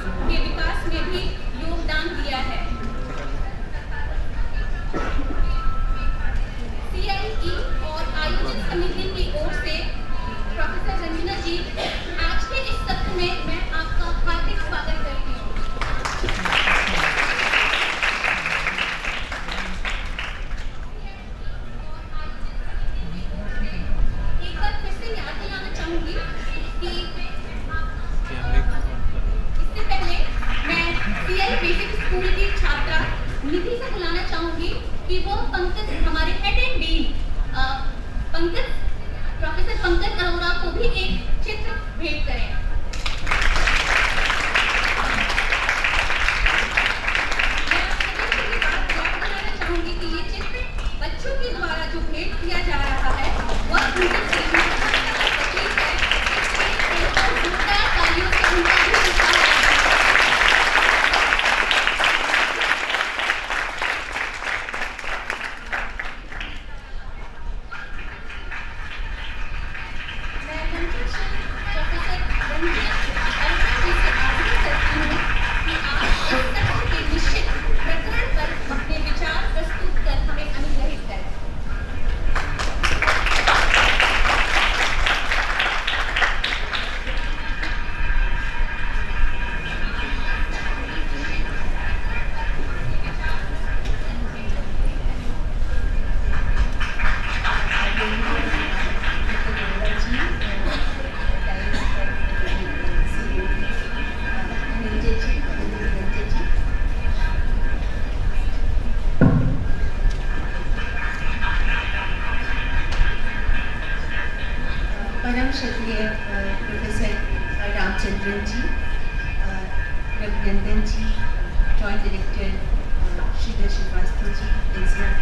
के विकास में भी योगदान दिया है। CIE और आयोजन समिति की ओर से प्रोफेसर रंजना जी, आज के इस सत्र में मैं आपका हार्दिक स्वागत करती हूँ। एक बार फिर से याद दिलाना चाहूंगी कि इससे पहले मैं CIE बेसिक स्कूल की छात्रा निधि से बुलाना चाहूंगी कि वो पंकज, हमारे head and dean professor Pankaj Arora को भी एक चित्र भेंट करें। चाहूंगी कि ये चित्र बच्चों के द्वारा जो भेंट किया जा रहा है वह उनकी सीखने का प्रतीक है। इसलिए जोरदार तालियों से उनका भी स्वागत प्रोफेसर रामचंद्रन जी, रघुनंदन जी, जॉइंट डायरेक्टर श्रीधर श्रीवास्तव जी, NCF,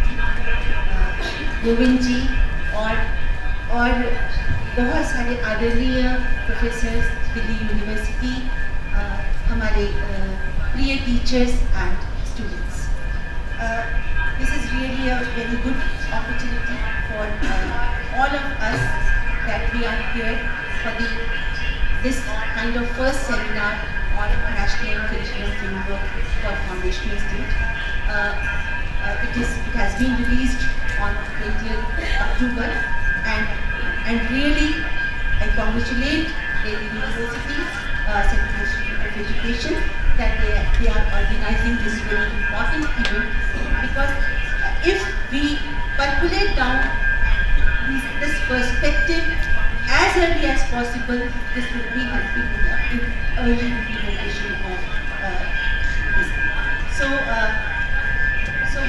गोविंद जी और बहुत सारे आदरणीय प्रोफेसर्स, दिल्ली यूनिवर्सिटी, हमारे प्रिय teachers and students, this is really a very good opportunity for all of us that we are here for this kind of first seminar on National Curriculum Framework for Foundational Stage. It has been released on 20th October, and really I congratulate Delhi University, Central Institute of Education, that they are organizing this very important event, because if we percolate down this perspective as early as possible, this will be helping in early implementation of this. So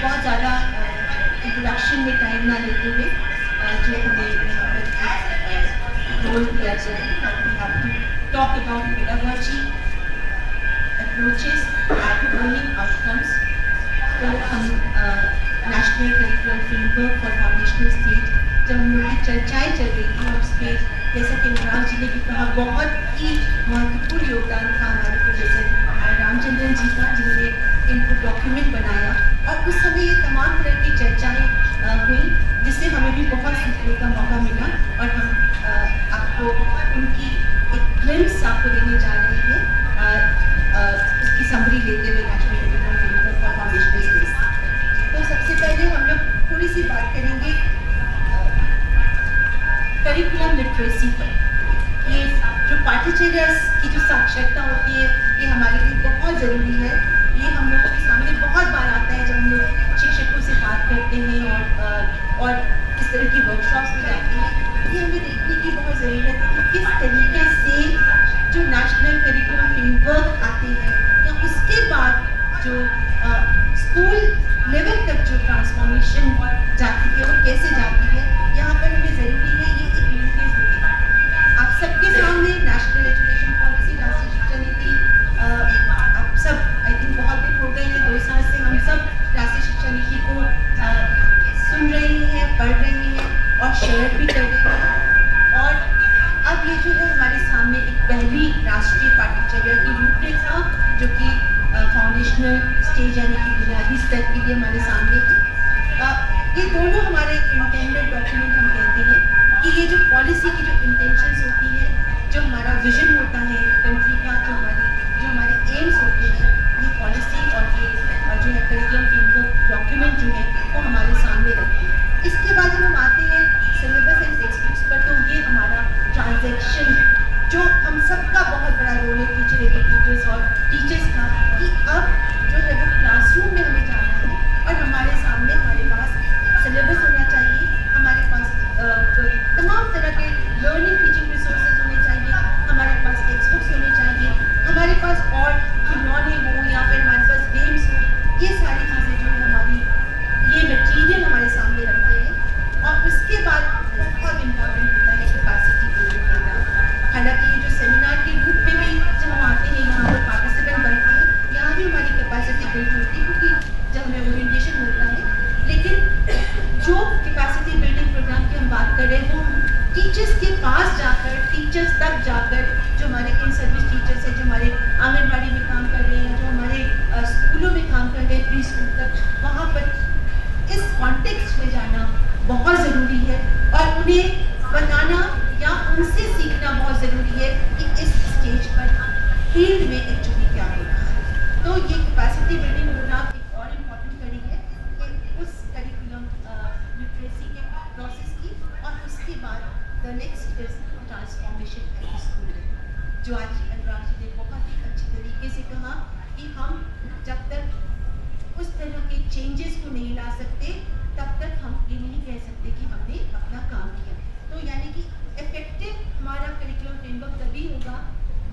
बहुत ज़्यादा introduction में time ना लेते हुए जो हमें role किया जाए, we have to talk about pedagogy, approaches and learning outcomes. तो हम national curriculum framework for foundational stage, जब हम लोग की चर्चाएँ चल रही थी उस पर, जैसा कि अनुराग जी ने भी कहा, बहुत ही महत्वपूर्ण योगदान था हमारे प्रोफेसर रामचंद्रन जी का, जिन्होंने इनको डॉक्यूमेंट बनाया, और उस समय ये तमाम तरह की चर्चाएँ हुई, जिससे हमें भी बहुत सीखने का मौका मिला, और हम आपको उनकी एक ग्लिम्स आपको देने जा रहे हैं, उसकी समरी लेते हुए national curriculum framework for foundational stage. तो सबसे पहले हम लोग थोड़ी सी बात करेंगे करिकुलम लिटरेसी पर। ये जो पाठ्यचर्या की जो साक्षरता होती है, ये हमारे लिए बहुत ज़रूरी है। ये हम लोगों के सामने बहुत बार आता है जब हम लोग शिक्षकों से बात करते हैं और इस तरह की वर्कशॉप्स में जाते हैं। ये हमें देखने की बहुत ज़रूरत है कि किस तरीके से जो नेशनल करिकुलम फ्रेमवर्क आते हैं, या उसके बाद जो स्कूल लेवल तक जो ट्रांसफॉर्मेशन जाती है वो कैसे जाती है। यहाँ पर हमें ज़रूरी है ये एक लिंकेज देखें। आप सबके सामने नेशनल एजुकेशन पॉलिसी, राष्ट्रीय शिक्षा नीति, आप सब आई थिंक बहुत दिन हो गए हैं, 2 साल से हम सब राष्ट्रीय शिक्षा नीति को सुन रहे हैं, पढ़ रहे हैं और शेयर भी कर रहे हैं। और अब ये जो है हमारे सामने एक पहली राष्ट्रीय पाठ्यचर्या की रूपरेखा, जो कि फाउंडेशनल स्टेज यानी कि बुनियादी स्तर के लिए हमारे सामने है। ये दोनों हमारे इंटेंडेड डॉक्यूमेंट, हम कहते हैं कि ये जो पॉलिसी की जो इंटेंशंस होती है, जो हमारा विजन होता है कंट्री का, जो हमारे एम्स प्री स्कूल तक, वहाँ पर इस कॉन्टेक्स्ट में जाना बहुत ज़रूरी है और उन्हें बताना या उनसे सीखना बहुत ज़रूरी है कि इस स्टेज पर फील्ड में एक्चुअली क्या हो रहा है। तो ये कैपेसिटी बिल्डिंग प्रोग्राम एक और इम्पॉर्टेंट कड़ी है कि उस करिकुलम लिटरेसी के प्रोसेस की, और उसके बाद the next is transformation at the school, जो आज अनुराग जी ने बहुत ही अच्छी तरीके से कहा कि हम जब तक उस तरह के चेंजेस को नहीं ला सकते तब तक हम ये नहीं कह सकते कि हमने अपना काम किया। तो यानी कि इफेक्टिव हमारा करिकुलम फ्रेमवर्क तभी होगा,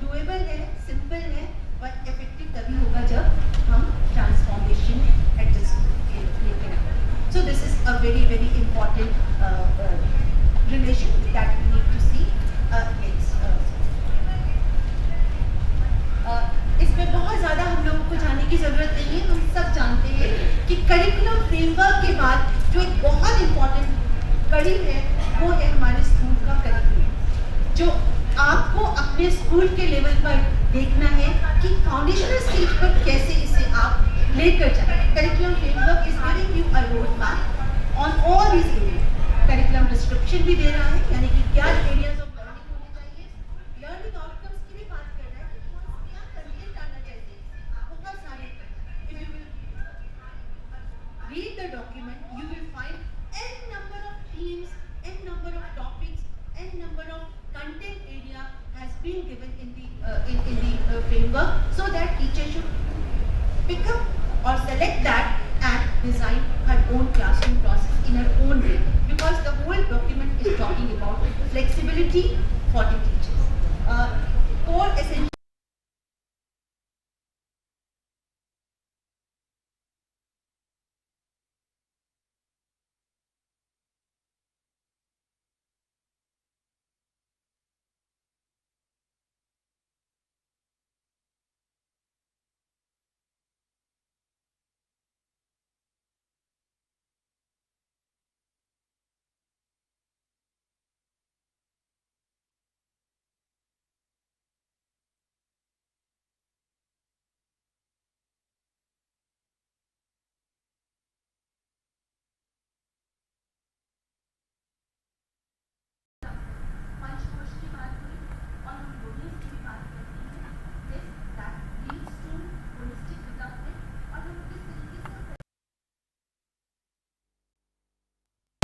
डुएबल है, सिंपल है, और इफेक्टिव तभी होगा जब हम ट्रांसफॉर्मेशन एट द स्कूल लेकर आए। So this is a very very important relation that we need to see. इसमें बहुत ज़्यादा हम लोगों को जाने की ज़रूरत नहीं है। हम सब जानते हैं कि करिकुलम फ्रेमवर्क के बाद जो एक बहुत इम्पॉर्टेंट कड़ी है वो है हमारे स्कूल का करिकुलम, जो आपको अपने स्कूल के लेवल पर देखना है कि फाउंडेशनल स्टेज पर कैसे इसे आप लेकर जाएं। Curriculum framework is giving you a road map on all these areas. Curriculum description भी दे रहा है, यानी कि क्या एरियाज ऑफ लर्निंग होने चाहिए, लर्निंग आउटकम्स की भी बात कर रहा है कि क्या कंटेंट आना चाहिए। बहुत सारे, if you will read the document, you will find n number of themes, n number of topics, n number of content area has been given in the framework, so that teacher should pick up or select that and design her own classroom process in her own way, because the whole document is talking about flexibility for the teachers. Core essential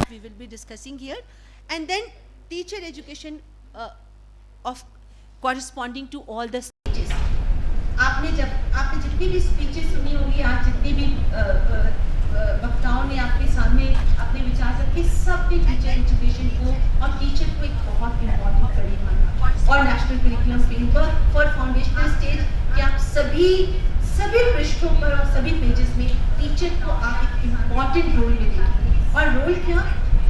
we will be discussing here, and then teacher education of corresponding to all the stages. आपने जितनी भी speeches सुनी होगी, आज जितनी भी वक्ताओं ने आपके सामने अपने विचार रखे, सबने टीचर एजुकेशन को और टीचर को एक बहुत इम्पोर्टेंट कड़ी माना। और national curriculum framework for foundational stage के आप सभी पृष्ठों पर और सभी पेजेस में टीचर को आप एक इम्पॉर्टेंट रोल में देखेंगे। और रोल क्या,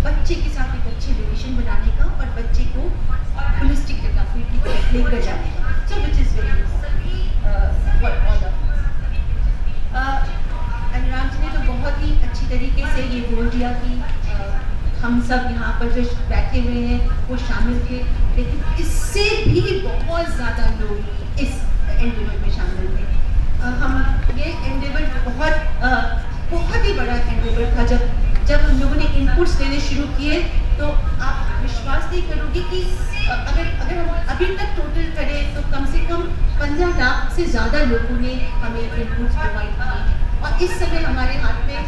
बच्चे के साथ एक अच्छी रिलेशन बनाने का और बच्चे को होलिस्टिक डेवलपमेंट लेकर जाने का। So which is very for all of Anurag ji ने तो बहुत ही अच्छी तरीके से ये बोल दिया कि हम सब यहाँ पर जो बैठे हुए हैं वो शामिल थे, लेकिन इससे भी बहुत ज़्यादा लोग इस एंडेवर में शामिल थे। हम ये एंडेवर बहुत ही बड़ा एंडेवर था। जब हम लोगों ने इनपुट्स देने शुरू किए तो आप विश्वास नहीं करोगे कि अगर हम अभी तक टोटल करें तो कम से कम 15 लाख से ज़्यादा लोगों ने हमें इनपुट्स प्रोवाइड किए, और इस समय हमारे हाथ में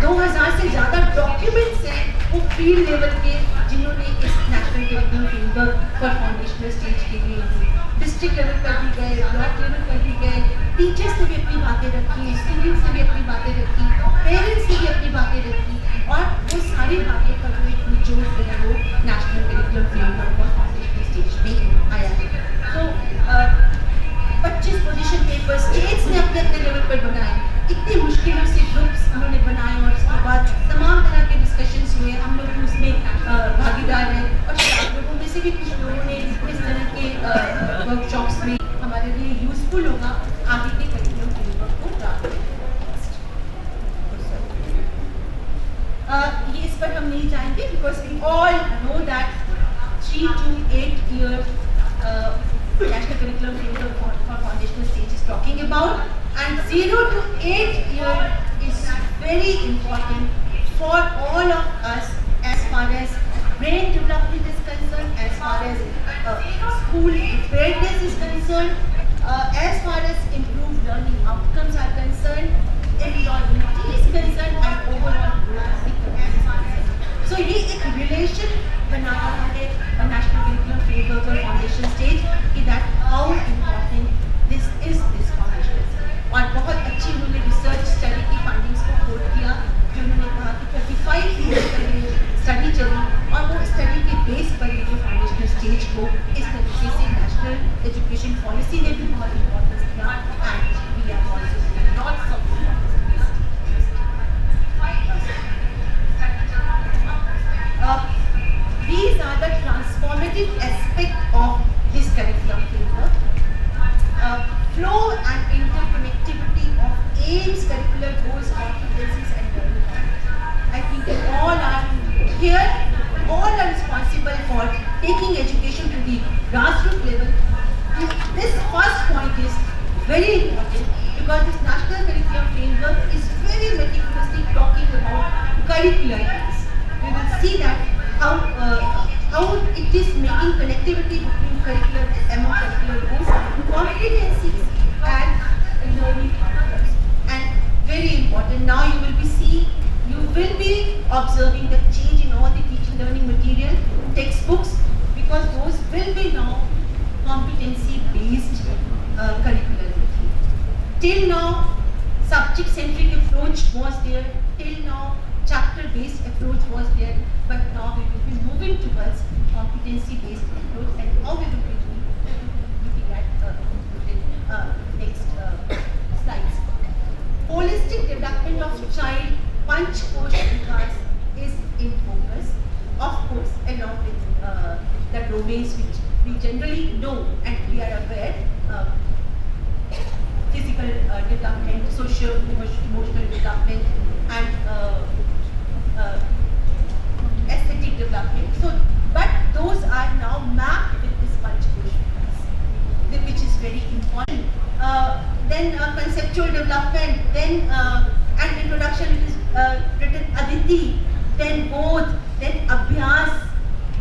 2000 से ज़्यादा डॉक्यूमेंट्स हैं वो फील्ड लेवल के, जिन्होंने इस national curriculum framework for foundational stage के लिए डिस्ट्रिक्ट लेवल पर भी गए, ब्लॉक लेवल पर भी गए, टीचर्स ने भी अपनी बातें रखी, स्टूडेंट्स ने भी अपनी बातें रखी, पेरेंट्स ने भी अपनी बातें रखी, और वो सारी बातों का जो एक निचोड़ है वो national curriculum framework for foundational stage में आया है। तो 25 पोजीशन पेपर स्टेट्स ने अपने अपने लेवल पर बनाए, इतनी मुश्किलों से ग्रुप्स उन्होंने बनाए, और उसके बाद तमाम तरह के डिस्कशंस हुए। हम लोग उसमें भागीदार हैं, और शायद लोगों में से भी कुछ लोगों ने इस तरह के वर्कशॉप्स में हमारे लिए यूजफुल होगा आगे के करिकुलम फ्रेमवर्क को प्राप्त करने। ये इस पर हम नहीं जाएंगे, because we all know that 3 to 8 year national curriculum framework for foundational stage is talking about, and 0 to 8 year is very important for all of us as far as brain development is concerned, as far as school preparedness is concerned, as far as improved learning outcomes are concerned, employability is concerned, and overall growth is concerned. So ये एक relation बना रहा है national curriculum framework और foundation stage कि that how important this is this foundation. और बहुत अच्छी उन्होंने research study की findings को quote किया जो उन्होंने कहा कि 35 years पहले स्टडी चली और वो स्टडी के बेस पर ये जो फाउंडेशनल स्टेज को इस तरीके से नेशनल एजुकेशन पॉलिसी ने भी बहुत इम्पोर्टेंस दिया and we are also lots of these are the transformative aspect of this curriculum framework. Flow and interconnectivity of aims, curricular goals, competencies and learning outcomes. I think all are here, all are responsible for taking education to the grassroots level. This first point is very important because this national curriculum framework is very meticulously talking about curricular goals. We will see that how it is making connectivity between among curricular goals, competencies and learning outcomes. And very important, now you will be observing the change in all the teaching learning material, textbooks, because those will be now competency based curricular material. Till now subject centric approach was there, till now chapter based approach was there, but now we will be moving towards competency based approach and how we will be looking at next slides. Holistic development of child Panchkosh Vikas is in focus, of course, along with the domains which we generally know and we are aware, physical development, social, emotional development, and aesthetic development. So, but those are now mapped with this Panchkosh Vikas, which is very important. Then conceptual development, then and introduction it is written Aditi, then Bodh, then Abhyas,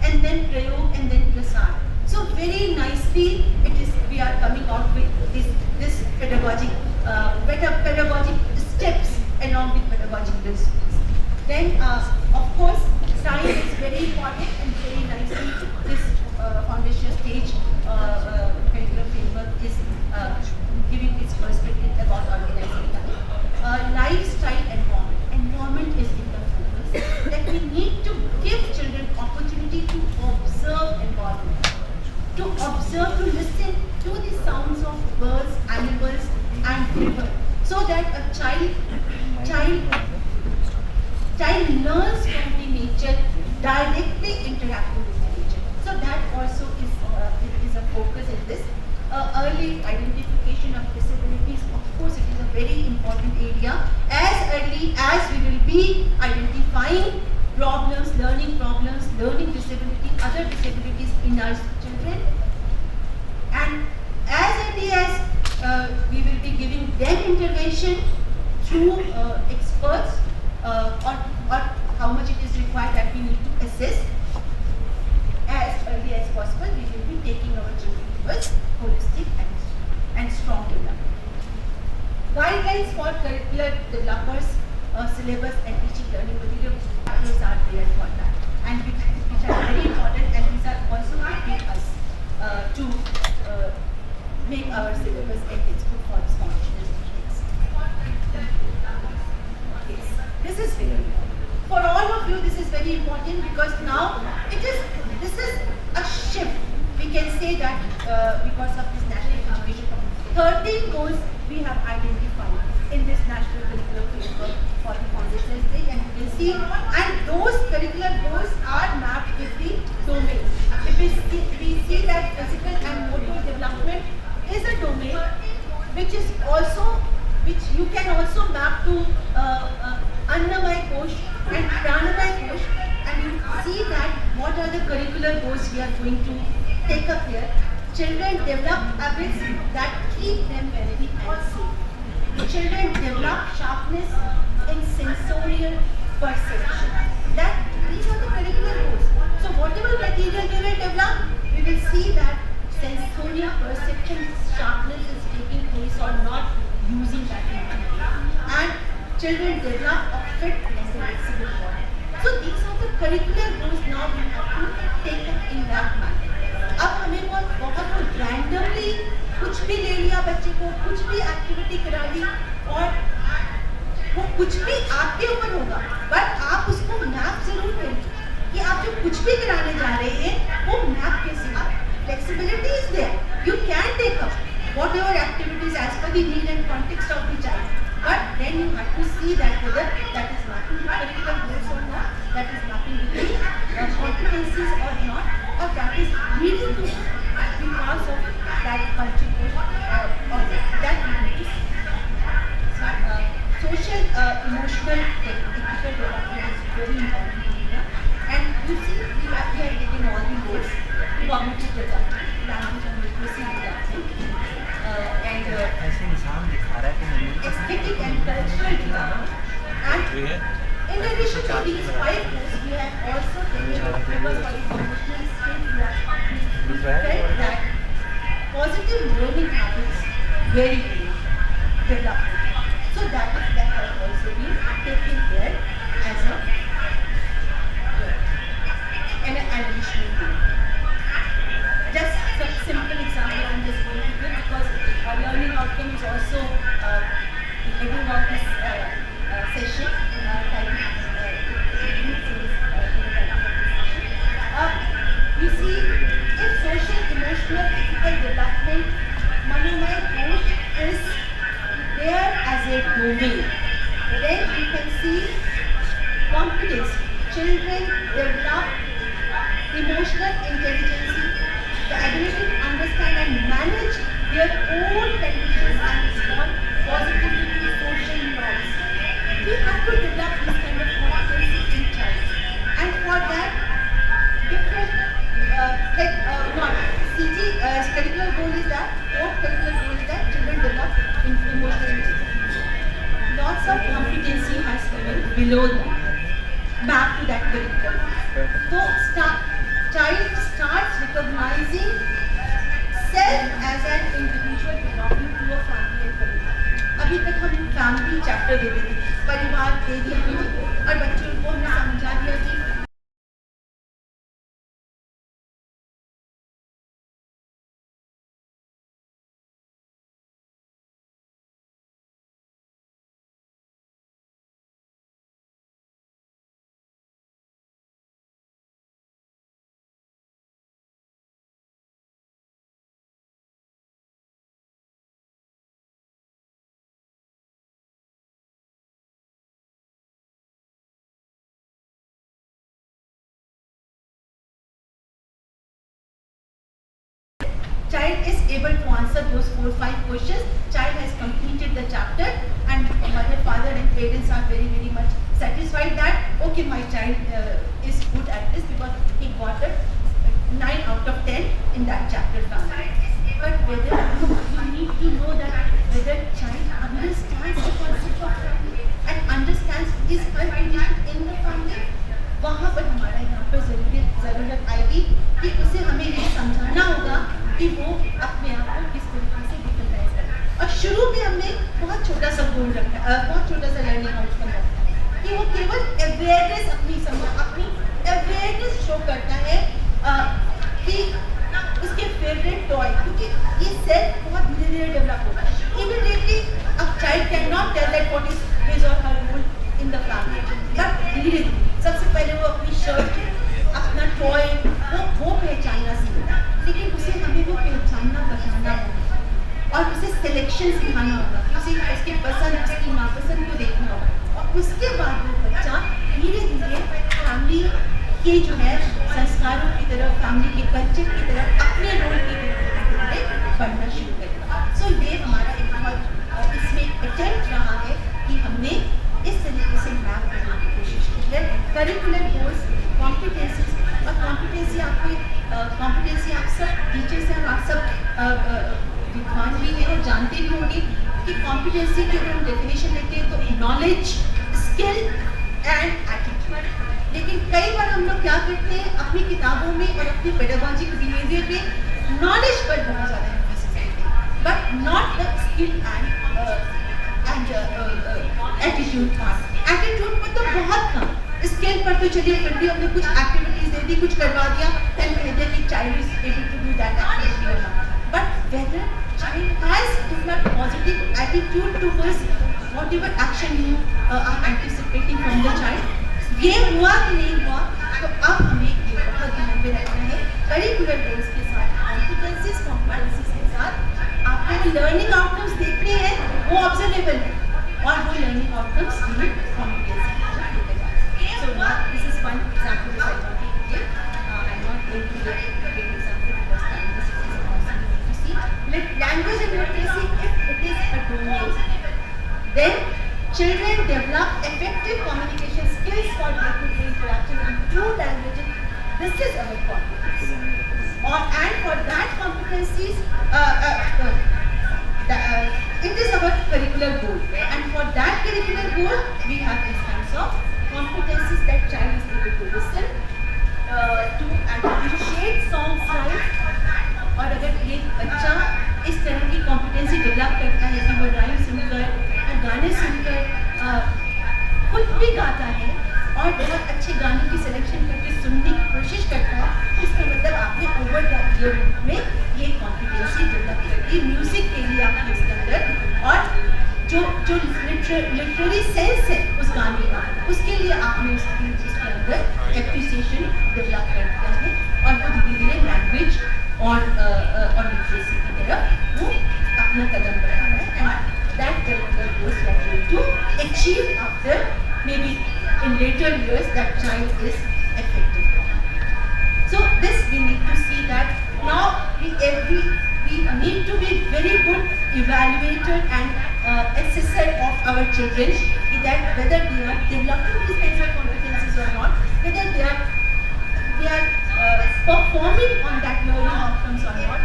and then Prayog, and then Prasar. So very nicely we are coming out with this pedagogic steps along with pedagogic principles. Then of course time is very important and very nicely this foundation stage curriculum framework is giving its perspective about organizing time. Lifestyle environment is in the focus, that we need to give children opportunity to observe environment, to listen to the sounds of birds, animals and river, so that a child learns from the nature, directly interacting with the nature. So that also is a focus in this. Early identification of disabilities, of course it is a very important area. As early as we will be identifying learning disability, other disabilities in our children, and as early as we will be giving them intervention through experts or how much it is required that we need to assess, as early as possible we will be taking our children towards holistic and strong development. Guidelines for curricular developers, syllabus and teaching learning material factors are there for that, and which are very important, and these are also helping us to make our syllabus and textbook for this foundation. Yes, this is very important. For all of you, this is very important because now this is a shift. We can say that because of this national education, 13 goals we have identified in this national curriculum framework for the foundation stage, and you can see, and those curricular goals are mapped with the domains. If we see that physical and motor development is a domain which you can also map to Annamay Kosh and Pranamay Kosh, and you see that what are the curricular goals we are going to take up here. Children develop habits that keep them healthy and safe. Children develop sharpness in sensorial perception. That these are the curricular goals. So whatever material we will develop, we will see that sensorial perception sharpness is taking place or not using that material. And children develop a fit and flexible body. So these are the curricular goals now we have to take up in that manner. अब हमें बहुत randomly कुछ भी ले लिया बच्चे को, कुछ भी एक्टिविटी करा दी और वो कुछ भी आपके ऊपर होगा, बट आप उसको मैप जरूर करें कि आप जो कुछ भी कराने जा रहे हैं वो मैप कैसे है. Flexibility is there. You can take up whatever activities as per the need and context of the child, but then you have to see that whether that is mapping the curriculum goals or not, that is mapping the competencies or not, or that is leading to because of that contribution or that we need to see. Social, emotional, technical development is very important area. And you see, we are getting all the goals: cognitive development, language and literacy development, and aesthetic and cultural development. And in addition to these 5 goals, we have also taken a focus on emotional skills. We felt that positive learning habits very developed. So that has also been taken care as an additional goal. Just some simple example I am just going to give, because our learning outcome is also the heading of this session. You see, if social, emotional, physical development, Manomai coach is there as a domain, then you can see competence. Children develop emotional intelligence, the ability to understand and manage their own conditions and respond positively to social norms. We have to develop this kind of competency in child, and for that, different CG curricular goal is that, fourth curricular goal is that children develop emotional intelligence. Lots of competency has given below that, back to that curriculum. So child starts recognizing self as an individual belonging to a family and community. अभी तक हम family chapter देते थे, परिवार दे दिया और बच्चों को हमने समझा दिया कि child is able to answer those 4-5 questions. Child has completed the chapter, and mother, father and parents are very much satisfied that okay, my child is good at this because he got a 9 out of 10 in that chapter family. But whether you need to know that whether child understands the concept of family and understands his her condition in the family, वहाँ पर हमारा यहाँ पर ज़रूरत आएगी कि उसे हमें ये समझाना होगा कि वो अपने आप को किस तरीके से रिकॉग्नाइज करे. और शुरू में हमने बहुत छोटा सा गोल रखा, बहुत छोटा सा लर्निंग आउटकम रखा है कि वो केवल अवेयरनेस अपनी अवेयरनेस शो करता है कि उसके फेवरेट टॉय, क्योंकि ये सेल्फ बहुत धीरे डेवलप होता है. Immediately a child can not tell that what is his और her role in the family, but धीरे सबसे पहले वो अपनी शर्ट, अपना टॉय वो पहचानना सीखता है. लेकिन उसे हमें वो पहचानना बताना होगा और उसे सिलेक्शन सिखाना होगा, उसे उसके पसंद उसकी नापसंद को देखना होगा, और उसके बाद वो बच्चा धीरे धीरे फैमिली के जो है संस्कारों की तरफ, फैमिली के कल्चर की तरफ, अपने रोल की तरफ बढ़ना शुरू करेगा. सो ये हमारा एक बहुत इसमें अटेम्प्ट रहा है कि हमने इस तरीके से मैप करने की कोशिश की है. करिकुलर गोल्स, कॉम्पिटेंसीज, और कॉम्पिटेंसी आपको कॉम्पिटेंसी आप सब टीचर्स हैं, आप सब विद्वान भी हैं और जानते भी होंगे कि कॉम्पिटेंसी की अगर हम डेफिनेशन लेते हैं तो नॉलेज, स्किल एंड एटीट्यूड। लेकिन कई बार हम लोग क्या करते हैं, अपनी किताबों में और अपनी पेडागॉजिक बिहेवियर में नॉलेज पर बहुत ज़्यादा एम्फेसिस देते हैं, but not the skill and attitude part. Attitude पर तो बहुत कम, स्किल पर तो चलिए फिर भी हमने कुछ एक्टिविटीज दे दी, कुछ करवा दिया एंड कह दिया कि child is able to do that activity और not, but whether child has developed positive attitude towards whatever action you are anticipating from the child, ये हुआ कि नहीं हुआ, तो अब हमें ये बहुत ध्यान में रखना है। करिकुलर गोल्स के साथ, कॉम्पिटेंसीज के साथ आपको लर्निंग आउटकम्स देखने हैं, वो ऑब्जर्वेबल है, और वो लर्निंग आउटकम्स हमें competency. So this is one example which I want to give. I'm not going to give a great example because time this is impossible to see. Language and literacy, if it is a domain, then children develop effective communication skills for day-to-day interaction in two languages. This is our competence. And for that competencies, it is our curricular goal. And for that curricular goal, we have these kinds of competencies that child is able to listen to and appreciate songs right. और अगर ये बच्चा इस तरह की competency develop करता है कि वो राइम सुनकर, गाने सुनकर खुद भी गाता है और बहुत अच्छे गानों की सिलेक्शन करके सुनने की कोशिश करता है, तो इसका मतलब आपने ओवर द ईयर में ये कॉम्पिटेंसी डेवलप कर दी। म्यूजिक के लिए आपने इसके अंदर, और जो लिटरेरी सेंस है उस गाने का, उसके लिए आपने उसके अंदर एप्रिसिएशन डेवलप कर दिया है, और वो धीरे धीरे लैंग्वेज और लिटरेसी की तरफ वो अपना कदम बढ़ा रहा है। And that curricular goals we are going to achieve after maybe in later years that child is effective. So this we need to see that now we need to be very good evaluator and assessor of our children, that whether they are developing these kinds of competencies or not, whether they are performing on that learning outcomes or not.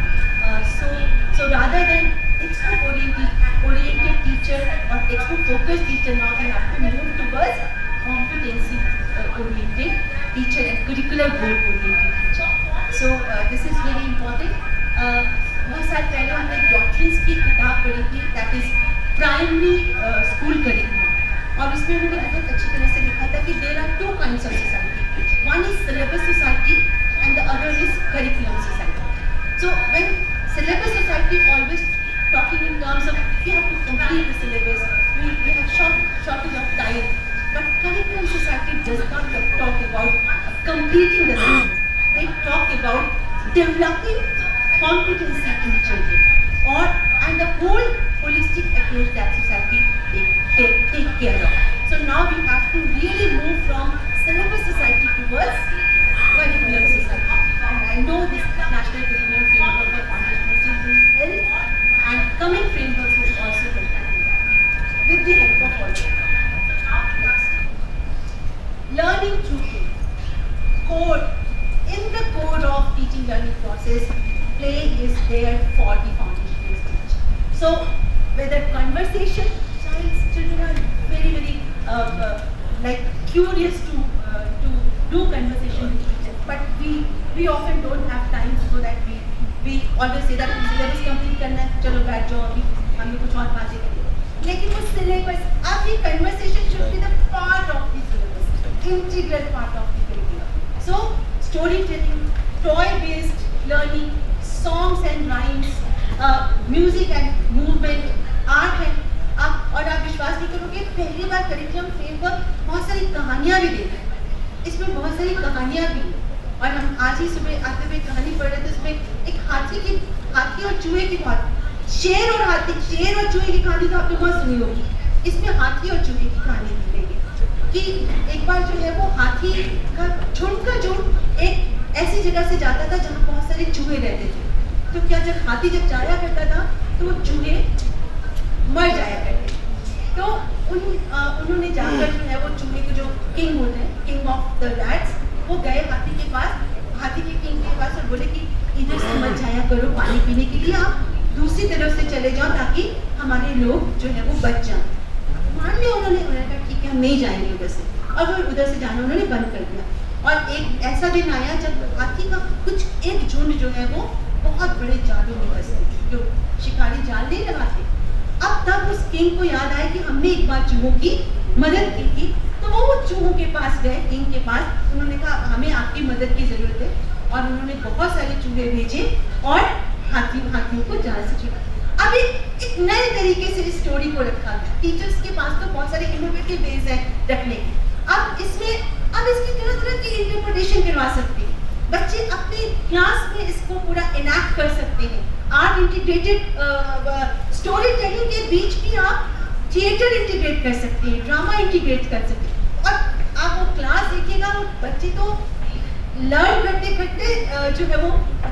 So rather than textbook oriented teacher or textbook focused teacher, now we have to move towards competency oriented teacher and curricular goal oriented teacher. So this is very important. बहुत साल पहले हमने doctrines की किताब पढ़ी थी, that is primary school curriculum, और उसमें उन्होंने बहुत अच्छी तरह से लिखा था कि there are two kinds of society, one is syllabus society and the other is curriculum society. So when syllabus society always talking in terms of we have to complete the syllabus, we have shortage of time, but curriculum society does not talk about completing the syllabus. They talk about developing competency in children, and the whole holistic approach that society take care of. So now we have to really move from syllabus society towards curriculum society, and I know this national curriculum framework of foundation will help, and coming frameworks will also help with the help of all. Learning through play. In the core of teaching learning process, play is there for the foundational stage. So whether conversation, children are very like curious to do conversation with each other, but we often don't have time, so that we always say that syllabus complete करना है, चलो बैठ जाओ अभी हम कुछ और बातें करेंगे, लेकिन वो syllabus, आपकी conversation should be the part of the syllabus, integral part of the curriculum. So storytelling, toy-based learning, songs and rhymes, music and movement, art and और आप विश्वास नहीं करोगे, पहली बार करिकुलम फ्रेमवर्क बहुत सारी कहानियाँ भी देता है, इसमें बहुत सारी कहानियाँ भी हैं, और हम आज ही सुबह आते हुए कहानी पढ़ रहे थे, उसमें एक हाथी और चूहे की बात, शेर और चूहे की कहानी तो आपने बहुत सुनी होगी, इसमें हाथी और चूहे की कहानी दी गई है कि एक बार जो है वो हाथी का झुंड एक ऐसी जगह से जाता था जहाँ बहुत सारे चूहे रहते थे, तो क्या जब हाथी जाया करता था तो वो चूहे मर जाया करते, तो उन्होंने जाकर जो है वो चूहे को जो किंग होते हैं, किंग ऑफ द रैट्स, वो गए हाथी के पास, हाथी के किंग के पास, और बोले कि इधर से मत जाया करो पानी पीने के लिए, आप दूसरी तरफ से चले जाओ ताकि हमारे लोग जो है वो बच जाएं। मान लिया उन्होंने कहा ठीक है हम नहीं जाएंगे उधर से, और वो उधर से जाना उन्होंने बंद कर दिया। और एक ऐसा दिन आया जब हाथी का कुछ एक झुंड जो है वो बहुत बड़े जालों में फंस गए, जो शिकारी जाल नहीं लगाते। अब तब उस किंग को याद आया कि हमने एक बार चूहों की मदद की थी, तो वो चूहों के पास गए, किंग के पास। उन्होंने कहा हमें आपकी मदद की जरूरत है, और उन्होंने बहुत सारे चूहे भेजे और हाथियों को जाल से छुड़ा। अब एक नए तरीके से इस स्टोरी को रखा गया। टीचर्स के पास तो बहुत सारे इनोवेटिव वेज है रखने के। अब इसकी तरह तरह की इंटरप्रिटेशन करवा सकते हैं बच्चे, अपने क्लास में इसको पूरा इनैक्ट कर सकते हैं। आर्ट इंटीग्रेटेड स्टोरी टेलिंग के बीच भी आप थिएटर इंटीग्रेट कर सकते हैं, ड्रामा इंटीग्रेट कर सकते हैं। और आप वो क्लास देखिएगा, वो बच्चे तो लर्न करते करते जो है वो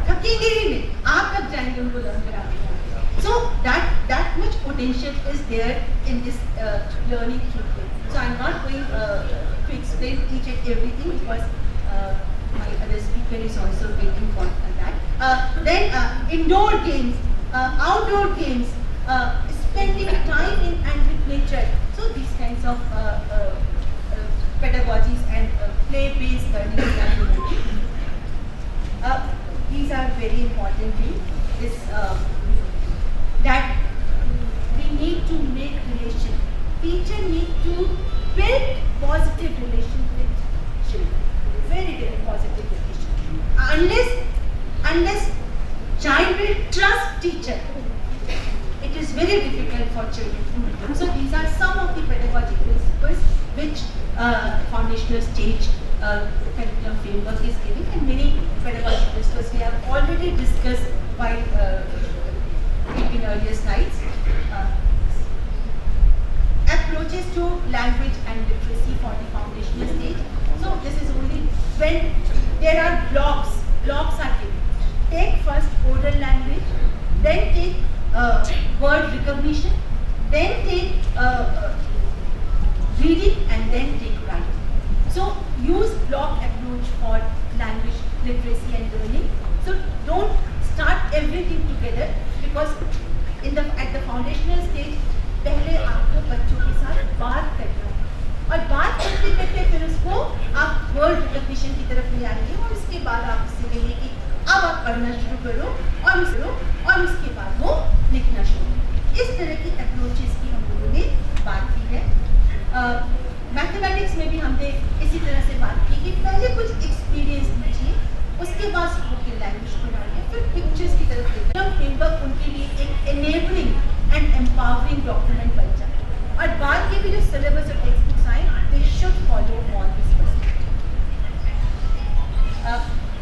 थकेंगे ही नहीं, आप कब जाएंगे उनको लर्न कराने। So that much potential is there in this learning through play. So I'm not going to explain each and everything because my other speaker is also waiting for that. Then indoor games, outdoor games, spending time in and with nature. So these kinds of pedagogies and play-based learning are important. These are very important things. That we need to make relation. Teacher need to build positive relation with children. Very, very positive relation. Unless child will trust teacher, it is very difficult for children. So these are some of the pedagogic principles which foundational stage curriculum framework is giving, and many pedagogic principles we have already discussed while in earlier slides. Approaches to language and literacy for the foundational stage. So this is only when there are blocks. Blocks are given. Take first oral language, then take word recognition, then take reading, and then take writing. So use block approach for language literacy and learning. So don't start everything together, because at the foundational stage पहले आपको बच्चों के साथ बात करना है, और बात करते करते फिर उसको आप वर्ड रिकग्निशन की तरफ ले आएंगे, और उसके बाद आप उससे कहिए कि अब आप पढ़ना शुरू करो, और उसके बाद वो लिखना शुरू करो। इस तरह की अप्रोचेस की हम लोगों ने बात की है। मैथमेटिक्स में भी हमने इसी तरह से बात की कि पहले कुछ एक्सपीरियंस लीजिए, उसके बाद स्पोकन लैंग्वेज को डालिए, फिर पिक्चर्स की तरफ देखिए। फ्रेमवर्क उनके लिए एक एनेबलिंग एंड एम्पावरिंग डॉक्यूमेंट बन जाए, और बाद के भी जो सिलेबस और टेक्स्ट बुक्स आए they should follow all this perspective.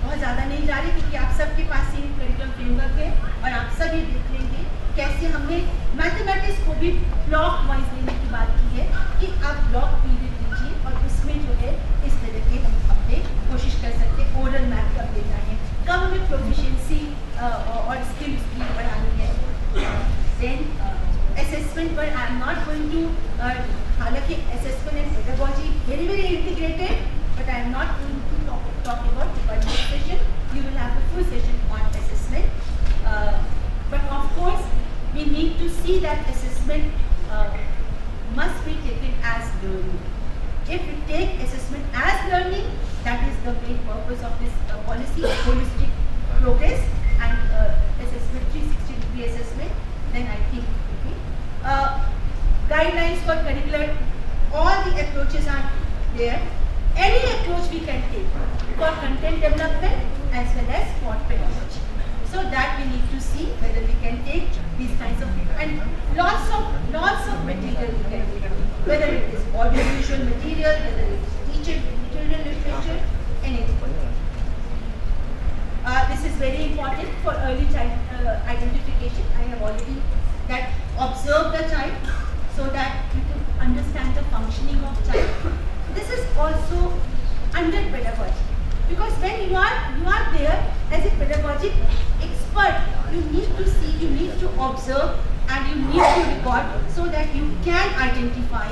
बहुत ज़्यादा नहीं जा रही, क्योंकि आप सबके पास ही करिकुलम फ्रेमवर्क है, और आप सब ये देख लेंगे कैसे हमने मैथमेटिक्स को भी ब्लॉक वाइज लेने की बात की है, कि आप ब्लॉक पीरियड लीजिए, और उसमें जो है इस तरह के हम अपने कोशिश कर सकते हैं। ओरल मैथ कब देना है, कब हमें प्रोफिशिएंसी और स्किल्स की बढ़ानी है। देन असेसमेंट पर I am not going to, हालांकि assessment and pedagogy very very integrated, but I am not going to talk about the next session. You will have a full session on assessment. But of course, we need to see that assessment must be taken as learning. If we take assessment as learning, that is the main purpose of this policy, holistic progress and assessment, 360-degree assessment, then I think okay. Guidelines for curricular, all the approaches are there. Any approach we can take for content development as well as for pedagogy. So that we need to see whether we can take these kinds of, and lots of material we can take, whether it is audiovisual material, whether it is children literature, anything. This is very important for early child identification. I have already that observe the child so that you can understand the functioning of child. This is also under pedagogy, because when you are there as a pedagogic expert, you need to see, you need to observe, and you need to record, so that you can identify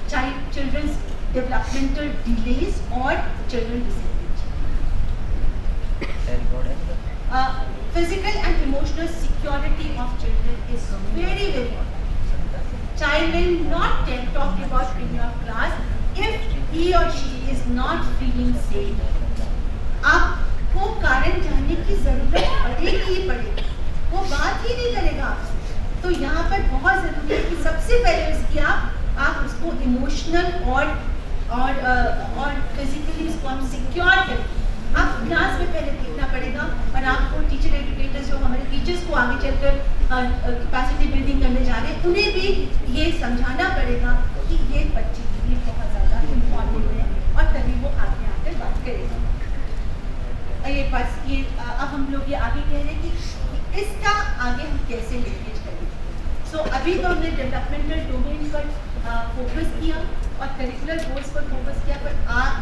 children's developmental delays or children disability. Physical and emotional security of children is very very important. Child will not talk about in your class he or she is not feeling safe, आपको कारण जानने की जरूरत पड़ेगी ही पड़ेगी, वो बात ही नहीं करेगा आपसे। तो यहाँ पर बहुत जरूरी है कि सबसे पहले उसकी आप उसको इमोशनल और फिजिकली उसको आप सिक्योर करें। आप क्लास में पहले देखना पड़ेगा और आपको टीचर एजुकेटर्स जो हमारे टीचर्स को आगे चलकर कैपेसिटी बिल्डिंग करने जा रहे हैं, उन्हें भी ये समझाना पड़ेगा कि ये बच्चे के लिए बहुत ज़्यादा इम्पॉर्टेंट है और तभी वो आगे आकर बात करेगा। अब हम लोग ये आगे कह रहे हैं कि इसका आगे हम कैसे लिंकेज करें। सो अभी तो हमने डेवलपमेंटल डोमेन पर फोकस किया और करिकुलर गोल्स पर फोकस किया, पर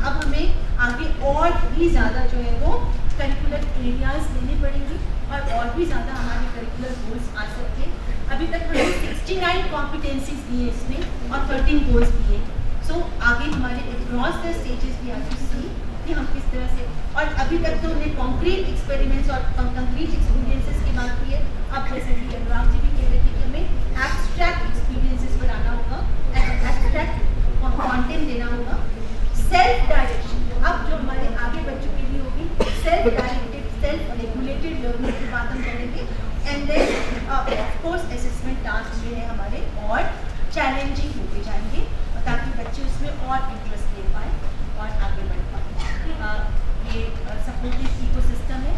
अब हमें आगे और भी ज़्यादा जो है वो करिकुलर एरियाज लेने पड़ेंगे और भी ज़्यादा हमारे करिकुलर गोल्स आ सकते हैं। अभी तक हमने 69 कॉम्पिटेंसीज दिए इसमें और 13 गोल्स दिए। सो आगे हमारे अक्रॉस द स्टेजेस भी आगे सी कि हम किस तरह से, और अभी तक तो हमने कॉन्क्रीट एक्सपेरिमेंट्स और कंक्रीट एक्सपीरियंसेस की बात की है। अब जैसे कि अनुराग जी भी कह रहे थे कि हमें एब्स्ट्रैक्ट एक्सपीरियंसेस पर आना होगा, एब्स्ट्रैक्ट कंटेंट देना होगा। सेल्फ डायरेक्शन अब जो हमारे आगे बच्चों के लिए होगी, self directed self regulated learning की बात हम करेंगे। And then of course assessment task जो है हमारे और चैलेंजिंग होते जाएंगे ताकि बच्चे उसमें और इंटरेस्ट ले पाए और आगे बढ़ पाए। ये सपोर्टिव इकोसिस्टम है,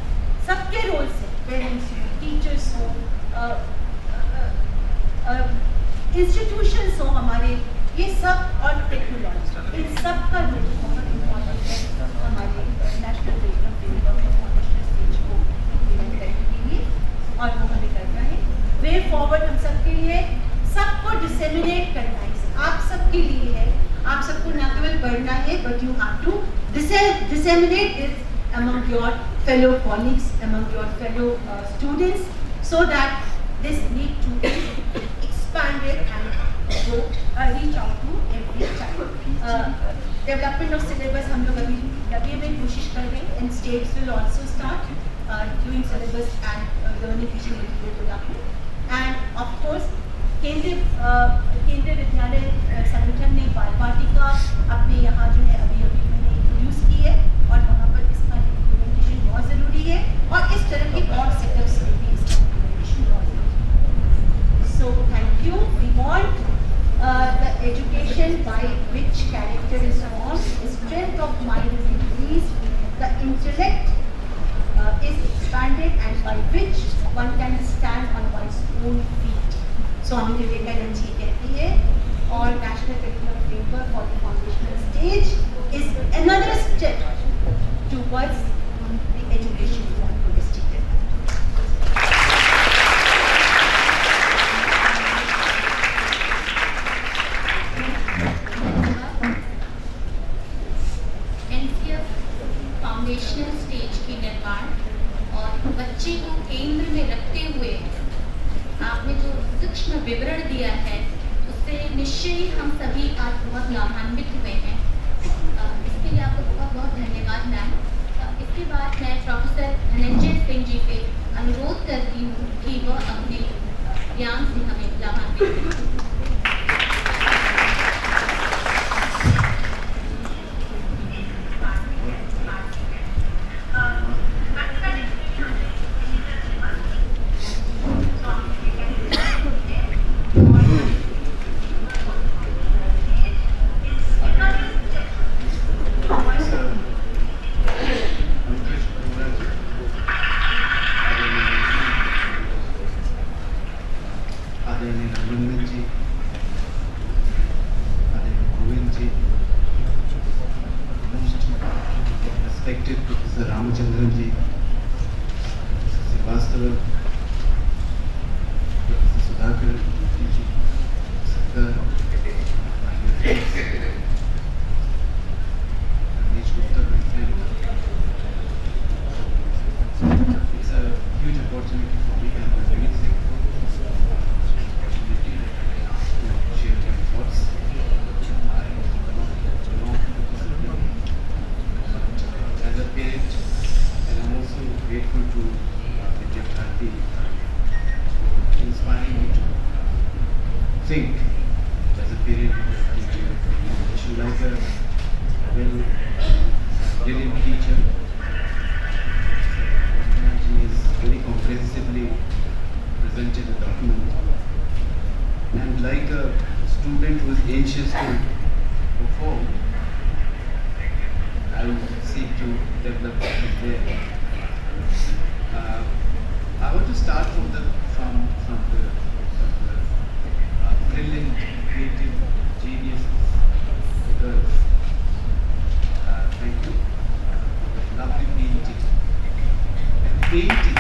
सबके रोल से, पेरेंट्स हो, टीचर्स हो, इंस्टीट्यूशंस हो हमारे, ये सब और टेक्नोलॉजी, इन सब का रोल बहुत इम्पोर्टेंट है हमारे national curriculum framework of foundational stage को इम्प्लीमेंट करने के लिए, और वो हमें करना है। वे फॉरवर्ड हम सबके लिए, सबको डिसेमिनेट करना है, आप सबके लिए है। आप सबको न केवल पढ़ना है, but you have to disseminate this among your fellow colleagues, among your fellow students, so that this need to be expanded and go reach out to every child. Development of syllabus हम लोग अभी लगे में कोशिश कर रहे हैं, and states will also start doing syllabus and learning vision material development. And of course केंद्रीय विद्यालय संगठन ने बाल वाटिका अपने यहाँ जो है अभी मैंने इंट्रोड्यूस की है और वहाँ पर इसका इम्प्लीमेंटेशन बहुत ज़रूरी है, और इस तरह के और सेटअप्स में भी इसका इम्प्लीमेंटेशन बहुत ज़रूरी है। So thank you. We want the education by which character is formed, strength of mind is increased, the intellect is expanded, and by which one can stand on one's own feet. Swami Vivekananda ji कहती है, और national curriculum framework for the foundational stage is another step towards the education for holistic NCF foundational stage के निर्माण और बच्चे को केंद्र में रखते हुए आपने जो सूक्ष्म विवरण दिया है, उससे निश्चय ही हम सभी आज बहुत लाभान्वित हुए हैं। इसके लिए आपको बहुत बहुत धन्यवाद मैम। इसके बाद मैं प्रोफेसर धनंजय सिंह जी से अनुरोध करती हूँ कि वह अपने ज्ञान से हमें लाभान्वित करें। well brilliant teacher. She is very comprehensively presented the document. And like a student who is anxious to perform, I will seek to develop it there. I want to start from the brilliant, creative geniuses, the girls. Thank you. Lovely painting. And painting.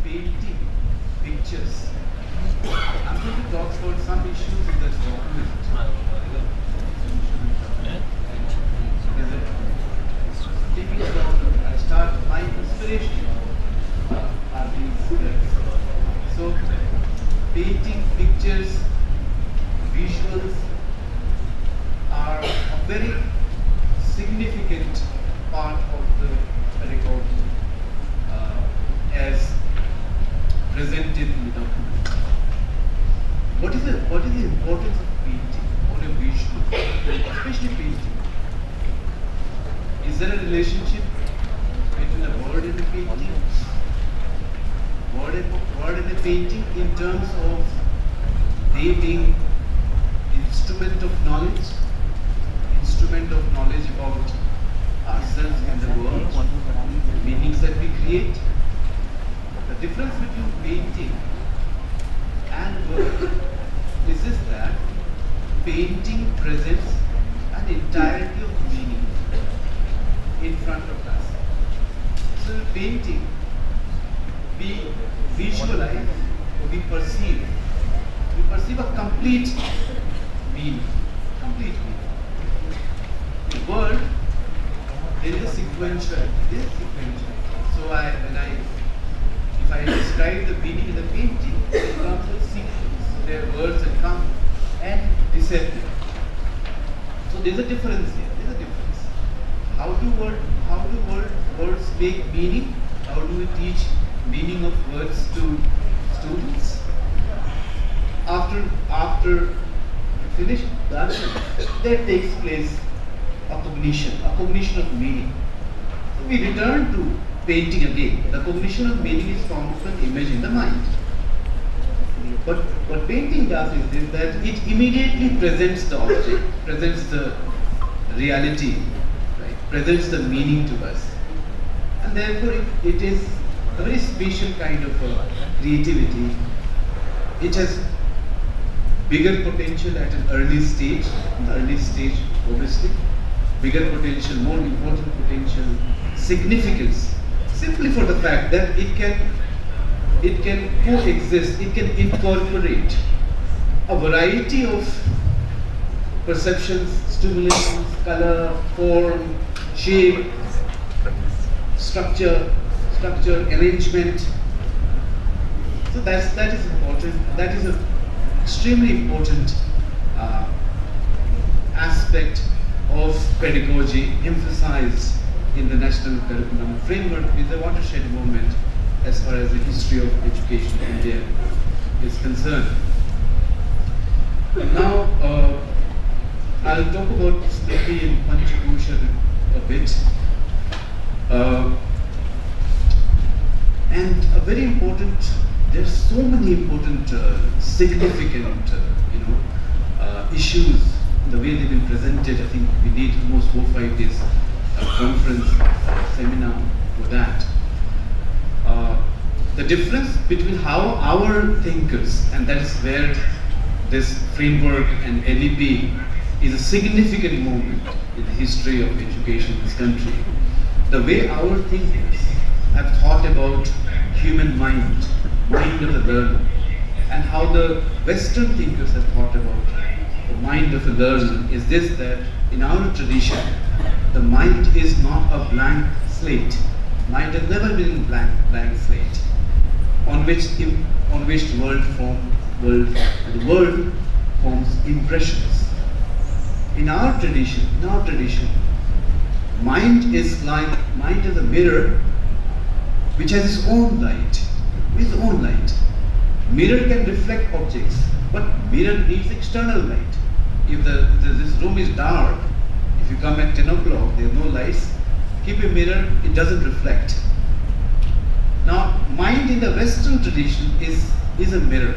Painting pictures. I'm going to talk about some issues in this document. Thinking about, I start my inspiration are these girls. So, painting pictures, visuals are a very significant part of the pedagogy as presented in the document. What is the importance of painting or a visual, especially painting? Is there a relationship between a word and a painting? Word and a painting in terms of they being instrument of knowledge about ourselves and the world, meanings that we create. The difference between painting and word is this, that painting presents an entirety of meaning in front of us. So in painting, we visualize or we perceive a complete meaning. In word, there is a sequential. So if I describe the meaning in the painting, it comes with sequence. So there are words that come and disappear. So there's a difference here. How do words make meaning? How do we teach meaning of words to students? After finish that, there takes place a cognition of meaning. So we return to painting again. The cognition of meaning is formed of an image in the mind. But what painting does is this, that it immediately presents the object, presents the reality, right? Presents the meaning to us. And therefore it is a very special kind of creativity. It has bigger potential at an early stage obviously, bigger potential, more important potential, significance, simply for the fact that it can coexist, it can incorporate a variety of perceptions, stimulations, color, form, shape, structure, arrangement. So that is important. That is an extremely important aspect of pedagogy emphasized in the national curriculum framework with the watershed movement as far as the history of education in India is concerned. Now, I'll talk about Smriti and Panchakosha a bit. And a very important, there's so many important, significant, issues, the way they've been presented. I think we need almost 4 or 5 days conference seminar for that. The difference between how our thinkers, and that is where this framework and NEP is a significant moment in the history of education in this country. The way our thinkers have thought about human mind of the learner, and how the Western thinkers have thought about the mind of a learner is this, that in our tradition, the mind is not a blank slate. Mind has never been a blank slate on which the world forms impressions. In our tradition, mind is a mirror which has its own light, Mirror can reflect objects, but mirror needs external light. If this room is dark, if you come at 10 o'clock, there are no lights, keep a mirror, it doesn't reflect. Now, mind in the Western tradition is a mirror,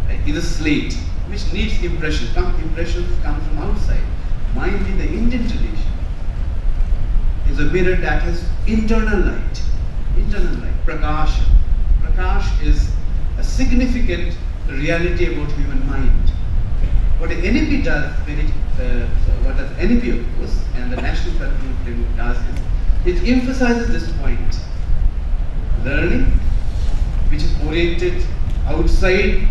right? Is a slate which needs impression. Impressions come from outside. Mind in the Indian tradition is a mirror that has internal light. Internal light, Prakash. Prakash is a significant reality about human mind. What NEP does, what does NEP of course, and the National Curriculum Framework does is, it emphasizes this point. Learning, which is oriented outside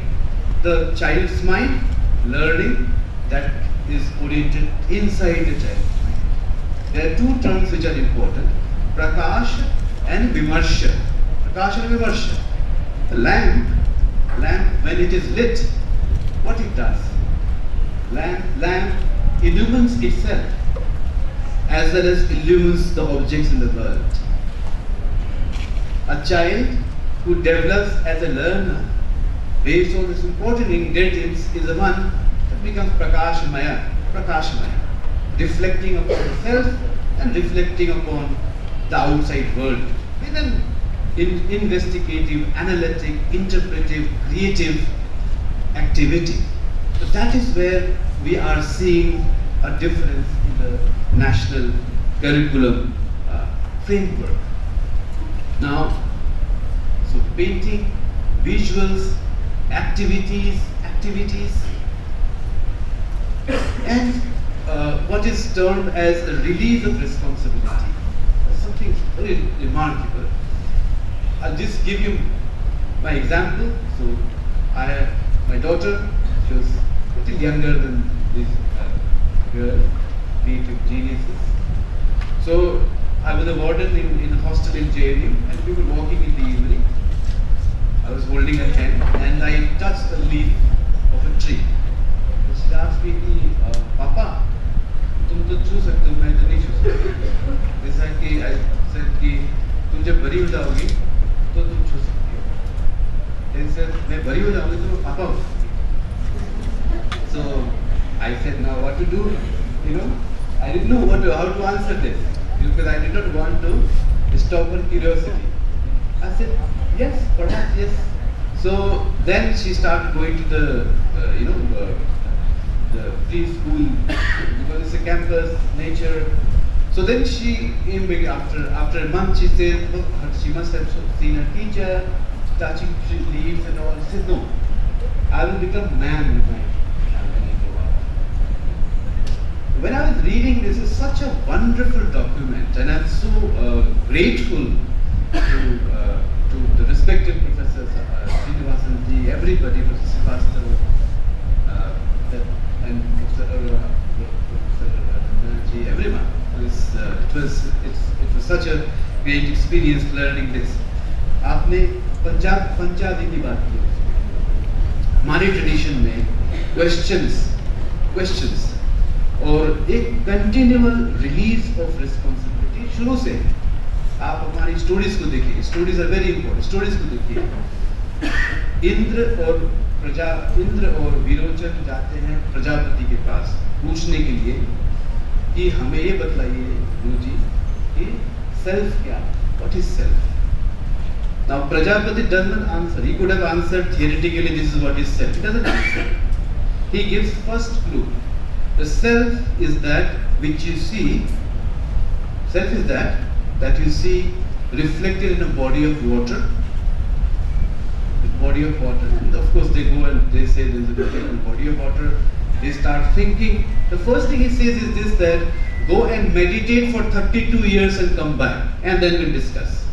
the child's mind, learning that is oriented inside the child's mind. There are two terms which are important, Prakash and Vimarsha. Prakash and Vimarsha. The lamp, when it is lit, what it does? Lamp illumines itself as well as illumines the objects in the world. A child who develops as a learner based on this important ingredients is the one that becomes Prakashmaya, reflecting upon the self and reflecting upon the outside world with an investigative, analytic, interpretive, creative activity. So that is where we are seeing a difference in the national curriculum framework. Now, so painting, visuals, activities, and what is termed as a release of responsibility. Something very remarkable. I'll just give you my example. So, my daughter, she was a little younger than this girl, creative geniuses. So, I was a warden in a hostel in JNU, and we were walking in the evening. I was holding her hand, and I touched the leaf of a tree. She asked me, Papa, तुम तो छू सकते हो, मैं तो नहीं छू सकती. जैसा कि I said कि तुम जब बड़ी हो जाओगी तो तुम छू सकती हो. Then said मैं बड़ी हो जाऊंगी तो पापा हो सकती. So I said now what to do? You know, I didn't know how to answer this because I did not want to stop her curiosity. I said yes, perhaps yes. So then she started going to the the preschool because it's a campus, nature. So then she came back after a month. She said, oh, she must have seen her teacher touching leaves and all. She said, no, I will become man when I grow up. When I was reading this, is such a wonderful document, and I'm so grateful to the respected professors, Srinivasanji, everybody, Professor Pastor, and Professor Ranjanji, everyone. It was such a great experience learning this. आपने पंचादी की बात की. हमारी tradition में questions और एक continual release of responsibility शुरू से. आप हमारी स्टोरीज को देखिए. Stories are very important. Stories को देखिए. इंद्र और विरोचन जाते हैं प्रजापति के पास पूछने के लिए कि हमें ये बतलाइए गुरु जी कि सेल्फ क्या, what is self. Now Prajapati does not answer. He could have answered theoretically, this is what is self. He doesn't answer. He gives first clue. The self is that which you see. Self is that you see reflected in a body of water. The body of water. And of course they go and they say there is a reflected body of water. They start thinking. The first thing he says is this, that go and meditate for 32 years and come back and then we'll discuss.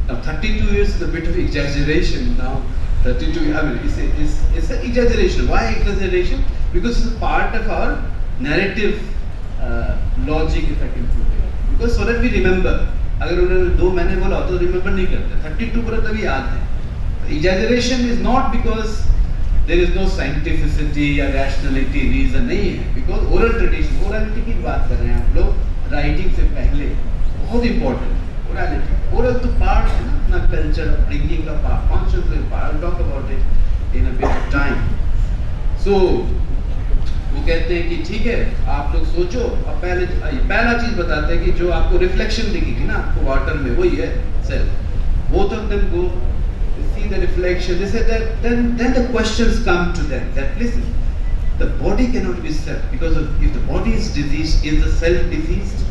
Now 32 years is a bit of exaggeration now. 32, I mean, it's an exaggeration. Why exaggeration? Because it's a part of our narrative logic, if I can put it. Because so that we remember. अगर उन्होंने 2 महीने बोला तो remember नहीं करते. 32 पूरा तभी याद है. Exaggeration is not because there is no scientificity or rationality reason नहीं है. Because oral tradition, orality की बात कर रहे हैं आप लोग. Writing से पहले बहुत important. Orality. Oral तो part है ना अपना culture, upbringing का part. questions. I'll talk about it in a bit of time. So वो कहते हैं कि ठीक है आप लोग सोचो, अब पहला चीज बताते हैं कि जो आपको रिफ्लेक्शन दिखेगी ना आपको वाटर में, वही है self. Both of them go see the reflection. They say that then the questions come to them that listen, the body cannot be self because if the body is diseased, is the self diseased?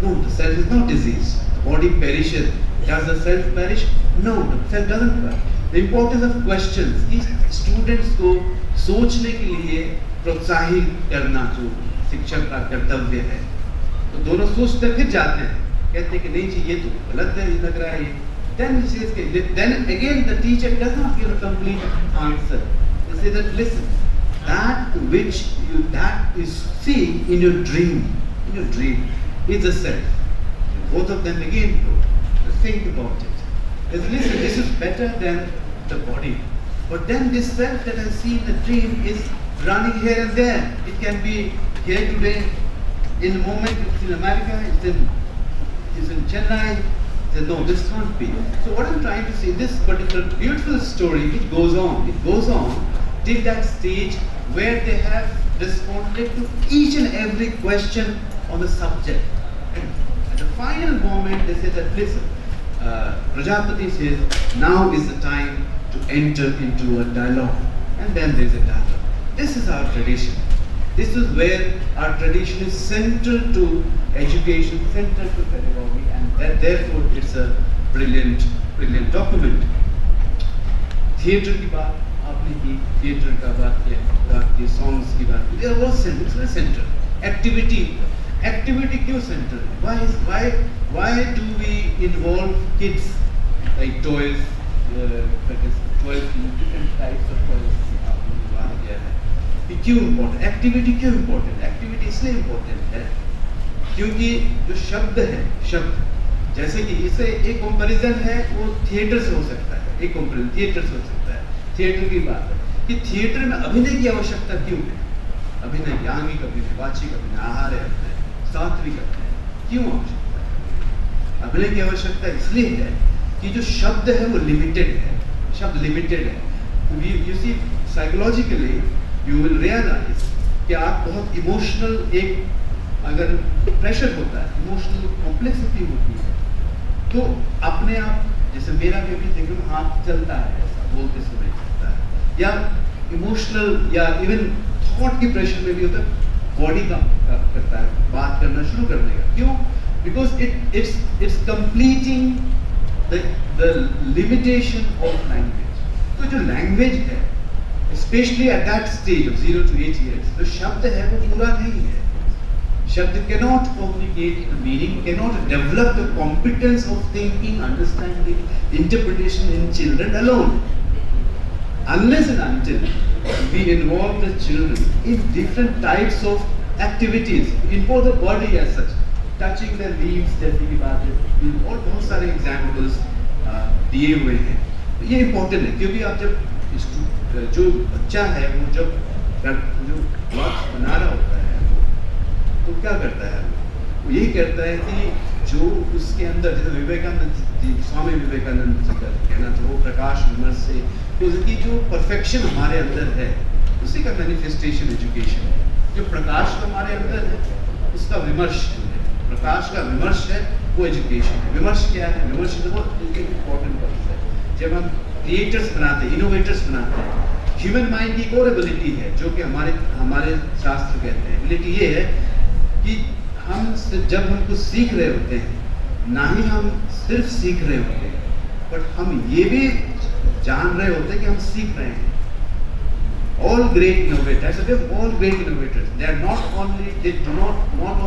No, the self is not diseased. The body perishes. Does the self perish? No, the self doesn't perish. The importance of questions. These students को सोचने के लिए प्रोत्साहित करना जो शिक्षक का कर्तव्य है. तो दोनों सोचते फिर जाते हैं, कहते हैं कि नहीं जी ये तो गलत है, ये लग रहा है ये. Then again the teacher does not give a complete answer. They say that listen, that which is seen in your dream is the self. Both of them again go think about it. They say, listen, this is better than the body. But then this self that I see in the dream is running here and there. It can be here today, in a moment it's in America, it's in Chennai. No, this can't be. So what I'm trying to say, this particular beautiful story, it goes on till that stage where they have responded to each and every question on the subject. And at the final moment, they say that listen, Prajapati says, now is the time to enter into a dialogue. And then there's a dialogue. This is our tradition. This is where our tradition is central to education, central to pedagogy, and therefore it's a brilliant document. Theatre की बात आपने की, theatre का बात किया, songs की बात की. They are all central. It's very central. Activity क्यों central? Why do we involve kids like toys? Toys, different types of toys. क्यों इम्पोर्टेंट? एक्टिविटी क्यों इम्पोर्टेंट? एक्टिविटी इसलिए इम्पोर्टेंट है क्योंकि जो शब्द है, शब्द जैसे कि इसे एक कंपैरिजन है वो थिएटर से हो सकता है, एक कंपैरिजन थिएटर से हो सकता है. थिएटर की बात है कि थिएटर में अभिनय की आवश्यकता क्यों है? अभिनय यांगिक अभिनय, वाचिक अभिनय, आहार अभिनय, सात्विक अभिनय क्यों आवश्यकता है? अभिनय की आवश्यकता इसलिए है कि जो शब्द है वो लिमिटेड है, शब्द लिमिटेड है. You see psychologically you will realize कि आप बहुत इमोशनल, एक अगर प्रेशर होता है, इमोशनल कॉम्प्लेक्सिटी होती है, तो अपने आप जैसे मेरा भी देखो हाथ चलता है ऐसा बोलते समय चलता है, या इमोशनल या इवन थॉट की प्रेशर में भी होता है, बॉडी का करता है बात करना शुरू करने का. क्यों? Because it's completing the limitation of language. तो जो लैंग्वेज है especially at that stage of 0 to 8 years, तो शब्द है वो पूरा नहीं है. शब्द cannot communicate the meaning, cannot develop the competence of thinking, understanding, interpretation in children alone. Unless and until we involve the children in different types of activities, involve the body as such, touching the leaves जैसे की बात है, और बहुत सारे examples दिए हुए हैं. ये important है क्योंकि आप जब जो बच्चा है वो जब जो बॉक्स बना रहा होता है तो क्या करता है? वो यही करता है कि जो उसके अंदर, जैसे विवेकानंद जी, स्वामी विवेकानंद जी का कहना था, वो प्रकाश विमर्श से तो उसकी जो परफेक्शन हमारे अंदर है उसी का मैनिफेस्टेशन एजुकेशन है. जो प्रकाश हमारे अंदर है उसका विमर्श है, प्रकाश का विमर्श है वो एजुकेशन है. विमर्श क्या है? विमर्श बहुत इम्पोर्टेंट बात है. जब हम क्रिएटर्स बनाते हैं, इनोवेटर्स बनाते हैं, ह्यूमन माइंड की एक और एबिलिटी है जो कि हमारे शास्त्र कहते हैं. एबिलिटी ये है कि हम जब हम कुछ सीख रहे होते हैं, ना ही हम सिर्फ सीख रहे होते हैं, बट हम ये भी जान रहे होते हैं कि हम सीख रहे हैं. All great innovators, all great innovators, they are they do not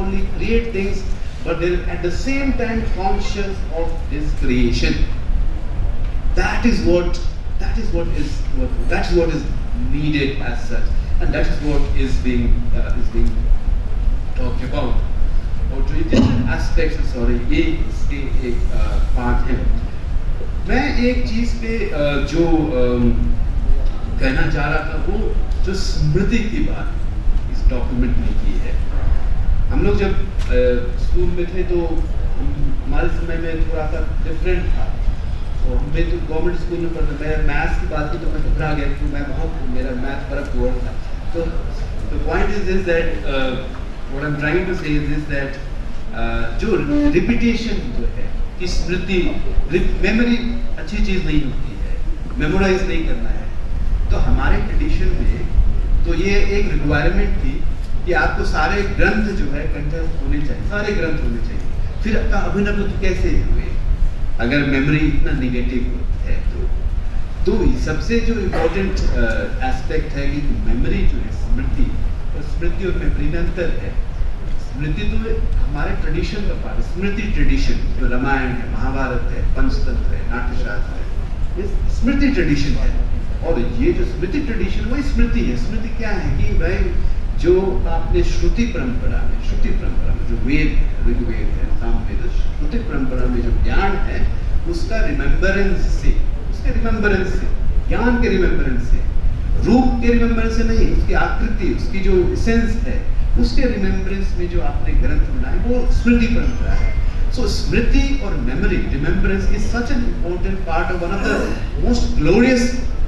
only create things, but they are at the same time conscious of this creation. That is what is needed as such, and that is what is being talked about. और जो different aspects, ये इसके एक part है. मैं एक चीज पे जो कहना चाह रहा था वो जो स्मृति की बात इस डॉक्यूमेंट में की है. हम लोग जब स्कूल में थे तो हमारे समय में थोड़ा सा डिफरेंट था. तो मैं तो गवर्नमेंट स्कूल में पढ़ता, मैं मैथ्स की बात की तो मैं घबरा गया क्योंकि मैं बहुत मेरा मैथ बड़ा पुअर था. तो the point is this that what I'm trying to say is this that जो रिपीटेशन जो है कि स्मृति मेमोरी अच्छी चीज़ नहीं होती है, मेमोराइज नहीं करना है. तो हमारे ट्रेडिशन में तो ये एक रिक्वायरमेंट थी कि आपको सारे ग्रंथ जो है कंठस्थ होने चाहिए, सारे ग्रंथ होने चाहिए. फिर आपका अभिनव कैसे हुए अगर मेमोरी इतना निगेटिव है तो सबसे जो इम्पोर्टेंट एस्पेक्ट है कि मेमोरी जो है स्मृति और मेमोरी में अंतर है. स्मृति तो हमारे ट्रेडिशन का पार्ट है. स्मृति ट्रेडिशन जो रामायण है, महाभारत है, पंचतंत्र है, नाट्यशास्त्र है, ये स्मृति ट्रेडिशन है. और ये जो स्मृति ट्रेडिशन वही स्मृति है. स्मृति क्या है कि भाई जो आपने श्रुति परंपरा में जो वेद है, ऋग्वेद है, सामवेद, श्रुति परंपरा में जो ज्ञान है उसका रिमेम्बरेंस से ज्ञान के रिमेम्बरेंस से, रूप के रिमेम्बरेंस से नहीं, उसकी आकृति, उसकी जो एसेंस है उसके रिमेम्बरेंस में जो आपने ग्रंथ बनाए वो स्मृति परंपरा है. So स्मृति और memory, remembrance is such an important part of one of the most glorious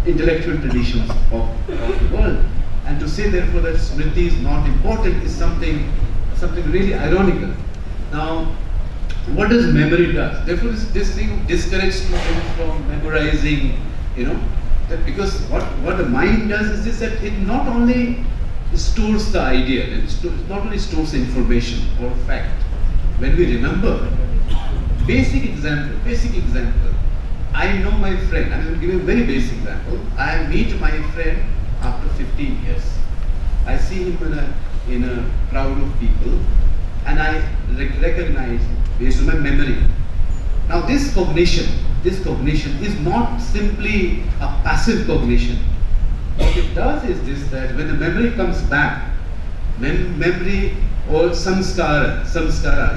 intellectual traditions of the world. And to say therefore that smriti is not important is something really ironical. Now, what does memory does? Therefore, this thing discourages students from memorizing, that because what the mind does is this, that it not only stores the idea, it not only stores information or fact. When we remember, basic example, I know my friend, I will give you a very basic example. I meet my friend after 15 years. I see him in a crowd of people and I recognize him based on my memory. Now this cognition is not simply a passive cognition. What it does is this, that when the memory comes back, when memory or samskara,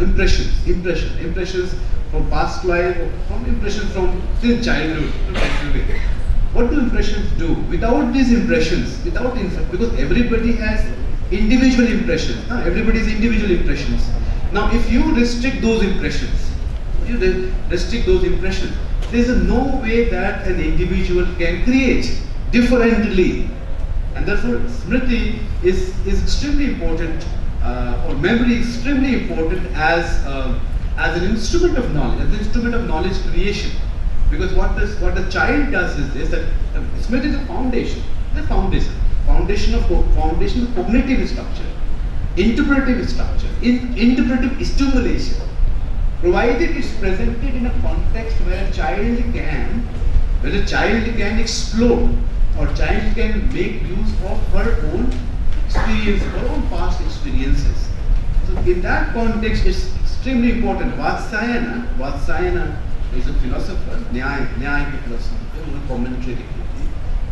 impressions from past life, from impressions from till childhood to today. What do impressions do? Without these impressions, because everybody has individual impressions. Everybody's individual impressions. Now, if you restrict those impressions, there is no way that an individual can create differently. And therefore, smriti is extremely important, or memory is extremely important as an instrument of knowledge creation. Because what the child does is this, that smriti is a foundation. The foundation of cognitive structure, interpretive structure, interpretive stimulation, provided it's presented in a context where a child can explore, or child can make use of her own experience, her own past experiences. So in that context, it's extremely important. Vatsyayana is a philosopher, न्याय के philosopher, उन्होंने commentary लिखी थी,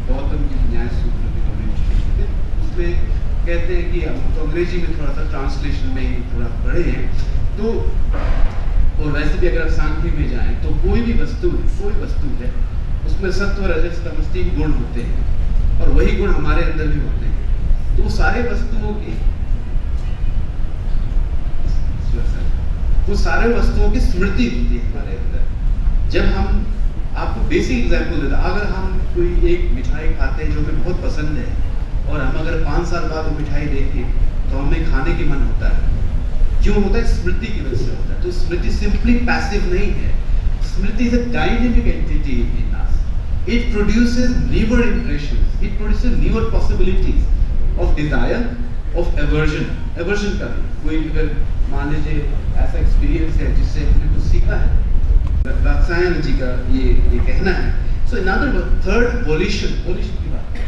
गौतम की न्याय सूत्र की commentary लिखी थी. उसमें कहते हैं कि हम तो अंग्रेजी में थोड़ा सा ट्रांसलेशन में ही थोड़ा पढ़े हैं, तो और वैसे भी अगर आप सांख्य में जाएं तो कोई वस्तु है, उसमें सत्व, रजस, तमस 3 गुण होते हैं, और वही गुण हमारे अंदर भी होते हैं. तो सारे वस्तुओं की स्मृति होती है हमारे अंदर. जब हम आपको बेसिक एग्जांपल देता, अगर हम कोई एक मिठाई खाते हैं जो हमें बहुत पसंद है, और हम अगर 5 साल बाद वो मिठाई देखें तो हमें खाने की मन होता है. क्यों होता है? स्मृति की वजह से होता है. तो स्मृति सिंपली पैसिव नहीं है. स्मृति is a dynamic entity in us. It produces newer impressions, it produces newer possibilities of desire, of aversion का भी. कोई अगर मान लीजिए ऐसा एक्सपीरियंस है जिससे हमने कुछ सीखा है, वात्सायन जी का ये कहना है. So in other word, third evolution की बात है.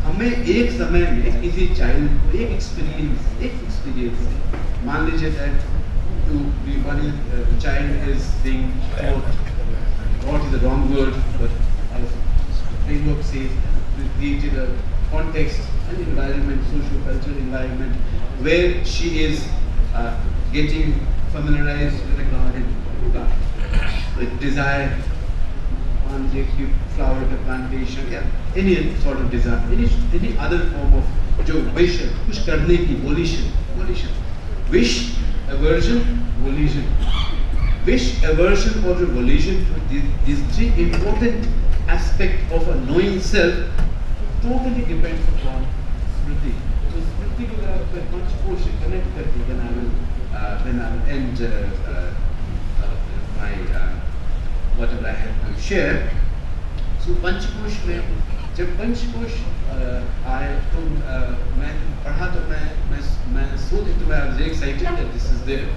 हमें एक समय में किसी चाइल्ड को एक एक्सपीरियंस मान लीजिए that one child is being taught is the wrong word, but as framework says, we created a context, an environment, socio-cultural environment where she is getting familiarized with the garden, with desire, one cute flower plantation, any sort of desire, any other form of जो wish है, कुछ करने की volition, wish, aversion, volition. wish, aversion or revulsion to these three important aspects of a knowing self totally depends upon smriti. So smriti को अगर पंचकोश से connect करके then I will end my whatever I have to share. So पंचकोश में जब पंचकोश आए तो मैं पढ़ा तो मैं सोच तो मैं was excited that this is there.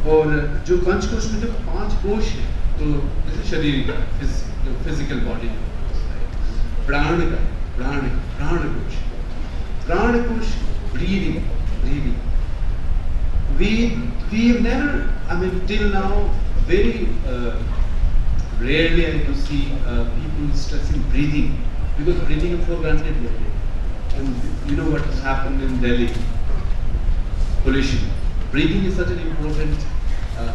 और जो पंचकोश में जो 5 कोश है तो जैसे शरीर का फिजिकल बॉडी प्राण का प्राण कोश breathing we never, I mean till now very rarely I do see people stressing breathing because breathing is for granted lately. And you know what has happened in Delhi, pollution. Breathing is such an important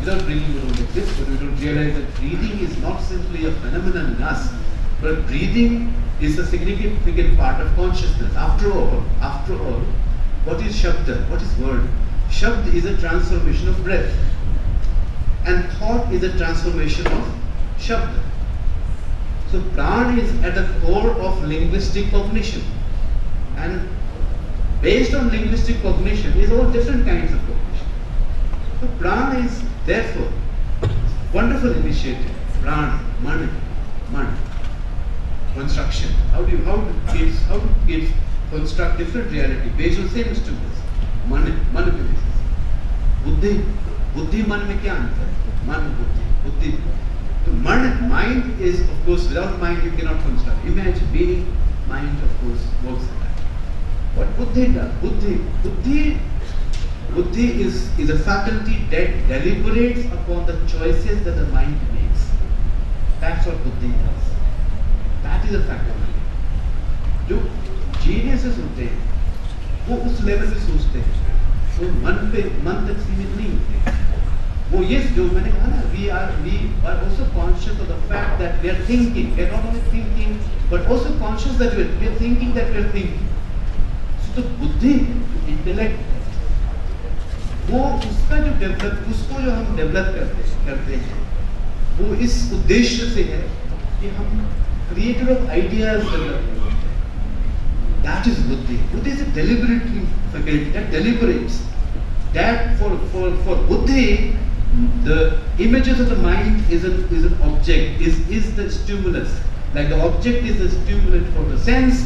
without breathing we don't exist, but we don't realize that breathing is not simply a phenomenon in us, but breathing is a significant part of consciousness. After all, what is Shabda? What is word? Shabd is a transformation of breath, and thought is a transformation of Shabda. So Pran is at the core of linguistic cognition, and based on linguistic cognition is all different kinds of cognition. So Pran is therefore wonderful initiative. Pran, man, construction. How do kids construct different reality based on same instruments? मन पे basis. बुद्धि मन में क्या अंतर है? मन बुद्धि. So mind is of course without mind you cannot construct. Imagine being mind of course works like that. What buddhi does? Buddhi is a faculty that deliberates upon the choices that the mind makes. That's what buddhi does. That is a faculty. जो geniuses होते हैं वो उस level पे सोचते हैं, वो मन तक सीमित नहीं होते. वो ये जो मैंने कहा ना, we are also conscious of the fact that we are thinking. We are not only thinking, but also conscious that we are thinking that we are thinking. So बुद्धि, intellect, वो उसको जो हम डेवलप करते हैं, वो इस उद्देश्य से है कि हम creator of ideas डेवलप करते हैं. That is buddhi. Buddhi is a deliberately faculty that deliberates. That for buddhi, the images of the mind is an object, is the stimulus. Like the object is the stimulant for the sense,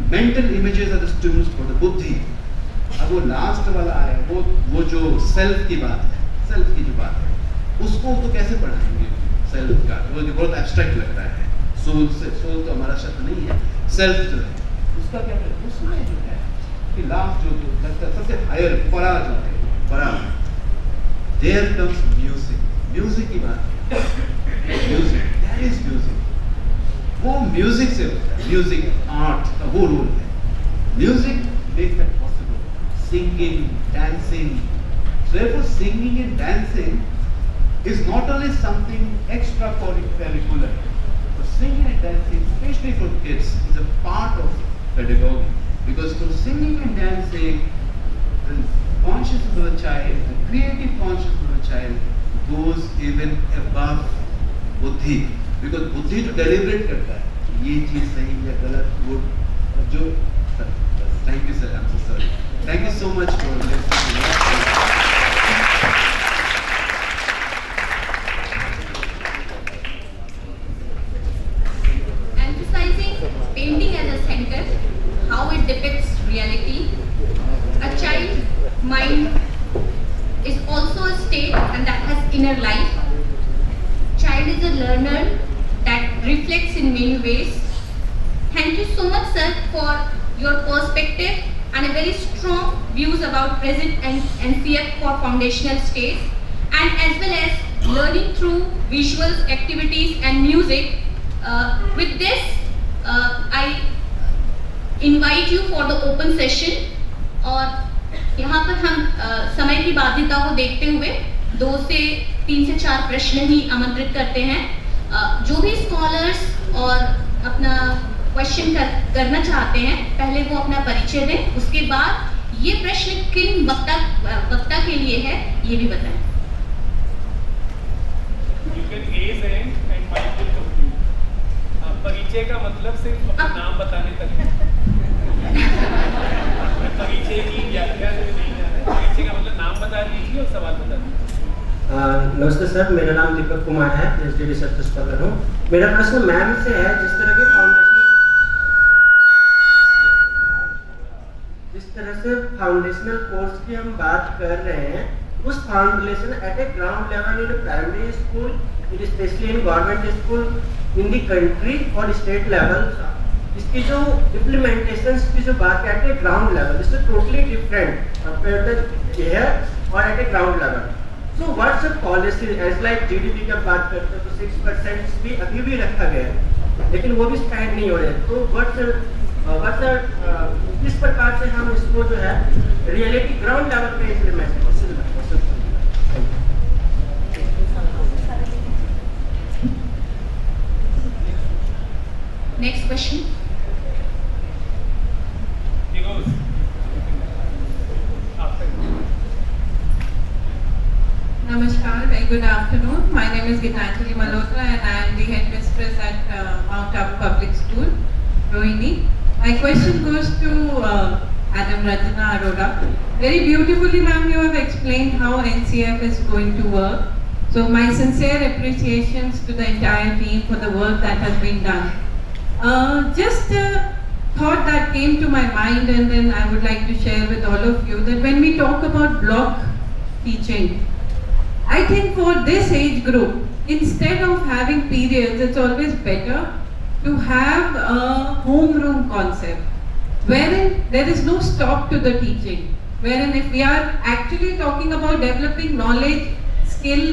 mental images are the stimulus for the buddhi. अब वो last वाला है, वो जो self की बात है, उसको तो कैसे पढ़ाएंगे? सेल्फ का वो बहुत एब्स्ट्रैक्ट लग रहा है. सोल तो हमारा शब्द नहीं है, सेल्फ जो है उसका क्या है? उसमें जो है कि लास्ट जो लगता है सबसे हायर परा जो है, परा देयर कम्स म्यूजिक की बात है. Music, that is music. वो म्यूजिक से होता है. म्यूजिक आर्ट का वो रोल है. Music makes that possible. Singing, dancing. So therefore singing and dancing is not only something extracurricular, but singing and dancing, especially for kids, is a part of pedagogy. Because for singing and dancing, the consciousness of the child, the creative consciousness of the child goes even above buddhi. Because buddhi to deliberate करता है, ये चीज सही या गलत, वो जो. Thank you sir, I'm so sorry. Thank you so much for listening. Emphasizing painting as a center, how it depicts reality. A child's mind is also a state and that has inner life. Child is a learner that reflects in many ways. Thank you so much sir for your perspective and a very strong views about present and NCF for foundational stage, and as well as learning through visuals, activities and music. With this, I invite you for the open session. और यहाँ पर हम समय की बाध्यता को देखते हुए 2 से 3 से 4 प्रश्न ही आमंत्रित करते हैं. जो भी स्कॉलर्स और अपना क्वेश्चन करना चाहते हैं, पहले वो अपना परिचय दें, उसके बाद ये प्रश्न किन वक्ता के लिए है ये भी बताएं. raise hand and mic will complete. परिचय का मतलब सिर्फ अपना नाम बताने तक है। परिचय की व्याख्या में नहीं जा रहा है। परिचय का मतलब नाम बता दीजिए और सवाल बता दीजिए। नमस्ते सर, मेरा नाम दीपक कुमार है, PhD रिसर्च कर रहा हूँ। मेरा प्रश्न मैम से है, जिस तरह से फाउंडेशनल कोर्स की हम बात कर रहे हैं, उस foundation at a ground level in primary school, specially in government school in the country और स्टेट लेवल, इसकी जो इम्प्लीमेंटेशन की जो बात है एट ए ग्राउंड लेवल, इससे टोटली डिफरेंट हियर और at a ground level. So what's the policy as like GDP का बात करते हैं तो 6% भी अभी भी रखा गया है, लेकिन वो भी स्पेंड नहीं हो रहे। तो किस प्रकार से हम इसको जो है रियलिटी ग्राउंड लेवल पे इम्प्लीमेंट कर सकते हैं? Next question. Namaskar, very good afternoon. My name is Gitanjali Malhotra and I am the headmistress at Mount Abu Public School, Rohini. My question goes to Madam Rajana Arora. Very beautifully, ma'am, you have explained how NCF is going to work. So my sincere appreciations to the entire team for the work that has been done. Just a thought that came to my mind, and then I would like to share with all of you that when we talk about block teaching, I think for this age group, instead of having periods, it's always better to have a homeroom concept, wherein there is no stop to the teaching, wherein if we are actually talking about developing knowledge, skill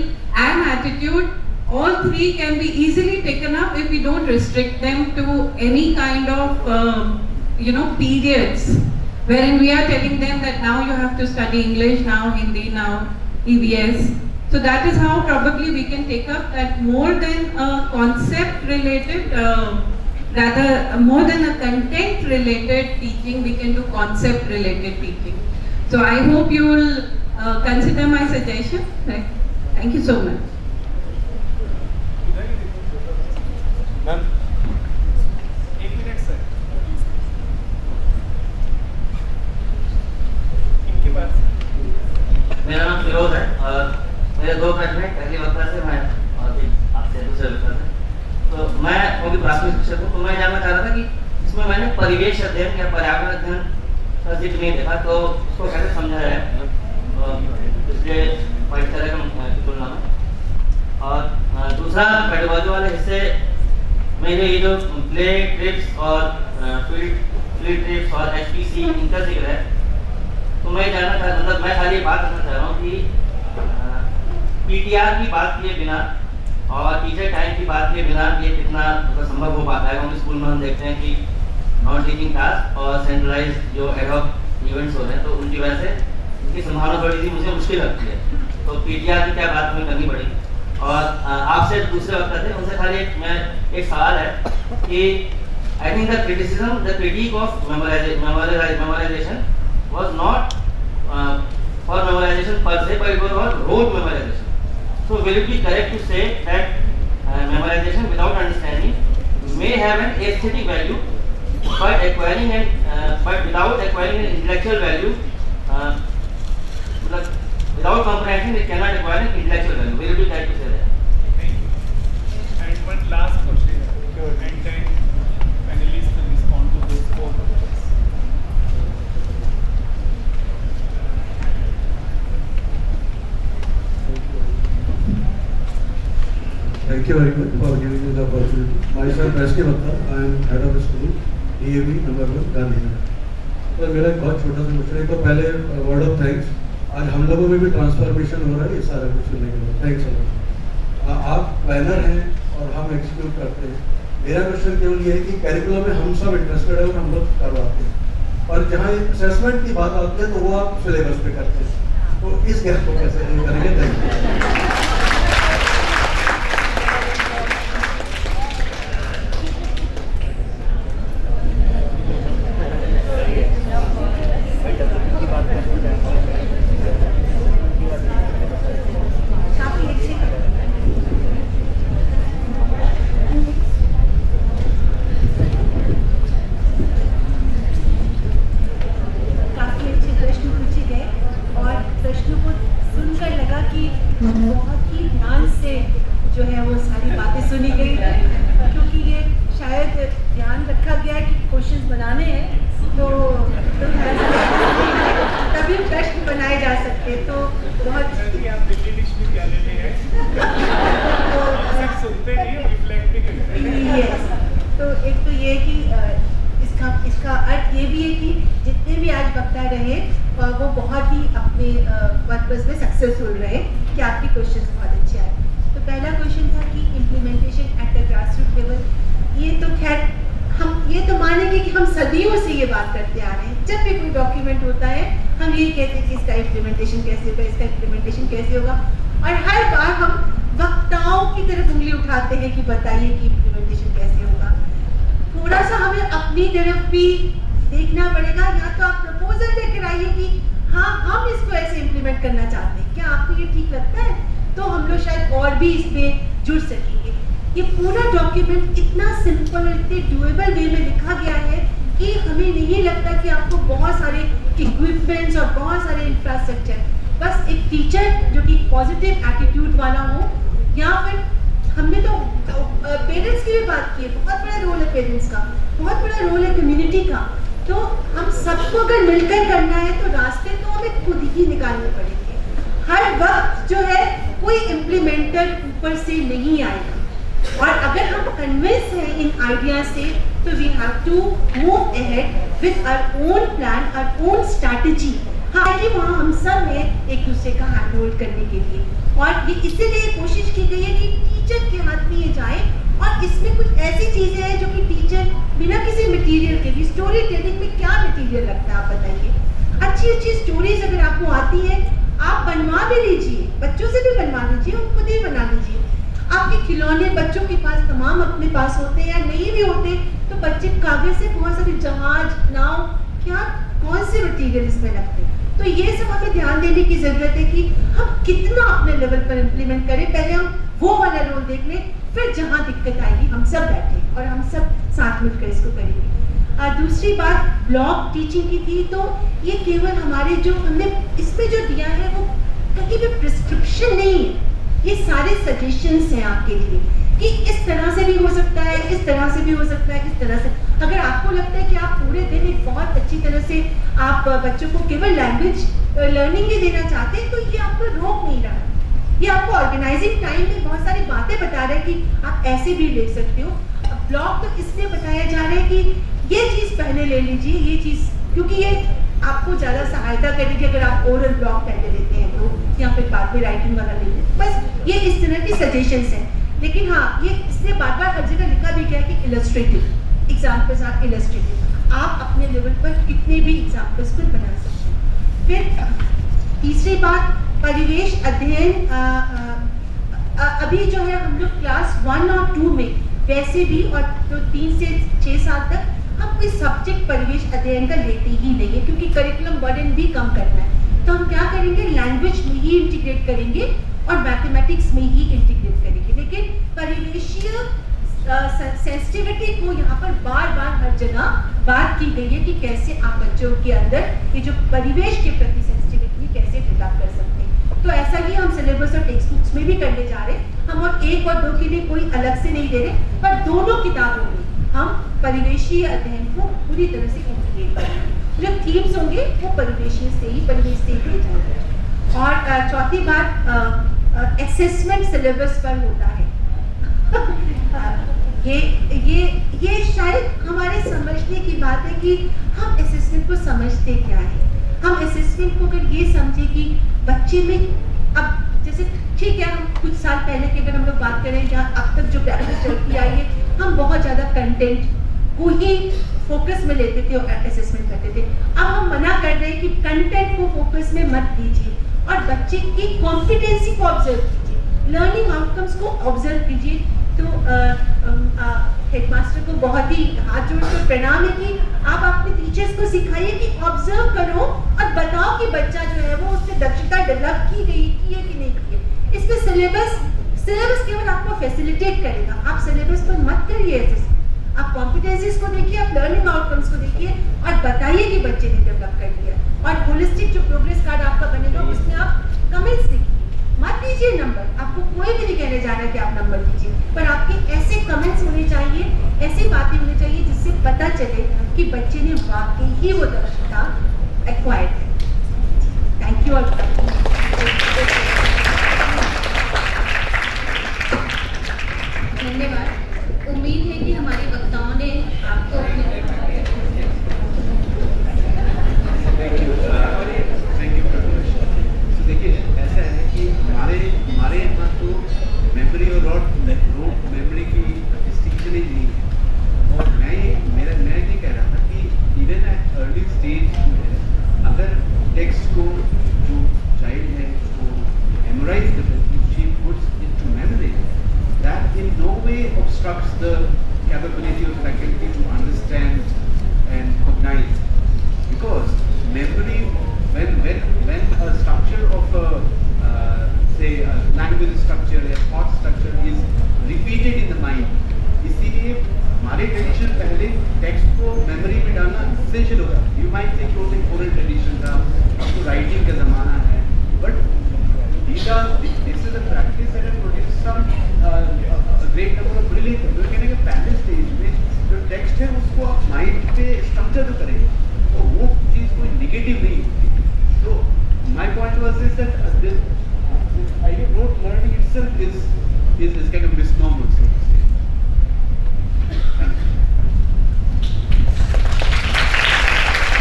and attitude, all three can be easily taken up if we don't restrict them to any kind of periods, wherein we are telling them that now you have to study English, now Hindi, now EVS. So that is how probably we can take up that more than a concept related, more than a content related teaching, we can do concept related teaching. So I hope you will consider my suggestion. Thank you so much. Ma'am, 1 minute sir, इनके पास। मेरा नाम फिरोज है और मेरे 2 प्रश्न हैं। पहली वक्ता से मैं और आपसे दूसरे वक्ता से। तो मैं क्योंकि प्राथमिक शिक्षक हूँ, तो मैं जानना चाह रहा था कि इसमें मैंने परिवेश अध्ययन या पर्यावरण अध्ययन का जिक्र नहीं देखा, तो उसको कैसे समझा जाए पिछले पाठ्यक्रम की तुलना में। और दूसरा, पेडागोजी वाले हिस्से में ये जो प्ले ट्रिप्स और फील्ड ट्रिप्स और HPC इनका जिक्र है, तो मैं जानना चाह मतलब मैं खाली बात करना चाह रहा हूँ कि PTR की बात किए बिना और टीचर टाइम की बात किए बिना ये कितना संभव हो पाता है, क्योंकि स्कूल में हम देखते हैं कि नॉन टीचिंग टास्क और सेंट्रलाइज जो एडहॉक इवेंट्स हो रहे हैं, तो उनकी वजह से उनकी संभावना थोड़ी सी मुझे मुश्किल लगती है। तो PTR की क्या बात हमें करनी पड़ी। और आपसे दूसरे वक्त थे, उनसे खाली एक सवाल है कि I think the criticism, the critic of memorisation was not for memorization per se, but it was for rote memorization. So will it be correct to say that memorization without understanding may have an aesthetic value, but without acquiring an intellectual value, without comprehension it cannot acquire an intellectual value. Will it be correct to say that? Thank you. And one last question, and then panelists will respond to those 4 questions. Thank you very much for giving me the opportunity. Myself S.K. Bhatta, I am head of the school, DAV number 1, Gandhinagar. तो मेरा एक बहुत छोटा सा question है। तो पहले word of thanks, आज हम लोगों में भी ट्रांसफॉर्मेशन हो रहा है, ये सारा कुछ सुनने के बाद थैंक्स सो मच। आप प्लानर हैं और हम एग्जीक्यूट करते हैं। मेरा क्वेश्चन केवल ये है कि कैरिकुलम में हम सब इंटरेस्टेड है और हम लोग करवाते हैं, और जहाँ असेसमेंट की बात आती है तो वो आप सिलेबस पे करते हैं। तो इस गैप को कैसे करेंगे? Thank you. ये भी है कि जितने भी आज वक्ता रहे वो बहुत ही अपने पर्पस में सक्सेसफुल रहे, कि आपके क्वेश्चंस बहुत अच्छे आए। तो पहला क्वेश्चन था कि implementation at the grassroot level. ये तो खैर हम ये तो मानेंगे कि हम सदियों से ये बात करते आ रहे हैं। जब भी कोई डॉक्यूमेंट होता है हम यही कहते हैं कि इसका इम्प्लीमेंटेशन कैसे होगा, इसका इम्प्लीमेंटेशन कैसे होगा, और हर बार हम वक्ताओं की तरफ उंगली उठाते हैं कि बताइए कि इम्प्लीमेंटेशन कैसे होगा। थोड़ा सा हमें अपनी तरफ भी देखना पड़ेगा, या तो आप प्रपोजल लेकर आइए कि हाँ हम इसको ऐसे इम्प्लीमेंट करना चाहते हैं, क्या आपको ये ठीक लगता है, तो हम लोग शायद और भी इसमें जुड़ सकेंगे। ये पूरा डॉक्यूमेंट इतना सिंपल और इतने डुएबल वे में लिखा गया है कि हमें नहीं लगता कि आपको बहुत सारे इक्विपमेंट्स और बहुत सारे इंफ्रास्ट्रक्चर, बस एक टीचर जो कि पॉजिटिव एटीट्यूड वाला हो, या फिर हमने तो पेरेंट्स की भी बात की है, बहुत बड़ा रोल है पेरेंट्स का, बहुत बड़ा रोल है कम्युनिटी का। तो हम सबको अगर मिलकर करना है तो रास्ते तो हमें खुद ही निकालने पड़ेंगे। हर वक्त जो है कोई इम्प्लीमेंटर ऊपर से नहीं आएगा, और अगर हम कन्विंस हैं इन आइडिया से तो we have to move ahead with our own plan, our own strategy. हाँ कि वहाँ हम सब हैं एक दूसरे का हैंड होल्ड करने के लिए, और ये इसीलिए कोशिश की गई है कि टीचर के हाथ में ये जाए, और इसमें कुछ ऐसी चीजें हैं जो कि टीचर बिना किसी मटेरियल के भी, स्टोरी टेलिंग में क्या मटेरियल लगता है आप बताइए। अच्छी अच्छी स्टोरीज अगर आपको आती है आप बनवा भी लीजिए, बच्चों से भी बनवा लीजिए, खुद ही बना लीजिए। आपके खिलौने बच्चों के पास तमाम अपने पास होते हैं या नहीं भी होते, तो बच्चे कागज से बहुत सारे जहाज, नाव, क्या कौन से मटेरियल इसमें लगते हैं। तो ये सब हमें ध्यान देने की जरूरत है कि हम कितना अपने लेवल पर इम्प्लीमेंट करें। पहले हम वो वाला रोल देख लें, फिर जहाँ दिक्कत आएगी हम सब बैठे और हम सब साथ मिलकर इसको करेंगे। दूसरी बात ब्लॉक टीचिंग की थी, तो ये केवल हमारे जो हमने इसमें जो दिया है वो कहीं भी प्रिस्क्रिप्शन नहीं है, ये सारे सजेशंस हैं आपके लिए कि इस तरह से भी हो सकता है, इस तरह से भी हो सकता है, इस तरह से। अगर आपको लगता है कि आप पूरे दिन एक बहुत अच्छी तरह से आप बच्चों को केवल लैंग्वेज लर्निंग ही देना चाहते हैं, तो ये आपको रोक नहीं रहा है। ये आपको ऑर्गेनाइजिंग टाइम में बहुत सारी बातें बता रहा है कि आप ऐसे भी ले सकते हो। ब्लॉक तो इसलिए बताया जा रहा है कि ये चीज़ पहले ले लीजिए, ये चीज़, क्योंकि ये आपको ज़्यादा सहायता करेगी अगर आप ओरल ब्लॉक पहले लेते हैं तो, या फिर बाद में राइटिंग वाला लेते हैं। बस ये इस तरह की सजेशंस हैं। लेकिन हाँ, ये इसलिए बार बार हर जगह लिखा भी गया कि इलस्ट्रेटिव एग्जाम्पल्स आर इलस्ट्रेटिव, आप अपने लेवल पर कितने भी एग्जाम्पल्स को बना सकते हैं। फिर तीसरी बात, परिवेश अध्ययन। अभी जो है हम लोग क्लास 1 और 2 में वैसे भी, और तो 3 से 6 साल तक हम कोई सब्जेक्ट परिवेश अध्ययन का लेते ही नहीं है, क्योंकि करिकुलम बर्डन भी कम करना है। तो हम क्या करेंगे, लैंग्वेज में ही इंटीग्रेट करेंगे और मैथमेटिक्स में ही इंटीग्रेट करेंगे। लेकिन परिवेशीय सेंसिटिविटी को यहाँ पर बार बार हर जगह बात की गई है कि कैसे आप बच्चों के अंदर ये जो परिवेश के प्रति सेंसिटिविटी कैसे डेवलप कर सकते हैं। तो ऐसा ही हम सिलेबस और टेक्स्ट बुक्स में भी करने जा रहे हैं। हम और 1 और 2 के लिए कोई अलग से नहीं दे रहे, पर दोनों किताबों में हम परिवेशीय अध्ययन को पूरी तरह से इंटीग्रेट करेंगे। जो थीम्स होंगे वो परिवेश से ही दिए जाएंगे। और चौथी बात, असेसमेंट सिलेबस पर होता है। ये शायद हमारे समझने की बात है कि हम असेसमेंट को समझते क्या है। हम असेसमेंट को अगर ये समझे कि बच्चे में, अब जैसे ठीक है हम कुछ साल पहले की अगर हम लोग बात करें, जहाँ अब तक जो प्रैक्टिस चलती आई है, हम बहुत ज़्यादा कंटेंट को ही फोकस में लेते थे और असेसमेंट करते थे। अब हम मना कर रहे हैं कि कंटेंट को फोकस में मत लीजिए और बच्चे की कॉम्पिटेंसी को ऑब्जर्व कीजिए, लर्निंग आउटकम्स को ऑब्जर्व कीजिए। तो हेडमास्टर को बहुत ही हाथ जोड़कर प्रणाम है कि आप अपने टीचर्स को सिखाइए कि ऑब्जर्व करो और बताओ कि बच्चा जो है वो उससे दक्षता डेवलप की है कि नहीं की है। इसमें सिलेबस केवल आपको फैसिलिटेट करेगा, आप सिलेबस पर मत करिए। आप कॉम्पिटेंसीज को देखिए, आप लर्निंग आउटकम्स को देखिए और बताइए कि बच्चे ने डेवलप कर लिया। और होलिस्टिक जो प्रोग्रेस कार्ड आपका बनेगा उसमें आप कमेंट्स लिखिए, मत दीजिए नंबर। आपको कोई भी नहीं कहने जा रहा है कि आप नंबर दीजिए, पर आपके ऐसे कमेंट्स होने चाहिए, ऐसी बातें होनी चाहिए जिससे पता चले कि बच्चे ने वाकई ही वो दक्षता एक्वायर्ड है। Thank you all. धन्यवाद। उम्मीद है कि हमारे वक्ताओं ने आपको अपने हमारे ट्रेडिशन पहले टेक्स्ट को मेमोरी में डालना एसेंशियल होता है। यू माइट थिंक वो एक ओरल ट्रेडिशन था, तो राइटिंग का ज़माना है, but this is a practice that has produced some great number of brilliant. तो कहने के पहले स्टेज में जो टेक्स्ट है उसको आप माइंड पे स्ट्रक्चर तो करेंगे, तो वो चीज़ कोई नेगेटिव नहीं होती। तो my point was this that idea of rote learning itself is kind of misnomer, so to say.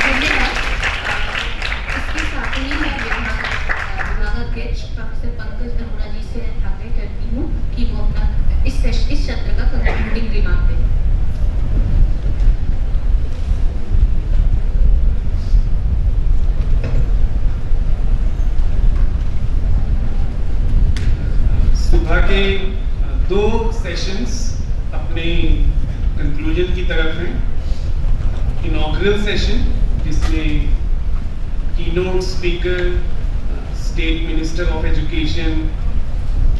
धन्यवाद। इसके साथ ही मैं विभागाध्यक्ष प्रोफेसर पंकज अरोड़ा जी से आग्रह करती हूँ कि वो अपना इस सत्र का कंक्लूडिंग रिमार्क दें। सुबह के 2 सेशंस अपने कंक्लूजन की तरफ हैं। इनॉग्रल सेशन जिसमें keynote speaker state minister of education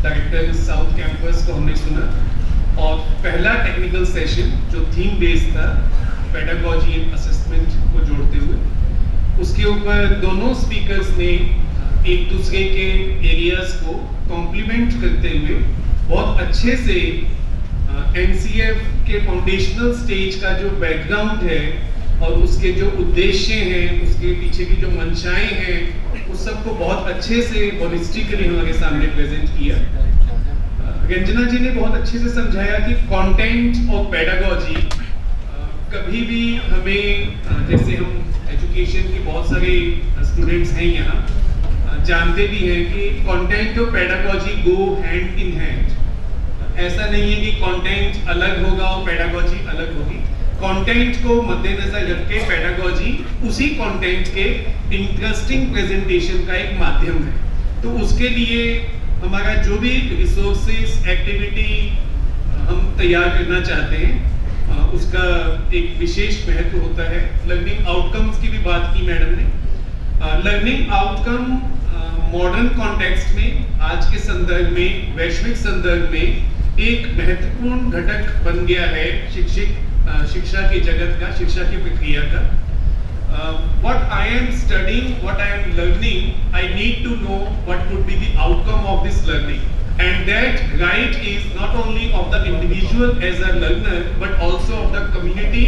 director south campus को हमने सुना, और पहला टेक्निकल सेशन जो थीम बेस्ड था पेडागॉजी एंड असेसमेंट को जोड़ते हुए, उसके ऊपर दोनों स्पीकर्स ने एक दूसरे के एरियाज को कॉम्प्लीमेंट करते हुए बहुत अच्छे से NCF के फाउंडेशनल स्टेज का जो बैकग्राउंड है और उसके जो उद्देश्य हैं, उसके पीछे की जो मंशाएं हैं, उस सबको बहुत अच्छे से होलिस्टिकली हमारे सामने प्रेजेंट किया। रंजना जी ने बहुत अच्छे से समझाया कि कंटेंट और पेडागॉजी कभी भी हमें, जैसे हम एजुकेशन के बहुत सारे स्टूडेंट्स हैं यहाँ, जानते भी हैं कि कंटेंट और pedagogy go hand in hand. ऐसा नहीं है कि कंटेंट अलग होगा और पेडागॉजी अलग होगी। कंटेंट को मद्देनजर रख के पेडागॉजी उसी कंटेंट के इंटरेस्टिंग प्रेजेंटेशन का एक माध्यम है। तो उसके लिए हमारा जो भी रिसोर्सेज एक्टिविटी हम तैयार करना चाहते हैं, उसका एक विशेष महत्व होता है। लर्निंग आउटकम्स की भी बात की मैडम ने। लर्निंग आउटकम मॉडर्न कॉन्टेक्स्ट में, आज के संदर्भ में, वैश्विक संदर्भ में एक महत्वपूर्ण घटक बन गया है शिक्षा के जगत का, शिक्षा की प्रक्रिया का। What I am studying, what I am learning, I need to know what would be the outcome of this learning, and that right is not only of the individual as a learner but also of the community,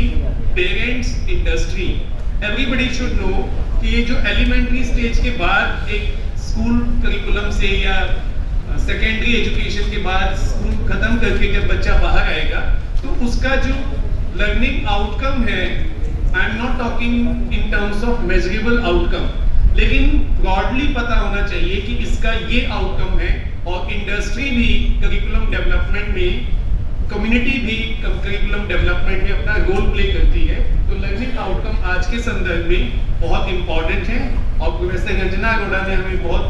parents, industry. Everybody should know कि ये जो elementary stage के बाद एक school curriculum से या secondary education के बाद स्कूल खत्म करके जब बच्चा बाहर आएगा, तो उसका जो लर्निंग आउटकम है, आई am not talking in terms of measurable outcome, लेकिन ब्रॉडली पता होना चाहिए कि इसका ये आउटकम है। और इंडस्ट्री भी करिकुलम डेवलपमेंट में, कम्युनिटी भी करिकुलम डेवलपमेंट में अपना रोल प्ले करती है। तो लर्निंग आउटकम आज के संदर्भ में बहुत इंपॉर्टेंट है, और प्रोफेसर रंजना अरोड़ा ने हमें बहुत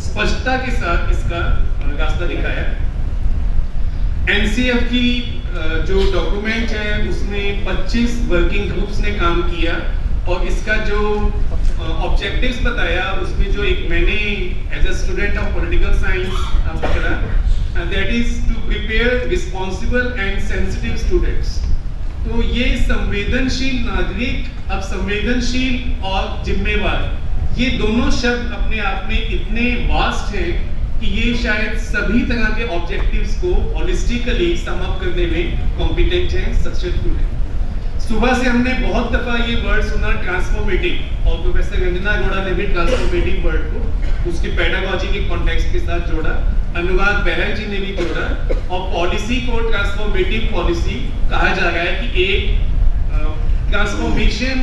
स्पष्टता के साथ इसका रास्ता दिखाया। NCF की जो डॉक्यूमेंट है उसमें 25 वर्किंग ग्रुप्स ने काम किया, और इसका जो ऑब्जेक्टिव्स बताया उसमें जो एक मैंने as a student of political science पकड़ा, that is to prepare responsible and sensitive students. तो ये संवेदनशील नागरिक, अब संवेदनशील और जिम्मेवार, ये दोनों शब्द अपने आप में इतने वास्ट हैं कि ये शायद सभी तरह के ऑब्जेक्टिव्स को होलिस्टिकली सम अप करने में कॉम्पिटेंट हैं, सक्सेसफुल हैं। सुबह से हमने बहुत दफा ये वर्ड सुना ट्रांसफॉर्मेटिव, और प्रोफेसर रंजना अरोड़ा ने भी ट्रांसफॉर्मेटिव वर्ड को उसके पेडागॉजी के कॉन्टेक्स्ट के साथ जोड़ा, अनुराग बहल जी ने भी जोड़ा, और पॉलिसी को ट्रांसफॉर्मेटिव पॉलिसी कहा जा रहा है कि एक transformation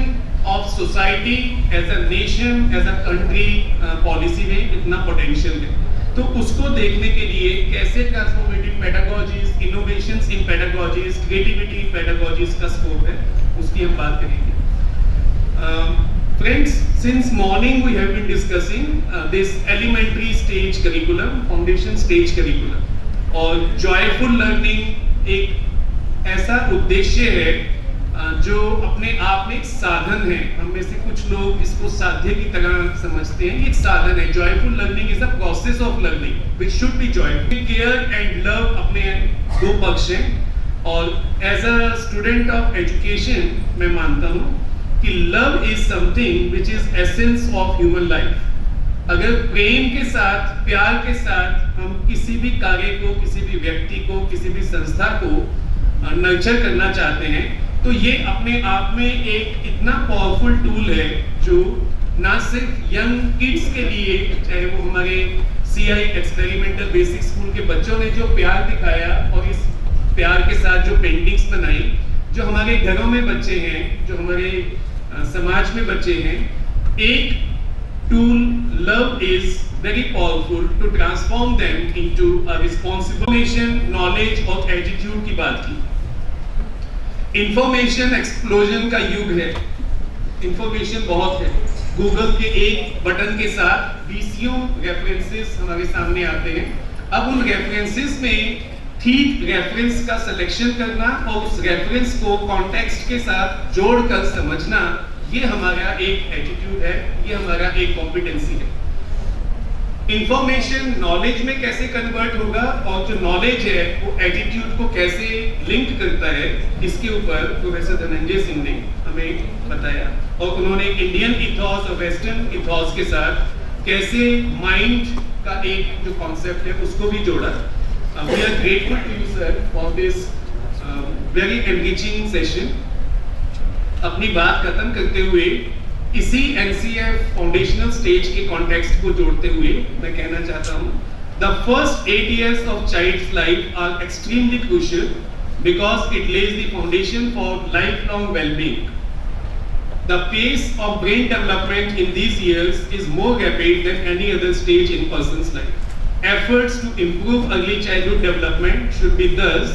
of society as a nation, as a country policy में इतना पोटेंशियल है। तो उसको देखने के लिए कैसे transformative pedagogies, innovations in pedagogies, creativity in pedagogies का स्कोप है, उसकी हम बात करेंगे। Friends, since morning we have been discussing this elementary stage curriculum, foundation stage curriculum, और joyful learning एक ऐसा उद्देश्य है जो अपने आप में एक साधन है। हम में से कुछ लोग इसको साध्य की तरह समझते हैं, एक साधन है। joyful learning is a process of learning which should be joyful. Care and love अपने दो पक्ष हैं, और as a student of education मैं मानता हूँ कि love is something which is essence of human life. अगर प्रेम के साथ, प्यार के साथ हम किसी भी कार्य को, किसी भी व्यक्ति को, किसी भी संस्था को नर्चर करना चाहते हैं, तो ये अपने आप में एक इतना पावरफुल टूल है जो ना सिर्फ यंग किड्स के लिए, चाहे वो हमारे CI एक्सपेरिमेंटल बेसिक स्कूल के बच्चों ने जो प्यार दिखाया और इस प्यार के साथ जो पेंटिंग्स बनाई, जो हमारे घरों में बच्चे हैं, जो हमारे समाज में बच्चे हैं, एक tool love is very powerful to transform them into a responsible information, knowledge और attitude की बात की। इंफॉर्मेशन एक्सप्लोजन का युग है, इंफॉर्मेशन बहुत है। गूगल के एक बटन के साथ 20 रेफरेंसेस हमारे सामने आते हैं। अब उन रेफरेंसेस में ठीक रेफरेंस का सिलेक्शन करना और उस रेफरेंस को कॉन्टेक्स्ट के साथ जोड़कर समझना, ये हमारा एक एटीट्यूड है, ये हमारा एक कॉम्पिटेंसी है। इंफॉर्मेशन नॉलेज में कैसे कन्वर्ट होगा और जो नॉलेज है वो एटीट्यूड को कैसे लिंक करता है, इसके ऊपर प्रोफेसर धनंजय सिंह ने हमें बताया और उन्होंने इंडियन इथॉस और वेस्टर्न इथॉस के साथ कैसे माइंड का एक जो कॉन्सेप्ट है उसको भी जोड़ा। We are grateful to you sir for this very enriching session. अपनी बात खत्म करते हुए इसी NCF फाउंडेशनल स्टेज के कॉन्टेक्स्ट को जोड़ते हुए मैं कहना चाहता हूँ, the first 8 years of child's life are extremely crucial because it lays the foundation for life long wellbeing. The pace of brain development in these years is more rapid than any other stage in person's life. Efforts to improve early childhood development should be thus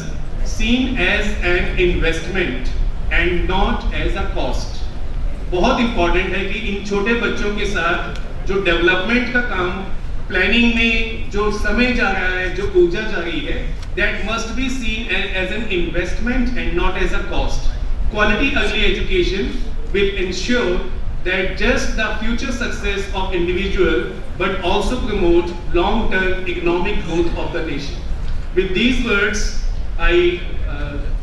seen as an investment and not as a cost. बहुत important है कि इन छोटे बच्चों के साथ जो development का काम, प्लानिंग में जो समय जा रहा है, जो ऊर्जा जा रही है, that must be seen as an investment and not as a cost. Quality early education will ensure that just the future success of individual but also promote long-term economic growth of the nation. With these words, I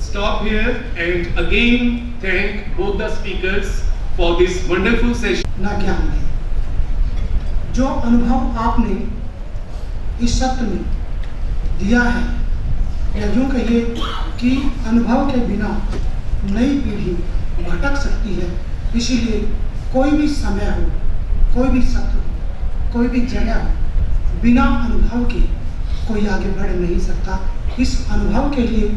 stop here and again thank both the speakers for this wonderful session. ना ज्ञान है, जो अनुभव आपने इस सत्र में दिया है, या यूं कहिए कि अनुभव के बिना नई पीढ़ी भटक सकती है। इसीलिए कोई भी समय हो, कोई भी सत्र हो, कोई भी जगह हो, बिना अनुभव के कोई आगे बढ़ नहीं सकता। इस अनुभव के लिए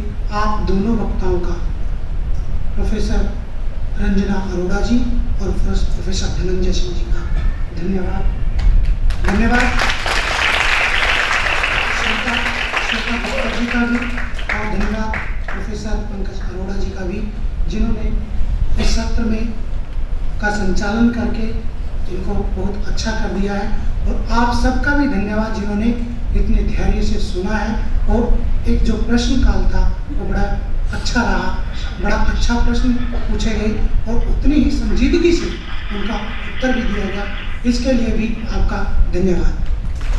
आप दोनों वक्ताओं का, प्रोफेसर रंजना अरोड़ा जी और प्रोफेसर धनंजय सिंह जी का धन्यवाद। श्वेता भट्ट जी का भी और धन्यवाद प्रोफेसर पंकज अरोड़ा जी का भी, जिन्होंने इस सत्र में का संचालन करके इनको बहुत अच्छा कर दिया है। और आप सबका भी धन्यवाद जिन्होंने इतने धैर्य से सुना है। और एक जो प्रश्न काल था वो बड़ा अच्छा रहा, बड़ा अच्छा प्रश्न पूछे गए और उतनी ही संजीदगी से उनका उत्तर भी दिया गया। इसके लिए भी आपका धन्यवाद।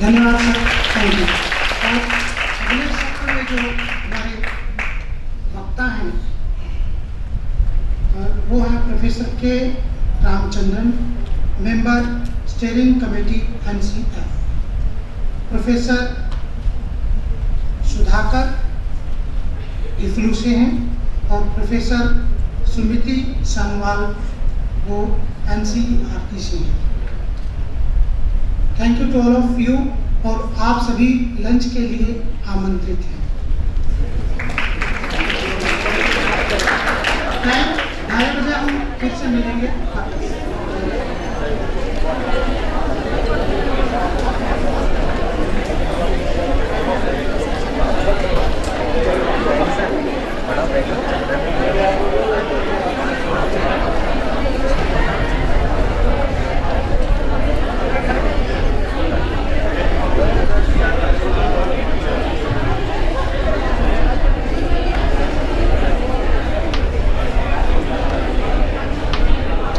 धन्यवाद सर, थैंक यू। और अगले सत्र में जो हमारे वक्ता हैं वो है professor K Ramachandran, member steering committee NCF, professor Sudhakar EFLU से हैं और प्रोफेसर सुमिति सानवाल वो NCERT से हैं। Thank you to all of you. और आप सभी लंच के लिए आमंत्रित हैं। 2:30 बजे हम फिर से मिलेंगे।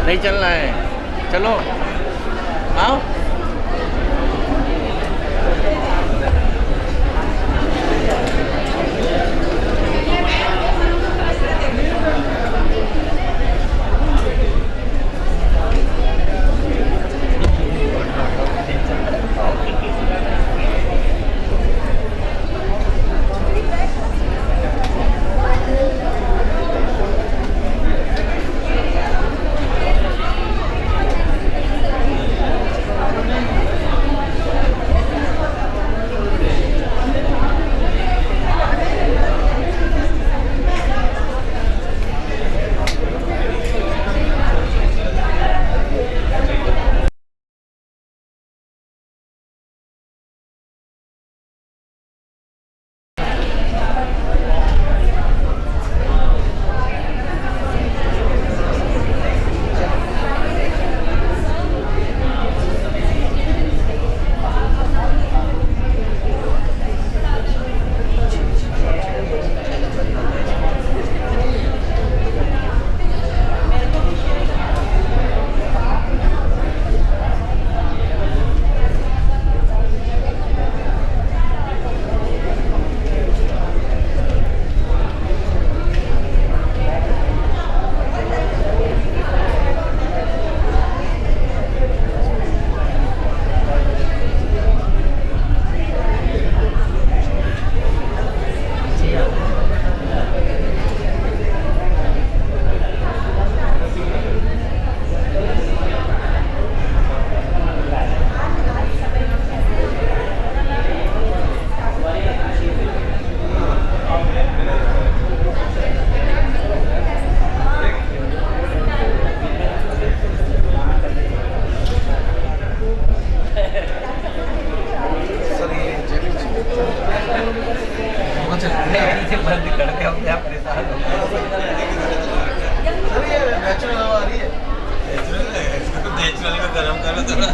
नहीं चलना है, चलो आओ। नल को गर्म करो थोड़ा।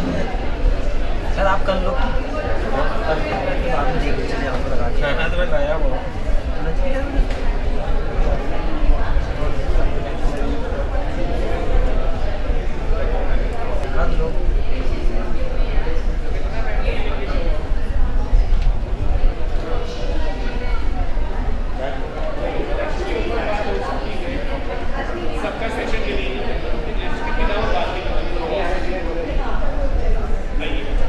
सर आप कर लो करके बाद में देख चले आपको लगा के खाना तो लगाया वो कर लो सबका सेशन के लिए कितनी दाव बात की आइए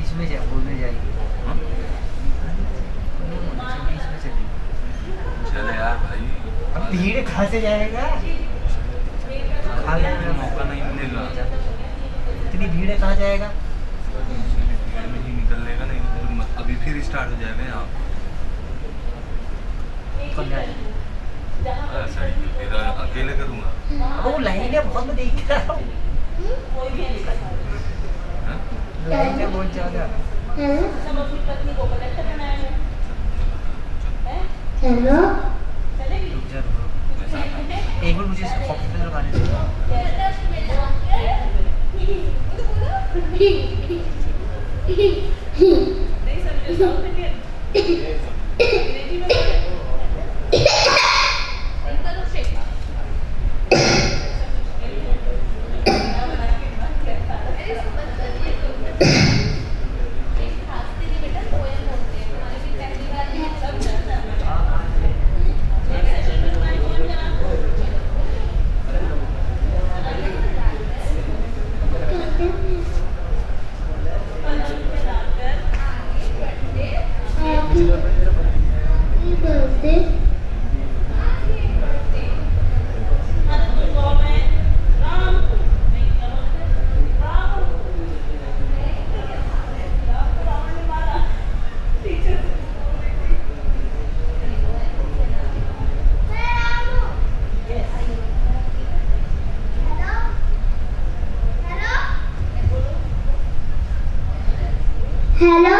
बीच में बोलने जाएगी। बीच में चली। चले यार भाई, अब भीड़ कहाँ से जाएगा? खा जाएगा, मौका नहीं मिलेगा। इतनी भीड़ है, कहाँ जाएगा? भीड़ में ही निकल लेगा, नहीं तो अभी फिर स्टार्ट हो जाएगा यहाँ। कौन जाएगा? ऐसा ही फिर अकेले करूँगा। वो लाइन है बहुत, मैं देख रहा हूँ। लाइन है बहुत ज़्यादा। हेलो रुक जा, एक बार मुझे इसको कॉपी पे लगाने दे। हेलो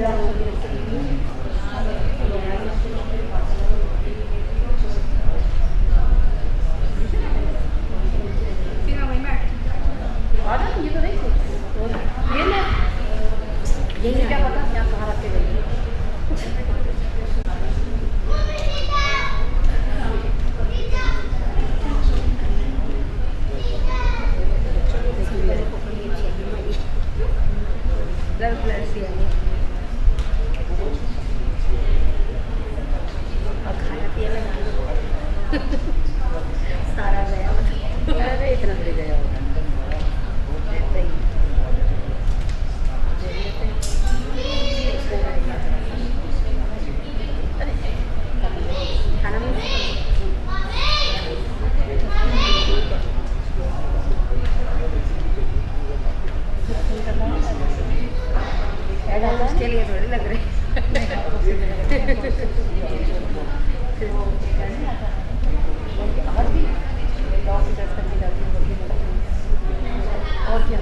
फिर हम वहीं बैठ ये तो नहीं ये ना यही क्या पता क्या कहाँ रख के गई और खाना पिया में सारा गया अरे इतना दे गया खाना में उसके लिए थोड़ी लग रही और क्या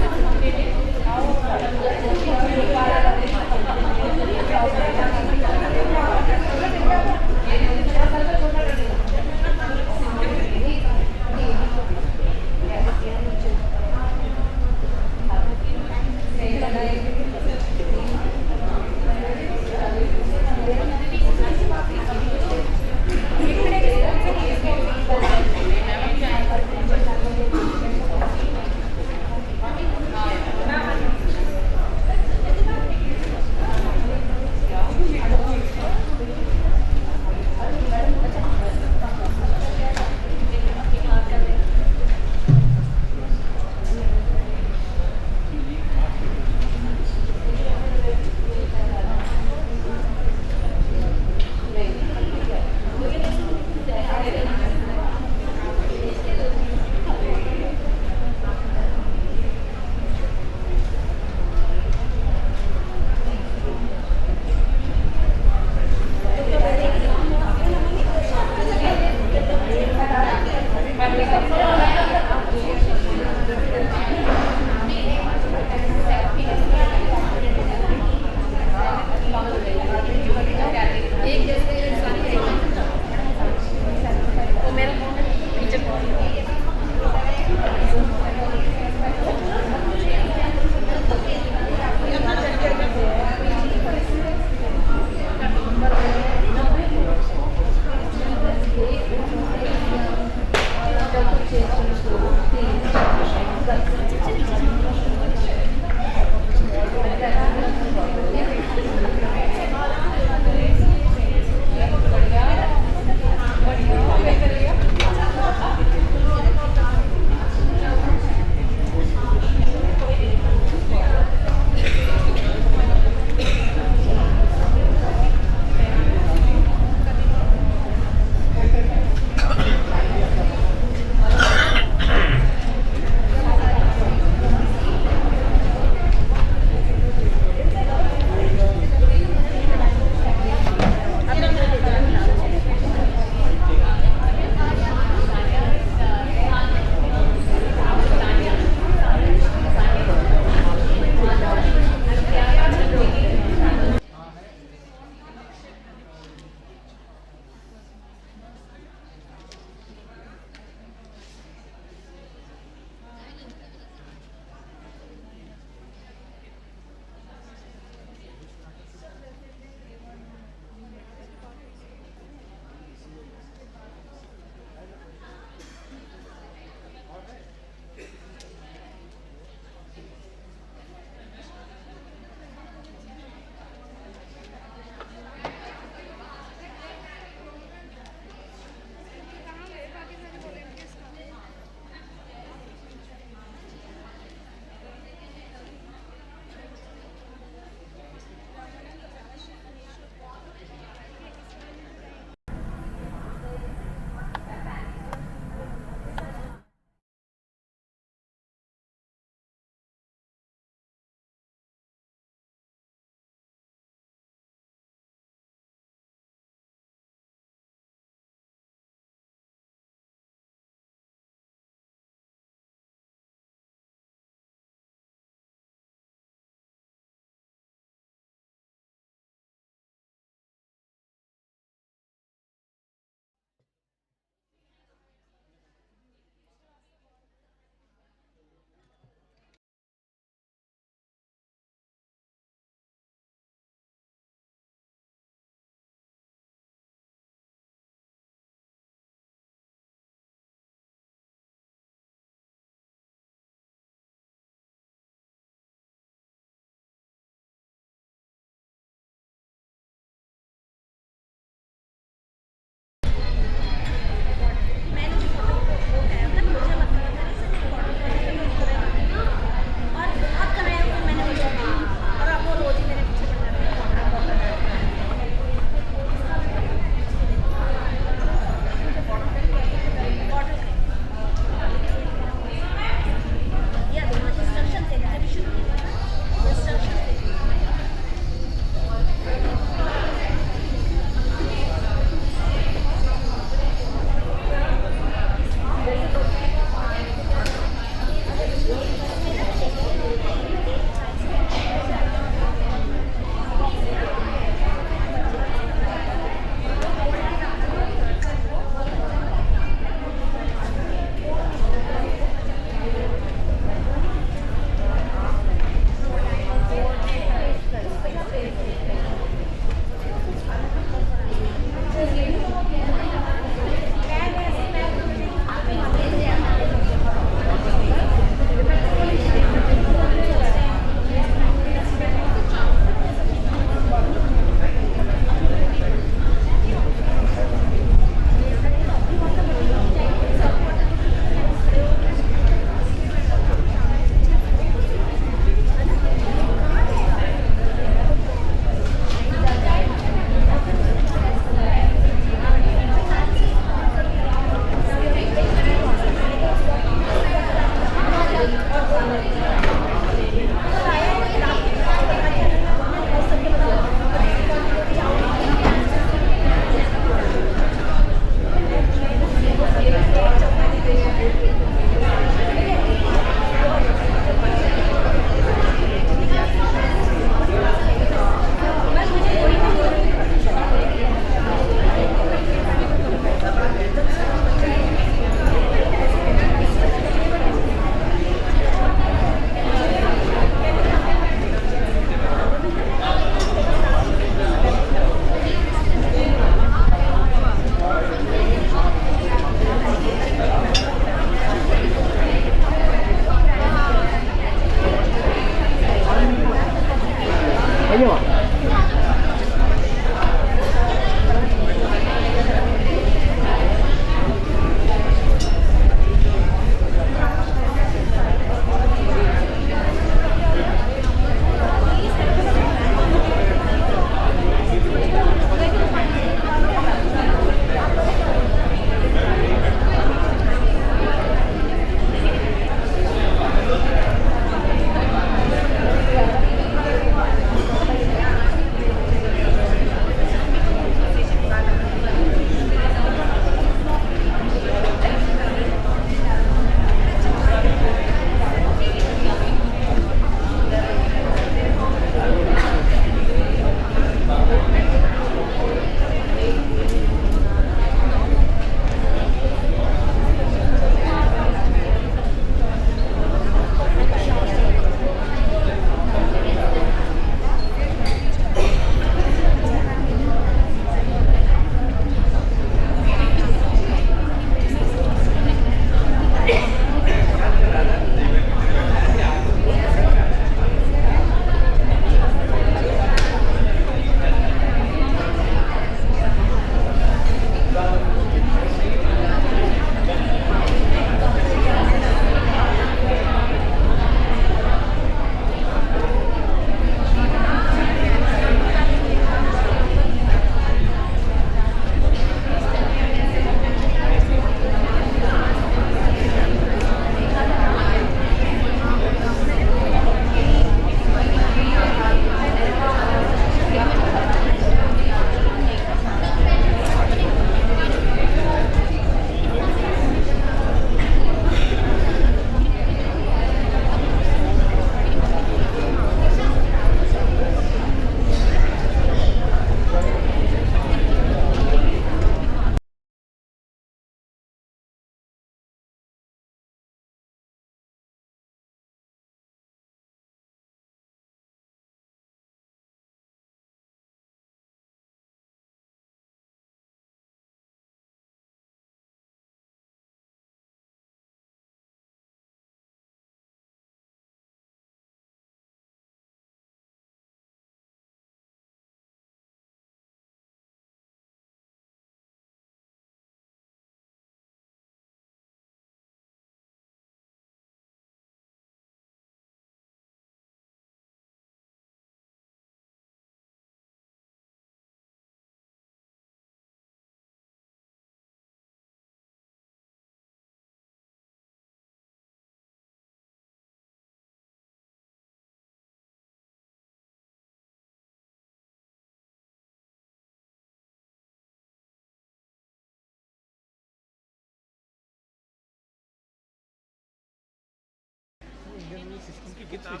किताब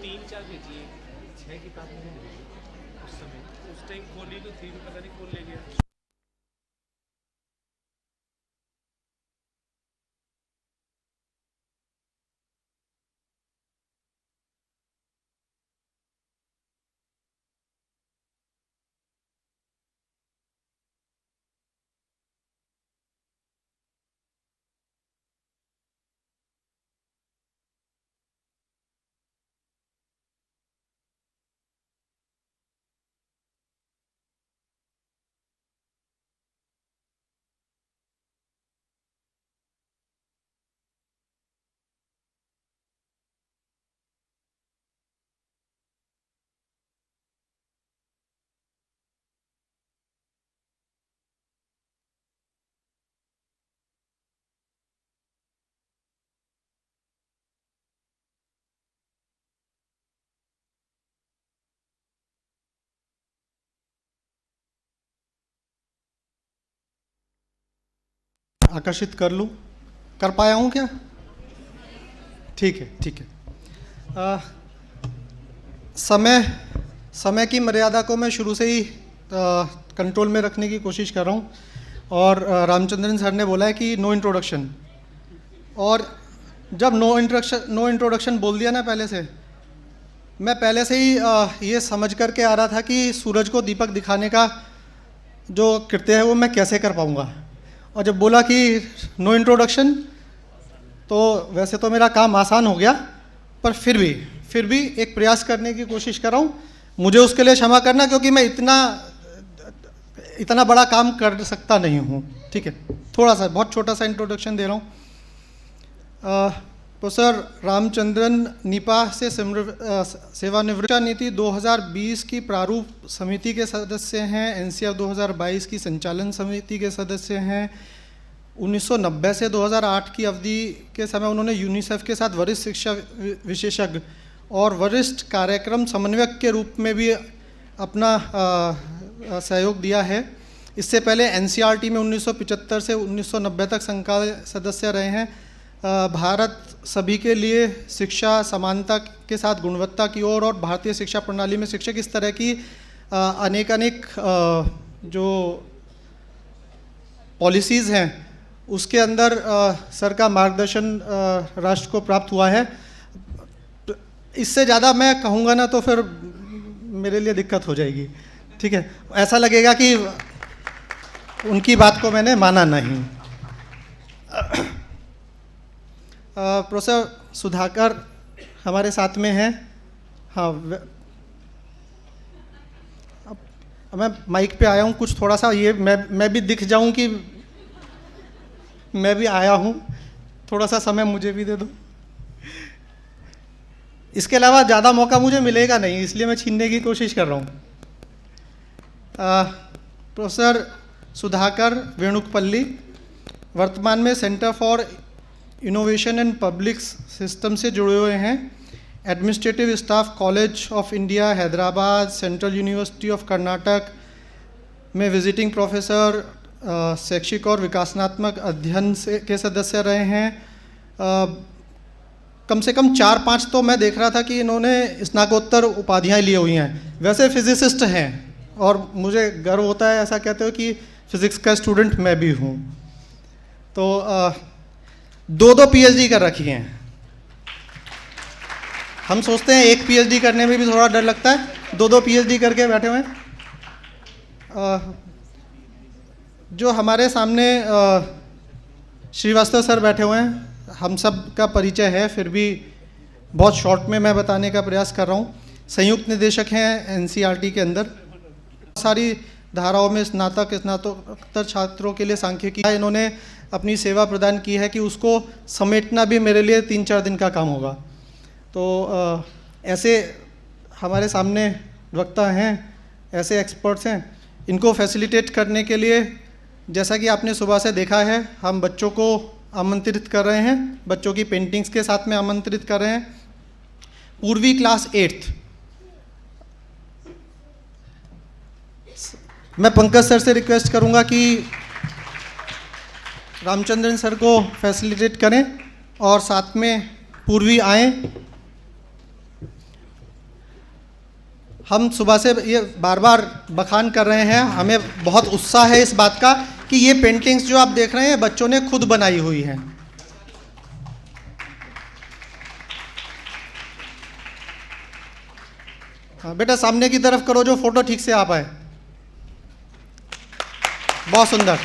3-4 भेजी है, 6 किताब उस समय उस टाइम खोली तो थी, पता नहीं कौन ले गया। आकर्षित कर लूँ, कर पाया हूँ क्या? ठीक है, ठीक है। समय की मर्यादा को मैं शुरू से ही कंट्रोल में रखने की कोशिश कर रहा हूँ। और रामचंद्रन सर ने बोला है कि नो इंट्रोडक्शन, और जब नो इंट्रोडक्शन बोल दिया ना पहले से, मैं पहले से ही ये समझ करके आ रहा था कि सूरज को दीपक दिखाने का जो कृत्य है वो मैं कैसे कर पाऊँगा। और जब बोला कि नो इंट्रोडक्शन, तो वैसे तो मेरा काम आसान हो गया, पर फिर भी एक प्रयास करने की कोशिश कर रहा हूँ। मुझे उसके लिए क्षमा करना, क्योंकि मैं इतना बड़ा काम कर सकता नहीं हूँ। ठीक है, थोड़ा सा बहुत छोटा सा इंट्रोडक्शन दे रहा हूँ। प्रोफेसर रामचंद्रन निपा से सेवानिवृत्त नीति 2020 की प्रारूप समिति के सदस्य हैं, NCF 2022 की संचालन समिति के सदस्य हैं। 1990 से 2008 की अवधि के समय उन्होंने यूनिसेफ के साथ वरिष्ठ शिक्षा विशेषज्ञ और वरिष्ठ कार्यक्रम समन्वयक के रूप में भी अपना सहयोग दिया है। इससे पहले NCERT में 1975 से 1990 तक संकाय सदस्य रहे हैं। भारत सभी के लिए शिक्षा समानता के साथ गुणवत्ता की ओर और भारतीय शिक्षा प्रणाली में शिक्षक इस तरह की अनेक जो पॉलिसीज़ हैं उसके अंदर सर का मार्गदर्शन राष्ट्र को प्राप्त हुआ है। इससे ज़्यादा मैं कहूँगा ना तो फिर मेरे लिए दिक्कत हो जाएगी। ठीक है, ऐसा लगेगा कि उनकी बात को मैंने माना नहीं। प्रोफेसर सुधाकर हमारे साथ में हैं। हाँ, अब मैं माइक पे आया हूँ, कुछ थोड़ा सा ये मैं भी दिख जाऊँ कि मैं भी आया हूँ, थोड़ा सा समय मुझे भी दे दो। इसके अलावा ज़्यादा मौका मुझे मिलेगा नहीं, इसलिए मैं छीनने की कोशिश कर रहा हूँ। प्रोफेसर सुधाकर वेणुकपल्ली वर्तमान में centre for innovation and public system से जुड़े हुए हैं। Administrative staff college of India Hyderabad, central university of Karnataka में विजिटिंग प्रोफेसर, शैक्षिक और विकासात्मक अध्ययन के सदस्य रहे हैं। कम से कम 4-5 तो मैं देख रहा था कि इन्होंने स्नातकोत्तर उपाधियाँ ली हुई हैं। वैसे फिजिसिस्ट हैं और मुझे गर्व होता है ऐसा कहते हो कि फिज़िक्स का स्टूडेंट मैं भी हूँ। तो 2 PhD कर रखी हैं। हम सोचते हैं एक PhD करने में भी थोड़ा डर लगता है, 2 PhD करके बैठे हुए हैं। जो हमारे सामने श्रीवास्तव सर बैठे हुए हैं, हम सब का परिचय है, फिर भी बहुत शॉर्ट में मैं बताने का प्रयास कर रहा हूँ। संयुक्त निदेशक हैं NCERT के अंदर। सारी धाराओं में स्नातकोत्तर छात्रों के लिए सांख्यिकी इन्होंने अपनी सेवा प्रदान की है कि उसको समेटना भी मेरे लिए 3-4 दिन का काम होगा। तो ऐसे हमारे सामने वक्ता हैं, ऐसे एक्सपर्ट्स हैं, इनको फैसिलिटेट करने के लिए जैसा कि आपने सुबह से देखा है, हम बच्चों को आमंत्रित कर रहे हैं, बच्चों की पेंटिंग्स के साथ में आमंत्रित कर रहे हैं। पूर्वी क्लास 8th, मैं पंकज सर से रिक्वेस्ट करूंगा कि रामचंद्रन सर को फैसिलिटेट करें और साथ में पूर्वी आएँ। हम सुबह से ये बार बार बखान कर रहे हैं, हमें बहुत उत्साह है इस बात का कि ये पेंटिंग्स जो आप देख रहे हैं बच्चों ने खुद बनाई हुई हैं। हाँ बेटा, सामने की तरफ करो जो फोटो ठीक से आ पाए। बहुत सुंदर।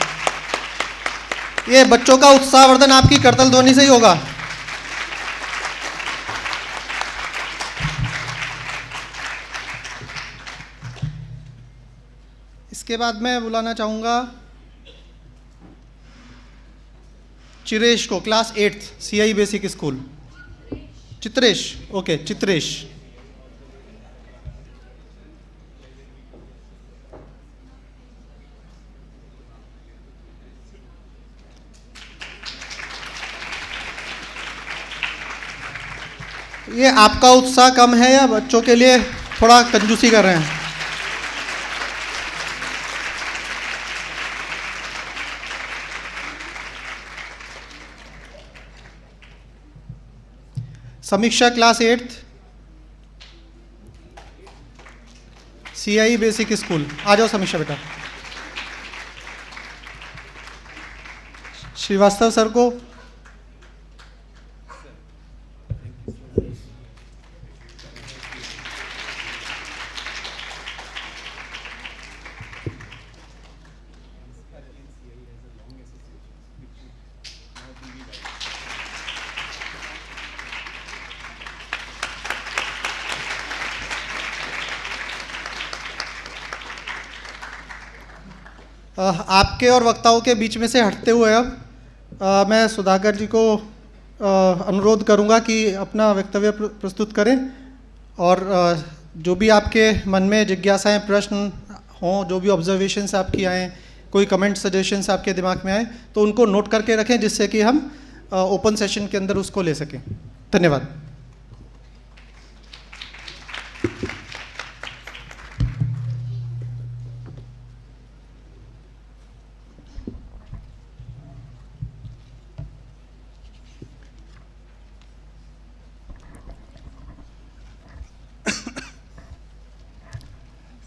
ये बच्चों का उत्साहवर्धन आपकी करतल ध्वनि से ही होगा। इसके बाद मैं बुलाना चाहूँगा चित्रेश को, class 8th CI basic school. Chitresh, okay Chitresh. ये आपका उत्साह कम है या बच्चों के लिए थोड़ा कंजूसी कर रहे हैं? Samiksha class 8th CI basic school. आ जाओ समीक्षा बेटा। श्रीवास्तव सर को आपके और वक्ताओं के बीच में से हटते हुए अब मैं सुधाकर जी को अनुरोध करूंगा कि अपना वक्तव्य प्रस्तुत करें और जो भी आपके मन में जिज्ञासाएं, प्रश्न हों, जो भी ऑब्जर्वेशंस आपकी आएँ, कोई कमेंट, सजेशंस आपके दिमाग में आए तो उनको नोट करके रखें, जिससे कि हम ओपन सेशन के अंदर उसको ले सकें। धन्यवाद।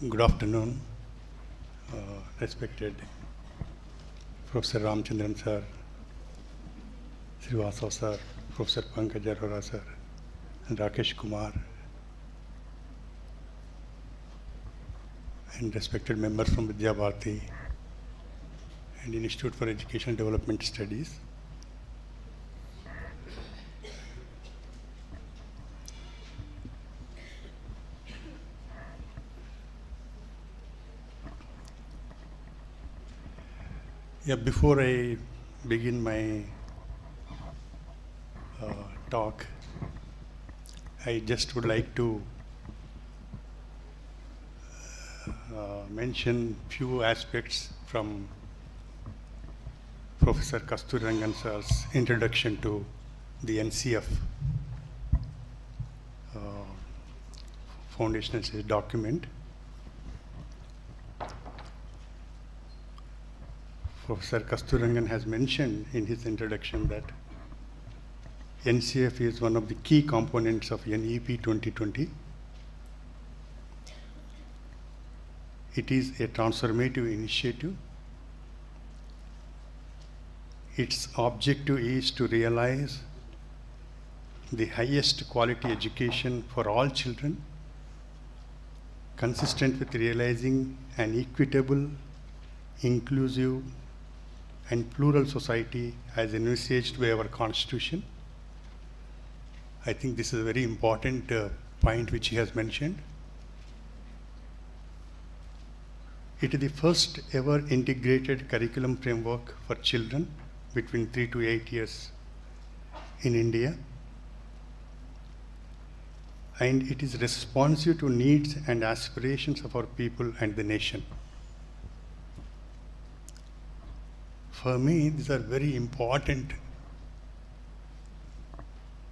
Good afternoon, respected Professor Ramchandran sir, Srivasav sir, Professor Pankaj Arora sir, and Rakesh Kumar, and respected members from Vidya Bharati and Institute for Educational Development Studies. Yeah, before I begin my talk, I just would like to mention few aspects from Professor Kasturirangan sir's introduction to the NCF foundational document. Professor Kasturirangan has mentioned in his introduction that NCF is one of the key components of NEP 2020. It is a transformative initiative. Its objective is to realize the highest quality education for all children, consistent with realizing an equitable, inclusive, and plural society as envisaged by our Constitution. I think this is a very important point which he has mentioned. It is the first ever integrated curriculum framework for children between 3 to 8 years in India. And it is responsive to needs and aspirations of our people and the nation. For me, these are very important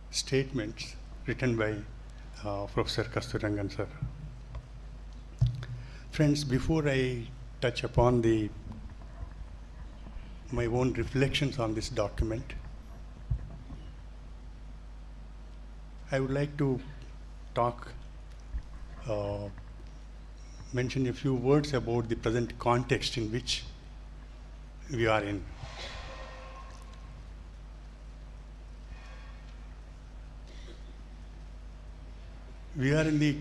statements written by Professor Kasturirangan sir. Friends, before I touch upon my own reflections on this document, I would like to mention a few words about the present context in which we are in. We are in the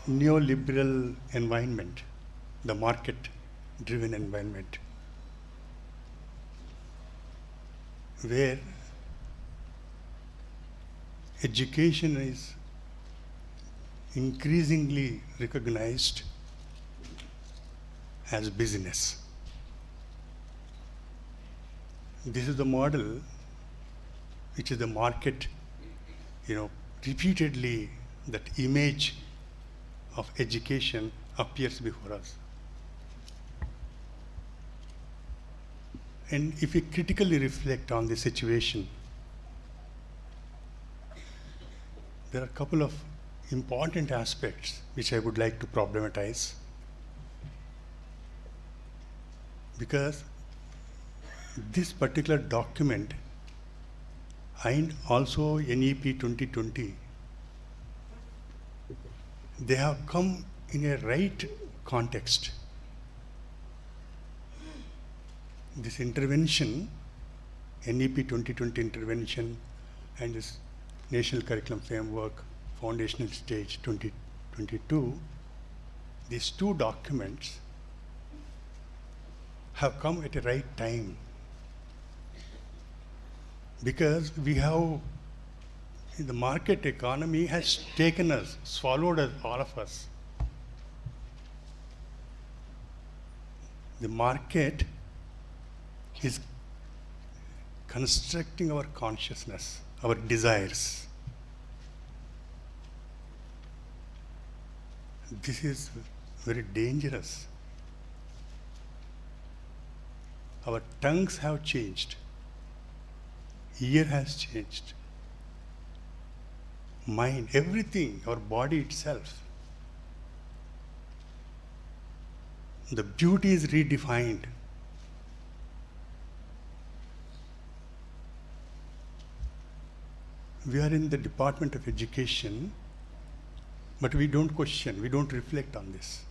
neoliberal environment, the market-driven environment, where education is increasingly recognized as business. This is the model which is the market, repeatedly that image of education appears before us. And if we critically reflect on the situation, there are a couple of important aspects which I would like to problematize, because this particular document and also NEP 2020, they have come in a right context. This intervention, NEP 2020 intervention, and this National Curriculum Framework, Foundational Stage 2022, these two documents have come at a right time, because we have, the market economy has taken us, swallowed us, all of us. The market is constructing our consciousness, our desires. This is very dangerous. Our tongues have changed. Ear has changed. Mind, everything, our body itself. The beauty is redefined. We are in the Department of Education, but we don't question, we don't reflect on this.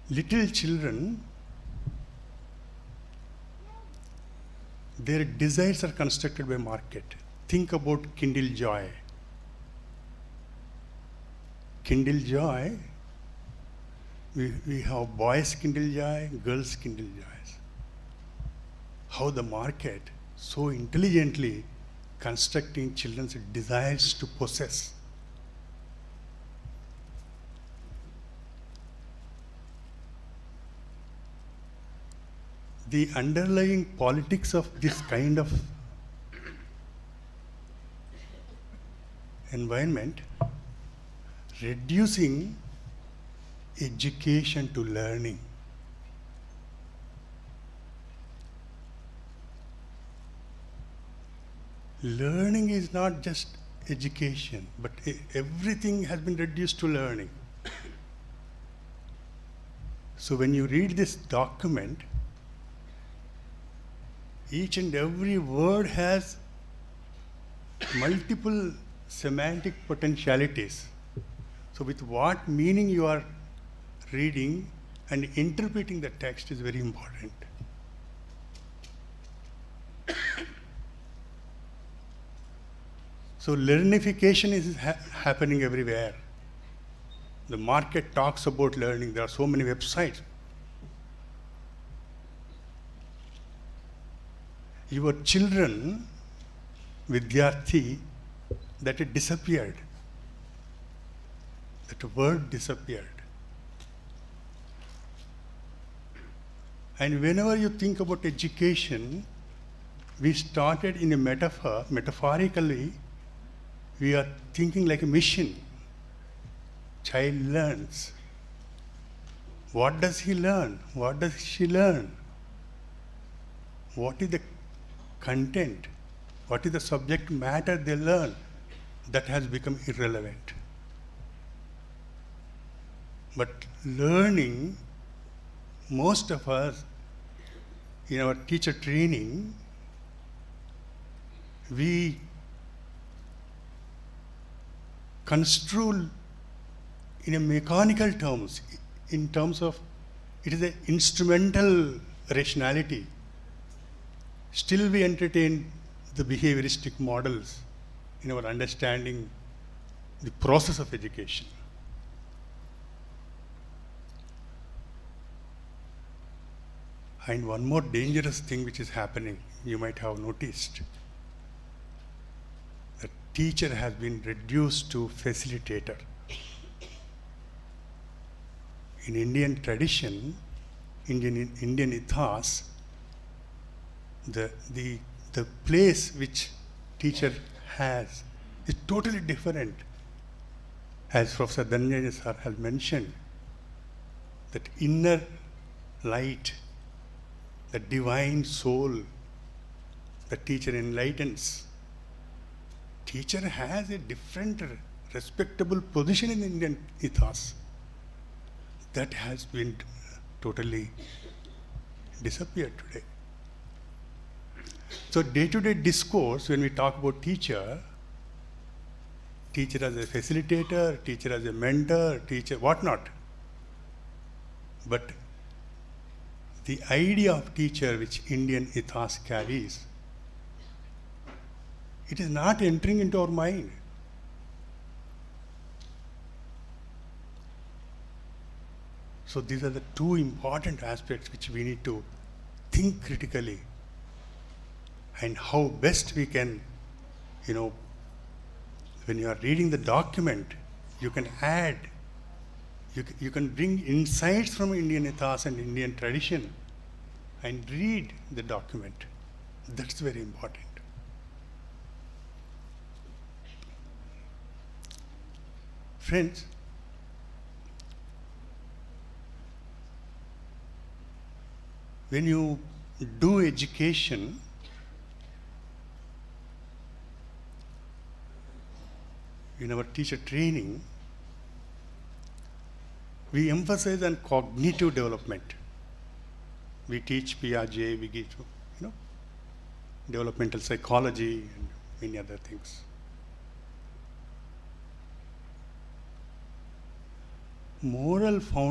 Little children, their desires are constructed by market. Think about Kindle Joy. Kindle Joy, we have boys Kindle Joy, girls Kindle Joys. How the market so intelligently constructing children's desires to possess. The underlying politics of this kind of environment, reducing education to learning. Learning is not just education, but everything has been reduced to learning. So when you read this document, each and every word has multiple semantic potentialities. So with what meaning you are reading and interpreting the text is very important. So learnification is happening everywhere. The market talks about learning. There are so many websites. Your children, Vidyarthi, that it disappeared. That word disappeared. And whenever you think about education, we started in a metaphorically, we are thinking like a mission. Child learns. What does he learn? What does she learn? What is the content? What is the subject matter they learn? That has become irrelevant. But learning, most of us in our teacher training, we construe in a mechanical terms, in terms of it is an instrumental rationality. Still we entertain the behavioristic models in our understanding the process of education. And one more dangerous thing which is happening, you might have noticed. The teacher has been reduced to facilitator. In Indian tradition, Indian ethos, the place which teacher has is totally different. As Professor Dhananjay sir has mentioned, that inner light, the divine soul, the teacher enlightens. Teacher has a different respectable position in Indian ethos. That has been totally disappeared today. So day-to-day discourse, when we talk about teacher as a facilitator, teacher as a mentor, teacher whatnot. But the idea of teacher which Indian ethos carries, it is not entering into our mind. So these are the two important aspects which we need to think critically, and how best we can, when you are reading the document, you can add You can bring insights from Indian ethos and Indian tradition and read the document. That's very important. Friends, when you do education, in our teacher training, we emphasize on cognitive development. We teach Piaget, we teach, developmental psychology and many other things. Morality,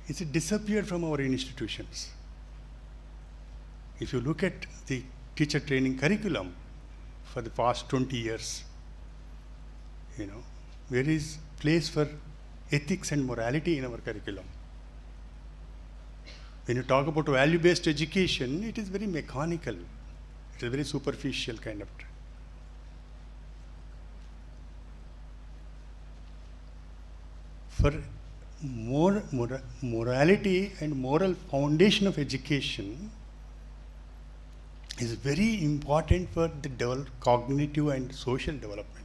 it's disappeared from our institutions. If you look at the teacher training curriculum for the past 20 years, there is place for ethics and morality in our curriculum. When you talk about value-based education, it is very mechanical. It is very superficial kind of. For morality and moral foundation of education is very important for the cognitive and social development.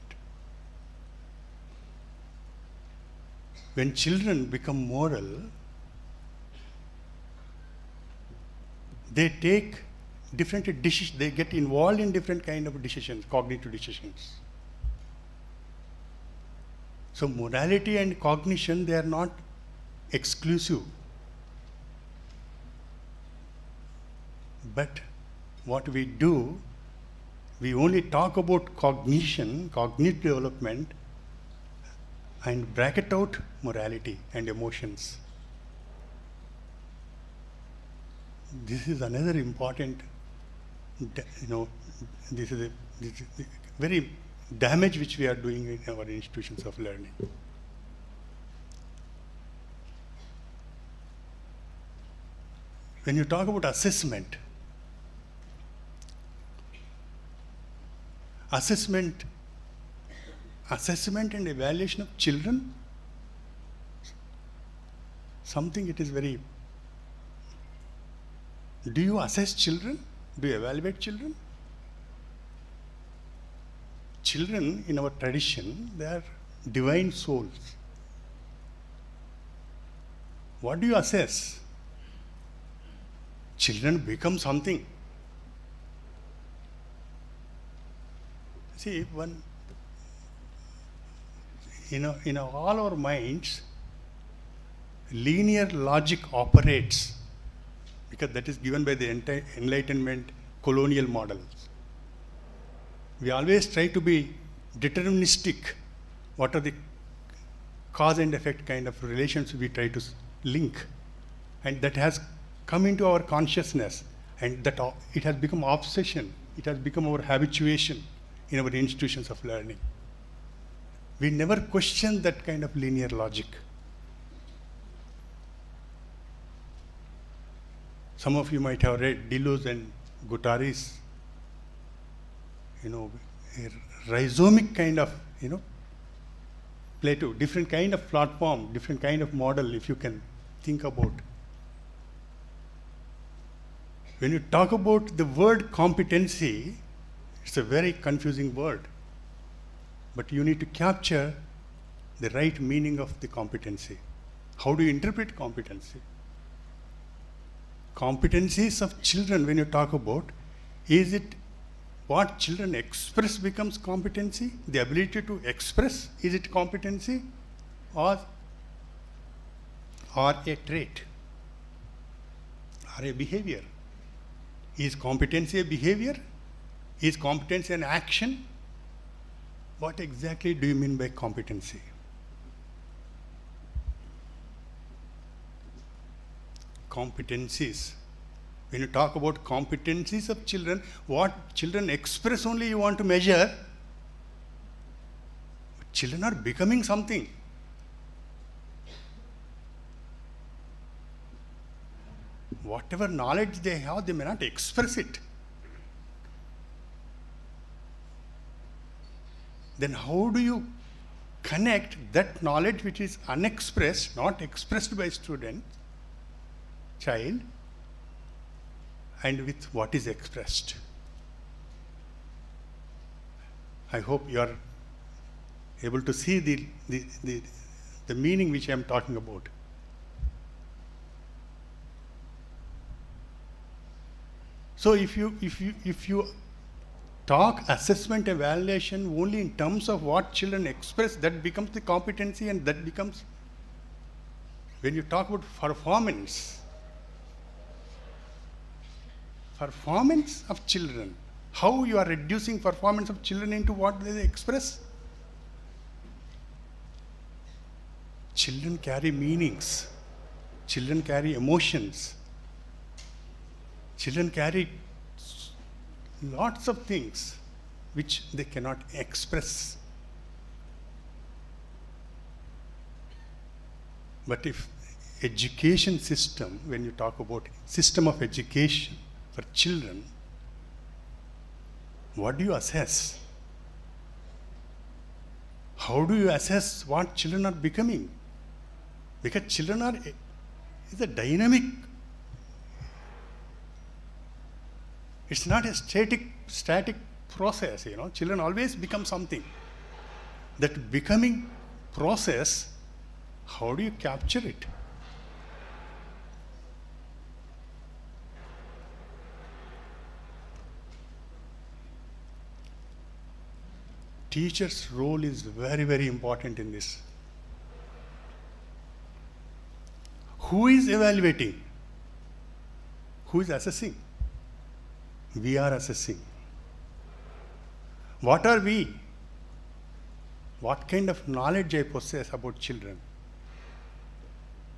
When children become moral, they take different decisions, they get involved in different kind of decisions, cognitive decisions. So morality and cognition, they are not exclusive. But what we do, we only talk about cognition, cognitive development, and bracket out morality and emotions. This is another important, this is a very damage which we are doing in our institutions of learning. When you talk about assessment and evaluation of children, something it is very. Do you assess children? Do you evaluate children? Children in our tradition, they are divine souls. What do you assess? Children become something. See, in all our minds, linear logic operates because that is given by the Enlightenment colonial models. We always try to be deterministic. What are the cause and effect kind of relations we try to link? And that has come into our consciousness, and that it has become obsession. It has become our habituation in our institutions of learning. We never question that kind of linear logic. Some of you might have read Deleuze and Guattari's, a rhizomic kind of, Plato, different kind of platform, different kind of model, if you can think about. When you talk about the word competency, it's a very confusing word, but you need to capture the right meaning of the competency. How do you interpret competency? Competencies of children, when you talk about, is it what children express becomes competency? The ability to express, is it competency or a trait or a behavior? Is competency a behavior? Is competency an action? What exactly do you mean by competency? Competencies. When you talk about competencies of children, what children express only you want to measure. Children are becoming something. Whatever knowledge they have, they may not express it. then how do you connect that knowledge which is unexpressed, not expressed by student, child, and with what is expressed? I hope you are able to see the meaning which I am talking about. So if you talk assessment evaluation only in terms of what children express, that becomes the competency, and that becomes, when you talk about performance of children, how you are reducing performance of children into what they express. Children carry meanings, children carry emotions, children carry lots of things which they cannot express. But if education system, when you talk about system of education for children, what do you assess? How do you assess what children are becoming? Because children is a dynamic. It's not a static process, you know. Children always become something. That becoming process, how do you capture it? Teacher's role is very, very important in this. Who is evaluating? Who is assessing? We are assessing. What are we? What kind of knowledge I possess about children?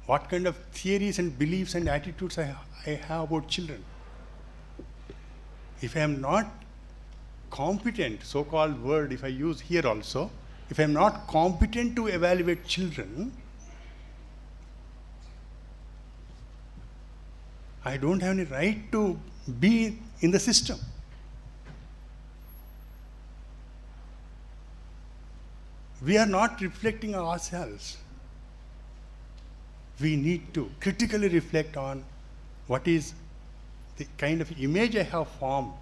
What kind of theories and beliefs and attitudes I have about children? If I am not competent, so-called word if I use here also, if I am not competent to evaluate children, I don't have any right to be in the system. We are not reflecting on ourselves. We need to critically reflect on what is the kind of image I have formed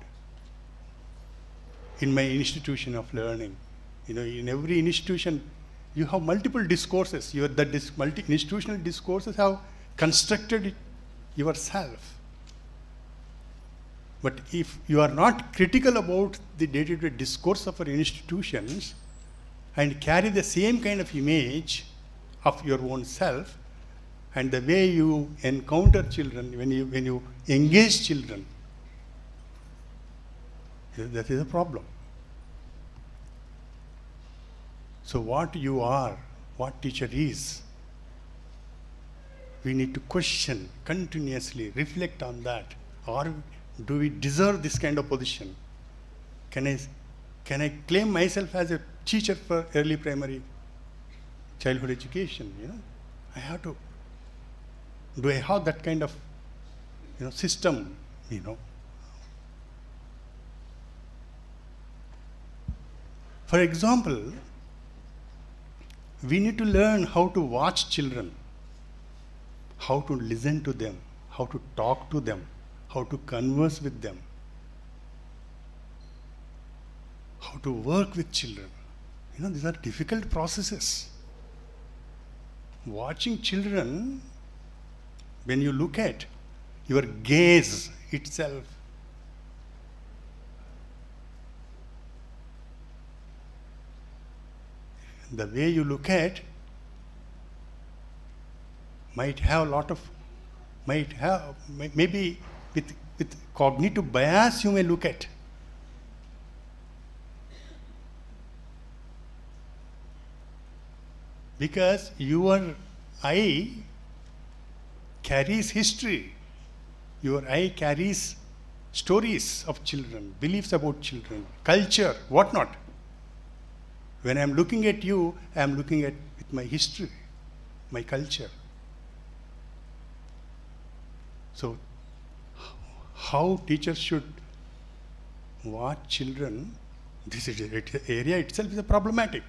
in my institution of learning. You know, in every institution, you have multiple discourses. Multi-institutional discourses have constructed yourself. But if you are not critical about the day-to-day discourse of our institutions and carry the same kind of image of your own self, and the way you encounter children, when you engage children, that is a problem. So what you are, what teacher is, we need to question continuously, reflect on that. Or do we deserve this kind of position? Can I claim myself as a teacher for early primary childhood education? You know, I have to. Do I have that kind of, system? You know. For example, we need to learn how to watch children, how to listen to them, how to talk to them, how to converse with them, how to work with children. You know, these are difficult processes. Watching children, when you look at your gaze itself, the way you look at maybe with cognitive bias you may look at. Because your eye carries history, your eye carries stories of children, beliefs about children, culture, whatnot. When I am looking at you, I am looking at with my history, my culture. So, how teachers should watch children This area itself is problematic.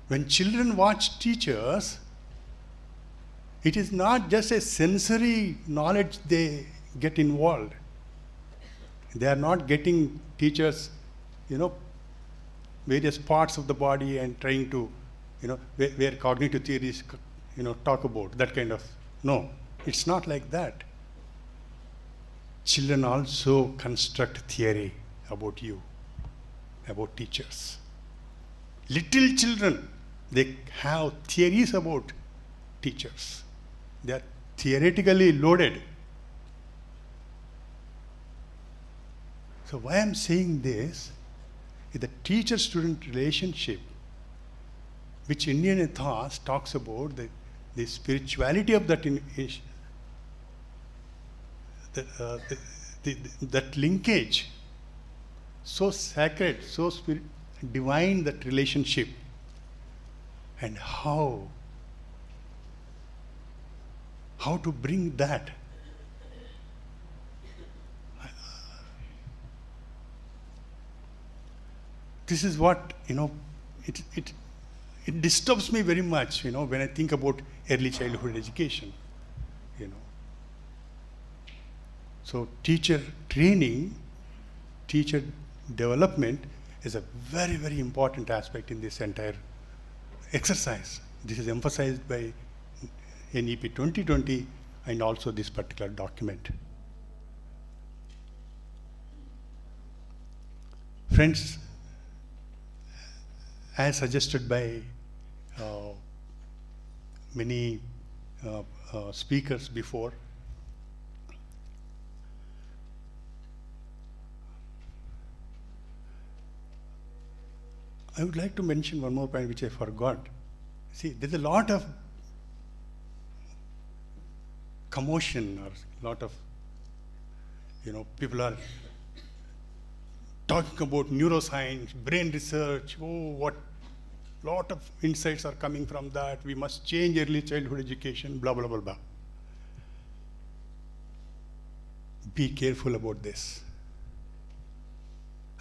When children watch teachers, it is not just a sensory knowledge they get involved. They are not getting teachers, various parts of the body and trying to, where cognitive theories, talk about that kind of. No, it's not like that. Children also construct theory about you, about teachers. Little children, they have theories about teachers. They are theoretically loaded. So why I'm saying this is the teacher-student relationship, which Indian ethos talks about the spirituality of that that linkage, so sacred, so divine, that relationship, and how to bring that. This is what, it disturbs me very much, when I think about early childhood education, So teacher training, teacher development is a very, very important aspect in this entire exercise. This is emphasized by NEP 2020 and also this particular document. Friends, as suggested by many speakers before, I would like to mention one more point which I forgot. See, there's a lot of commotion, or a lot of, people are talking about neuroscience, brain research. Oh, what lot of insights are coming from that. We must change early childhood education, blah, blah, blah, blah. Be careful about this.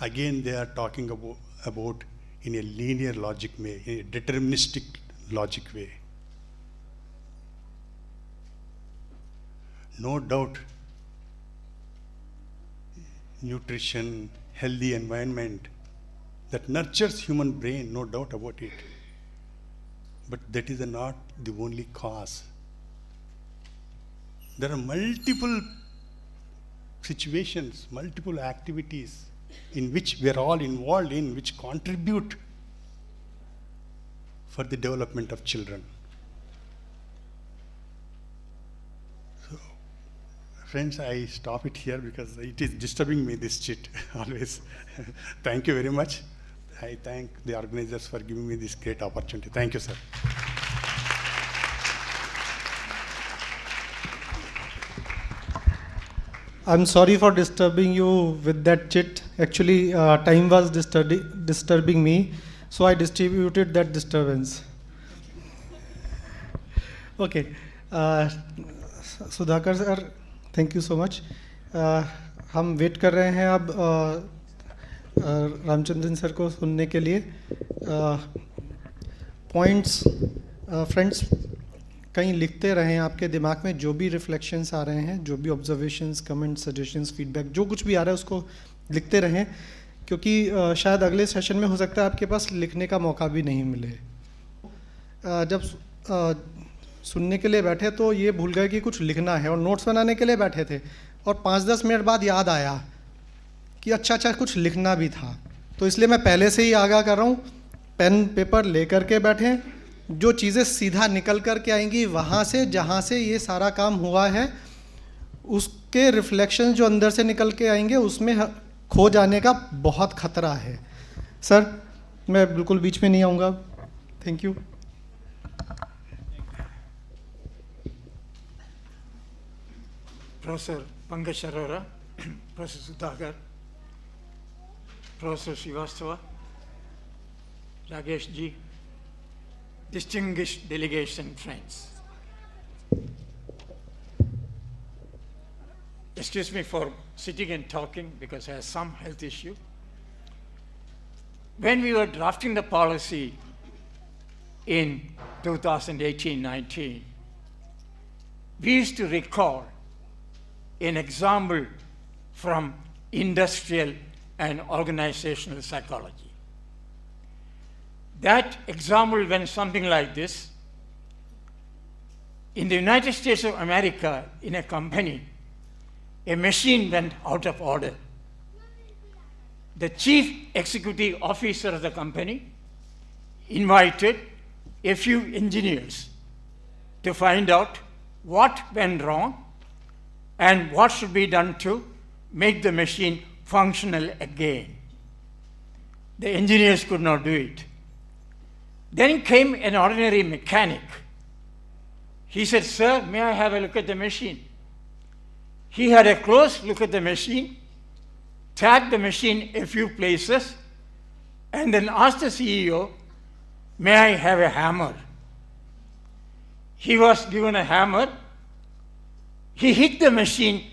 Again, they are talking about in a linear logic way, in a deterministic logic way. No doubt, nutrition, healthy environment that nurtures human brain, no doubt about it. But that is not the only cause. There are multiple situations, multiple activities in which we are all involved in, which contribute for the development of children. So, friends, I stop it here because it is disturbing me, this chit, always. Thank you very much. I thank the organizers for giving me this great opportunity. Thank you, sir. I'm sorry for disturbing you with that chit. Actually, time was disturbing me, so I distributed that disturbance. Okay. Sudhakar sir, thank you so much. हम wait कर रहे हैं अब Ramachandran sir को सुनने के लिए. Points friends कहीं लिखते रहें, आपके दिमाग में जो भी रिफ्लेक्शंस आ रहे हैं, जो भी ऑब्जर्वेशंस, कमेंट्स, सजेशंस, फीडबैक, जो कुछ भी आ रहा है उसको लिखते रहें, क्योंकि शायद अगले सेशन में हो सकता है आपके पास लिखने का मौका भी नहीं मिले. जब सुनने के लिए बैठे तो ये भूल गए कि कुछ लिखना है, और नोट्स बनाने के लिए बैठे थे और 5-10 मिनट बाद याद आया कि अच्छा कुछ लिखना भी था. तो इसलिए मैं पहले से ही आगाह कर रहा हूँ, पेन पेपर ले करके बैठें. जो चीज़ें सीधा निकल कर के आएंगी वहाँ से, जहाँ से ये सारा काम हुआ है, उसके रिफ्लेक्शन जो अंदर से निकल के आएंगे उसमें खो जाने का बहुत खतरा है. सर, मैं बिल्कुल बीच में नहीं आऊँगा. Thank you. Professor Pankaj Arora, professor Sudhakar, professor Srivastava, Rakesh ji, distinguished delegation friends. excuse me for sitting and talking because I have some health issue. When we were drafting the policy in 2018-19, we used to recall an example from industrial and organizational psychology. That example went something like this. In the United States of America, in a company, a machine went out of order. The chief executive officer of the company invited a few engineers to find out what went wrong and what should be done to make the machine functional again. The engineers could not do it. Then came an ordinary mechanic. He said, "Sir, may I have a look at the machine?" He had a close look at the machine, tapped the machine a few places, and then asked the CEO, "May I have a hammer?" He was given a hammer. He hit the machine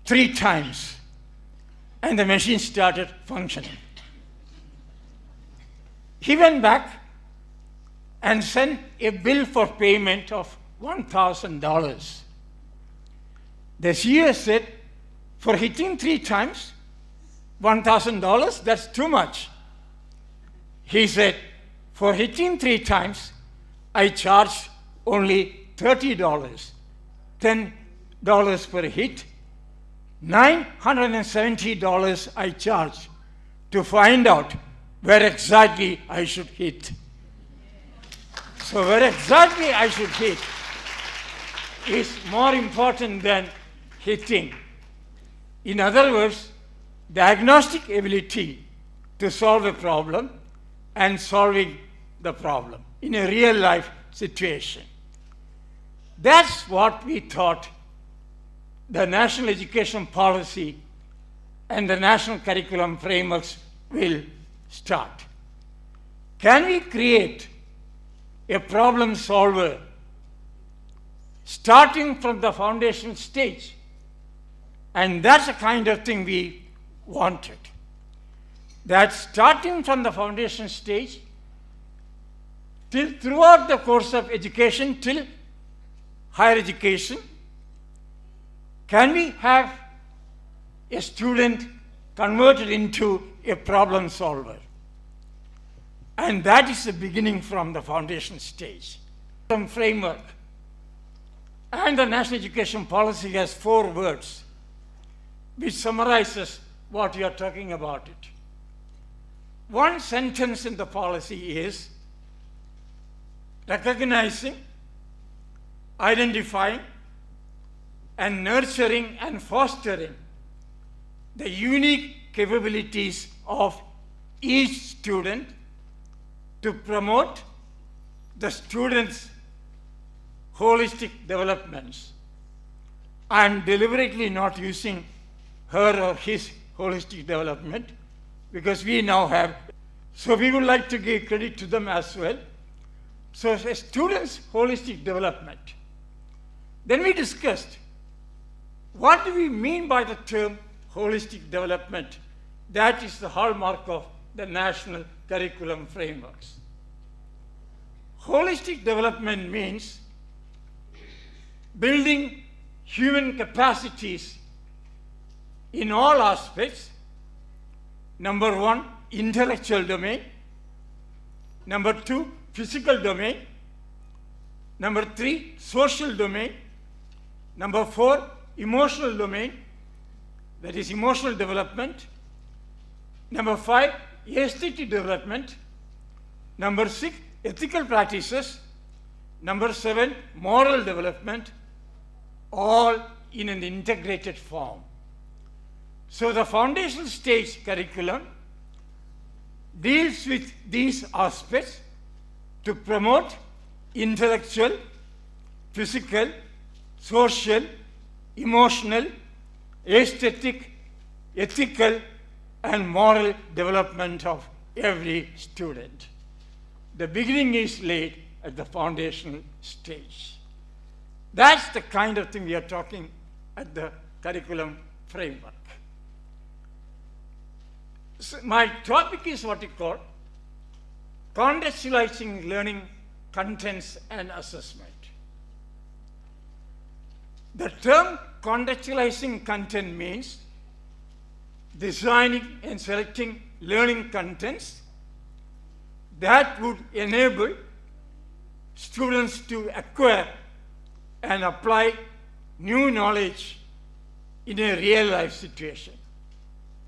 3 times, and the machine started functioning. He went back and sent a bill for payment of $1,000. The CEO said, "For hitting 3 times, $1,000, that's too much." He said, "For hitting 3 times, I charge only $30, $10 per hit, $970 I charge to find out where exactly I should hit." So where exactly I should hit is more important than hitting. In other words, diagnostic ability to solve a problem and solving the problem in a real life situation. That's what we thought the national education policy and the national curriculum frameworks will start. Can we create a problem solver starting from the foundation stage? And that's the kind of thing we wanted. That starting from the foundation stage till throughout the course of education till higher education, can we have a student converted into a problem solver? And that is the beginning from the foundation stage. Some framework. And the national education policy has 4 words, which summarizes what we are talking about it. One sentence in the policy is recognizing, identifying, and nurturing and fostering the unique capabilities of each student to promote the student's holistic developments. I am deliberately not using her or his holistic development because we now have, so we would like to give credit to them as well. So a student's holistic development. Then we discussed, what do we mean by the term holistic development? That is the hallmark of the national curriculum frameworks. Holistic development means building human capacities in all aspects. Number 1, intellectual domain. Number 2, physical domain. Number 3, social domain. Number 4, emotional domain, that is emotional development. Number 5, aesthetic development. Number 6, ethical practices. Number 7, moral development, all in an integrated form. So the foundational stage curriculum deals with these aspects to promote intellectual, physical, social, emotional, aesthetic, ethical, and moral development of every student. The beginning is laid at the foundational stage. That's the kind of thing we are talking at the curriculum framework. So my topic is what you call contextualizing learning contents and assessment. The term contextualizing content means designing and selecting learning contents that would enable students to acquire and apply new knowledge in a real life situation.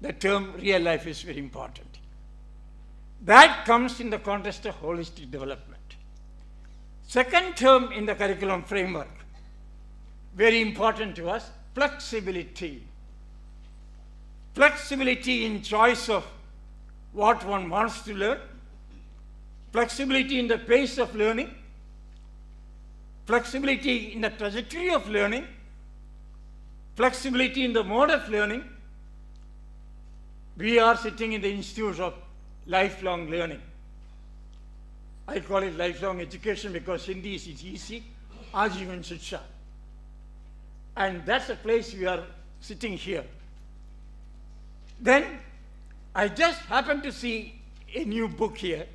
The term real life is very important. That comes in the context of holistic development. Second term in the curriculum framework, very important to us, flexibility. Flexibility in choice of what one wants to learn, flexibility in the pace of learning, flexibility in the trajectory of learning, flexibility in the mode of learning. We are sitting in the Institute of Lifelong Learning. I call it lifelong education because Hindi is easy, Ajivan Shiksha. And that's the place we are sitting here. Then I just happened to see a new book here,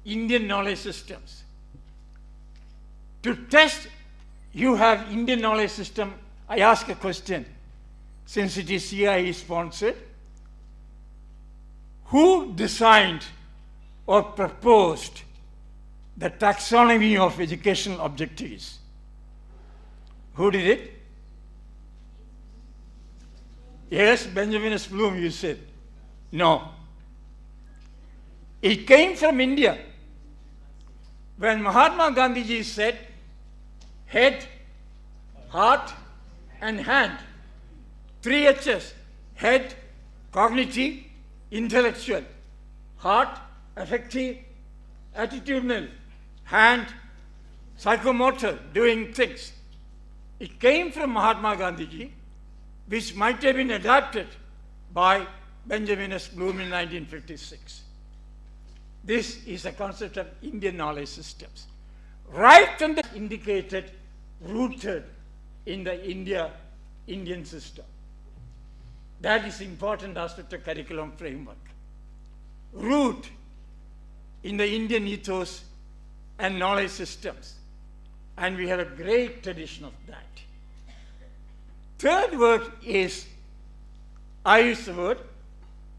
Indian Knowledge Systems. To test you have Indian knowledge system, I ask a question. Since it is CIE sponsored, who designed or proposed the taxonomy of educational objectives? Who did it? Yes, Benjamin S. Bloom, you said. No. It came from India. When Mahatma Gandhiji said, head, heart, and hand, 3 H's, head, cognitive, intellectual, heart, affective, attitudinal, hand, psychomotor, doing things. It came from Mahatma Gandhiji, which might have been adapted by Benjamin S. Bloom in 1956. This is a concept of Indian knowledge systems. Right from the indicated, rooted in the Indian system. That is important aspect of curriculum framework. Root in the Indian ethos and knowledge systems. And we have a great tradition of that. Third word is, I use the word,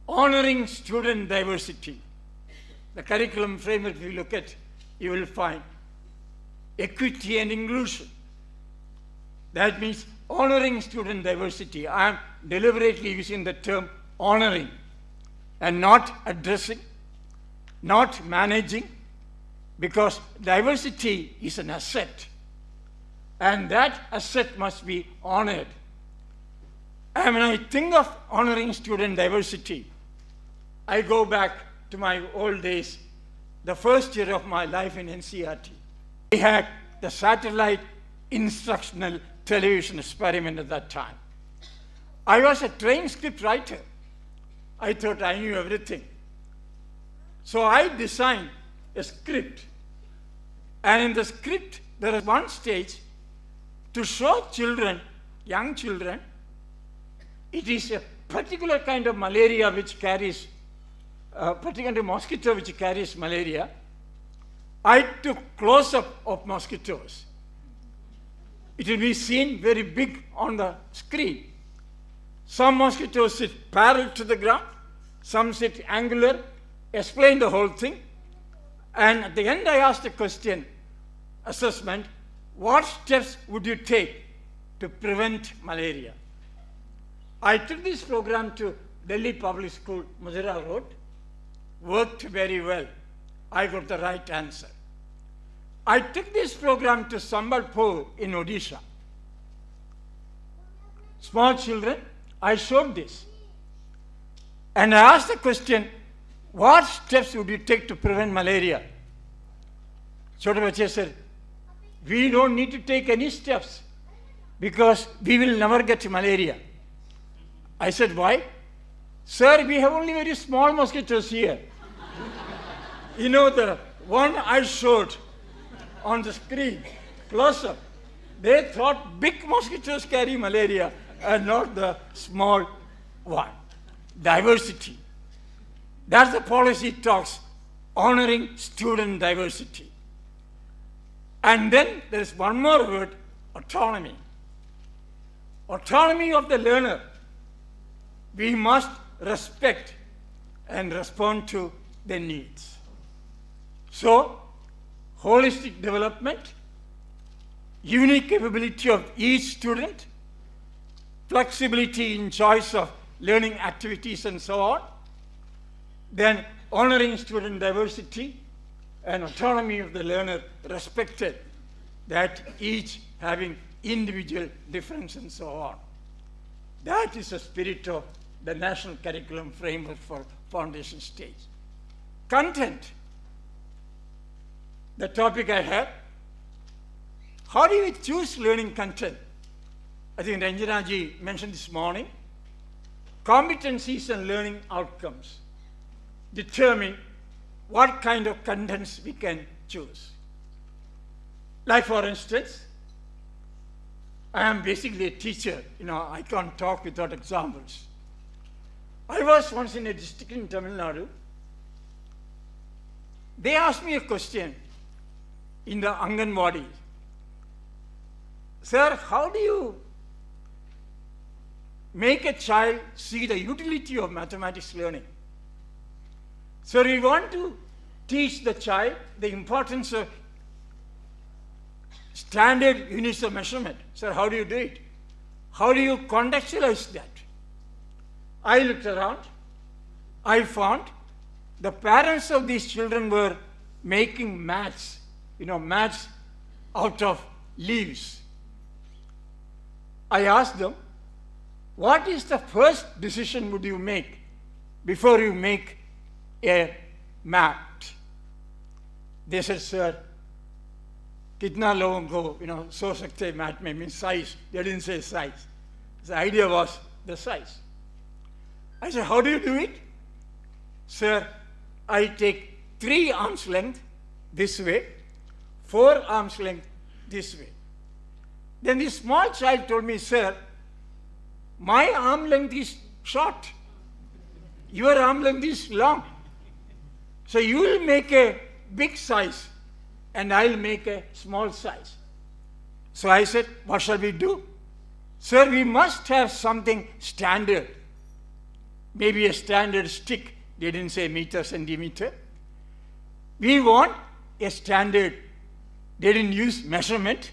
honoring student diversity. The curriculum framework, if you look at, you will find equity and inclusion. That means honoring student diversity. I am deliberately using the term honoring and not addressing, not managing, because diversity is an asset. And that asset must be honored. And when I think of honoring student diversity, I go back to my old days, the first year of my life in NCERT. We had the satellite instructional television experiment at that time. I was a trained script writer. I thought I knew everything. So I designed a script. And in the script, there is one stage to show children, young children, it is a particular kind of malaria which carries, particular mosquito which carries malaria. I took close-up of mosquitoes. It will be seen very big on the screen. Some mosquitoes sit parallel to the ground, some sit angular, explain the whole thing. And at the end I asked a question, assessment, what steps would you take to prevent malaria? I took this program to Delhi Public School, Muzira Road, worked very well. I got the right answer. I took this program to Sambalpur in Odisha. Small children, I showed this. And I asked the question, what steps would you take to prevent malaria? Chote bache said, we don't need to take any steps because we will never get malaria. I said, why? Sir, we have only very small mosquitoes here. You know, the one I showed on the screen, close up, they thought big mosquitoes carry malaria. and not the small one. Diversity. That's the policy talks, honoring student diversity. And then there is one more word, autonomy. Autonomy of the learner. We must respect and respond to their needs. So, holistic development, unique capability of each student, flexibility in choice of learning activities and so on, then honoring student diversity and autonomy of the learner respected, that each having individual difference and so on. That is the spirit of the National Curriculum Framework for Foundation Stage. Content, the topic I have. How do you choose learning content? I think Ranjana ji mentioned this morning. Competencies and learning outcomes determine what kind of contents we can choose. Like for instance, I am basically a teacher. I can't talk without examples. I was once in a district in Tamil Nadu. They asked me a question in the Anganwadi. Sir, how do you make a child see the utility of mathematics learning? So we want to teach the child the importance of standard units of measurement. Sir, how do you do it? How do you contextualize that? I looked around. I found the parents of these children were making maths out of leaves. I asked them, what is the first decision would you make before you make a map? They said, sir, kitna logon ko, so sakte mat mein means size. They didn't say size. The idea was the size. I said, how do you do it? Sir, I take 3 arms length this way, 4 arms length this way. Then this small child told me, sir, my arm length is short. Your arm length is long. So you will make a big size and I'll make a small size. So I said, what shall we do? Sir, we must have something standard. Maybe a standard stick. They didn't say meter, centimeter. We want a standard. They didn't use measurement,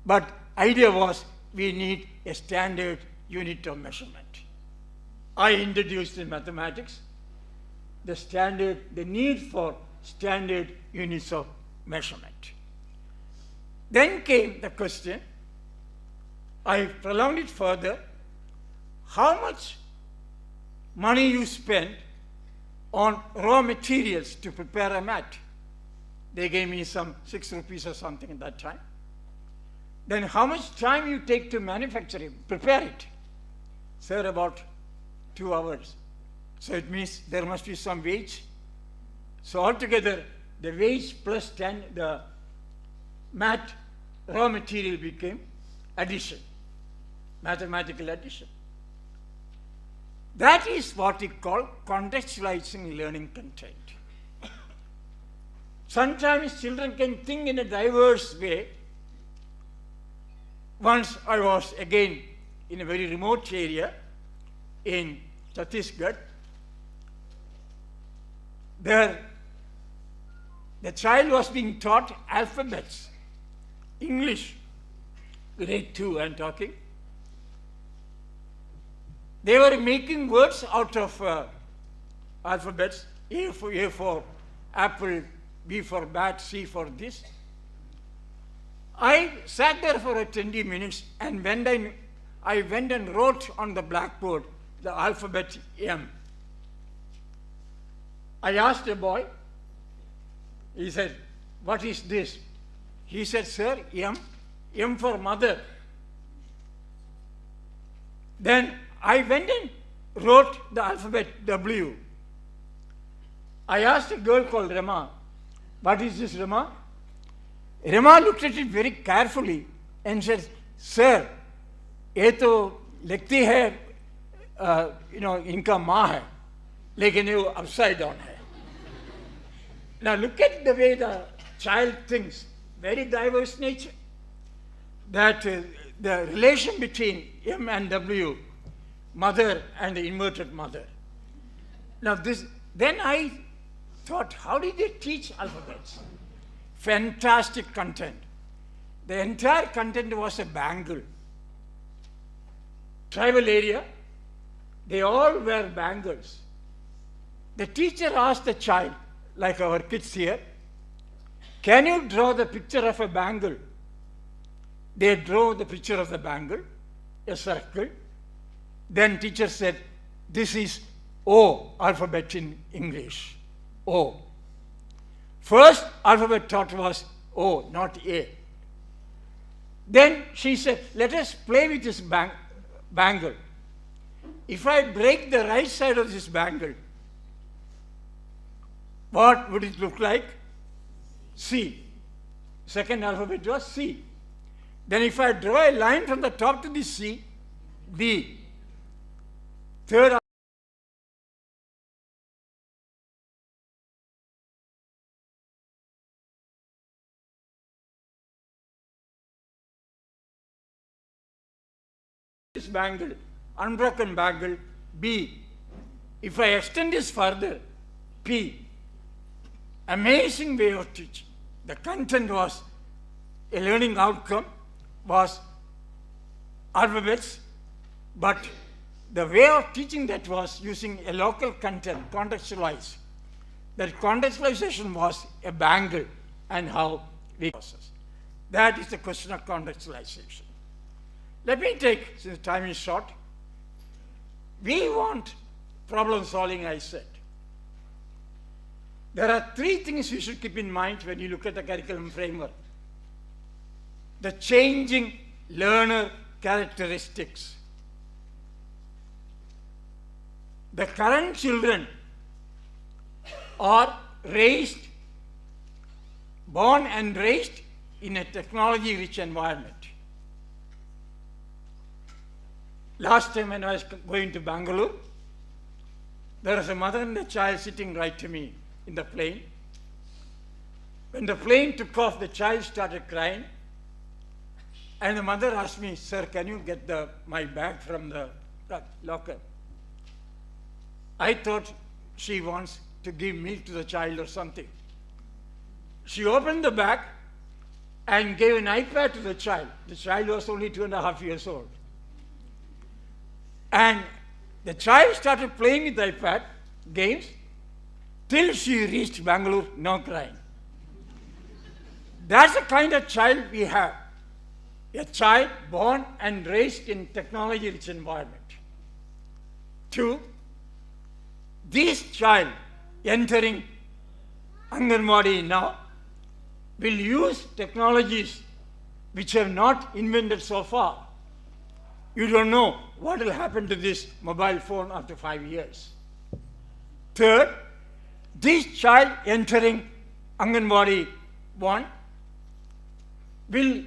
but idea was we need a standard unit of measurement. I introduced in mathematics the need for standard units of measurement. Then came the question, I prolonged it further, how much money you spend on raw materials to prepare a mat? They gave me some 6 rupees or something at that time. Then how much time you take to manufacture it, prepare it? Sir, about 2 hours. So it means there must be some wage. So altogether, the wage plus the mat raw material became addition, mathematical addition. That is what we call contextualizing learning content. Sometimes children can think in a diverse way. Once I was again in a very remote area in Chhattisgarh. There, the child was being taught alphabets, English, grade 2 I'm talking. They were making words out of alphabets, A for apple, B for bat, C for this. I sat there for 20 minutes and I went and wrote on the blackboard the alphabet M. I asked a boy, he said, what is this? He said, sir, M for mother. Then I went and wrote the alphabet W. I asked a girl called Rama, what is this, Rama? Rama looked at it very carefully and said, sir, ये तो लिखती है इनका माँ है, लेकिन वो upside down है. Now look at the way the child thinks, very diverse nature. That the relation between M and W, mother and the inverted mother. Now then I thought, how did they teach alphabets? Fantastic content. The entire content was a bangle. Tribal area, they all wear bangles. The teacher asked the child, like our kids here, can you draw the picture of a bangle? They drew the picture of the bangle, a circle. Then teacher said, this is O alphabet in English, O. First alphabet taught was O, not A. Then she said, let us play with this bangle. If I break the right side of this bangle, what would it look like? C. Second alphabet was C. Then if I draw a line from the top to the C, B. Third this bangle, unbroken bangle, B. If I extend this further, P. Amazing way of teaching. The content was, a learning outcome was alphabets, but the way of teaching that was using a local content, contextualize. That contextualization was a bangle and how we process. That is the question of contextualization. Let me take, since time is short, we want problem solving, I said. There are three things you should keep in mind when you look at the curriculum framework. The changing learner characteristics. The current children are born and raised in a technology-rich environment. Last time when I was going to Bangalore, there was a mother and a child sitting right to me in the plane. When the plane took off, the child started crying. And the mother asked me, sir, can you get my bag from the locker? I thought she wants to give milk to the child or something. She opened the bag and gave an iPad to the child. The child was only 2.5 years old. And the child started playing with the iPad games till she reached Bangalore, no crying. That's the kind of child we have. A child born and raised in technology-rich environment. 2, this child entering Anganwadi now will use technologies which have not invented so far. You don't know what will happen to this mobile phone after 5 years. 3rd, this child entering Anganwadi 1 will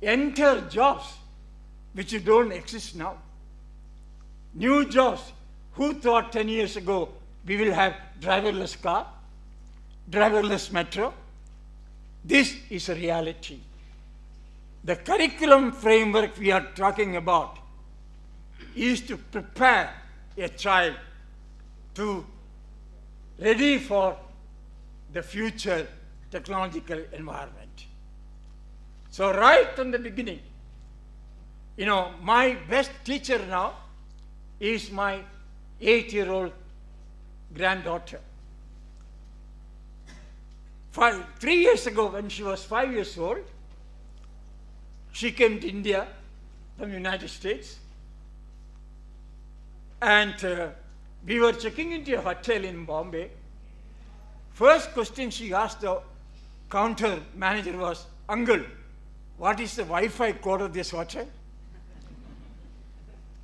enter jobs which don't exist now. New jobs. Who thought 10 years ago we will have driverless car, driverless metro? This is a reality. The curriculum framework we are talking about is to prepare a child to ready for the future technological environment. So right from the beginning, my best teacher now is my 8-year-old granddaughter. 3 years ago, when she was 5 years old, she came to India from the United States. And we were checking into a hotel in Bombay. First question she asked the counter manager was, "Uncle, what is the Wi-Fi code of this hotel?"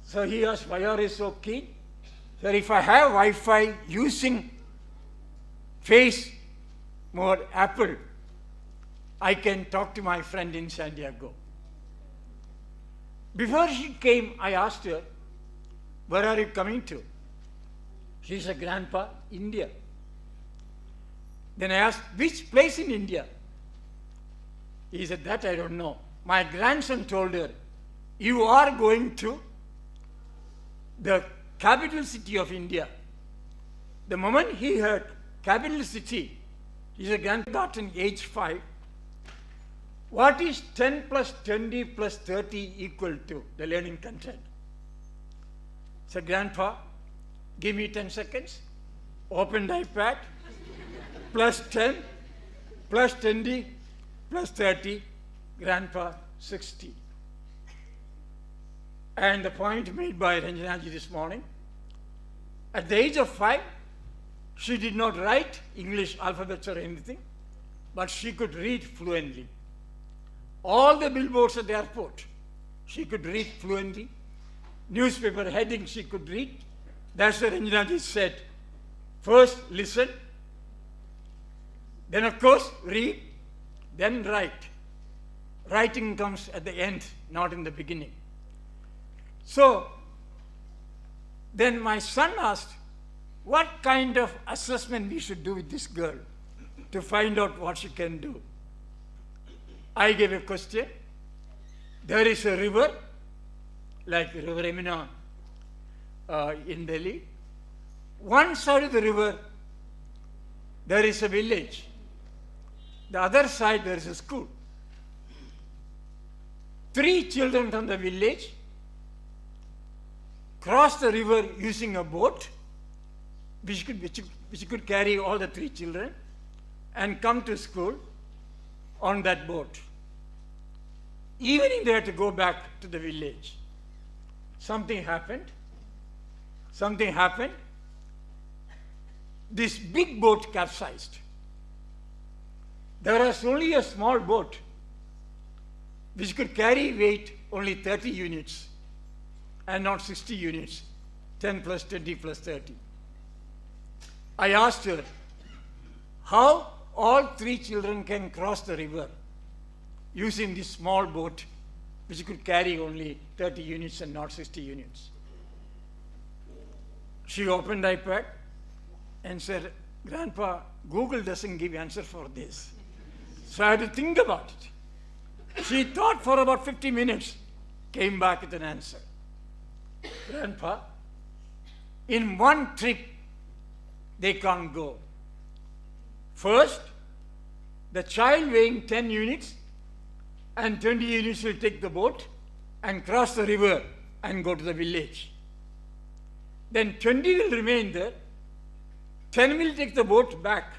So he asked, "Why are you so keen?" Sir, if I have Wi-Fi using face mode Apple, I can talk to my friend in San Diego. Before she came, I asked her, where are you coming to? She said, Grandpa, India. Then I asked, which place in India? He said, that I don't know. My grandson told her, you are going to the capital city of India. The moment he heard capital city, he said, Grandpa, age 5, what is 10 plus 20 plus 30 equal to, the learning content? Said, Grandpa, give me 10 seconds, open the iPad, plus 10, plus 20, plus 30, Grandpa, 60. And the point made by Ranjanaji this morning, at the age of 5, she did not write English alphabets or anything, but she could read fluently. All the billboards at the airport, she could read fluently. Newspaper headings she could read. That's what Ranjanaji said. First listen, then of course read, then write. Writing comes at the end, not in the beginning. So, then my son asked, what kind of assessment we should do with this girl to find out what she can do? I gave a question. There is a river, like River Yamuna in Delhi. One side of the river, there is a village. The other side, there is a school. 3 children from the village cross the river using a boat, which could carry all the 3 children, and come to school on that boat. Evening they had to go back to the village. Something happened. This big boat capsized. There was only a small boat which could carry weight only 30 units and not 60 units, 10 plus 20 plus 30. I asked her how all 3 children can cross the river using this small boat which could carry only 30 units and not 60 units. She opened iPad and said, Grandpa, Google doesn't give answer for this. So I had to think about it. She thought for about 50 minutes, came back with an answer. Grandpa, in one trip, they can't go. First, the child weighing 10 units and 20 units will take the boat and cross the river and go to the village. Then 20 will remain there, 10 will take the boat back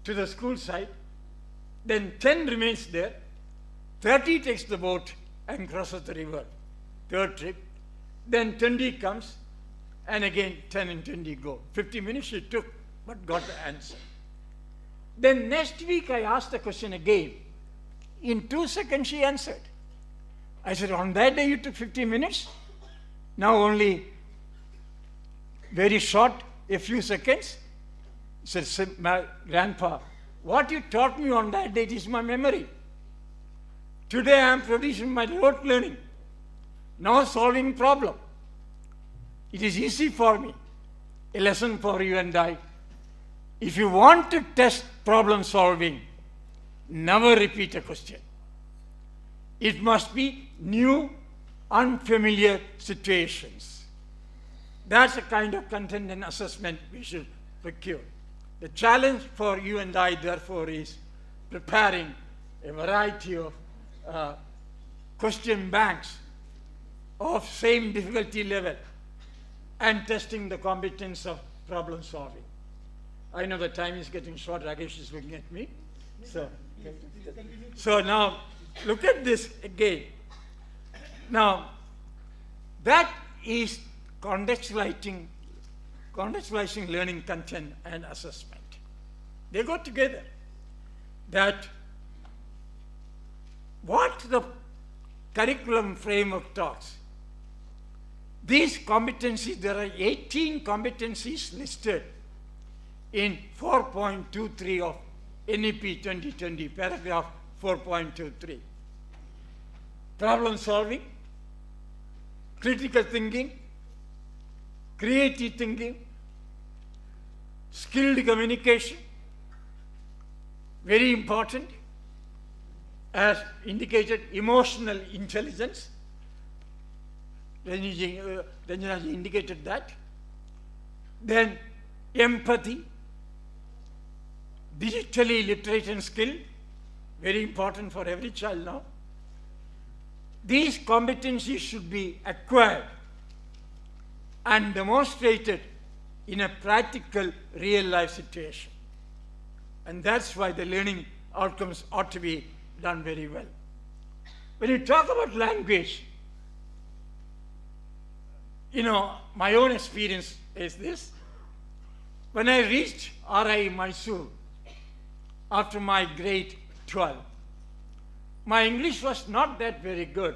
to the school side, then 10 remains there, 30 takes the boat and crosses the river. Third trip, then 20 comes, and again 10 and 20 go. 50 minutes she took, but got the answer. Then next week I asked the question again. In 2 seconds she answered. I said, on that day you took 50 minutes? Now only very short, a few seconds? He said, my Grandpa, what you taught me on that day is my memory. Today I am producing my rote learning. Now solving problem. It is easy for me. A lesson for you and I. If you want to test problem solving, never repeat a question. It must be new, unfamiliar situations. That's the kind of content and assessment we should procure. The challenge for you and I, therefore, is preparing a variety of question banks of same difficulty level and testing the competence of problem solving. I know the time is getting short. Rakesh is looking at me. So now, look at this again. Now, that is contextualizing learning content and assessment. They go together. That what the curriculum framework talks, these competencies, there are 18 competencies listed in 4.23 of NEP 2020, paragraph 4.23. Problem solving, critical thinking, creative thinking, skilled communication, very important, as indicated, emotional intelligence. Ranjana ji indicated that. Then empathy, digitally literate and skill, very important for every child now. These competencies should be acquired and demonstrated in a practical real life situation. And that's why the learning outcomes ought to be done very well. When you talk about language, my own experience is this. When I reached RI Mysore after my grade 12, my English was not that very good,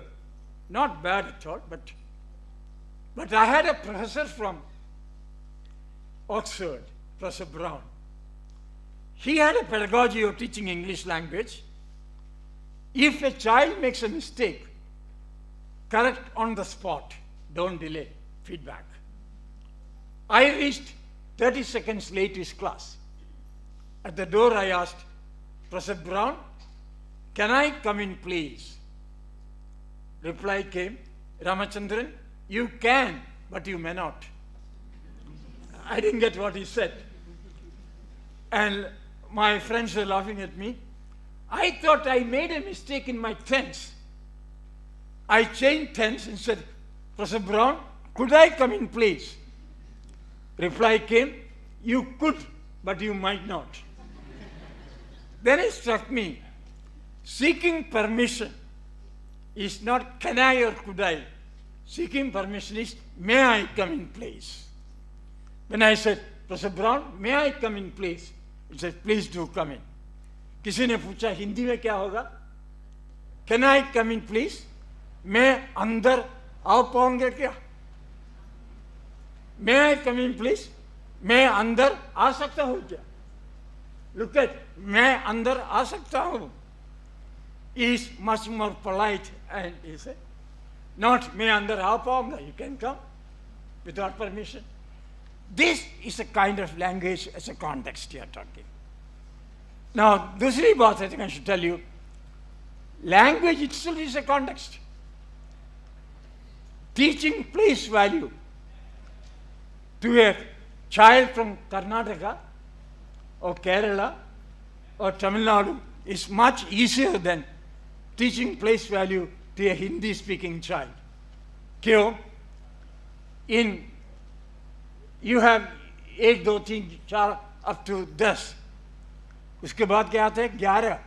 not bad at all, but I had a professor from Oxford, Professor Brown. He had a pedagogy of teaching English language. If a child makes a mistake, correct on the spot, don't delay, feedback. I reached 30 seconds late to his class. At the door I asked, Professor Brown, can I come in please? Reply came, Ramachandran, you can, but you may not. I didn't get what he said. And my friends were laughing at me. I thought I made a mistake in my tense. I changed tense and said, Professor Brown, could I come in please? Reply came, you could, but you might not. Then it struck me, seeking permission is not can I or could I. Seeking permission is may I come in please. When I said, Professor Brown, may I come in please? He said, please do come in. किसी ने पूछा हिंदी में क्या होगा? Can I come in please? मैं अंदर आ पाऊंगा क्या? May I come in please? मैं अंदर आ सकता हूँ क्या? Look at, मैं अंदर आ सकता हूँ is much more polite and he said, not मैं अंदर आ पाऊंगा, you can come without permission. This is a kind of language as a context you are talking. Now, दूसरी बात I think I should tell you, language itself is a context. Teaching place value to a child from Karnataka or Kerala or Tamil Nadu is much easier than teaching place value to a Hindi-speaking child. क्यों? You have 1, 2, 3, 4 up to 10. उसके बाद क्या आता है 11.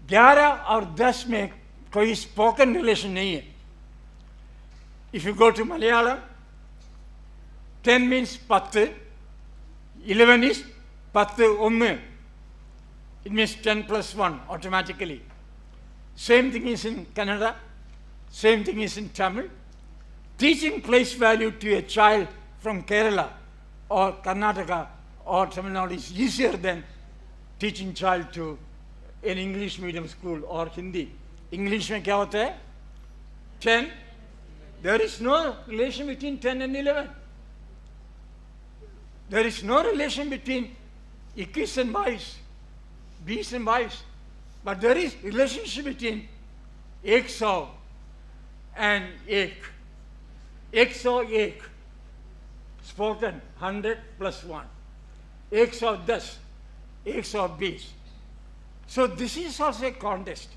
11 और 10 में कोई spoken relation नहीं है. If you go to Malayalam, 10 means 10, 11 is 10. It means 10 plus 1 automatically. Same thing is in Kannada, same thing is in Tamil. Teaching place value to a child from Kerala or Karnataka or Tamil Nadu is easier than teaching child to an English medium school or Hindi. English में क्या होता है? 10. There is no relation between 10 and 11. There is no relation between 21 and 22, 20 and 22. But there is relationship between 100 and 1. 101, spoken 100 plus 1. 110, 120. So this is also a contest.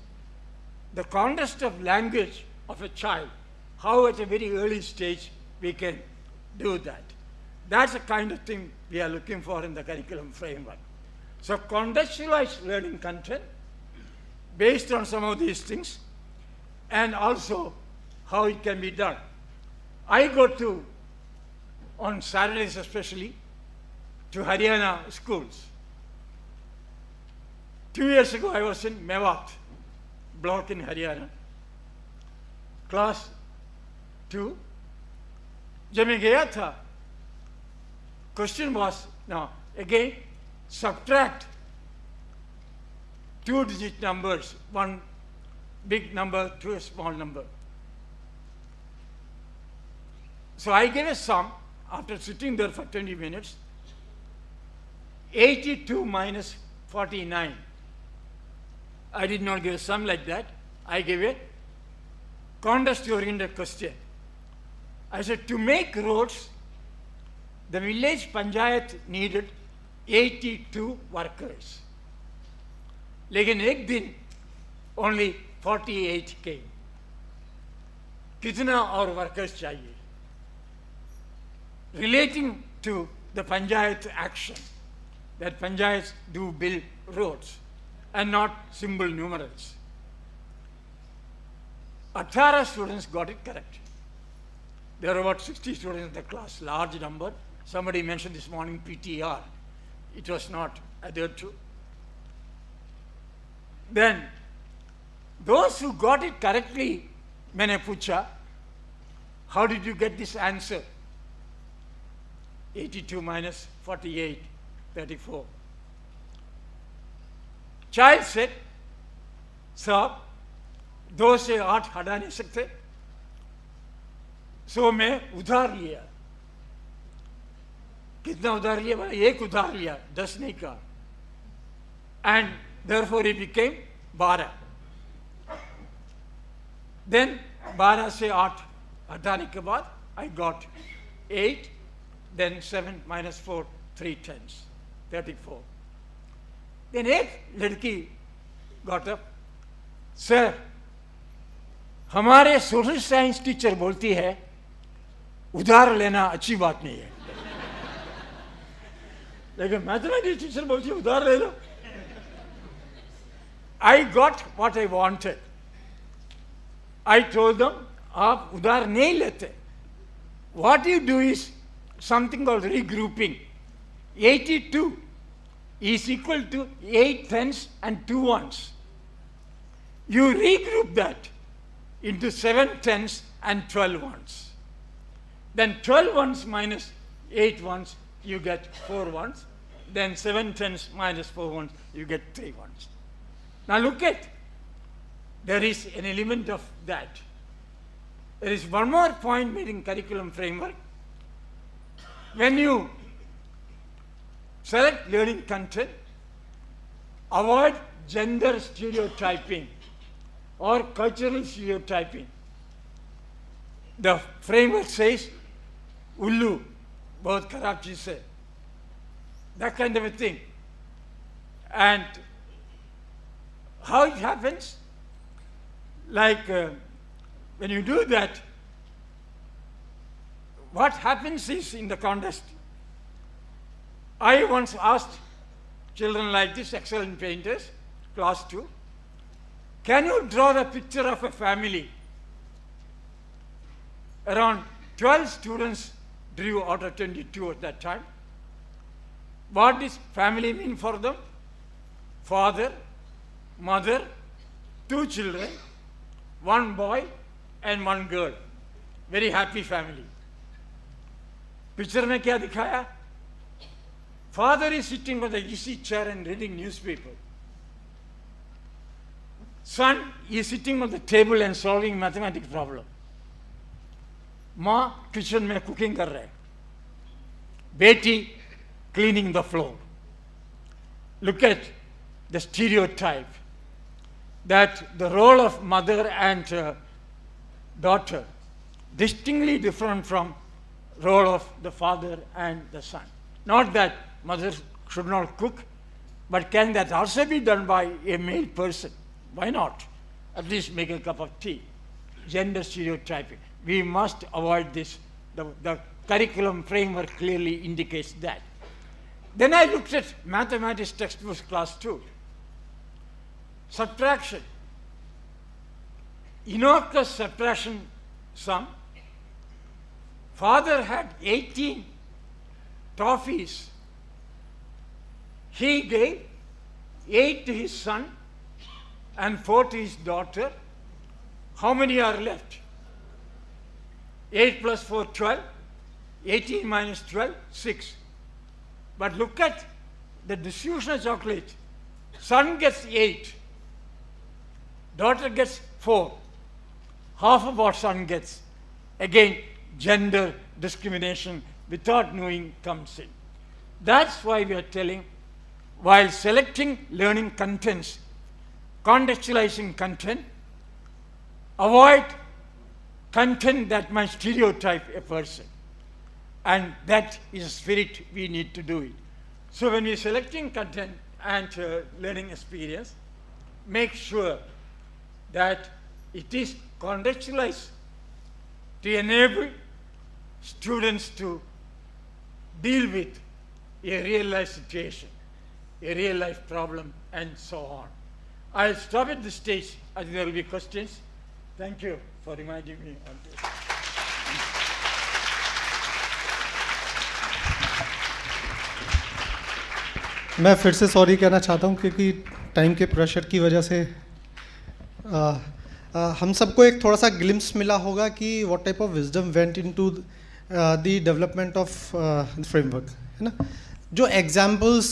The contest of language of a child, how at a very early stage we can do that. That's the kind of thing we are looking for in the curriculum framework. So contextualized learning content based on some of these things and also how it can be done. I go to, on Saturdays especially, to Haryana schools. 2 years ago I was in Mewat block in Haryana, class 2. जब मैं गया था, question was, now again, subtract 2-digit numbers, one big number to a small number. So I gave a sum after sitting there for 20 minutes. 82 minus 49. I did not give a sum like that. I gave a contest-oriented question. I said, to make roads, the village panchayat needed 82 workers. लेकिन एक दिन only 48 came. कितना और workers चाहिए? Relating to the panchayat action, that panchayats do build roads and not simple numerals. 18 students got it correct. There are about 60 students in the class, large number. Somebody mentioned this morning PTR. It was not adhered to. Then, those who got it correctly, मैंने पूछा, how did you get this answer? 82 minus 48, 34. Child said, sir, 2 से 8 हटा नहीं सकते, सो मैं उधार लिया. कितना उधार लिया? बोला 1 उधार लिया, 10 नहीं कहा. And therefore it became 12. Then 12 से 8 हटाने के बाद I got 8, then 7 minus 4, 3 tenths, 34. Then एक लड़की got up, sir, हमारे सोशल साइंस टीचर बोलती है उधार लेना अच्छी बात नहीं है, लेकिन मैथमेटिक्स टीचर बोलती है उधार ले लो. I got what I wanted. I told them, आप उधार नहीं लेते. What you do is something called regrouping. 82 is equal to 8 tenths and 2 ones. You regroup that into 7 tenths and 12 ones. Then 12 ones minus 8 ones, you get 4 ones. Then 7 tenths minus 4 ones, you get 3 ones. Now look at, there is an element of that. There is one more point made in curriculum framework. When you select learning content, avoid gender stereotyping or cultural stereotyping. The framework says, Ullu, बहुत खराब चीज़ है, that kind of a thing. And how it happens? Like when you do that, what happens is in the contest, I once asked children like this, excellent painters, class 2, can you draw the picture of a family? Around 12 students drew out of 22 at that time. What does family mean for them? Father, mother, 2 children, 1 boy and 1 girl. Very happy family. Picture में क्या दिखाया? Father is sitting on the easy chair and reading newspaper. Son is sitting on the table and solving mathematics problem. माँ kitchen में cooking कर रहे, बेटी cleaning the floor. Look at the stereotype that the role of mother and daughter distinctly different from role of the father and the son. Not that mother should not cook, but can that also be done by a male person? Why not? At least make a cup of tea. Gender stereotyping. We must avoid this. The curriculum framework clearly indicates that. Then I looked at mathematics textbooks class 2. Subtraction. Innocuous subtraction sum. Father had 18 toffees. He gave 8 to his son and 4 to his daughter. How many are left? 8 plus 4, 12. 18 minus 12, 6. But look at the distribution of chocolate. Son gets 8. Daughter gets 4. Half of what son gets. Again, gender discrimination without knowing comes in. That's why we are telling, while selecting learning contents, contextualizing content, avoid content that might stereotype a person. And that is a spirit we need to do it. So when we're selecting content and learning experience, make sure that it is contextualized to enable students to deal with a real life situation, a real life problem, and so on. I'll stop at this stage. I think there will be questions. Thank you for reminding me of this. मैं फिर से sorry कहना चाहता हूँ क्योंकि time के pressure की वजह से हम सबको एक थोड़ा सा ग्लिम्स मिला होगा कि what type of wisdom went into the development of framework, है ना. जो एग्जाम्पल्स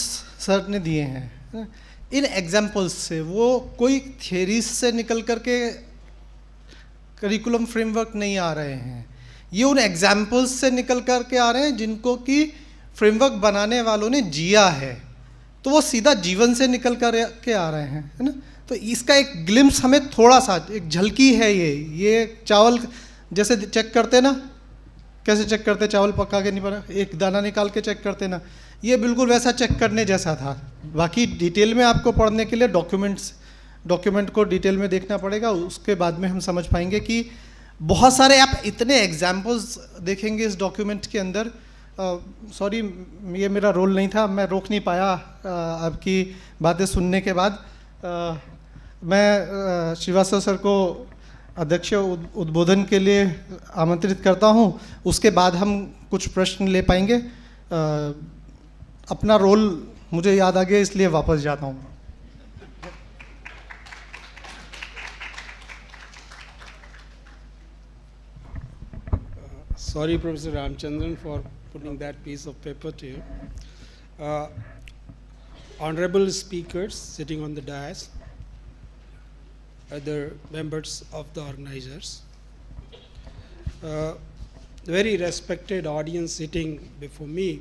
सर ने दिए हैं, है ना, इन एग्जाम्पल्स से वो कोई थियरीज से निकल करके करिकुलम फ्रेमवर्क नहीं आ रहे हैं. ये उन एग्जाम्पल्स से निकल करके आ रहे हैं जिनको कि फ्रेमवर्क बनाने वालों ने जिया है, तो वो सीधा जीवन से निकल कर के आ रहे हैं, है ना. तो इसका एक ग्लिम्स हमें थोड़ा सा एक झलकी है. ये चावल जैसे चेक करते ना, कैसे चेक करते, चावल पका के नहीं पड़ा, एक दाना निकाल के चेक करते ना, ये बिल्कुल वैसा चेक करने जैसा था. बाकी डिटेल में आपको पढ़ने के लिए डॉक्यूमेंट को डिटेल में देखना पड़ेगा, उसके बाद में हम समझ पाएंगे कि बहुत सारे आप इतने एग्जाम्पल्स देखेंगे इस डॉक्यूमेंट के अंदर. सॉरी, ये मेरा रोल नहीं था, मैं रोक नहीं पाया आपकी बातें सुनने के बाद. मैं श्रीवास्तव सर को अध्यक्ष उद्बोधन के लिए आमंत्रित करता हूं, उसके बाद हम कुछ प्रश्न ले पाएंगे. अपना रोल मुझे याद आ गया इसलिए वापस जाता हूं. Sorry, Professor Ramchandran, for putting that piece of paper to you. Honorable speakers sitting on the dais, other members of the organizers, very respected audience sitting before me.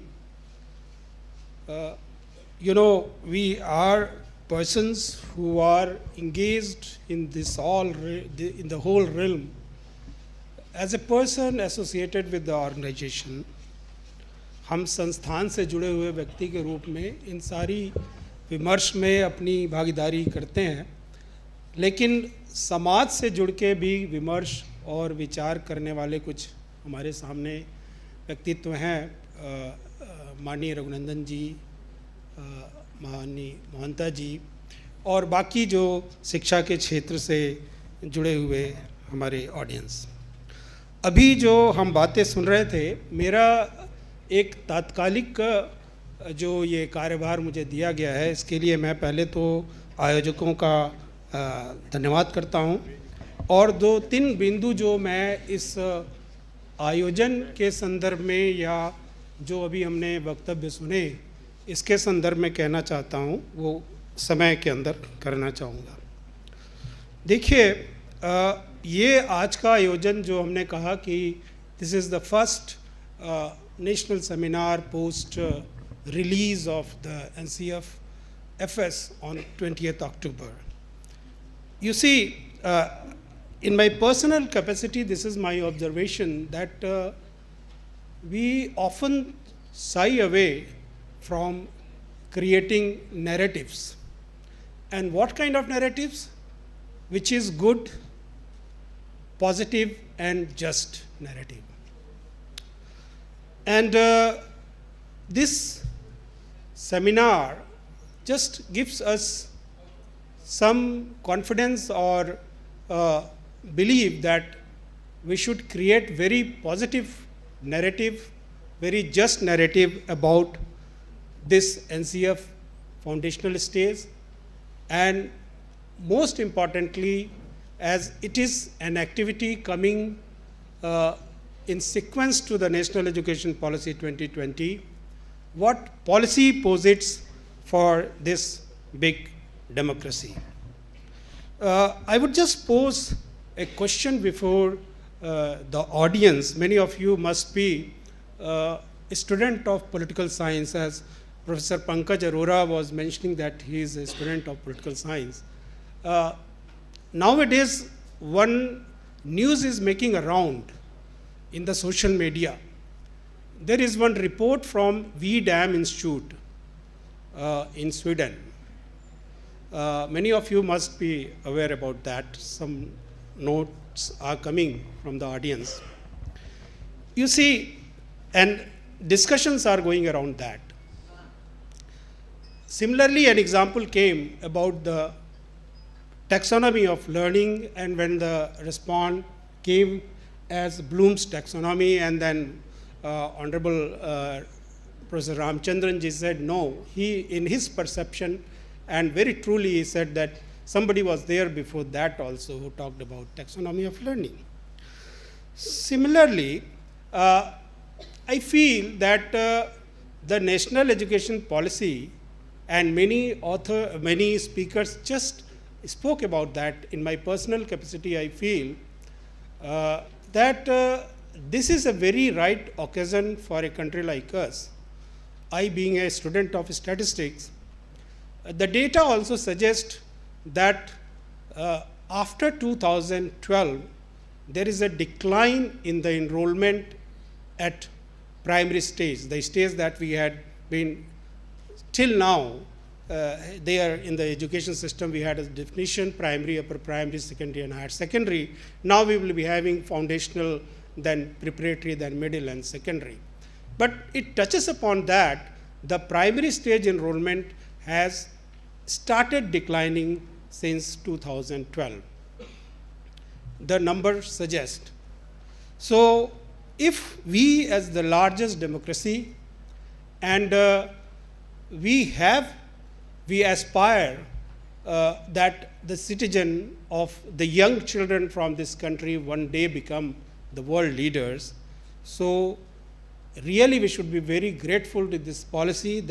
We are persons who are engaged in this in the whole realm. As a person associated with the organization, हम संस्थान से जुड़े हुए व्यक्ति के रूप में इन सारी विमर्श में अपनी भागीदारी करते हैं, लेकिन समाज से जुड़ के भी विमर्श और विचार करने वाले कुछ हमारे सामने व्यक्तित्व हैं. माननीय रघुनंदन जी, माननीय मोहंता जी और बाकी जो शिक्षा के क्षेत्र से जुड़े हुए हमारे ऑडियंस. अभी जो हम बातें सुन रहे थे, मेरा एक तात्कालिक जो ये कार्यभार मुझे दिया गया है, इसके लिए मैं पहले तो आयोजकों का धन्यवाद करता हूँ. और 2-3 बिंदु जो मैं इस आयोजन के संदर्भ में या जो अभी हमने वक्तव्य सुने इसके संदर्भ में कहना चाहता हूँ, वो समय के अंदर करना चाहूँगा. देखिए, ये आज का आयोजन जो हमने कहा कि this is the first national seminar post release of the NCF-FS on 20th October. You see, in my personal capacity, this is my observation that we often shy away from creating narratives. And what kind of narratives? Which is good, positive and just narrative. And this seminar just gives us some confidence or belief that we should create very positive narrative, very just narrative about this NCF foundational stage, and most importantly, as it is an activity coming in sequence to the National Education Policy 2020, what policy posits for this big democracy. I would just pose a question before the audience, many of you must be a student of political science, as Professor Pankaj Arora was mentioning that he is a student of political science. Nowadays, one news is making around in the social media. There is one report from VDAM Institute in Sweden. Many of you must be aware about that. Some notes are coming from the audience. You see, and discussions are going around that. Similarly, an example came about the taxonomy of learning, and when the response came as Bloom's taxonomy, and then Honorable Professor Ramchandran ji said no, he in his perception, and very truly he said that somebody was there before that also who talked about taxonomy of learning. Similarly, I feel that the national education policy, and many speakers just spoke about that. In my personal capacity, I feel that this is a very right occasion for a country like us. I, being a student of statistics, the data also suggests that after 2012, there is a decline in the enrollment at primary stage, the stage that we had been till now. There in the education system, we had a definition: primary, upper primary, secondary, and higher secondary. Now we will be having foundational, then preparatory, then middle, and secondary. But it touches upon that the primary stage enrollment has started declining since 2012. The numbers suggest. So if we, as the largest democracy, and we aspire that the citizen of the young children from this country one day become the world leaders. So really we should be very grateful to this policy,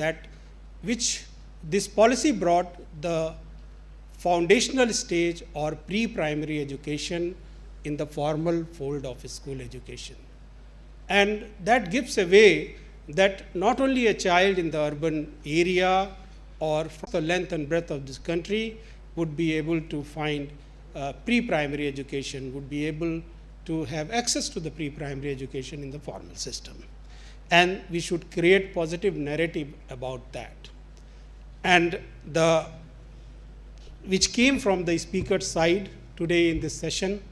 which this policy brought the foundational stage or pre-primary education in the formal fold of school education. And that gives a way that not only a child in the urban area or for the length and breadth of this country would be able to find pre-primary education, would be able to have access to the pre-primary education in the formal system. And we should create positive narrative about that. And which came from the speaker's side today in this session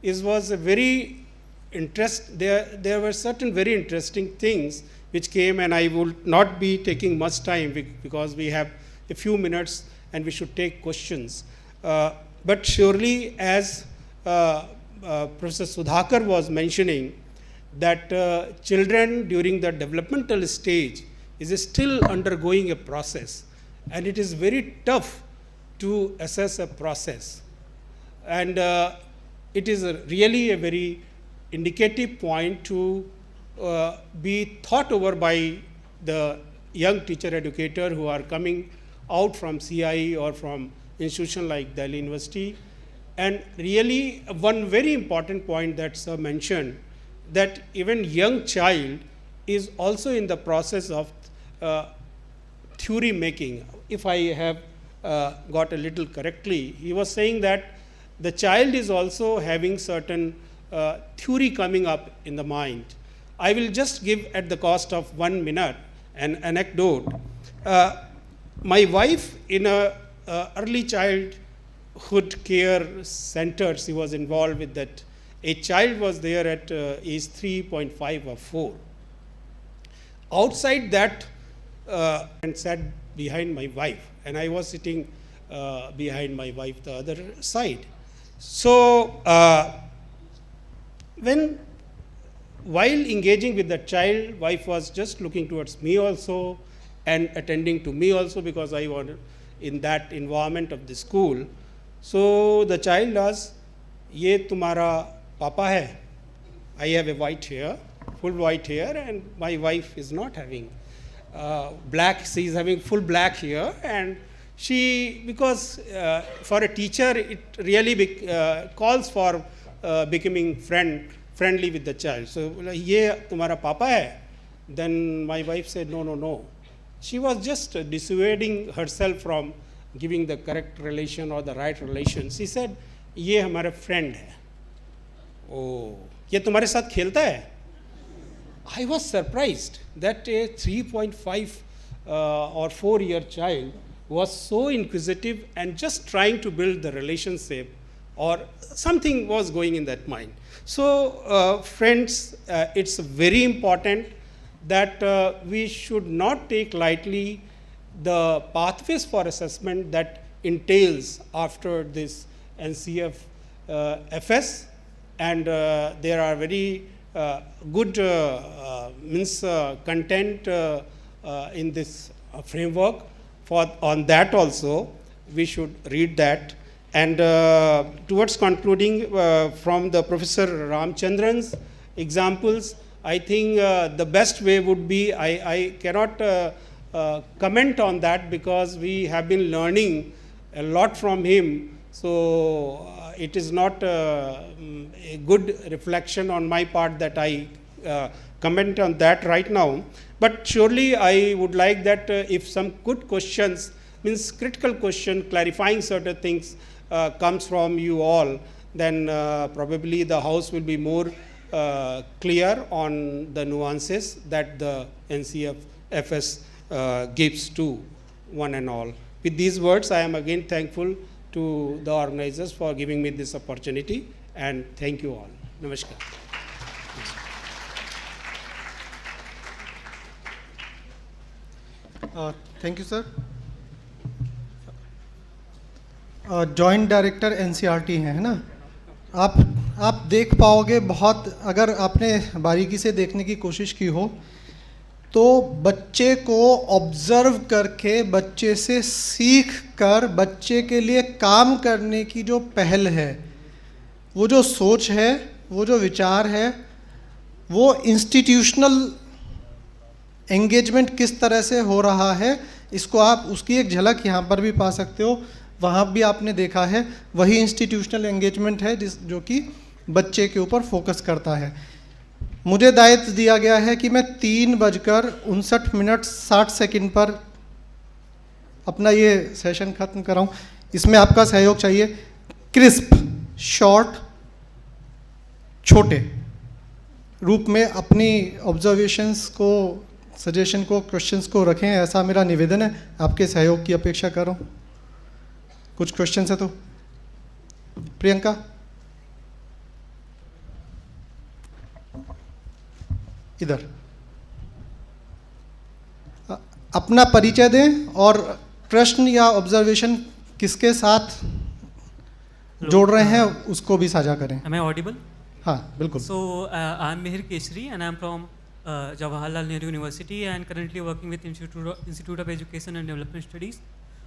was a very there were certain very interesting things which came, and I will not be taking much time because we have a few minutes and we should take questions. But surely, as Professor Sudhakar was mentioning, that children during the developmental stage is still undergoing a process, and it is very tough to assess a process. And it is really a very indicative point to be thought over by the young teacher educator who are coming out from CIE or from institution like Delhi University. And really one very important point that Sir mentioned, that even young child is also in the process of theory making. If I have got a little correctly, he was saying that the child is also having certain theory coming up in the mind. I will just give, at the cost of 1 minute, an anecdote. My wife, in a early childhood care center, she was involved with that. A child was there at age 3.5 or 4. Outside that, and sat behind my wife, and I was sitting behind my wife the other side. So while engaging with the child, wife was just looking towards me also and attending to me also, because I was in that environment of the school. So the child asked, "Ye tumhara papa hai?" I have a white hair, full white hair, and my wife is not having black. She is having full black hair, and she, because for a teacher it really calls for becoming friendly with the child. So ये तुम्हारा पापा है? Then my wife said, no. She was just dissuading herself from giving the correct relation or the right relation. She said, ये हमारा friend है. Oh, ये तुम्हारे साथ खेलता है? I was surprised that a 3.5 or 4-year child was so inquisitive and just trying to build the relationship, or something was going in that mind. So friends, it's very important that we should not take lightly the pathways for assessment that entails after this NCF-FS, and there are very good content in this framework. On that also, we should read that. And towards concluding, from the Professor Ramchandran's examples, I think the best way would be, I cannot comment on that because we have been learning a lot from him. So it is not a good reflection on my part that I comment on that right now. But surely I would like that if some good questions, means critical question, clarifying certain things comes from you all, then probably the house will be more clear on the nuances that the NCF-FS gives to one and all. With these words, I am again thankful to the organizers for giving me this opportunity, and thank you all. Namaskar. Thank you, sir. Joint director NCERT हैं, है ना? आप देख पाओगे बहुत, अगर आपने बारीकी से देखने की कोशिश की हो तो बच्चे को ऑब्जर्व करके, बच्चे से सीख कर, बच्चे के लिए काम करने की जो पहल है, वो जो सोच है, वो जो विचार है, वो इंस्टीट्यूशनल एंगेजमेंट किस तरह से हो रहा है, इसको आप उसकी एक झलक यहाँ पर भी पा सकते हो, वहाँ भी आपने देखा है। वही इंस्टीट्यूशनल एंगेजमेंट है जो कि बच्चे के ऊपर फोकस करता है। मुझे दायित्व दिया गया है कि मैं 3:59 पर अपना ये सेशन ख़त्म कराऊं। इसमें आपका सहयोग चाहिए। क्रिस्प, शॉर्ट, छोटे रूप में अपनी ऑब्जर्वेशंस को, सजेशन को, क्वेश्चंस को रखें, ऐसा मेरा निवेदन है। आपके सहयोग की अपेक्षा कर रहा हूँ। कुछ क्वेश्चंस है तो प्रियंका। इधर अपना परिचय दें और प्रश्न या ऑब्जर्वेशन किसके साथ जोड़ रहे हैं उसको भी साझा करें। Am I audible? हाँ, बिल्कुल। So I'm Mihir Keshri and I'm from Jawaharlal Nehru University and currently working with Institute of Education and Development Studies.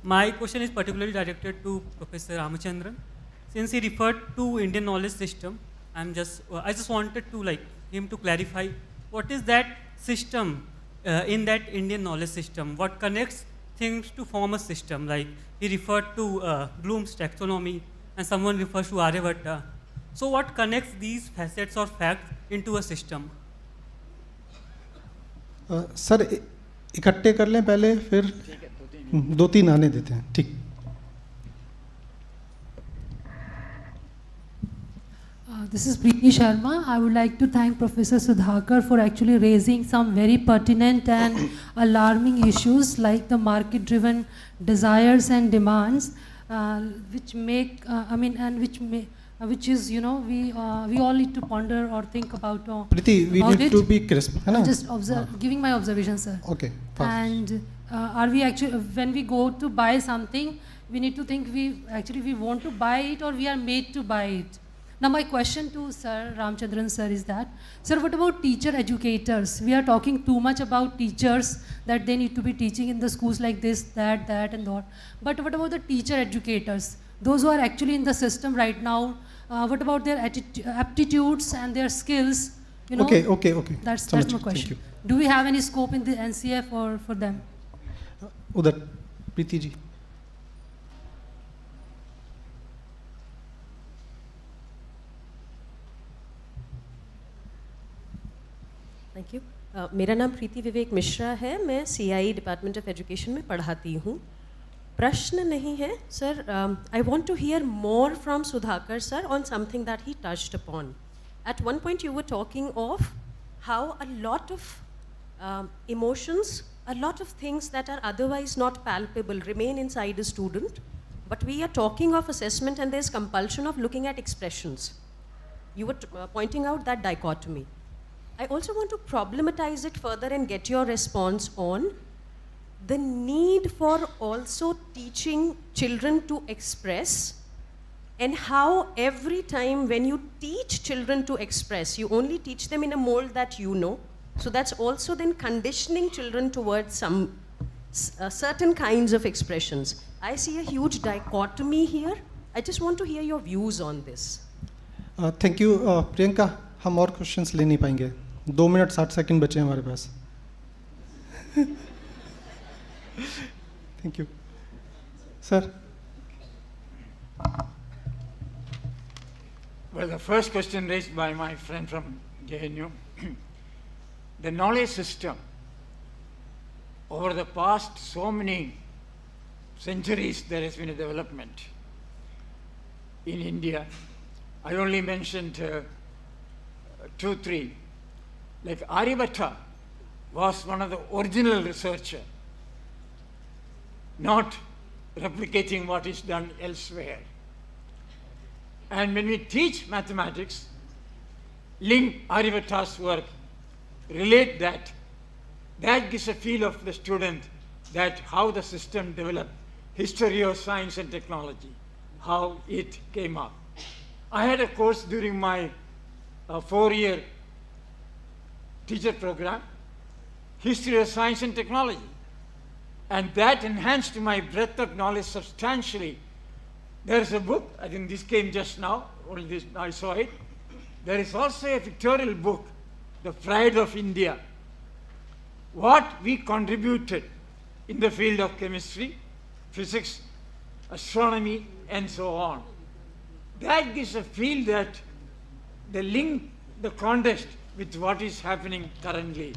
My question is particularly directed to Professor Ramachandran. Since he referred to Indian knowledge system, I just wanted to him to clarify what is that system in that Indian knowledge system. What connects things to form a system? Like he referred to Bloom's taxonomy, and someone refers to Aryabhatta. So what connects these facets or facts into a system? Sir इकट्ठे कर लें पहले, फिर 2-3 आने देते हैं। ठीक। This is Preeti Sharma. I would like to thank Professor Sudhakar for actually raising some very pertinent and alarming issues like the market-driven desires and demands, which make, which is, we all need to ponder or think about. Preeti, we need to be crisp, है ना? Just giving my observation, sir. Okay. Fast. And are we actually, when we go to buy something, we need to think we want to buy it or we are made to buy it. Now my question to Sir Ramchandran sir is that, sir, what about teacher educators? We are talking too much about teachers, that they need to be teaching in the schools like this, that and that. But what about the teacher educators? Those who are actually in the system right now, what about their aptitudes and their skills? Okay. That's my question. Do we have any scope in the NCF or for them? उधर Preeti ji. Thank you. मेरा नाम प्रीति विवेक मिश्रा है, मैं CI department of education में पढ़ाती हूँ। प्रश्न नहीं है sir, I want to hear more from Sudhakar sir on something that he touched upon. At one point you were talking of how a lot of emotions, a lot of things that are otherwise not palpable remain inside a student, but we are talking of assessment and there's compulsion of looking at expressions. You were pointing out that dichotomy. I also want to problematize it further and get your response on the need for also teaching children to express, and how every time when you teach children to express, you only teach them in a mold that you know. So that's also then conditioning children towards some certain kinds of expressions. I see a huge dichotomy here. I just want to hear your views on this. Thank you Priyanka, हम और questions ले नहीं पाएंगे, 2 minute 60 second बचे हैं हमारे पास. Thank you sir. Well, the first question raised by my friend from JNU, the knowledge system over the past so many centuries there has been a development in India. I only mentioned 2, 3. Like Aryabhatta was one of the original researchers, not replicating what is done elsewhere. And when we teach mathematics, link Aryabhatta's work, relate that, that gives a feel of the student that how the system developed, history of science and technology, how it came up. I had a course during my 4-year teacher program, history of science and technology, and that enhanced my breadth of knowledge substantially. There is a book, I think this came just now, only this, I saw it. There is also a pictorial book, The Pride of India. What we contributed in the field of chemistry, physics, astronomy, and so on. That gives a feel that they link the context with what is happening currently.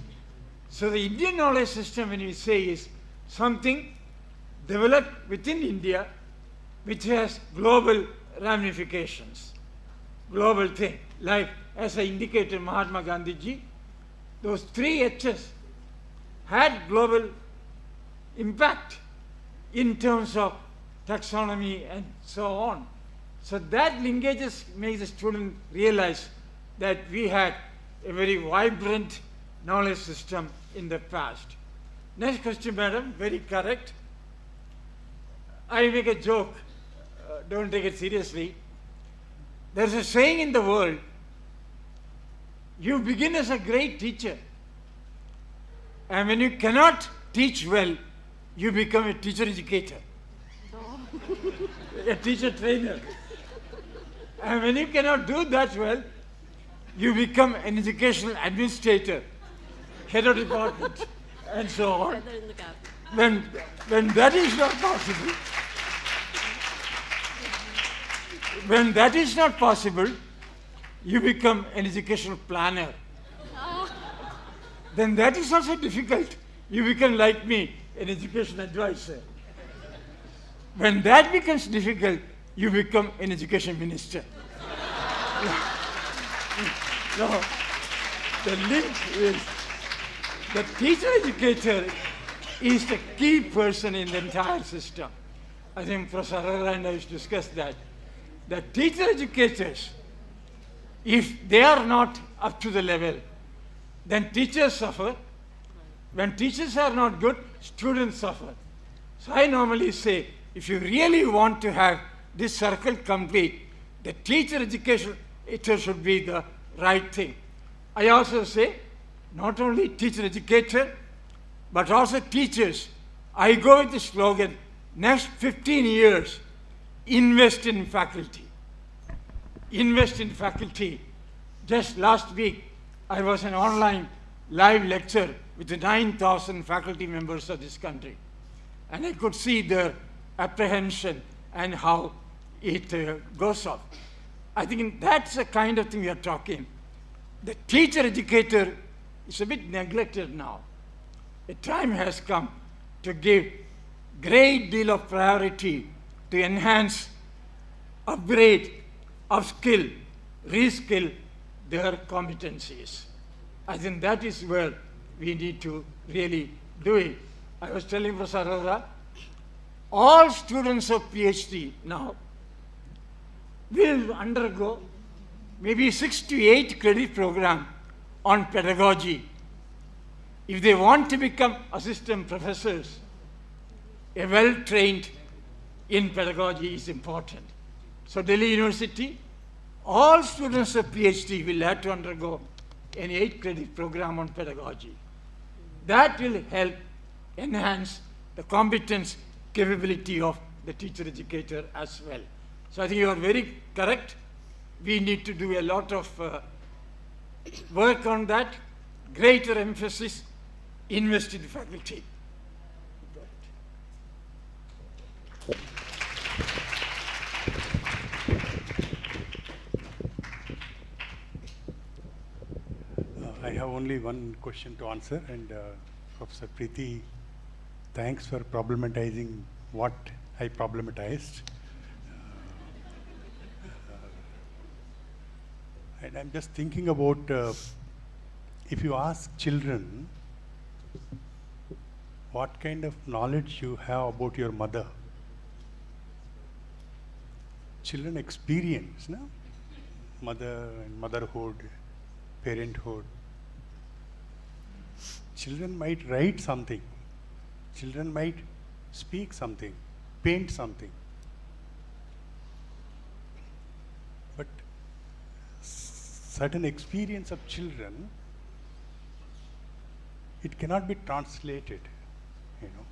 So the Indian knowledge system, when we say, is something developed within India, which has global ramifications, global thing. Like, as I indicated, Mahatma Gandhi ji, those 3 H's had global impact in terms of taxonomy and so on. So that linkages makes the student realize that we had a very vibrant knowledge system in the past. Next question, madam, very correct. I make a joke. Don't take it seriously. There's a saying in the world, you begin as a great teacher, and when you cannot teach well, you become a teacher educator, a teacher trainer. And when you cannot do that well, you become an educational administrator, head of department, and so on. When that is not possible, when that is not possible, you become an educational planner. Then that is also difficult. You become, like me, an education advisor. When that becomes difficult, you become an education minister. No, the link is the teacher educator is the key person in the entire system. I think Professor Arora and I discussed that. The teacher educators, if they are not up to the level, then teachers suffer. When teachers are not good, students suffer. So I normally say, if you really want to have this circle complete, the teacher education, it should be the right thing. I also say, not only teacher educator, but also teachers. I go with the slogan, next 15 years, invest in faculty. Invest in faculty. Just last week, I was in an online live lecture with the 9,000 faculty members of this country. And I could see their apprehension and how it goes off. I think that's the kind of thing we are talking. The teacher educator it's a bit neglected now. The time has come to give great deal of priority to enhance, upgrade, upskill, reskill their competencies. I think that is where we need to really do it. I was telling Professor Arora, all students of PhD now will undergo maybe 6 to 8 credit program on pedagogy. If they want to become assistant professors, a well-trained in pedagogy is important. So Delhi University, all students of PhD will have to undergo an 8 credit program on pedagogy. That will help enhance the competence, capability of the teacher educator as well. So I think you are very correct. We need to do a lot of work on that, greater emphasis, invest in the faculty. I have only one question to answer, and Professor Preeti, thanks for problematizing what I problematized. And I'm just thinking about if you ask children what kind of knowledge you have about your mother, children experience, no? Mother and motherhood, parenthood. Children might write something, children might speak something, paint something. But certain experience of children, it cannot be translated, you know.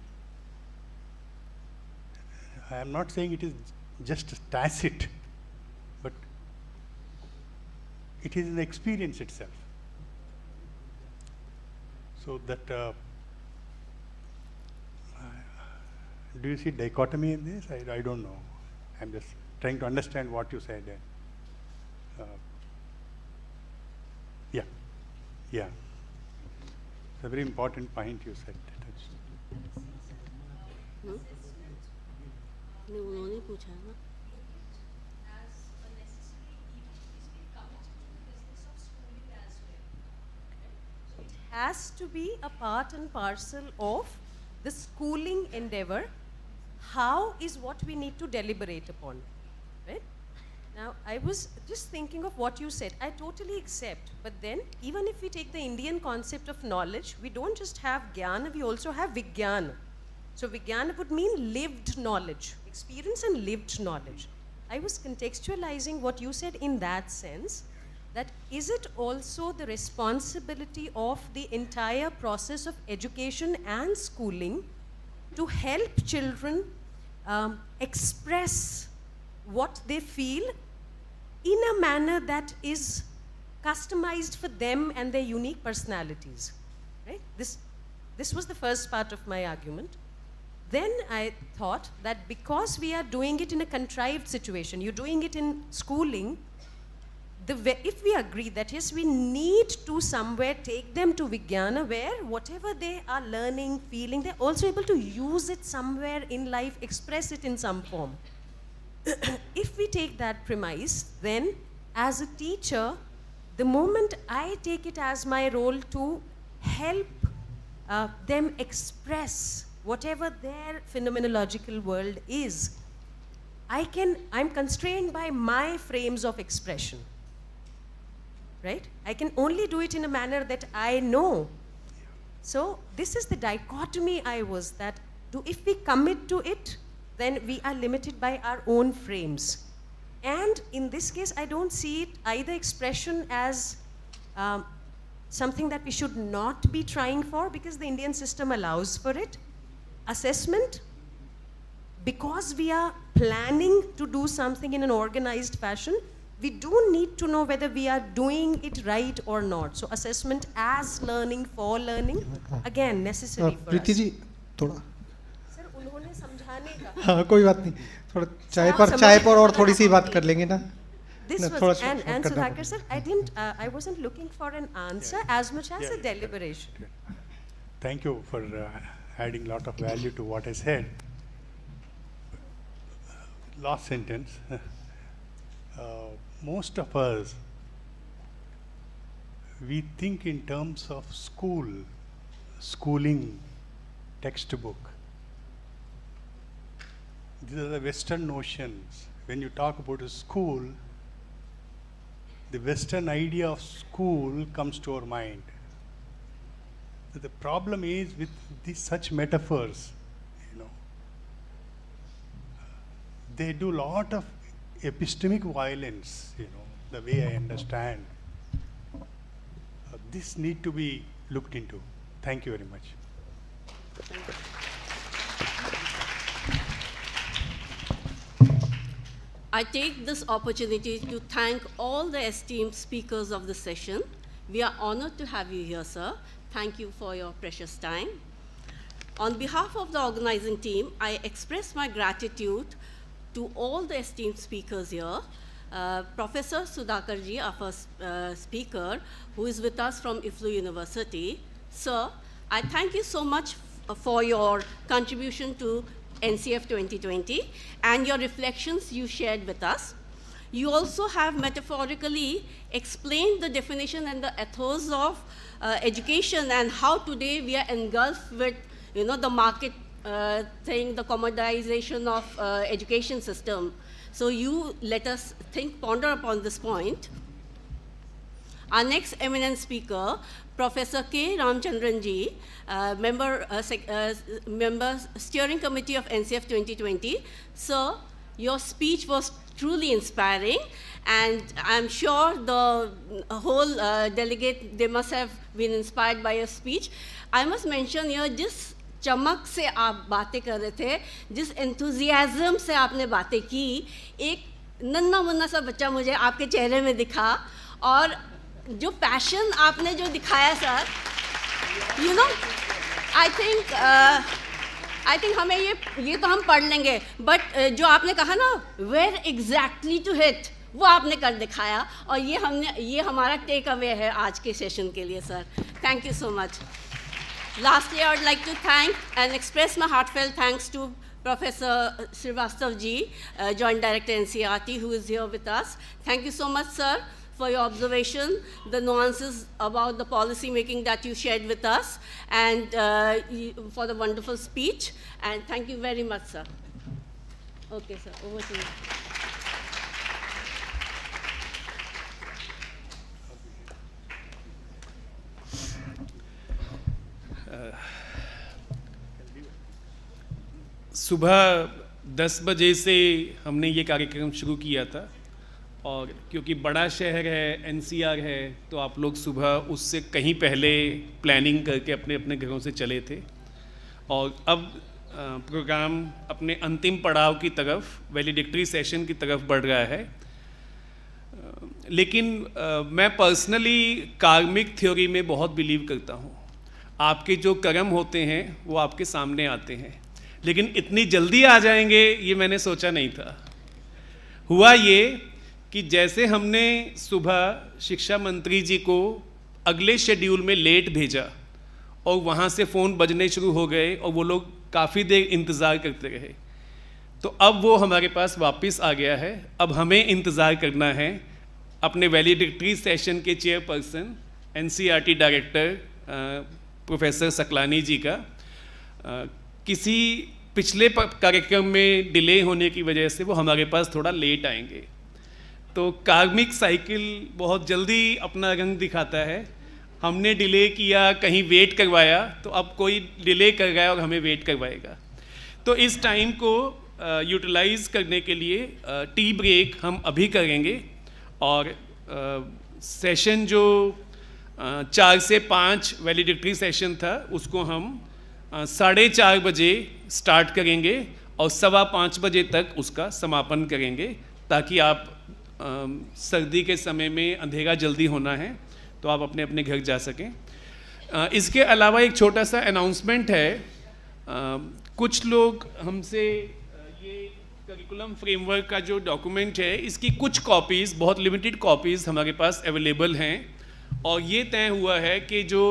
I am not saying it is just tacit, but it is an experience itself. So that, do you see dichotomy in this? I don't know. I'm just trying to understand what you said. Yeah. It's a very important point you said. उन्होंने पूछा ना has to be a part and parcel of the schooling endeavor. How is what we need to deliberate upon, right? Now, I was just thinking of what you said. I totally accept, but then even if we take the Indian concept of knowledge, we don't just have jnana, we also have vijnana. So vijnana would mean lived knowledge, experience and lived knowledge. I was contextualizing what you said in that sense, that is it also the responsibility of the entire process of education and schooling to help children express what they feel in a manner that is customized for them and their unique personalities, right? This was the first part of my argument. Then I thought that because we are doing it in a contrived situation, you're doing it in schooling, if we agree that yes, we need to somewhere take them to Vijnana where whatever they are learning, feeling, they're also able to use it somewhere in life, express it in some form. If we take that premise, then as a teacher, the moment I take it as my role to help them express whatever their phenomenological world is, I'm constrained by my frames of expression. Right? I can only do it in a manner that I know. So this is the dichotomy if we commit to it, then we are limited by our own frames. And in this case, I don't see it either expression as something that we should not be trying for because the Indian system allows for it. Assessment, because we are planning to do something in an organized fashion, we do need to know whether we are doing it right or not. So assessment as learning for learning, again necessary for Preeti us. जी थोड़ा sir उन्होंने समझाने का हाँ कोई बात नहीं थोड़ा चाय पर और थोड़ी सी बात कर लेंगे ना this was, and Sudhakar sir, I wasn't looking for an answer as much as a deliberation. Thank you for adding a lot of value to what I said. Last sentence. Most of us, we think in terms of schooling, textbook. These are the Western notions. When you talk about a school, the Western idea of school comes to our mind. The problem is with such metaphors, they do a lot of epistemic violence, the way I understand. This need to be looked into. Thank you very much. I take this opportunity to thank all the esteemed speakers of the session. We are honored to have you here, sir. Thank you for your precious time. On behalf of the organizing team, I express my gratitude to all the esteemed speakers here. Professor Sudhakar ji, our first speaker, who is with us from IFLU University. Sir, I thank you so much for your contribution to NCF 2020 and your reflections you shared with us. You also have metaphorically explained the definition and the ethos of education and how today we are engulfed with the market thing, the commoditization of education system. So you let us ponder upon this point. Our next eminent speaker, Professor K. Ramchandran ji, member steering committee of NCF 2020. Sir, your speech was truly inspiring, and I'm sure the whole delegate, they must have been inspired by your speech. I must mention here, जिस चमक से आप बातें कर रहे थे, जिस enthusiasm से आपने बातें की, एक नन्हा मुन्ना सा बच्चा मुझे आपके चेहरे में दिखा, और जो पैशन आपने जो दिखाया सर, I think हमें ये तो हम पढ़ लेंगे, but जो आपने कहा ना, where exactly to hit, वो आपने कर दिखाया, और ये हमारा टेक अवे है आज के सेशन के लिए sir. Thank you so much. Lastly, I would like to thank and express my heartfelt thanks to Professor Srivastav ji, Joint Director NCERT, who is here with us. Thank you so much, sir, for your observation, the nuances about the policy making that you shared with us, and for the wonderful speech. And thank you very much, sir. Okay, sir, over to you. सुबह 10 बजे से हमने ये कार्यक्रम शुरू किया था, और क्योंकि बड़ा शहर है, एनसीआर है, तो आप लोग सुबह उससे कहीं पहले प्लानिंग करके अपने अपने घरों से चले थे, और अब प्रोग्राम अपने अंतिम पड़ाव की तरफ, वैलिडिक्टरी सेशन की तरफ बढ़ रहा है. लेकिन मैं पर्सनली कार्मिक थ्योरी में बहुत बिलीव करता हूँ. आपके जो कर्म होते हैं वो आपके सामने आते हैं, लेकिन इतनी जल्दी आ जाएंगे ये मैंने सोचा नहीं था. हुआ ये कि जैसे हमने सुबह शिक्षा मंत्री जी को अगले शेड्यूल में लेट भेजा, और वहाँ से फ़ोन बजने शुरू हो गए, और वो लोग काफ़ी देर इंतज़ार करते रहे, तो अब वो हमारे पास वापस आ गया है. अब हमें इंतज़ार करना है अपने वैलिडिक्टरी सेशन के chairperson, NCERT director professor Saklani ji का. किसी पिछले कार्यक्रम में डिले होने की वजह से वो हमारे पास थोड़ा लेट आएंगे. तो कार्मिक साइकिल बहुत जल्दी अपना रंग दिखाता है. हमने डिले किया, कहीं वेट करवाया, तो अब कोई डिले कर गया और हमें वेट करवाएगा. तो इस टाइम को यूटिलाइज़ करने के लिए टी ब्रेक हम अभी करेंगे, और सेशन जो 4 से 5 वैलिडिक्टरी सेशन था उसको हम 4:30 बजे स्टार्ट करेंगे और 5:15 बजे तक उसका समापन करेंगे, ताकि आप सर्दी के समय में अंधेरा जल्दी होना है तो आप अपने अपने घर जा सकें. इसके अलावा एक छोटा सा अनाउंसमेंट है. कुछ लोग हमसे ये करिकुलम फ्रेमवर्क का जो डॉक्यूमेंट है, इसकी कुछ कॉपीज़, बहुत लिमिटेड कॉपीज़ हमारे पास अवेलेबल हैं, और ये तय हुआ है कि जो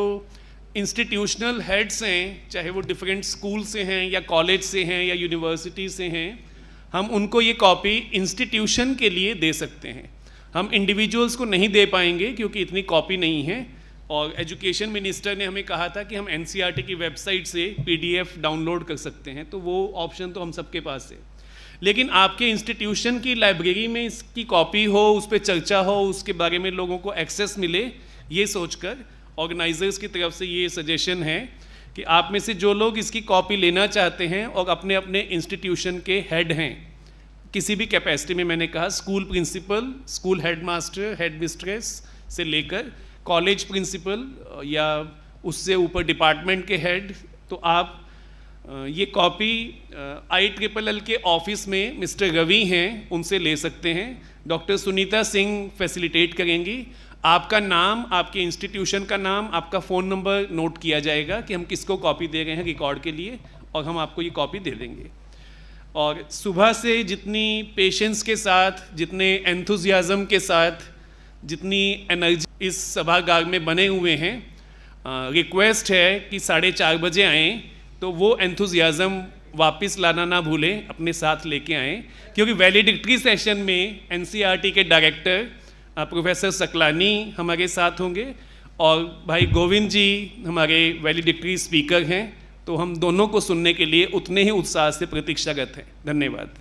इंस्टीट्यूशनल हेड्स हैं, चाहे वो डिफरेंट स्कूल से हैं या कॉलेज से हैं या यूनिवर्सिटी से हैं, हम उनको ये कॉपी इंस्टीट्यूशन के लिए दे सकते हैं। हम इंडिविजुअल्स को नहीं दे पाएंगे क्योंकि इतनी कॉपी नहीं है, और एजुकेशन मिनिस्टर ने हमें कहा था कि हम NCERT की वेबसाइट से PDF डाउनलोड कर सकते हैं, तो वो ऑप्शन तो हम सबके पास है। लेकिन आपके इंस्टीट्यूशन की लाइब्रेरी में इसकी कॉपी हो, उस पर चर्चा हो, उसके बारे में लोगों को एक्सेस मिले, ये सोचकर ऑर्गेनाइजर्स की तरफ से ये सजेशन है कि आप में से जो लोग इसकी कॉपी लेना चाहते हैं और अपने अपने इंस्टीट्यूशन के हेड हैं, किसी भी कैपेसिटी में, मैंने कहा school principal, school headmaster, headmistress से लेकर कॉलेज प्रिंसिपल या उससे ऊपर डिपार्टमेंट के हेड, तो आप ये कॉपी ILLL के ऑफिस में मिस्टर रवि हैं, उनसे ले सकते हैं। डॉक्टर सुनीता सिंह फैसिलिटेट करेंगी। आपका नाम, आपके इंस्टीट्यूशन का नाम, आपका फ़ोन नंबर नोट किया जाएगा कि हम किसको कॉपी दे रहे हैं रिकॉर्ड के लिए, और हम आपको ये कॉपी दे देंगे। और सुबह से जितनी पेशेंस के साथ, जितने एंथुजियाज़म के साथ, जितनी एनर्जी इस सभागार में बने हुए हैं, रिक्वेस्ट है कि 4:30 बजे आएँ, तो वो एंथुजियाज़म वापस लाना ना भूलें, अपने साथ लेके आएँ, क्योंकि वैलिडिक्टरी सेशन में NCERT के डायरेक्टर प्रोफेसर सकलानी हमारे साथ होंगे, और भाई गोविंद जी हमारे वैलिडिक्टरी स्पीकर हैं, तो हम दोनों को सुनने के लिए उतने ही उत्साह से प्रतीक्षारत हैं। धन्यवाद।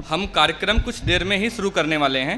हम कार्यक्रम कुछ देर में ही शुरू करने वाले हैं।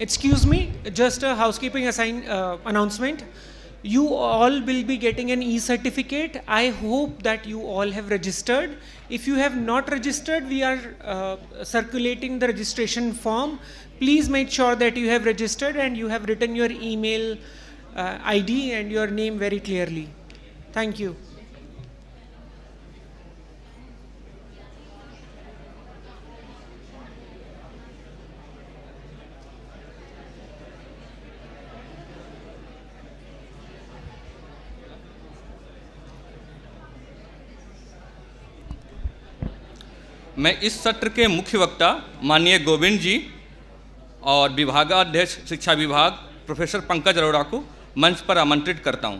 Excuse me, just a housekeeping announcement. You all will be getting an e-certificate. I hope that you all have registered. If you have not registered, we are circulating the registration form. Please make sure that you have registered and you have written your email ID and your name very clearly. Thank you. मैं इस सत्र के मुख्य वक्ता माननीय गोविंद जी और विभागाध्यक्ष शिक्षा विभाग प्रोफेसर पंकज अरोड़ा को मंच पर आमंत्रित करता हूं।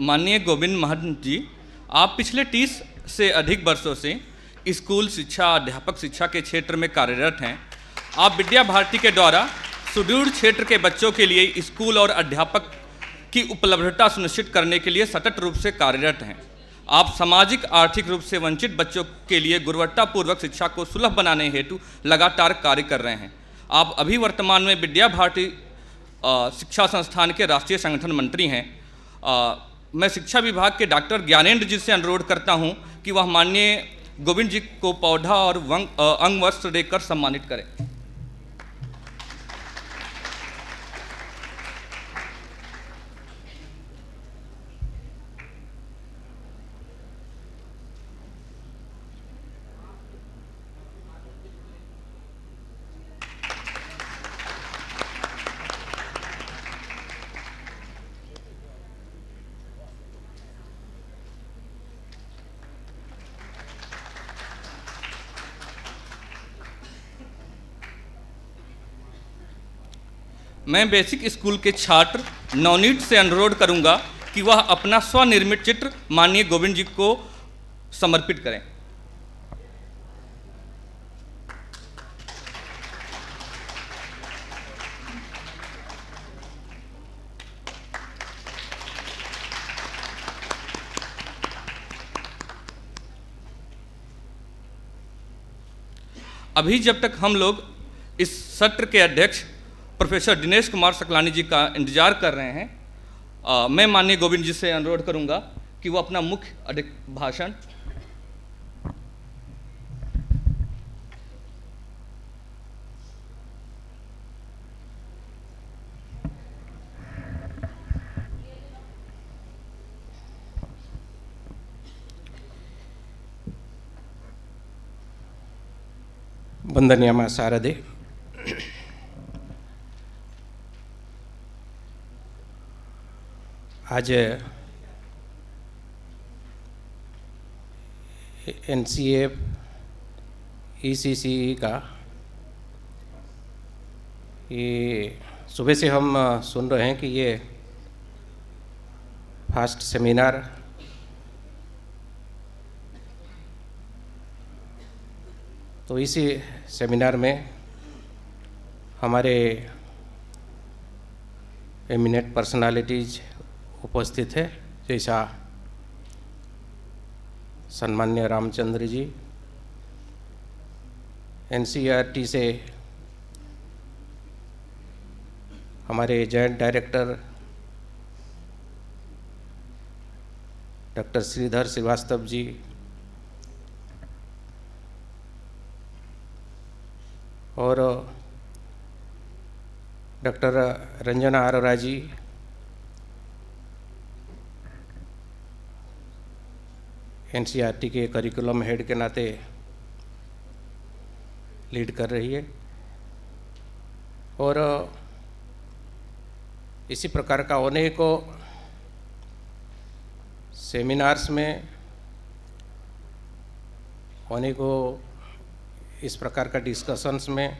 माननीय गोविंद महंत जी, आप पिछले 30 से अधिक वर्षों से स्कूल शिक्षा, अध्यापक शिक्षा के क्षेत्र में कार्यरत हैं। आप विद्या भारती के द्वारा सुदूर क्षेत्र के बच्चों के लिए स्कूल और अध्यापक की उपलब्धता सुनिश्चित करने के लिए सतत रूप से कार्यरत हैं। आप सामाजिक आर्थिक रूप से वंचित बच्चों के लिए गुणवत्तापूर्वक शिक्षा को सुलभ बनाने हेतु लगातार कार्य कर रहे हैं। आप अभी वर्तमान में विद्या भारती शिक्षा संस्थान के राष्ट्रीय संगठन मंत्री हैं। मैं शिक्षा विभाग के डॉक्टर ज्ञानेंद्र जी से अनुरोध करता हूं कि वह माननीय गोविंद जी को पौधा और अंग वस्त्र देकर सम्मानित करें। मैं बेसिक स्कूल के छात्र नवनीत से अनुरोध करूंगा कि वह अपना स्वनिर्मित चित्र माननीय गोविंद जी को समर्पित करें। अभी जब तक हम लोग इस सत्र के अध्यक्ष प्रोफेसर दिनेश कुमार सकलानी जी का इंतजार कर रहे हैं, मैं माननीय गोविंद जी से अनुरोध करूंगा कि वो अपना मुख्य भाषण वंदनीय मां शारदे, आज NCF ECCE का ये सुबह से हम सुन रहे हैं कि ये फर्स्ट सेमिनार तो इसी सेमिनार में हमारे एमिनेंट पर्सनालिटीज उपस्थित है, जैसा सम्मान्य रामचंद्र जी, NCERT से हमारे joint director doctor Shridhar Srivastava ji, और डॉक्टर रंजना अरोरा जी, NCERT के करिकुलम हेड के नाते लीड कर रही है, और इसी प्रकार का अनेकों सेमिनार्स में, अनेकों इस प्रकार का डिस्कशंस में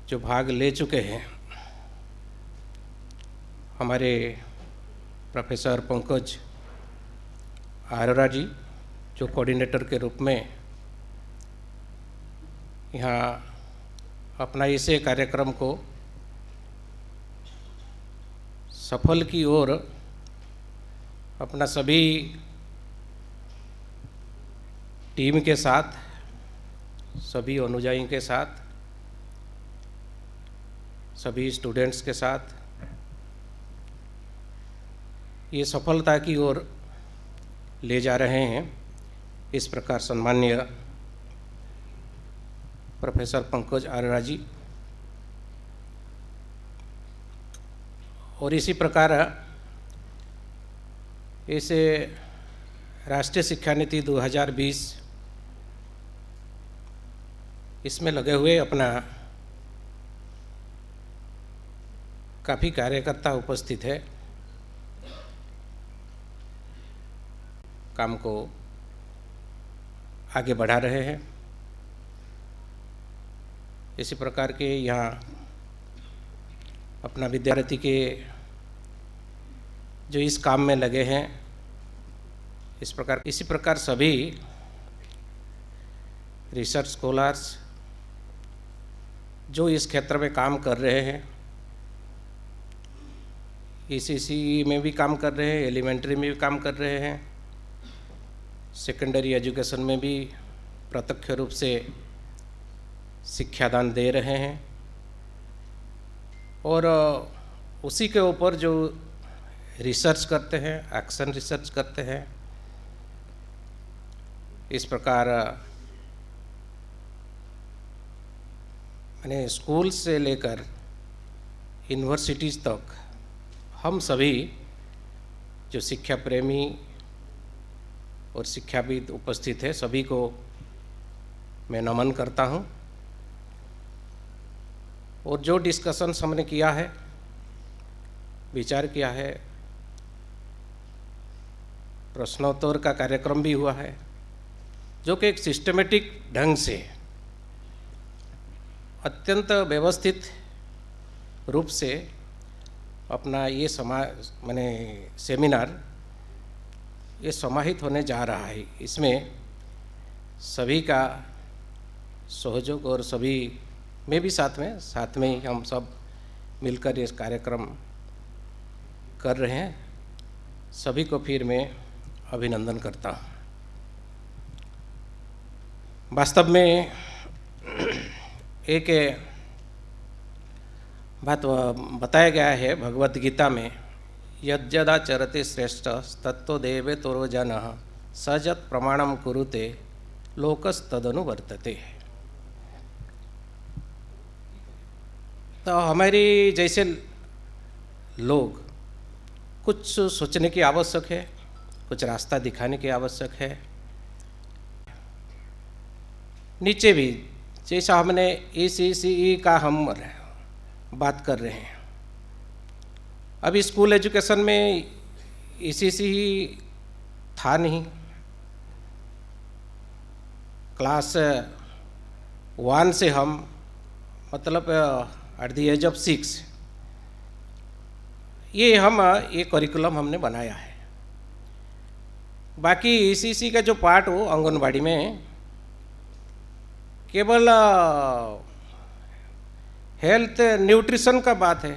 जो भाग ले चुके हैं हमारे प्रोफेसर पंकज अरोरा जी, जो कोऑर्डिनेटर के रूप में यहाँ अपना इसे कार्यक्रम को सफल की ओर अपना सभी टीम के साथ, सभी अनुयायियों के साथ, सभी स्टूडेंट्स के साथ ये सफलता की ओर ले जा रहे हैं। इस प्रकार सम्माननीय प्रोफेसर पंकज अरोरा जी, और इसी प्रकार इसे राष्ट्रीय शिक्षा नीति 2020 इसमें लगे हुए अपना काफ़ी कार्यकर्ता उपस्थित है, काम को आगे बढ़ा रहे हैं। इसी प्रकार के यहाँ अपना विद्यार्थी के जो इस काम में लगे हैं, इसी प्रकार सभी रिसर्च स्कॉलर्स जो इस क्षेत्र में काम कर रहे हैं, ECC में भी काम कर रहे हैं, एलिमेंट्री में भी काम कर रहे हैं, सेकेंडरी एजुकेशन में भी प्रत्यक्ष रूप से शिक्षादान दे रहे हैं, और उसी के ऊपर जो रिसर्च करते हैं, एक्शन रिसर्च करते हैं। इस प्रकार मैंने स्कूल से लेकर यूनिवर्सिटीज़ तक हम सभी जो शिक्षा प्रेमी और शिक्षाविद उपस्थित है, सभी को मैं नमन करता हूँ। और जो डिस्कशंस हमने किया है, विचार किया है, प्रश्नोत्तर का कार्यक्रम भी हुआ है, जो कि एक सिस्टमेटिक ढंग से अत्यंत व्यवस्थित रूप से अपना ये सेमिनार ये समाहित होने जा रहा है। इसमें सभी का सहयोग और सभी में भी साथ में ही हम सब मिलकर इस कार्यक्रम कर रहे हैं। सभी को फिर मैं अभिनंदन करता हूँ। वास्तव में एक बात बताया गया है भगवत गीता में, यद्यदाचरते श्रेष्ठ तत्तो देवे तोरो जनः सजत प्रमाणम कुरुते लोकस्तदनुवर्तते। तो हमारी जैसे लोग कुछ सोचने की आवश्यक है, कुछ रास्ता दिखाने की आवश्यक है। नीचे भी जैसा हमने ECCE का हम बात कर रहे हैं, अभी स्कूल एजुकेशन में ECC ही था नहीं। क्लास 1 से हम मतलब एट द एज ऑफ 6 ये करिकुलम हमने बनाया है। बाकी ECC का जो पार्ट हो आंगनबाड़ी में केवल हेल्थ न्यूट्रिशन का बात है,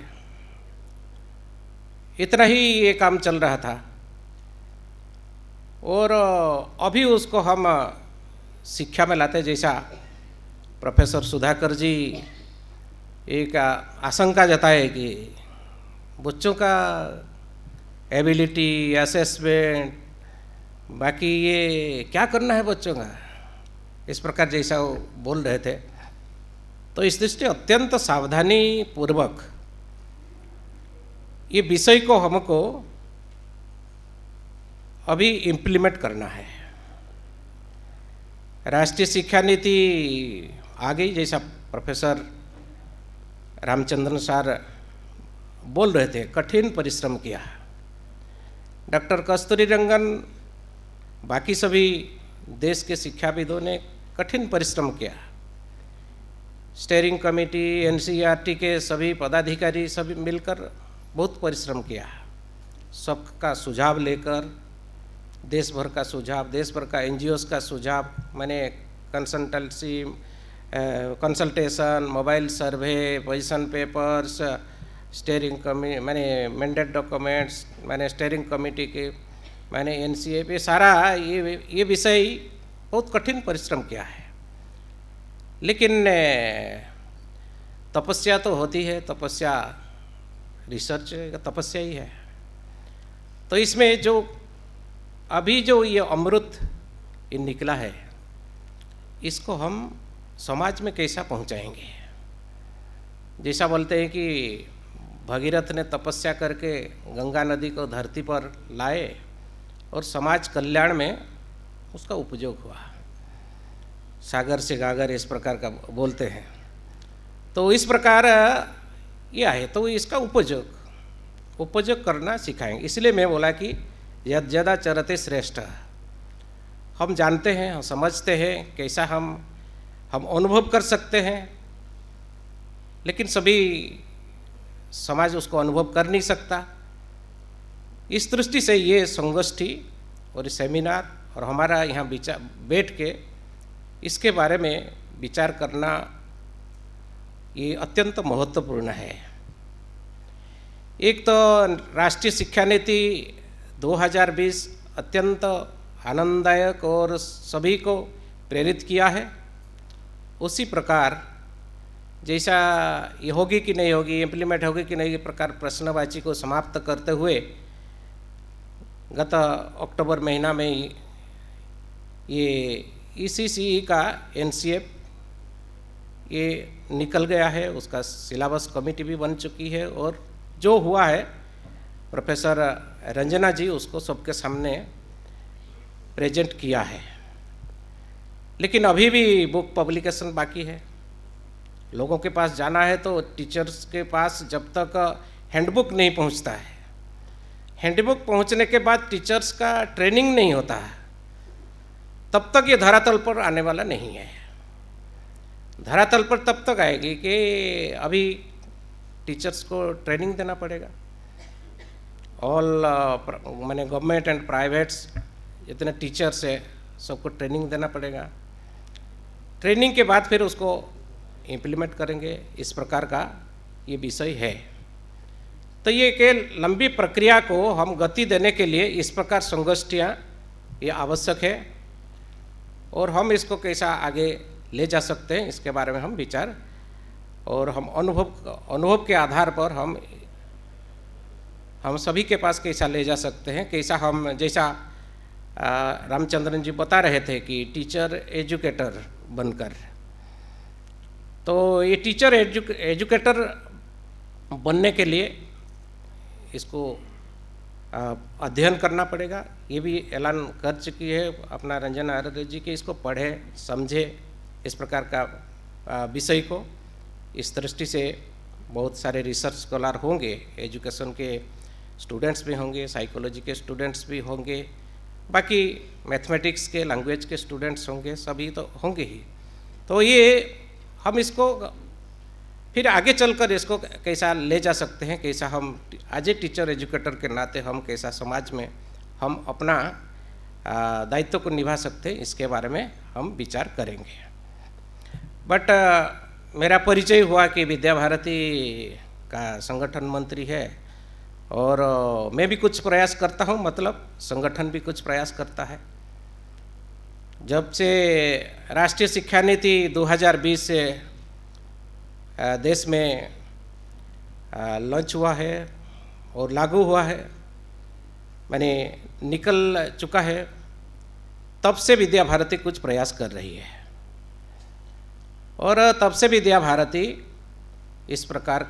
इतना ही ये काम चल रहा था। और अभी उसको हम शिक्षा में लाते, जैसा प्रोफेसर सुधाकर जी एक आशंका जताए कि बच्चों का एबिलिटी असेसमेंट, बाकी ये क्या करना है बच्चों का, इस प्रकार जैसा वो बोल रहे थे। तो इस दृष्टि अत्यंत सावधानी पूर्वक ये विषय को हमको अभी इम्प्लीमेंट करना है। राष्ट्रीय शिक्षा नीति आ गई, जैसा प्रोफेसर रामचंद्रन सर बोल रहे थे, कठिन परिश्रम किया। डॉक्टर कस्तूरी रंगन, बाकी सभी देश के शिक्षाविदों ने कठिन परिश्रम किया। स्टीयरिंग कमेटी, एनसीईआरटी के सभी पदाधिकारी सभी मिलकर बहुत परिश्रम किया। सबका सुझाव लेकर, देश भर का सुझाव, देश भर का एनजीओस का सुझाव, मैंने कंसल्टेशन, मोबाइल सर्वे, पोजीशन पेपर्स, स्टीयरिंग कमेटी, मैंने मैंडेट डॉक्यूमेंट्स, मैंने स्टीयरिंग कमेटी के, मैंने एनसीएफ, ये सारा ये विषय बहुत कठिन परिश्रम किया है। लेकिन तपस्या तो होती है, तपस्या रिसर्च तपस्या ही है। तो इसमें जो अभी जो ये अमृत ये निकला है, इसको हम समाज में कैसा पहुंचाएंगे। जैसा बोलते हैं कि भगीरथ ने तपस्या करके गंगा नदी को धरती पर लाए और समाज कल्याण में उसका उपयोग हुआ। सागर से गागर इस प्रकार का बोलते हैं। तो इस प्रकार ये है, तो इसका उपयोग करना सिखाएंगे। इसलिए मैं बोला कि यद यदाचरते श्रेष्ठ। हम जानते हैं, हम समझते हैं कैसा हम अनुभव कर सकते हैं, लेकिन सभी समाज उसको अनुभव कर नहीं सकता। इस दृष्टि से ये संगोष्ठी और सेमिनार और हमारा यहाँ विचार बैठ के इसके बारे में विचार करना ये अत्यंत महत्वपूर्ण है। एक तो राष्ट्रीय शिक्षा नीति 2020 अत्यंत आनंददायक और सभी को प्रेरित किया है। उसी प्रकार जैसा ये होगी कि नहीं होगी, इम्प्लीमेंट होगी कि नहीं, ये प्रकार प्रश्नवाची को समाप्त करते हुए गत अक्टूबर महीना में ये ECCE का NCF ये निकल गया है, उसका सिलेबस कमेटी भी बन चुकी है और जो हुआ है प्रोफेसर रंजना जी उसको सबके सामने प्रेजेंट किया है। लेकिन अभी भी बुक पब्लिकेशन बाकी है। लोगों के पास जाना है तो टीचर्स के पास जब तक हैंडबुक नहीं पहुंचता है, हैंडबुक पहुंचने के बाद टीचर्स का ट्रेनिंग नहीं होता है, तब तक ये धरातल पर आने वाला नहीं है। धरातल पर तब तक आएगी कि अभी टीचर्स को ट्रेनिंग देना पड़ेगा। ऑल मैंने गवर्नमेंट एंड प्राइवेट्स जितने टीचर्स है सबको ट्रेनिंग देना पड़ेगा। ट्रेनिंग के बाद फिर उसको इम्प्लीमेंट करेंगे, इस प्रकार का ये विषय है। तो ये के लंबी प्रक्रिया को हम गति देने के लिए इस प्रकार संगोष्ठियाँ ये आवश्यक है और हम इसको कैसा आगे ले जा सकते हैं इसके बारे में हम विचार और हम अनुभव के आधार पर हम सभी के पास कैसा ले जा सकते हैं, कैसा हम जैसा रामचंद्रन जी बता रहे थे कि टीचर एजुकेटर बनकर, तो ये टीचर एजुकेटर बनने के लिए इसको अध्ययन करना पड़ेगा। ये भी ऐलान कर चुकी है अपना रंजन आर्य जी के, इसको पढ़े समझे इस प्रकार का विषय को। इस दृष्टि से बहुत सारे रिसर्च स्कॉलर होंगे, एजुकेशन के स्टूडेंट्स भी होंगे, साइकोलॉजी के स्टूडेंट्स भी होंगे, बाकी मैथमेटिक्स के, लैंग्वेज के स्टूडेंट्स होंगे, सभी तो होंगे ही। तो ये हम इसको फिर आगे चलकर इसको कैसा ले जा सकते हैं, कैसा हम एज ए टीचर एजुकेटर के नाते हम कैसा समाज में हम अपना दायित्व को निभा सकते हैं, इसके बारे में हम विचार करेंगे। बट मेरा परिचय हुआ कि विद्या भारती का संगठन मंत्री है और मैं भी कुछ प्रयास करता हूँ, मतलब संगठन भी कुछ प्रयास करता है। जब से राष्ट्रीय शिक्षा नीति 2020 से देश में लॉन्च हुआ है और लागू हुआ है, मैंने निकल चुका है, तब से विद्या भारती कुछ प्रयास कर रही है और तब से विद्या भारती इस प्रकार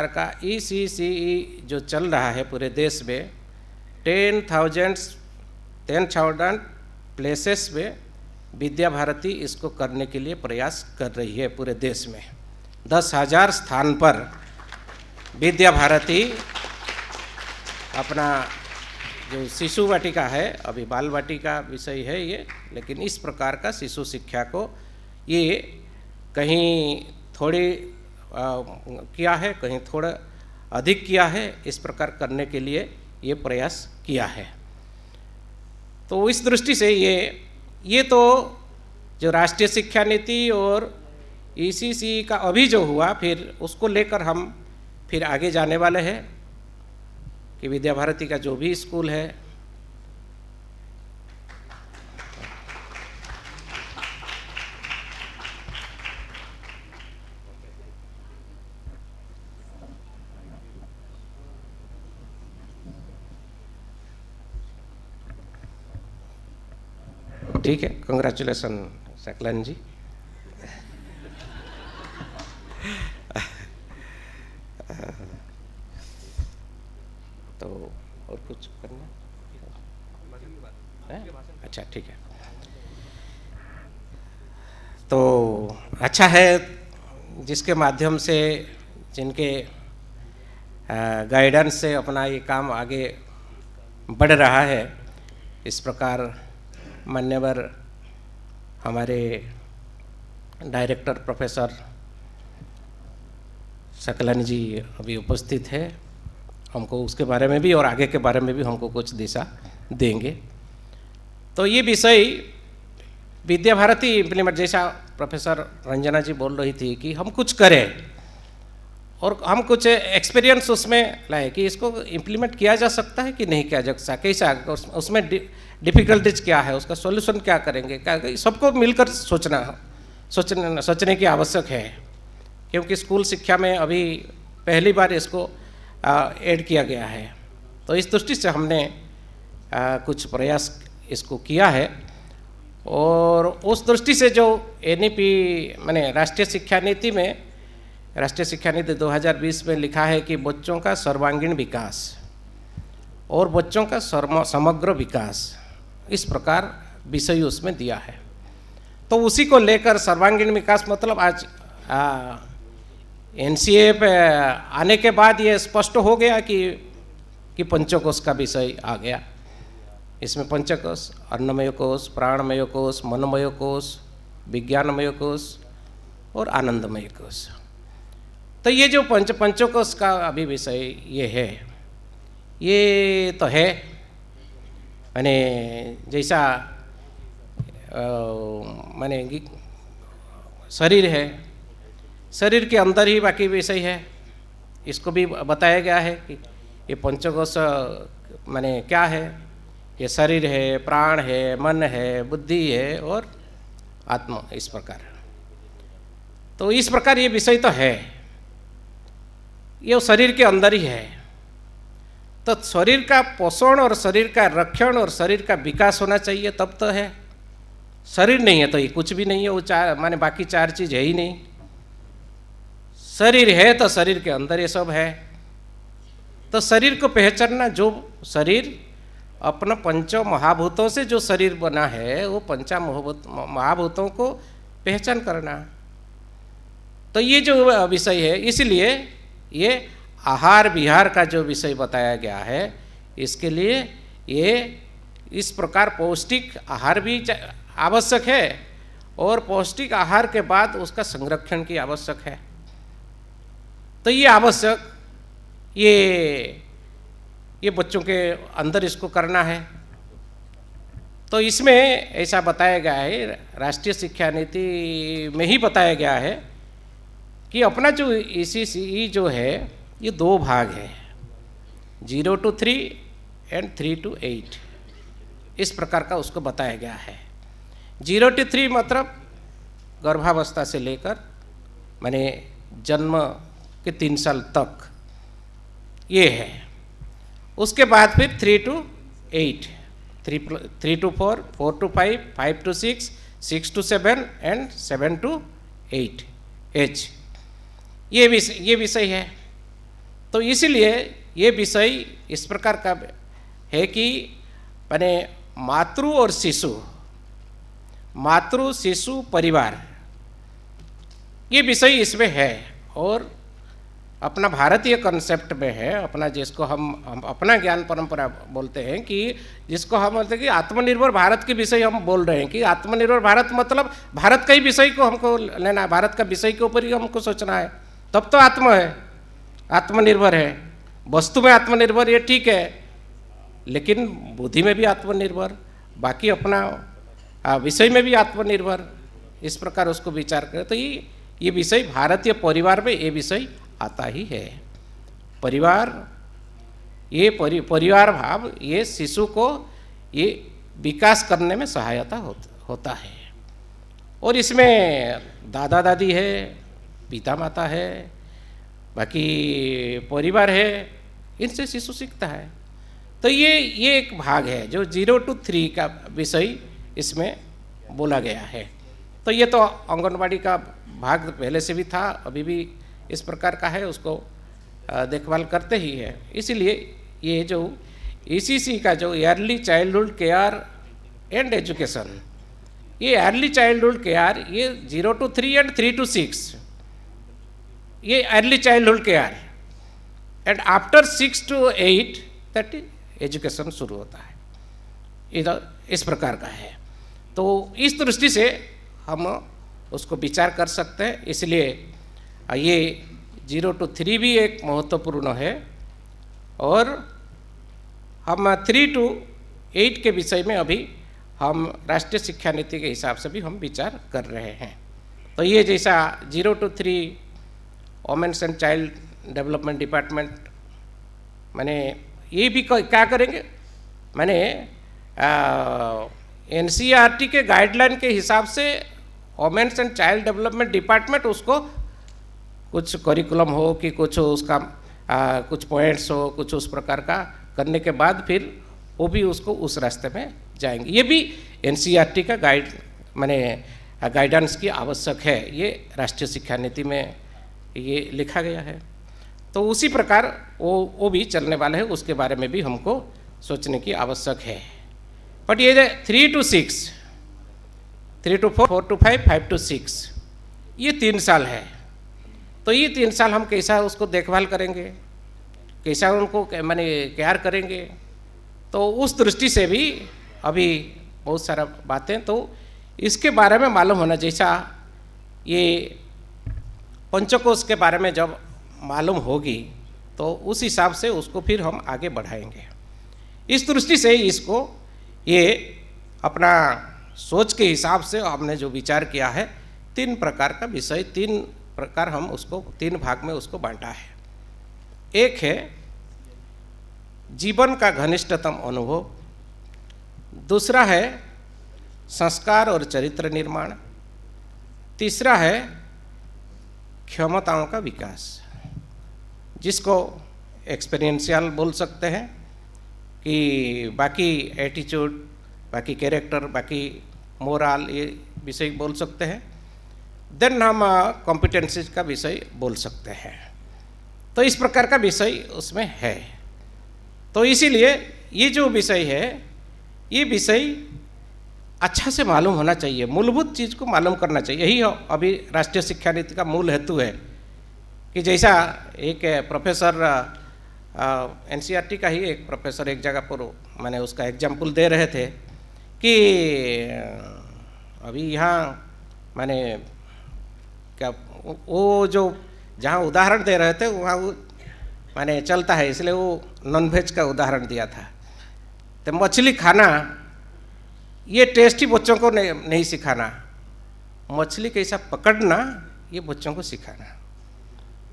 का ECCE जो चल रहा है पूरे देश में 10,000 प्लेसेस में विद्या भारती इसको करने के लिए प्रयास कर रही है पूरे देश में। 10,000 स्थान पर विद्या भारती अपना जो शिशु वाटिका है, अभी बाल वाटिका विषय है ये, लेकिन इस प्रकार का शिशु शिक्षा को ये कहीं थोड़ी किया है, कहीं थोड़ा अधिक किया है, इस प्रकार करने के लिए ये प्रयास किया है। तो इस दृष्टि से ये तो जो राष्ट्रीय शिक्षा नीति और ECCE का अभी जो हुआ, फिर उसको लेकर हम फिर आगे जाने वाले हैं कि विद्या भारती का जो भी स्कूल है ठीक है। कंग्रेचुलेसन सकलन जी। तो और कुछ करना है? अच्छा ठीक है। तो अच्छा है जिसके माध्यम से, जिनके गाइडेंस से अपना ये काम आगे बढ़ रहा है। इस प्रकार मान्यवर हमारे डायरेक्टर प्रोफेसर सकलन जी अभी उपस्थित है, हमको उसके बारे में भी और आगे के बारे में भी हमको कुछ दिशा देंगे। तो ये विषय विद्या भारती इम्प्लीमेंट, जैसा प्रोफेसर रंजना जी बोल रही थी कि हम कुछ करें और हम कुछ एक्सपीरियंस उसमें लाए कि इसको इम्प्लीमेंट किया जा सकता है कि नहीं किया जा सकता, कैसा उसमें डिफ़िकल्टीज क्या है, उसका सॉल्यूशन क्या करेंगे, क्या सबको मिलकर सोचने की आवश्यक है। क्योंकि स्कूल शिक्षा में अभी पहली बार इसको ऐड किया गया है। तो इस दृष्टि से हमने कुछ प्रयास इसको किया है और उस दृष्टि से जो NEP माने राष्ट्रीय शिक्षा नीति में, राष्ट्रीय शिक्षा नीति 2020 में लिखा है कि बच्चों का सर्वांगीण विकास और बच्चों का समग्र विकास, इस प्रकार विषय उसमें दिया है। तो उसी को लेकर सर्वांगीण विकास मतलब आज NCF आने के बाद ये स्पष्ट हो गया कि पंचकोश का विषय आ गया। इसमें पंचकोश, अन्नमय कोश, प्राणमय कोश, मनोमय कोश, विज्ञानमय कोश और आनंदमय कोश। तो ये जो पंचकोश का अभी विषय ये है, ये तो है माने जैसा माने शरीर है, शरीर के अंदर ही बाकी विषय है। इसको भी बताया गया है कि ये पंचकोश माने क्या है, ये शरीर है, प्राण है, मन है, बुद्धि है और आत्मा, इस प्रकार। तो इस प्रकार ये विषय तो है, ये शरीर के अंदर ही है। तो शरीर का पोषण और शरीर का रक्षण और शरीर का विकास होना चाहिए, तब तो है। शरीर नहीं है तो ये कुछ भी नहीं है, वो चार माने बाकी चार चीज है ही नहीं। शरीर है तो शरीर के अंदर ये सब है। तो शरीर को पहचानना, जो शरीर अपना पंच महाभूतों से जो शरीर बना है, वो पंचा महाभूतों को पहचान करना। तो ये जो विषय है, इसलिए ये आहार विहार का जो विषय बताया गया है, इसके लिए ये इस प्रकार पौष्टिक आहार भी आवश्यक है और पौष्टिक आहार के बाद उसका संरक्षण की आवश्यक है। तो ये आवश्यक, ये बच्चों के अंदर इसको करना है। तो इसमें ऐसा बताया गया है, राष्ट्रीय शिक्षा नीति में ही बताया गया है कि अपना जो ECCE जो है, ये दो भाग है, 0 to 3 एंड 3 to 8, इस प्रकार का उसको बताया गया है। 0 to 3 मतलब गर्भावस्था से लेकर माने जन्म के 3 साल तक ये है, उसके बाद फिर 3 to 8, 3 to 4, 4 to 5, 5 to 6, 6 to 7 and 7 to 8 H. ये विषय है। तो इसीलिए ये विषय इस प्रकार का है कि माने मातृ शिशु परिवार, ये विषय इसमें है और अपना भारतीय कॉन्सेप्ट में है, अपना जिसको हम अपना ज्ञान परंपरा बोलते हैं कि जिसको हम बोलते हैं कि आत्मनिर्भर भारत के विषय हम बोल रहे हैं कि आत्मनिर्भर भारत मतलब भारत का ही विषय को हमको लेना है, भारत का विषय के ऊपर ही हमको सोचना है, तब तो आत्मनिर्भर है। वस्तु में आत्मनिर्भर ये ठीक है, लेकिन बुद्धि में भी आत्मनिर्भर, बाकी अपना विषय में भी आत्मनिर्भर, इस प्रकार उसको विचार करें तो ये विषय भारतीय परिवार में ये विषय आता ही है। परिवार, ये परिवार भाव ये शिशु को ये विकास करने में सहायता होता है। और इसमें दादा दादी है, पिता माता है, बाकी परिवार है, इनसे शिशु सीखता है। तो ये एक भाग है जो 0 to 3 का विषय इसमें बोला गया है। तो ये तो आंगनबाड़ी का भाग पहले से भी था, अभी भी इस प्रकार का है, उसको देखभाल करते ही है। इसीलिए ये जो ECC का जो early childhood care and education, ये अर्ली चाइल्डहुड केयर ये 0 to 3 एंड 3 to 6 ये early childhood care and after 6 to 8 that education शुरू होता है, इधर इस प्रकार का है। तो इस दृष्टि से हम उसको विचार कर सकते हैं। इसलिए ये 0 to 3 भी एक महत्वपूर्ण है और हम 3 to 8 के विषय में अभी हम राष्ट्रीय शिक्षा नीति के हिसाब से भी हम विचार कर रहे हैं। तो ये जैसा 0 to 3 women's and child development department माने ये भी क्या करेंगे, माने NCERT के गाइडलाइन के हिसाब से women's and child development department उसको कुछ करिकुलम हो कि कुछ उसका कुछ पॉइंट्स हो, कुछ उस प्रकार का करने के बाद फिर वो भी उसको उस रास्ते में जाएंगे। ये भी NCERT का गाइडेंस की आवश्यक है, ये राष्ट्रीय शिक्षा नीति में ये लिखा गया है। तो उसी प्रकार वो भी चलने वाला है, उसके बारे में भी हमको सोचने की आवश्यक है। बट ये 3 to 6, 3 to 4, 4 to 5, 5 to 6 ये 3 साल है। तो ये 3 साल हम कैसा उसको देखभाल करेंगे, कैसा उनको माने केयर करेंगे, तो उस दृष्टि से भी अभी बहुत सारा बातें तो इसके बारे में मालूम होना। जैसा ये पंचकोश के बारे में जब मालूम होगी तो उस हिसाब से उसको फिर हम आगे बढ़ाएंगे। इस दृष्टि से इसको ये अपना सोच के हिसाब से हमने जो विचार किया है, 3 प्रकार का विषय, 3 प्रकार हम उसको 3 भाग में उसको बांटा है। एक है जीवन का घनिष्ठतम अनुभव, दूसरा है संस्कार और चरित्र निर्माण, तीसरा है क्षमताओं का विकास, जिसको एक्सपीरियंशियल बोल सकते हैं कि बाकी एटीट्यूड, बाकी कैरेक्टर, बाकी मोरल ये विषय बोल सकते हैं। देन हम कॉम्पिटेंसीज का विषय बोल सकते हैं। तो इस प्रकार का विषय उसमें है। तो इसीलिए ये जो विषय है, ये विषय अच्छा से मालूम होना चाहिए, मूलभूत चीज़ को मालूम करना चाहिए। यही अभी राष्ट्रीय शिक्षा नीति का मूल हेतु है कि जैसा एक प्रोफेसर NCERT का ही एक प्रोफेसर एक जगह पर मैंने उसका एग्जाम्पल दे रहे थे कि अभी यहाँ मैंने क्या वो जो जहाँ उदाहरण दे रहे थे वहाँ वो मैंने चलता है, इसलिए वो नॉनवेज का उदाहरण दिया था। तो मछली खाना ये टेस्ट ही बच्चों को नहीं सिखाना, मछली कैसा पकड़ना ये बच्चों को सिखाना,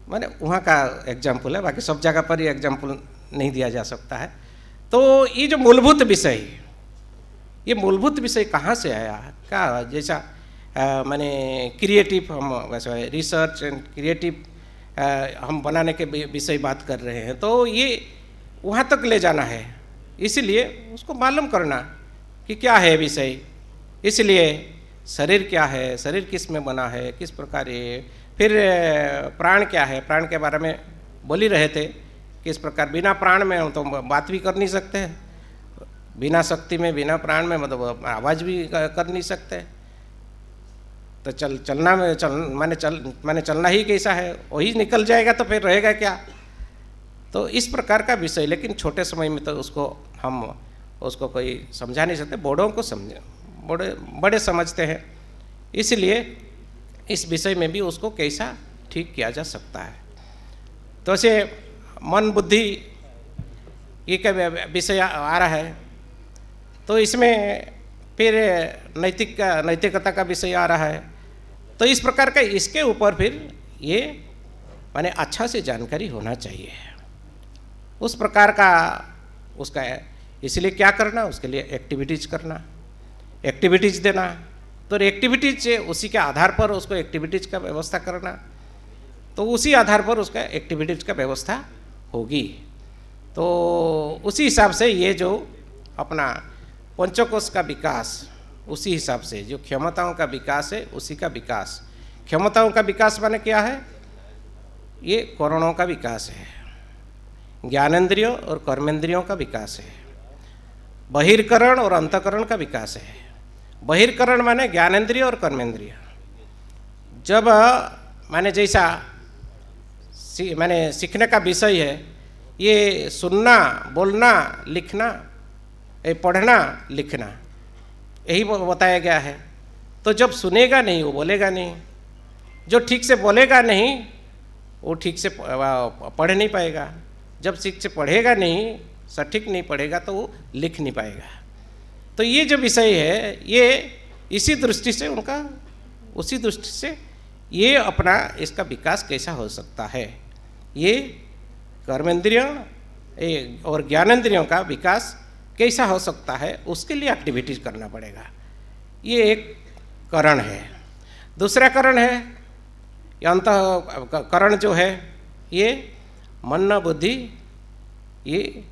मैंने वहाँ का एग्जाम्पल है, बाकी सब जगह पर ये एग्जाम्पल नहीं दिया जा सकता है। तो ये जो मूलभूत विषय, ये मूलभूत विषय कहाँ से आया, क्या जैसा मैंने क्रिएटिव हम वैसे रिसर्च एंड क्रिएटिव हम बनाने के विषय बात कर रहे हैं। तो ये वहाँ तक ले जाना है, इसलिए उसको मालूम करना कि क्या है विषय। इसलिए शरीर क्या है, शरीर किस में बना है, किस प्रकार ये, फिर प्राण क्या है, प्राण के बारे में बोल ही रहे थे, किस प्रकार बिना प्राण में हम तो बात भी कर नहीं सकते हैं, बिना शक्ति में, बिना प्राण में मतलब आवाज़ भी कर नहीं सकते। तो चलना में माने चलना ही कैसा है, वही निकल जाएगा तो फिर रहेगा क्या। तो इस प्रकार का विषय, लेकिन छोटे समय में तो उसको कोई समझा नहीं सकते, बड़ों को समझे, बड़े समझते हैं, इसलिए इस विषय में भी उसको कैसा ठीक किया जा सकता है। तो ऐसे मन बुद्धि ये क्या विषय आ रहा है, तो इसमें फिर नैतिकता का विषय आ रहा है। तो इस प्रकार का इसके ऊपर फिर ये माने अच्छा से जानकारी होना चाहिए, उस प्रकार का उसका है। इसलिए क्या करना, उसके लिए एक्टिविटीज करना, एक्टिविटीज देना, तो एक्टिविटीज उसी के आधार पर उसको एक्टिविटीज का व्यवस्था करना, तो उसी आधार पर उसका एक्टिविटीज का व्यवस्था होगी। तो उसी हिसाब से ये जो अपना पंचकोश का विकास, उसी हिसाब से जो क्षमताओं का विकास है, उसी का विकास। क्षमताओं का विकास माने क्या है, ये करणों का विकास है, ज्ञानेंद्रियों और कर्मेंद्रियों का विकास है, बहिर्करण और अंतकरण का विकास है। बहिर्करण माने ज्ञानेंद्रिय और कर्मेंद्रिय। जब माने जैसा माने सीखने का विषय है, ये सुनना, बोलना, लिखना, पढ़ना, लिखना, यही बताया गया है। तो जब सुनेगा नहीं वो बोलेगा नहीं, जो ठीक से बोलेगा नहीं वो ठीक से पढ़ नहीं पाएगा, जब ठीक से पढ़ेगा नहीं, सटीक नहीं पढ़ेगा तो वो लिख नहीं पाएगा। तो ये जो विषय है, ये इसी दृष्टि से उसी दृष्टि से ये अपना इसका विकास कैसा हो सकता है, ये कर्मेंद्रियों और ज्ञानेंद्रियों का विकास कैसा हो सकता है, उसके लिए एक्टिविटीज करना पड़ेगा। ये एक करण है। दूसरा करण है, अंतःकरण जो है, ये मन, बुद्धि, ये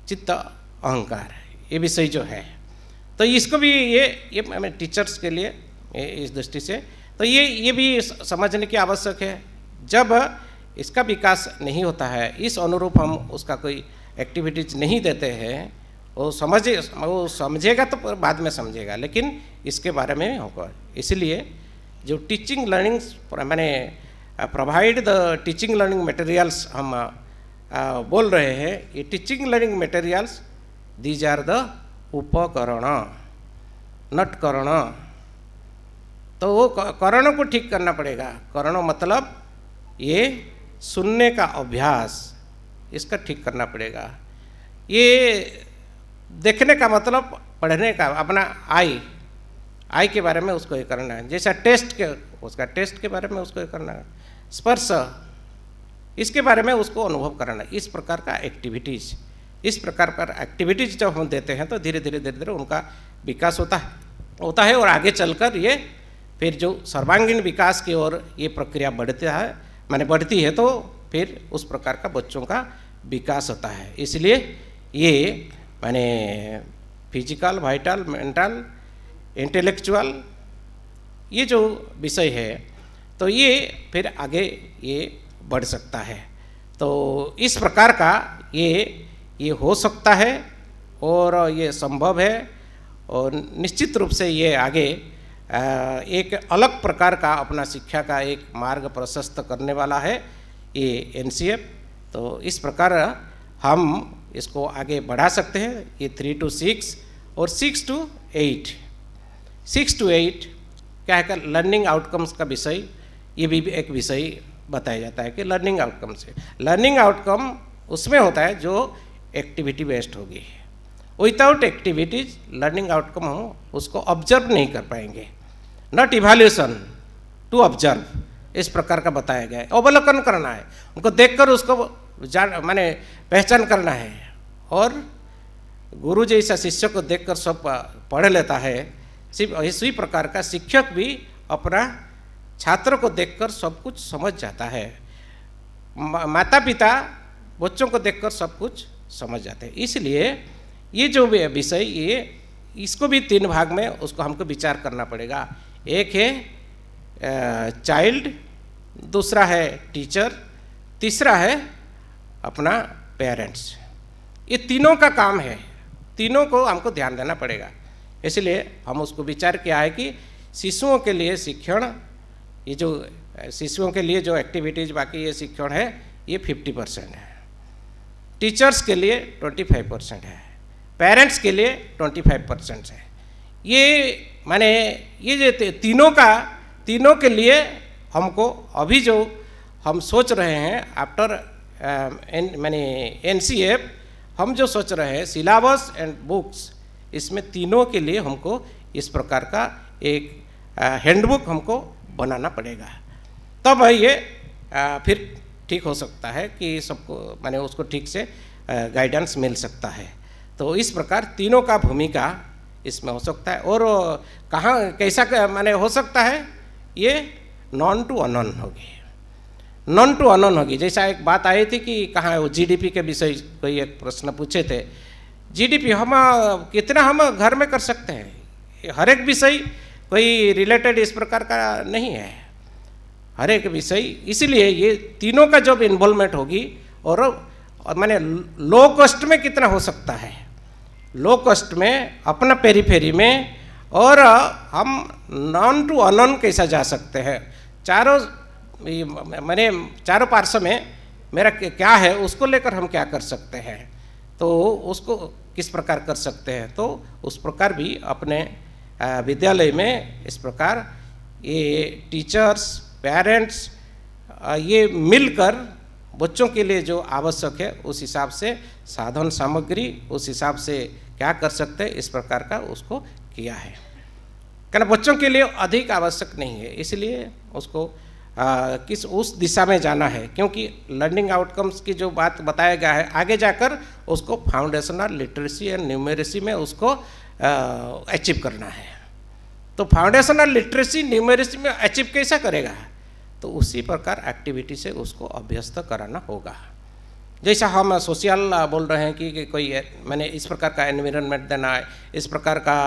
चित्त, अहंकार, ये विषय जो है। तो इसको भी ये हमें टीचर्स के लिए इस दृष्टि से तो ये भी समझने की आवश्यक है। जब इसका विकास नहीं होता है, इस अनुरूप हम उसका कोई एक्टिविटीज नहीं देते हैं, वो समझेगा तो बाद में समझेगा, लेकिन इसके बारे में होगा। इसलिए जो टीचिंग लर्निंग माने provide the teaching learning materials हम बोल रहे हैं, ये teaching learning materials these are the उपकरण, नटकरण। तो वो करणों को ठीक करना पड़ेगा। करणों मतलब ये सुनने का अभ्यास, इसका ठीक करना पड़ेगा। ये देखने का मतलब पढ़ने का, अपना आई के बारे में उसको ये करना है। जैसा टेस्ट के बारे में उसको ये करना है। स्पर्श, इसके बारे में उसको अनुभव कराना। इस प्रकार का एक्टिविटीज, इस प्रकार का एक्टिविटीज जब हम देते हैं तो धीरे धीरे उनका विकास होता है और आगे चलकर ये फिर जो सर्वांगीण विकास की ओर ये प्रक्रिया बढ़ती है तो फिर उस प्रकार का बच्चों का विकास होता है। इसलिए ये माने फिजिकल, वाइटल, मेंटल, इंटेलेक्चुअल, ये जो विषय है तो ये फिर आगे ये बढ़ सकता है। तो इस प्रकार का ये हो सकता है और ये संभव है और निश्चित रूप से ये आगे एक अलग प्रकार का अपना शिक्षा का एक मार्ग प्रशस्त करने वाला है ये NCF। तो इस प्रकार हम इसको आगे बढ़ा सकते हैं। ये 3 to 6 और 6 to 8, 6 to 8 क्या है, लर्निंग आउटकम्स का विषय, ये भी एक विषय बताया जाता है कि लर्निंग आउटकम से, लर्निंग आउटकम उसमें होता है जो एक्टिविटी बेस्ड होगी। विदाउट एक्टिविटीज लर्निंग आउटकम हम उसको ऑब्जर्व नहीं कर पाएंगे। नॉट इवैल्यूएशन, टू ऑब्जर्व, इस प्रकार का बताया गया है। अवलोकन करना है, उनको देखकर उसको माने पहचान करना है। और गुरु जैसा शिष्य को देखकर सब पढ़ लेता है, सिर्फ इसी प्रकार का शिक्षक भी अपना छात्र को देखकर सब कुछ समझ जाता है। माता पिता बच्चों को देखकर सब कुछ समझ जाते हैं। इसलिए ये जो विषय ये इसको भी 3 भाग में उसको हमको विचार करना पड़ेगा। एक है चाइल्ड, दूसरा है टीचर, तीसरा है अपना पेरेंट्स। ये तीनों का काम है, तीनों को हमको ध्यान देना पड़ेगा। इसलिए हम उसको विचार किया है कि शिशुओं के लिए शिक्षण, ये जो शिशुओं के लिए जो एक्टिविटीज़ बाकी ये शिक्षण है ये 50% है, टीचर्स के लिए 25% है, पेरेंट्स के लिए 25% है। ये माने ये जो तीनों के लिए हमको अभी जो हम सोच रहे हैं आफ्टर माने NCF, हम जो सोच रहे हैं सिलेबस एंड बुक्स, इसमें तीनों के लिए हमको इस प्रकार का एक हैंडबुक हमको बनाना पड़ेगा, तब ये फिर ठीक हो सकता है कि सबको माने उसको ठीक से गाइडेंस मिल सकता है। तो इस प्रकार तीनों का भूमिका इसमें हो सकता है। और कहाँ कैसा माने हो सकता है, ये नॉन टू अननोन होगी, नॉन टू अननोन होगी। जैसा एक बात आई थी कि कहाँ वो GDP के विषय कोई एक प्रश्न पूछे थे, GDP हम कितना हम घर में कर सकते हैं, हर एक विषय कोई रिलेटेड इस प्रकार का नहीं है, हर एक विषय। इसलिए ये तीनों का जब इन्वॉल्वमेंट होगी और माने लो कॉस्ट में कितना हो सकता है, लो कॉस्ट में अपना पेरीफेरी में, और हम नॉन टू अननोन कैसा जा सकते हैं, चारों मैंने चारों पार्श्व में मेरा क्या है उसको लेकर हम क्या कर सकते हैं, तो उसको किस प्रकार कर सकते हैं। तो उस प्रकार भी अपने विद्यालय में इस प्रकार ये टीचर्स, पेरेंट्स ये मिलकर बच्चों के लिए जो आवश्यक है उस हिसाब से साधन सामग्री उस हिसाब से क्या कर सकते हैं, इस प्रकार का उसको किया है। कारण बच्चों के लिए अधिक आवश्यक नहीं है, इसलिए उसको किस उस दिशा में जाना है, क्योंकि लर्निंग आउटकम्स की जो बात बताया गया है आगे जाकर उसको फाउंडेशनल लिटरेसी एंड न्यूमेरेसी में उसको अचीव करना है। तो फाउंडेशनल लिटरेसी न्यूमेरेसी में अचीव कैसा करेगा, तो उसी प्रकार एक्टिविटी से उसको अभ्यस्त कराना होगा। जैसा हम सोशल बोल रहे हैं कि कोई मैंने इस प्रकार का एनवायरनमेंट देना है, इस प्रकार का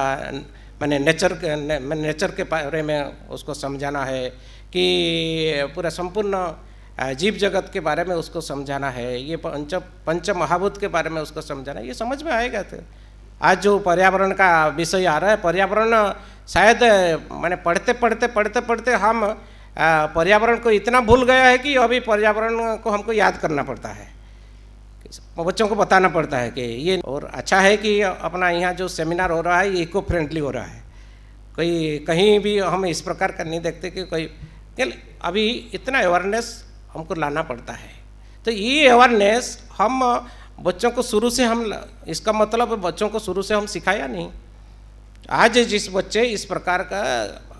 मैंने नेचर के बारे में उसको समझाना है, कि पूरा संपूर्ण जीव जगत के बारे में उसको समझाना है, ये पंच महाभूत के बारे में उसको समझाना है, ये समझ में आएगा। तो आज जो पर्यावरण का विषय आ रहा है, पर्यावरण शायद मैंने पढ़ते हम पर्यावरण को इतना भूल गया है कि अभी पर्यावरण को हमको याद करना पड़ता है, बच्चों को बताना पड़ता है कि ये। और अच्छा है कि अपना यहाँ जो सेमिनार हो रहा है ये इको फ्रेंडली हो रहा है, कोई कहीं भी हम इस प्रकार का नहीं देखते कि कोई अभी इतना अवेयरनेस हमको लाना पड़ता है। तो ये अवेयरनेस हम बच्चों को शुरू से हम, इसका मतलब बच्चों को शुरू से हम सिखाया नहीं। आज जिस बच्चे इस प्रकार का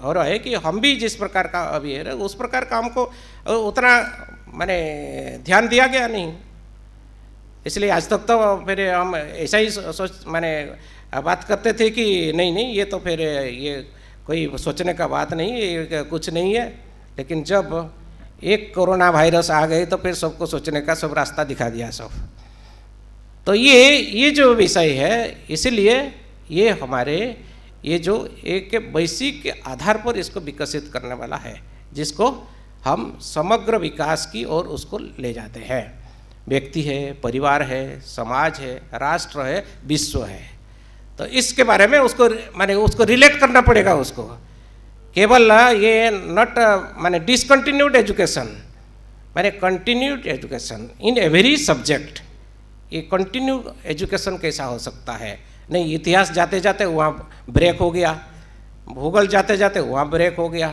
हो रहा है कि हम भी जिस प्रकार का अभी है उस प्रकार का हमको उतना मैंने ध्यान दिया गया नहीं, इसलिए आज तक तो फिर हम ऐसा ही सोच मैंने बात करते थे कि नहीं ये तो फिर ये कोई सोचने का बात नहीं, ये कुछ नहीं है। लेकिन जब एक कोरोना वायरस आ गए तो फिर सबको सोचने का सब रास्ता दिखा दिया सब। तो ये जो विषय है, इसलिए ये हमारे ये जो एक वैश्विक के आधार पर इसको विकसित करने वाला है, जिसको हम समग्र विकास की ओर उसको ले जाते हैं। व्यक्ति है, परिवार है, समाज है, राष्ट्र है, विश्व है। तो इसके बारे में उसको माने उसको रिलेट करना पड़ेगा उसको। केवल ये नॉट माने डिसकंटिन्यूड एजुकेशन, माने continued education in every subject. ये कंटिन्यू एजुकेशन कैसा हो सकता है? नहीं, इतिहास जाते जाते वहाँ ब्रेक हो गया, भूगोल जाते जाते वहाँ ब्रेक हो गया,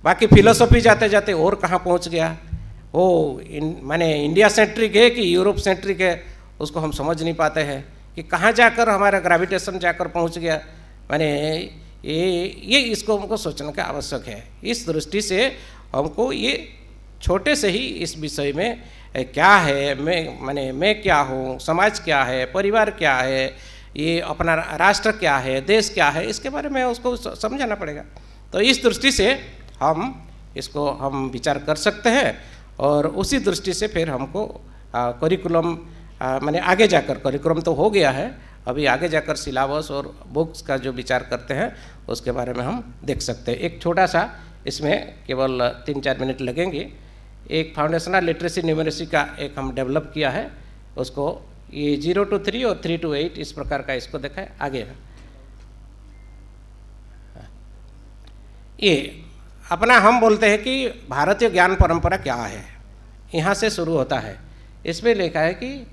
बाकी फिलोसफी जाते जाते और कहाँ पहुँच गया। वो माने इंडिया सेंट्रिक है कि यूरोप सेंट्रिक है, उसको हम समझ नहीं पाते हैं कि कहाँ जाकर हमारा ग्रेविटेशन जाकर पहुँच गया। माने ये इसको हमको सोचने का आवश्यक है। इस दृष्टि से हमको ये छोटे से ही इस विषय में क्या है, मैं क्या हूँ, समाज क्या है, परिवार क्या है, ये अपना राष्ट्र क्या है, देश क्या है, इसके बारे में उसको समझाना पड़ेगा। तो इस दृष्टि से इसको हम विचार कर सकते हैं और उसी दृष्टि से फिर हमको करिकुलम माने आगे जाकर करिकुलम तो हो गया है, अभी आगे जाकर सिलेबस और बुक्स का जो विचार करते हैं उसके बारे में हम देख सकते हैं। एक छोटा सा इसमें केवल 3-4 मिनट लगेंगे। एक फाउंडेशनल लिटरेसी न्यूमरेसी का एक हम डेवलप किया है, उसको ये 0 to 3 और 3 to 8 इस प्रकार का इसको देखा है। आगे ये अपना हम बोलते हैं कि भारतीय ज्ञान परंपरा क्या है, यहाँ से शुरू होता है। इसमें लिखा है कि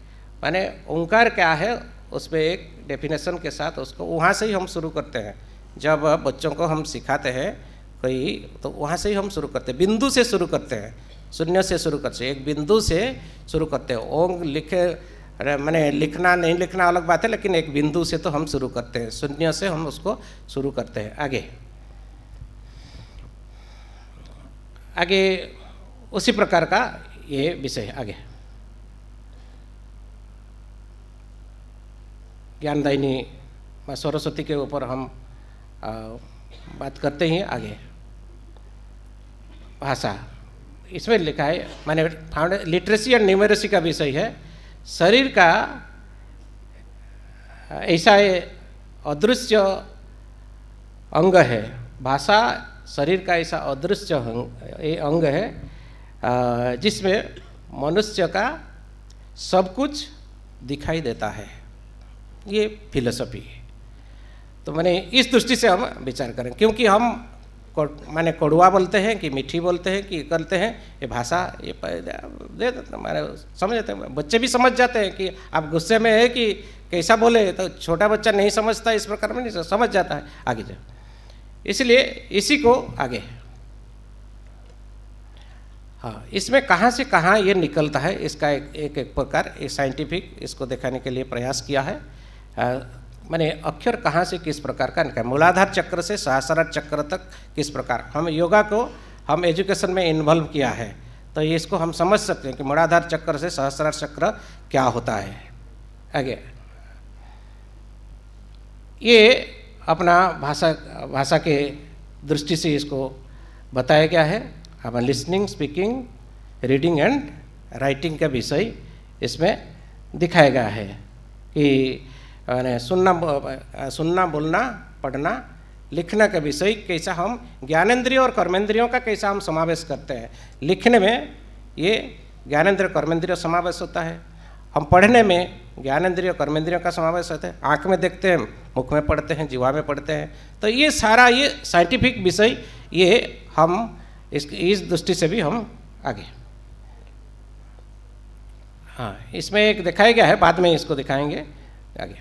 माने ओंकार क्या है, उसमें एक डेफिनेशन के साथ उसको वहाँ से ही हम शुरू करते हैं। जब बच्चों को हम सिखाते हैं कोई, तो वहाँ से ही हम शुरू करते हैं, बिंदु से शुरू करते हैं, शून्य से शुरू करते हैं, एक बिंदु से शुरू करते हैं। ओंग लिखे माने लिखना नहीं लिखना अलग बात है, लेकिन एक बिंदु से तो हम शुरू करते हैं, शून्य से हम उसको शुरू करते हैं। आगे उसी प्रकार का ये विषय है। आगे ज्ञानदायिनी माँ सरस्वती के ऊपर हम बात करते हैं। आगे भाषा, इसमें लिखा है माने लिटरेसी एंड न्यूमरेसी का विषय है। शरीर का ऐसा अदृश्य अंग है, भाषा शरीर का ऐसा अदृश्य अंग है जिसमें मनुष्य का सब कुछ दिखाई देता है। ये फिलोसफी है। तो मैंने इस दृष्टि से हम विचार करें, क्योंकि हम माने कड़वा बोलते हैं कि मीठी बोलते हैं कि करते हैं, ये भाषा ये दे देते माने समझ जाते हैं, बच्चे भी समझ जाते हैं कि आप गुस्से में है कि कैसा बोले, तो छोटा बच्चा नहीं समझता, इस प्रकार में नहीं समझ जाता है आगे जाए। इसलिए इसी को आगे हाँ, इसमें कहाँ से कहाँ ये निकलता है, इसका एक प्रकार एक साइंटिफिक इसको दिखाने के लिए प्रयास किया है। माने अक्षर कहाँ से किस प्रकार का निकला, मूलाधार चक्र से सहस्रार चक्र तक किस प्रकार, हम योगा को हम एजुकेशन में इन्वॉल्व किया है, तो ये इसको हम समझ सकते हैं कि मूलाधार चक्र से सहस्रार चक्र क्या होता है। आगे ये अपना भाषा के दृष्टि से इसको बताया गया है। अब listening, speaking, reading and writing का विषय इसमें दिखाया गया है कि सुनना, बोलना, पढ़ना, लिखना का विषय कैसा हम ज्ञानेंद्रिय और कर्मेंद्रियों का कैसा हम समावेश करते हैं। लिखने में ये ज्ञानेंद्रिय कर्मेंद्रिय समावेश होता है, हम पढ़ने में ज्ञानेंद्रिय कर्मेंद्रियों का समावेश होता है, आँख में देखते हैं, मुख में पढ़ते हैं, जीवा में पढ़ते हैं। तो ये सारा ये साइंटिफिक विषय ये हम इस दृष्टि से भी हम आगे हाँ, इसमें एक दिखाया गया है, बाद में इसको दिखाएंगे आगे।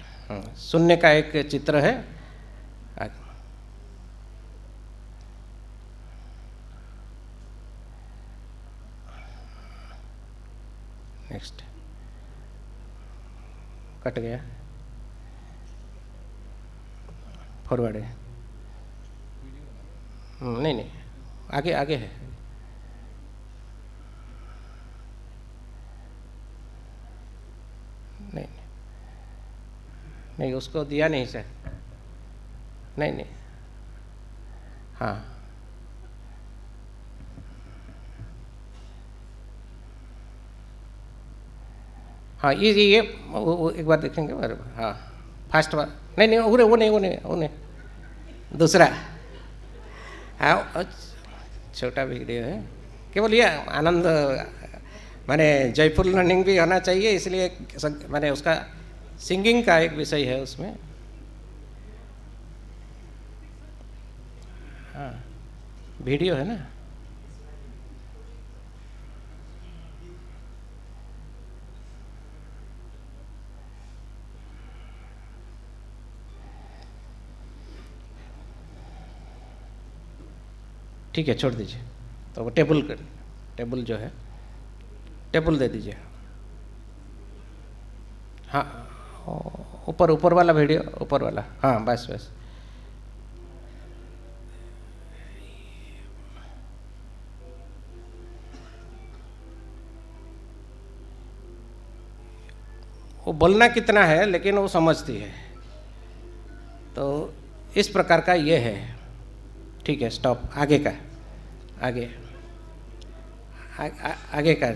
सुनने का एक चित्र है आगे। नेक्स्ट कट गया, फॉरवर्ड है, नहीं आगे है। नहीं उसको दिया नहीं सर, नहीं हाँ हाँ ये एक बार देखेंगे हाँ फास्ट बार नहीं वो नहीं दूसरा हाँ छोटा वीडियो है, केवल ये आनंद माने जयपुर लर्निंग भी होना चाहिए, इसलिए माने उसका सिंगिंग का एक विषय है उसमें। हाँ वीडियो है ना, ठीक है छोड़ दीजिए। तो वो टेबल जो है टेबल दे दीजिए। हाँ ऊपर वाला वीडियो, ऊपर वाला हाँ बस वो बोलना कितना है लेकिन वो समझती है, तो इस प्रकार का ये है। ठीक है स्टॉप, आगे का आगे का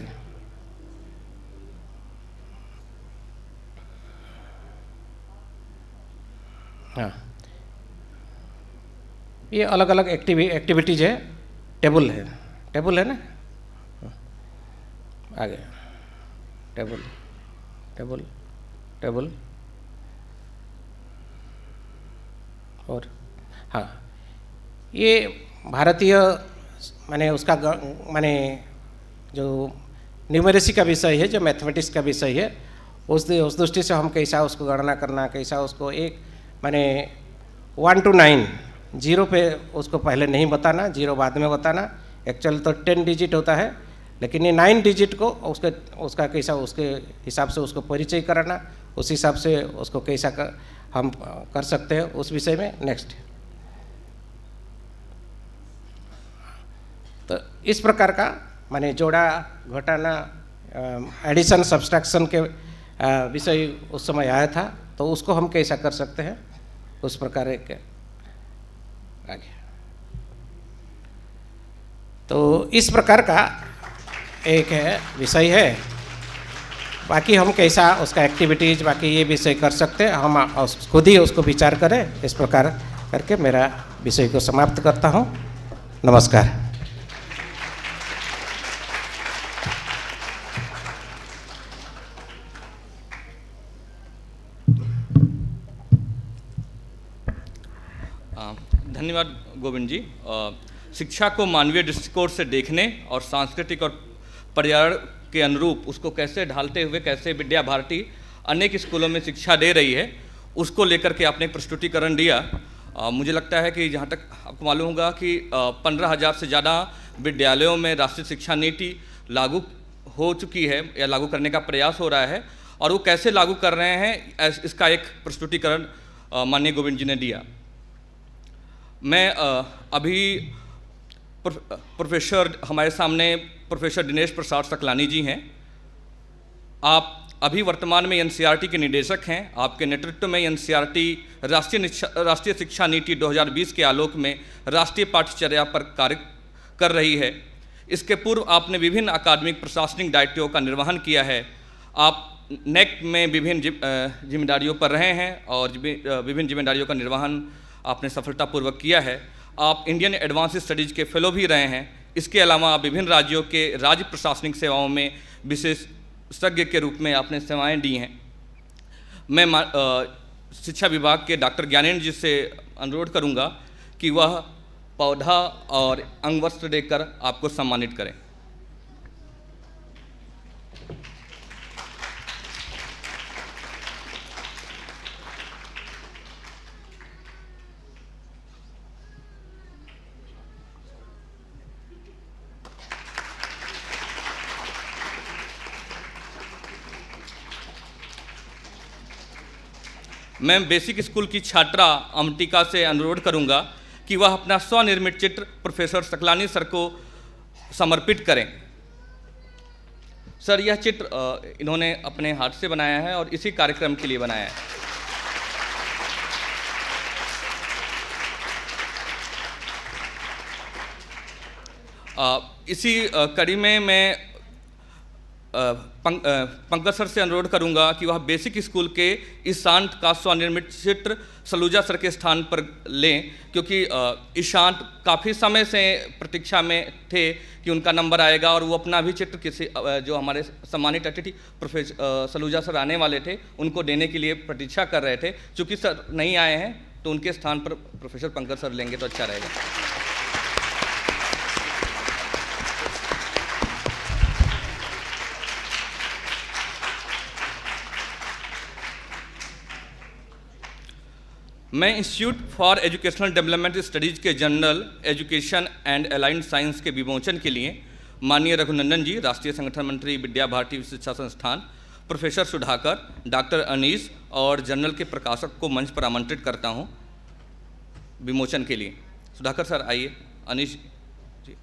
हाँ, ये अलग अलग एक्टिविटीज है, टेबल है ना, आगे टेबल और हाँ, ये भारतीय माने उसका माने जो न्यूमेरेसी का विषय है, जो मैथमेटिक्स का विषय है, उस दृष्टि से हम कैसा उसको गणना करना, कैसा उसको एक माने 1 to 9 जीरो पे उसको पहले नहीं बताना, जीरो बाद में बताना। एक्चुअल तो 10 डिजिट होता है, लेकिन ये 9 डिजिट को उसका कैसा उसके हिसाब से उसको परिचय कराना, उस हिसाब से उसको कैसा हम कर सकते हैं उस विषय में। नेक्स्ट, तो इस प्रकार का माने जोड़ा घटाना, एडिशन सब्सट्रैक्शन के विषय उस समय आया था, तो उसको हम कैसा कर सकते हैं उस प्रकार एक आगे। तो इस प्रकार का एक विषय है। बाकी हम कैसा उसका एक्टिविटीज बाकी ये विषय कर सकते हैं, हम खुद ही उसको विचार करें। इस प्रकार करके मेरा विषय को समाप्त करता हूँ। नमस्कार। धन्यवाद गोविंद जी। शिक्षा को मानवीय दृष्टिकोण से देखने और सांस्कृतिक और पर्यावरण के अनुरूप उसको कैसे ढालते हुए कैसे विद्या भारती अनेक स्कूलों में शिक्षा दे रही है, उसको लेकर के आपने प्रस्तुतिकरण दिया। मुझे लगता है कि जहाँ तक आपको मालूम होगा कि 15,000 से ज़्यादा विद्यालयों में राष्ट्रीय शिक्षा नीति लागू हो चुकी है या लागू करने का प्रयास हो रहा है, और वो कैसे लागू कर रहे हैं इसका एक प्रस्तुतिकरण माननीय गोविंद जी ने दिया। मैं अभी प्रोफेसर हमारे सामने प्रोफेसर दिनेश प्रसाद सकलानी जी हैं। आप अभी वर्तमान में एनसीईआरटी के निदेशक हैं। आपके नेतृत्व में एनसीईआरटी राष्ट्रीय शिक्षा नीति 2020 के आलोक में राष्ट्रीय पाठ्यचर्या पर कार्य कर रही है। इसके पूर्व आपने विभिन्न अकादमिक प्रशासनिक दायित्वों का निर्वहन किया है। आप नेक में विभिन्न जिम्मेदारियों पर रहे हैं और विभिन्न जिम्मेदारियों का निर्वहन आपने सफलतापूर्वक किया है। आप इंडियन एडवांस स्टडीज़ के फेलो भी रहे हैं। इसके अलावा आप विभिन्न राज्यों के राज्य प्रशासनिक सेवाओं में विशेषज्ञ के रूप में आपने सेवाएं दी हैं। मैं शिक्षा विभाग के डॉक्टर ज्ञानेंद्र जी से अनुरोध करूंगा कि वह पौधा और अंगवस्त्र देकर आपको सम्मानित करें। मैं बेसिक स्कूल की छात्रा अमटिका से अनुरोध करूंगा कि वह अपना स्वनिर्मित चित्र प्रोफेसर सकलानी सर को समर्पित करें। सर, यह चित्र इन्होंने अपने हाथ से बनाया है और इसी कार्यक्रम के लिए बनाया है। इसी कड़ी में मैं पंकज सर से अनुरोध करूंगा कि वह बेसिक स्कूल के ईशांत का स्वनिर्मित चित्र सलूजा सर के स्थान पर लें, क्योंकि ईशांत काफ़ी समय से प्रतीक्षा में थे कि उनका नंबर आएगा और वो अपना भी चित्र किसी जो हमारे सम्मानित अतिथि प्रोफेसर सलूजा सर आने वाले थे उनको देने के लिए प्रतीक्षा कर रहे थे। चूँकि सर नहीं आए हैं तो उनके स्थान पर प्रोफेसर पंकज सर लेंगे तो अच्छा रहेगा। मैं institute for educational development studies के general education and allied science के विमोचन के लिए माननीय रघुनंदन जी, राष्ट्रीय संगठन मंत्री, विद्या भारती शिक्षा संस्थान, प्रोफेसर सुधाकर, डॉक्टर अनीस और जर्नल के प्रकाशक को मंच पर आमंत्रित करता हूं विमोचन के लिए। सुधाकर सर आइए। अनीस जी।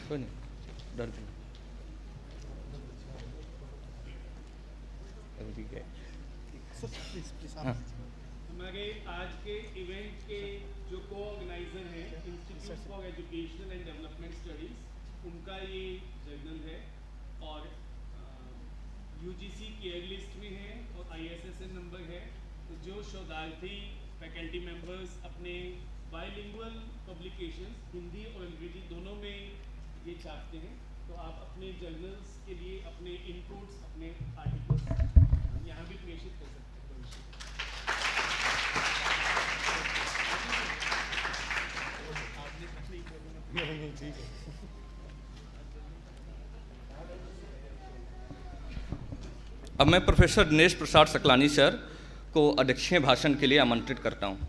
कोई नहीं, डर नहीं। हाँ। हमारे आज के इवेंट के जो को-ऑर्गेनाइजर हैं institute for education and development studies, उनका ये जर्नल है और यूजीसी केयर लिस्ट में है और ISSN नंबर है। तो जो शोधार्थी फैकल्टी मेंबर्स अपने बाइलिंगुअल पब्लिकेशंस हिंदी और अंग्रेजी दोनों में ये चाहते हैं, तो आप अपने जर्नल्स के लिए अपने इनपुट्स, अपने आर्टिकल्स यहाँ भी प्रेषित कर सकते हैं। अब मैं प्रोफेसर दिनेश प्रसाद सकलानी सर को अध्यक्षीय भाषण के लिए आमंत्रित करता हूँ।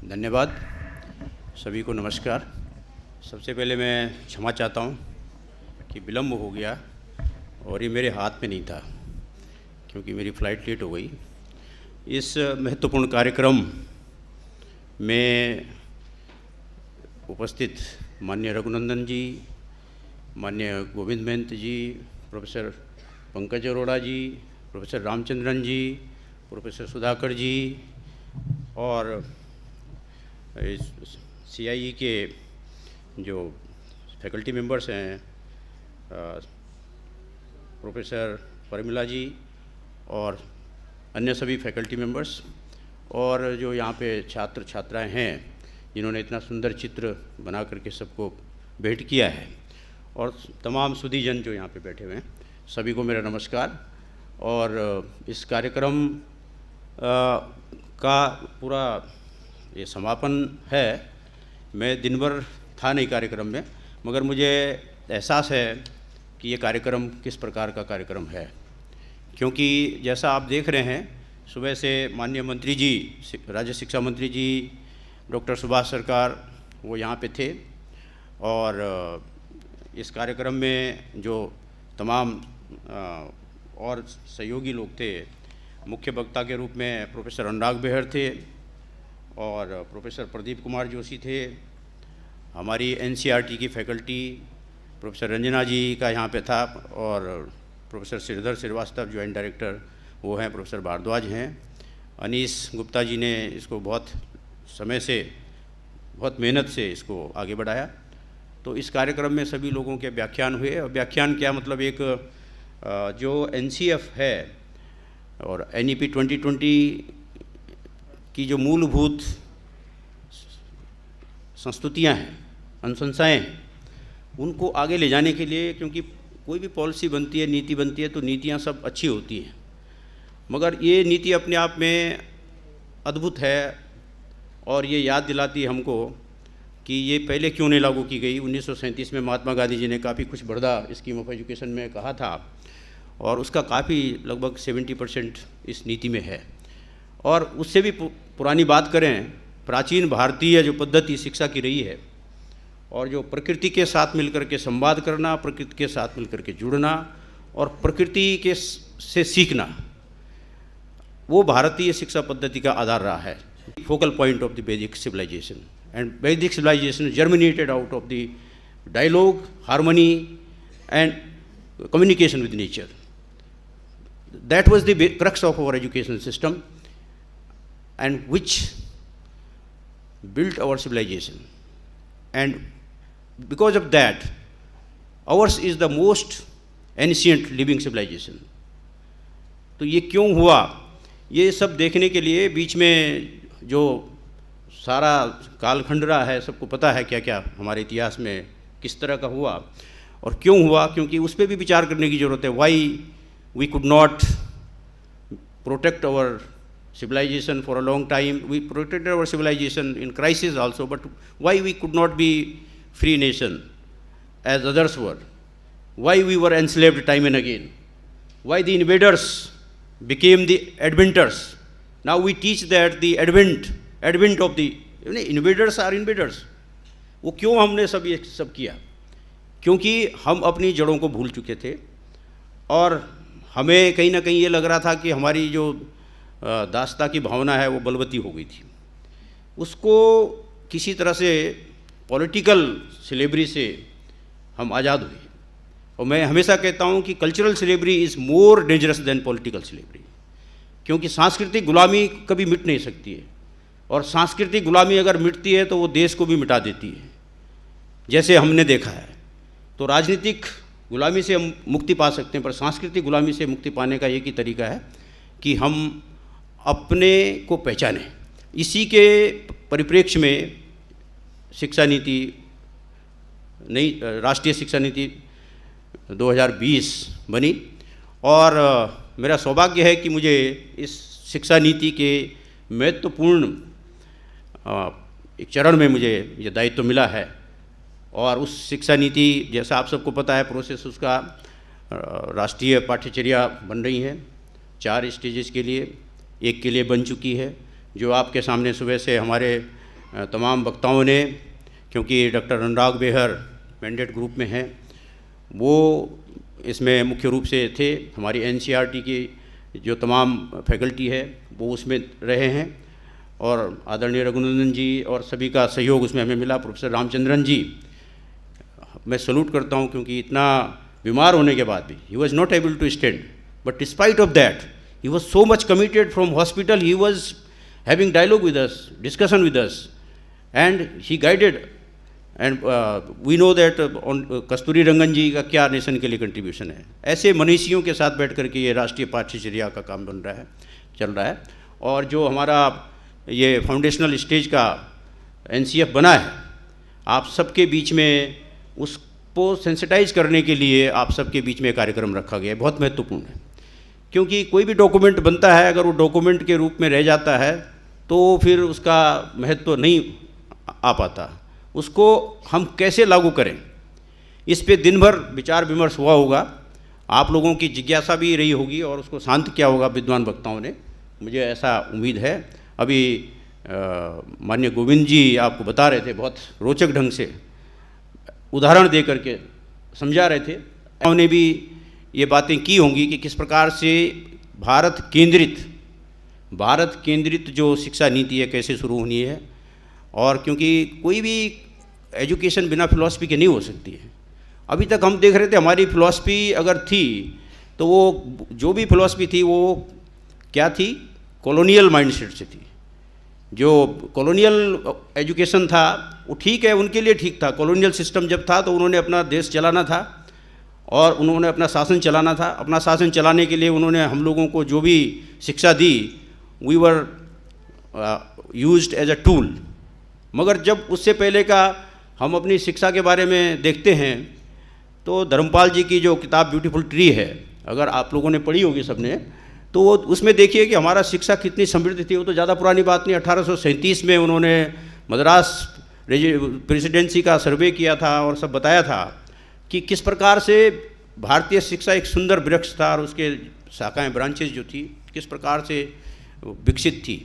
धन्यवाद। सभी को नमस्कार। सबसे पहले मैं क्षमा चाहता हूँ कि विलम्ब हो गया और ये मेरे हाथ में नहीं था क्योंकि मेरी फ़्लाइट लेट हो गई। इस महत्वपूर्ण कार्यक्रम में उपस्थित माननीय रघुनंदन जी, माननीय गोविंद महंत जी, प्रोफेसर पंकज अरोड़ा जी, प्रोफेसर रामचंद्रन जी, प्रोफेसर सुधाकर जी और CIE के जो फैकल्टी मेंबर्स हैं, प्रोफेसर परमिला जी और अन्य सभी फैकल्टी मेंबर्स और जो यहाँ पे छात्र छात्राएं हैं जिन्होंने इतना सुंदर चित्र बना करके सबको भेंट किया है और तमाम सुधीजन जो यहाँ पे बैठे हुए हैं, सभी को मेरा नमस्कार। और इस कार्यक्रम का पूरा ये समापन है। मैं दिन भर था नहीं कार्यक्रम में, मगर मुझे एहसास है कि ये कार्यक्रम किस प्रकार का कार्यक्रम है, क्योंकि जैसा आप देख रहे हैं सुबह से माननीय मंत्री जी, राज्य शिक्षा मंत्री जी डॉक्टर सुभाष सरकार वो यहाँ पे थे और इस कार्यक्रम में जो तमाम और सहयोगी लोग थे, मुख्य वक्ता के रूप में प्रोफेसर अनुराग बेहर थे और प्रोफेसर प्रदीप कुमार जोशी थे। हमारी NCERT की फैकल्टी प्रोफेसर रंजना जी का यहाँ पे था और professor Sridhar Srivastava joint director वो हैं, प्रोफेसर भारद्वाज हैं। अनीस गुप्ता जी ने इसको बहुत समय से, बहुत मेहनत से इसको आगे बढ़ाया। तो इस कार्यक्रम में सभी लोगों के व्याख्यान हुए और व्याख्यान क्या मतलब, एक जो NCF है और NEP 2020 की जो मूलभूत संस्तुतियाँ हैं, अनुशंसाएँ हैं, उनको आगे ले जाने के लिए, क्योंकि कोई भी पॉलिसी बनती है, नीति बनती है, तो नीतियाँ सब अच्छी होती हैं, मगर ये नीति अपने आप में अद्भुत है और ये याद दिलाती है हमको कि ये पहले क्यों नहीं लागू की गई। 1937 में महात्मा गांधी जी ने काफ़ी कुछ बड़ा स्कीम ऑफ एजुकेशन में कहा था और उसका काफ़ी लगभग 70% इस नीति में है। और उससे भी पुरानी बात करें, प्राचीन भारतीय जो पद्धति शिक्षा की रही है और जो प्रकृति के साथ मिलकर के संवाद करना, प्रकृति के साथ मिलकर के जुड़ना और प्रकृति के से सीखना, वो भारतीय शिक्षा पद्धति का आधार रहा है। Focal point of the Vedic civilization, and Vedic civilization germinated out of the dialogue, harmony and communication with nature. That was the crux of our education system and which built our civilization. And because of that, ours is the most ancient living civilization. तो ये क्यों हुआ, ये सब देखने के लिए बीच में जो सारा कालखंड रहा है, सबको पता है क्या क्या हमारे इतिहास में किस तरह का हुआ और क्यों हुआ, क्योंकि उस पर भी विचार करने की ज़रूरत है. Why we could not protect our civilization for a long time. We protected our civilization in crisis also, but why we could not be free nation as others were? Why we were enslaved time and again? Why the invaders became the adventers? Now we teach that the advent of the invaders are invaders. वो क्यों हमने ये सब किया? क्योंकि हम अपनी जड़ों को भूल चुके थे और हमें कहीं ना कहीं ये लग रहा था कि हमारी जो दासता की भावना है वो बलवती हो गई थी। उसको किसी तरह से पॉलिटिकल स्लेवरी से हम आज़ाद हुए। और मैं हमेशा कहता हूँ कि cultural slavery is more dangerous than political slavery, क्योंकि सांस्कृतिक गुलामी कभी मिट नहीं सकती है, और सांस्कृतिक गुलामी अगर मिटती है तो वो देश को भी मिटा देती है, जैसे हमने देखा है। तो राजनीतिक गुलामी से हम मुक्ति पा सकते हैं, पर सांस्कृतिक गुलामी से मुक्ति पाने का एक ही तरीका है कि हम अपने को पहचानें। इसी के परिप्रेक्ष्य में शिक्षा नीति, नई राष्ट्रीय शिक्षा नीति 2020 बनी, और मेरा सौभाग्य है कि मुझे इस शिक्षा नीति के महत्वपूर्ण एक चरण में मुझे ये दायित्व मिला है। और उस शिक्षा नीति, जैसा आप सबको पता है, प्रोसेस उसका राष्ट्रीय पाठ्यचर्या बन रही है 4 स्टेजेस के लिए, एक के लिए बन चुकी है, जो आपके सामने सुबह से हमारे तमाम वक्ताओं ने, क्योंकि डॉक्टर अनुराग बेहर मैंडेट ग्रुप में हैं, वो इसमें मुख्य रूप से थे। हमारी NCERT की जो तमाम फैकल्टी है वो उसमें रहे हैं, और आदरणीय रघुनंदन जी और सभी का सहयोग उसमें हमें मिला। प्रोफेसर रामचंद्रन जी मैं सैल्यूट करता हूँ, क्योंकि इतना बीमार होने के बाद भी he was not able to stand, but despite of that he was so much committed from hospital. He was having dialogue with us, discussion with us, and he guided. And we know that Kasturi Rangan ji का क्या nation के लिए contribution है। ऐसे मनीषियों के साथ बैठ करके ये राष्ट्रीय पाठ्यचर्या का काम बन रहा है, चल रहा है। और जो हमारा ये फाउंडेशनल स्टेज का NCF बना है, आप सबके बीच में उसको सेंसिटाइज करने के लिए आप सबके बीच में कार्यक्रम रखा गया है, बहुत महत्वपूर्ण है। क्योंकि कोई भी डॉक्यूमेंट बनता है, अगर वो डॉक्यूमेंट के रूप में रह जाता है तो फिर उसका महत्व नहीं आ पाता। उसको हम कैसे लागू करें, इस पे दिन भर विचार विमर्श हुआ होगा, आप लोगों की जिज्ञासा भी रही होगी, और उसको शांत किया होगा विद्वान वक्ताओं ने, मुझे ऐसा उम्मीद है। अभी माननीय गोविंद जी आपको बता रहे थे, बहुत रोचक ढंग से उदाहरण दे करके समझा रहे थे। उन्होंने भी ये बातें की होंगी कि किस प्रकार से भारत केंद्रित जो शिक्षा नीति है कैसे शुरू होनी है। और क्योंकि कोई भी एजुकेशन बिना फिलॉसफी के नहीं हो सकती है। अभी तक हम देख रहे थे, हमारी फिलॉसफी अगर थी तो वो जो भी फिलॉसफी थी वो क्या थी, कॉलोनियल माइंडसेट से थी। जो कॉलोनियल एजुकेशन था वो ठीक है, उनके लिए ठीक था। कॉलोनियल सिस्टम जब था तो उन्होंने अपना देश चलाना था और उन्होंने अपना शासन चलाना था। अपना शासन चलाने के लिए उन्होंने हम लोगों को जो भी शिक्षा दी, we were used as a tool. मगर जब उससे पहले का हम अपनी शिक्षा के बारे में देखते हैं तो धर्मपाल जी की जो किताब ब्यूटीफुल ट्री है, अगर आप लोगों ने पढ़ी होगी सबने, तो वो उसमें देखिए कि हमारा शिक्षा कितनी समृद्ध थी। वो तो ज़्यादा पुरानी बात नहीं, 1837 में उन्होंने मद्रास प्रेसिडेंसी का सर्वे किया था और सब बताया था कि किस प्रकार से भारतीय शिक्षा एक सुंदर वृक्ष था और उसके शाखाएं ब्रांचेज जो थी किस प्रकार से विकसित थी।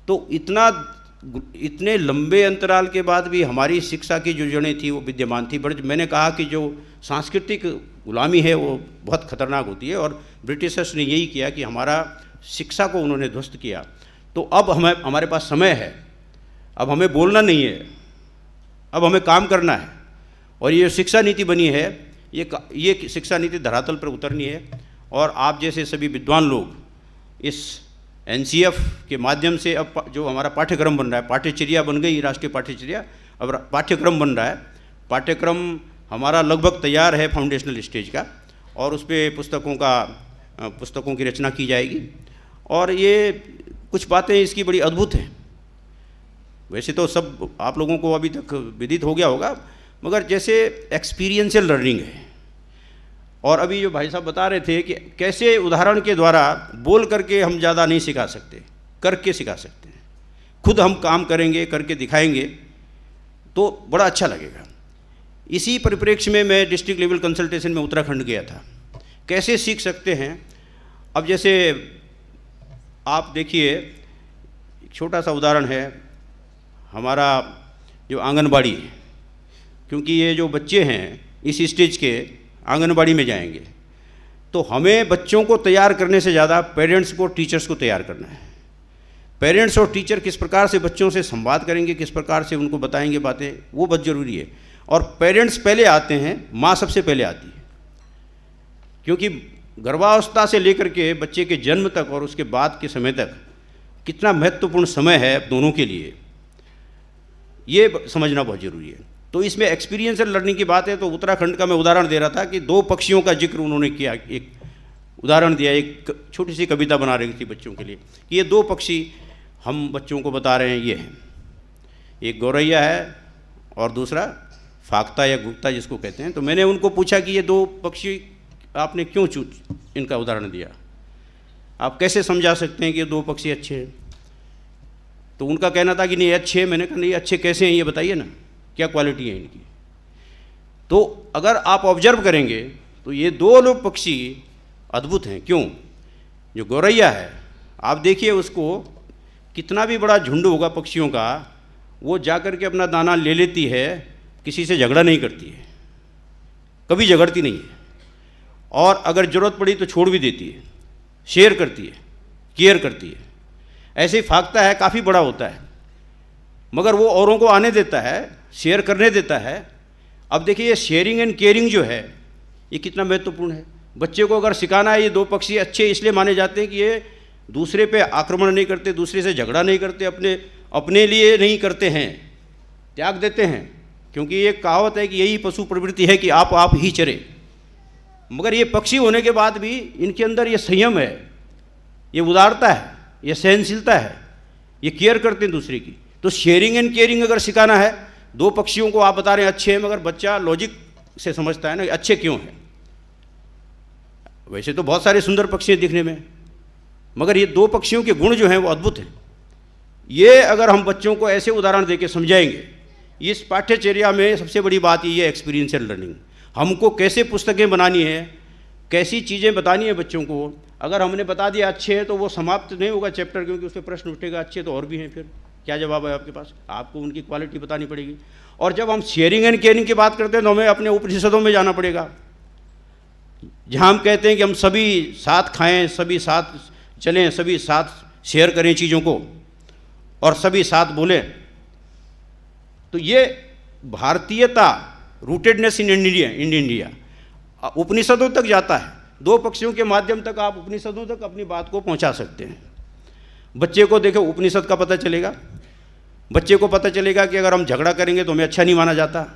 तो इतने लंबे अंतराल के बाद भी हमारी शिक्षा की जो जड़ें थी वो विद्यमान थी। बट मैंने कहा कि जो सांस्कृतिक गुलामी है वो बहुत खतरनाक होती है, और ब्रिटिशर्स ने यही किया कि हमारा शिक्षा को उन्होंने ध्वस्त किया। तो अब हमारे पास समय है, अब हमें बोलना नहीं है, अब हमें काम करना है। और ये शिक्षा नीति बनी है, ये शिक्षा नीति धरातल पर उतरनी है। और आप जैसे सभी विद्वान लोग इस NCF के माध्यम से अब जो हमारा पाठ्यक्रम बन रहा है, पाठ्यचर्या बन गई, राष्ट्रीय पाठ्यचर्या, अब पाठ्यक्रम बन रहा है। पाठ्यक्रम हमारा लगभग तैयार है फाउंडेशनल स्टेज का, और उस पर पुस्तकों की रचना की जाएगी। और ये कुछ बातें इसकी बड़ी अद्भुत हैं। वैसे तो सब आप लोगों को अभी तक विदित हो गया होगा, मगर जैसे एक्सपीरियंशियल लर्निंग है। और अभी जो भाई साहब बता रहे थे कि कैसे उदाहरण के द्वारा बोल करके हम ज़्यादा नहीं सिखा सकते, करके सिखा सकते हैं। खुद हम काम करेंगे, करके दिखाएंगे तो बड़ा अच्छा लगेगा। इसी परिप्रेक्ष्य में मैं डिस्ट्रिक्ट लेवल कंसल्टेशन में उत्तराखंड गया था। कैसे सीख सकते हैं, अब जैसे आप देखिए, एक छोटा सा उदाहरण है हमारा जो आंगनबाड़ी, क्योंकि ये जो बच्चे हैं इस स्टेज के आंगनबाड़ी में जाएंगे तो हमें बच्चों को तैयार करने से ज़्यादा पेरेंट्स को, टीचर्स को तैयार करना है। पेरेंट्स और टीचर किस प्रकार से बच्चों से संवाद करेंगे, किस प्रकार से उनको बताएंगे बातें, वो बहुत ज़रूरी है। और पेरेंट्स पहले आते हैं, माँ सबसे पहले आती है, क्योंकि गर्भावस्था से लेकर के बच्चे के जन्म तक और उसके बाद के समय तक कितना महत्वपूर्ण समय है दोनों के लिए, ये समझना बहुत ज़रूरी है। तो इसमें एक्सपीरियंशियल लर्निंग की बात है, तो उत्तराखंड का मैं उदाहरण दे रहा था कि 2 पक्षियों का जिक्र उन्होंने किया, एक उदाहरण दिया, एक छोटी सी कविता बना रही थी बच्चों के लिए कि ये 2 पक्षी हम बच्चों को बता रहे हैं, ये हैं, एक गौरैया है और दूसरा फाख्ता या गुप्ता जिसको कहते हैं। तो मैंने उनको पूछा कि ये 2 पक्षी आपने क्यों इनका उदाहरण दिया, आप कैसे समझा सकते हैं कि ये 2 पक्षी अच्छे हैं? तो उनका कहना था कि नहीं अच्छे हैं। मैंने कहा नहीं, अच्छे कैसे हैं ये बताइए ना, क्या क्वालिटी है इनकी। तो अगर आप ऑब्जर्व करेंगे तो ये 2 पक्षी अद्भुत हैं। क्यों? जो गौरैया है, आप देखिए उसको, कितना भी बड़ा झुंड होगा पक्षियों का, वो जाकर के अपना दाना ले लेती है, किसी से झगड़ा नहीं करती है, कभी झगड़ती नहीं है, और अगर ज़रूरत पड़ी तो छोड़ भी देती है, शेयर करती है, केयर करती है। ऐसे ही फाख्ता है, काफ़ी बड़ा होता है, मगर वो औरों को आने देता है, शेयर करने देता है। अब देखिए ये शेयरिंग एंड केयरिंग जो है ये कितना महत्वपूर्ण है। बच्चे को अगर सिखाना है, ये 2 पक्षी अच्छे इसलिए माने जाते हैं कि ये दूसरे पे आक्रमण नहीं करते, दूसरे से झगड़ा नहीं करते, अपने लिए नहीं करते हैं, त्याग देते हैं। क्योंकि ये कहावत है कि यही पशु प्रवृत्ति है कि आप ही चरे। मगर ये पक्षी होने के बाद भी इनके अंदर ये संयम है, ये उदारता है, ये सहनशीलता है, ये केयर करते हैं दूसरे की। तो शेयरिंग एंड केयरिंग अगर सिखाना है, 2 पक्षियों को आप बता रहे हैं अच्छे हैं, मगर बच्चा लॉजिक से समझता है ना अच्छे क्यों हैं। वैसे तो बहुत सारे सुंदर पक्षी हैं दिखने में, मगर ये 2 पक्षियों के गुण जो हैं वो अद्भुत हैं। ये अगर हम बच्चों को ऐसे उदाहरण देके समझाएंगे, इस पाठ्यचर्या में सबसे बड़ी बात ये है एक्सपीरियंशियल लर्निंग। हमको कैसे पुस्तकें बनानी है, कैसी चीज़ें बतानी है बच्चों को। अगर हमने बता दिया अच्छे हैं तो वो समाप्त नहीं होगा चैप्टर, क्योंकि उस पर प्रश्न उठेगा अच्छे तो और भी हैं, फिर क्या जवाब है आपके पास, आपको उनकी क्वालिटी बतानी पड़ेगी। और जब हम शेयरिंग एंड केयरिंग की बात करते हैं तो हमें अपने उपनिषदों में जाना पड़ेगा, जहाँ हम कहते हैं कि हम सभी साथ खाएं, सभी साथ चलें, सभी साथ शेयर करें चीज़ों को और सभी साथ बोलें। तो ये भारतीयता, रूटेडनेस इन इंडिया उपनिषदों तक जाता है। 2 पक्षियों के माध्यम तक आप उपनिषदों तक अपनी बात को पहुंचा सकते हैं। बच्चे को देखो उपनिषद का पता चलेगा, बच्चे को पता चलेगा कि अगर हम झगड़ा करेंगे तो हमें अच्छा नहीं माना जाता,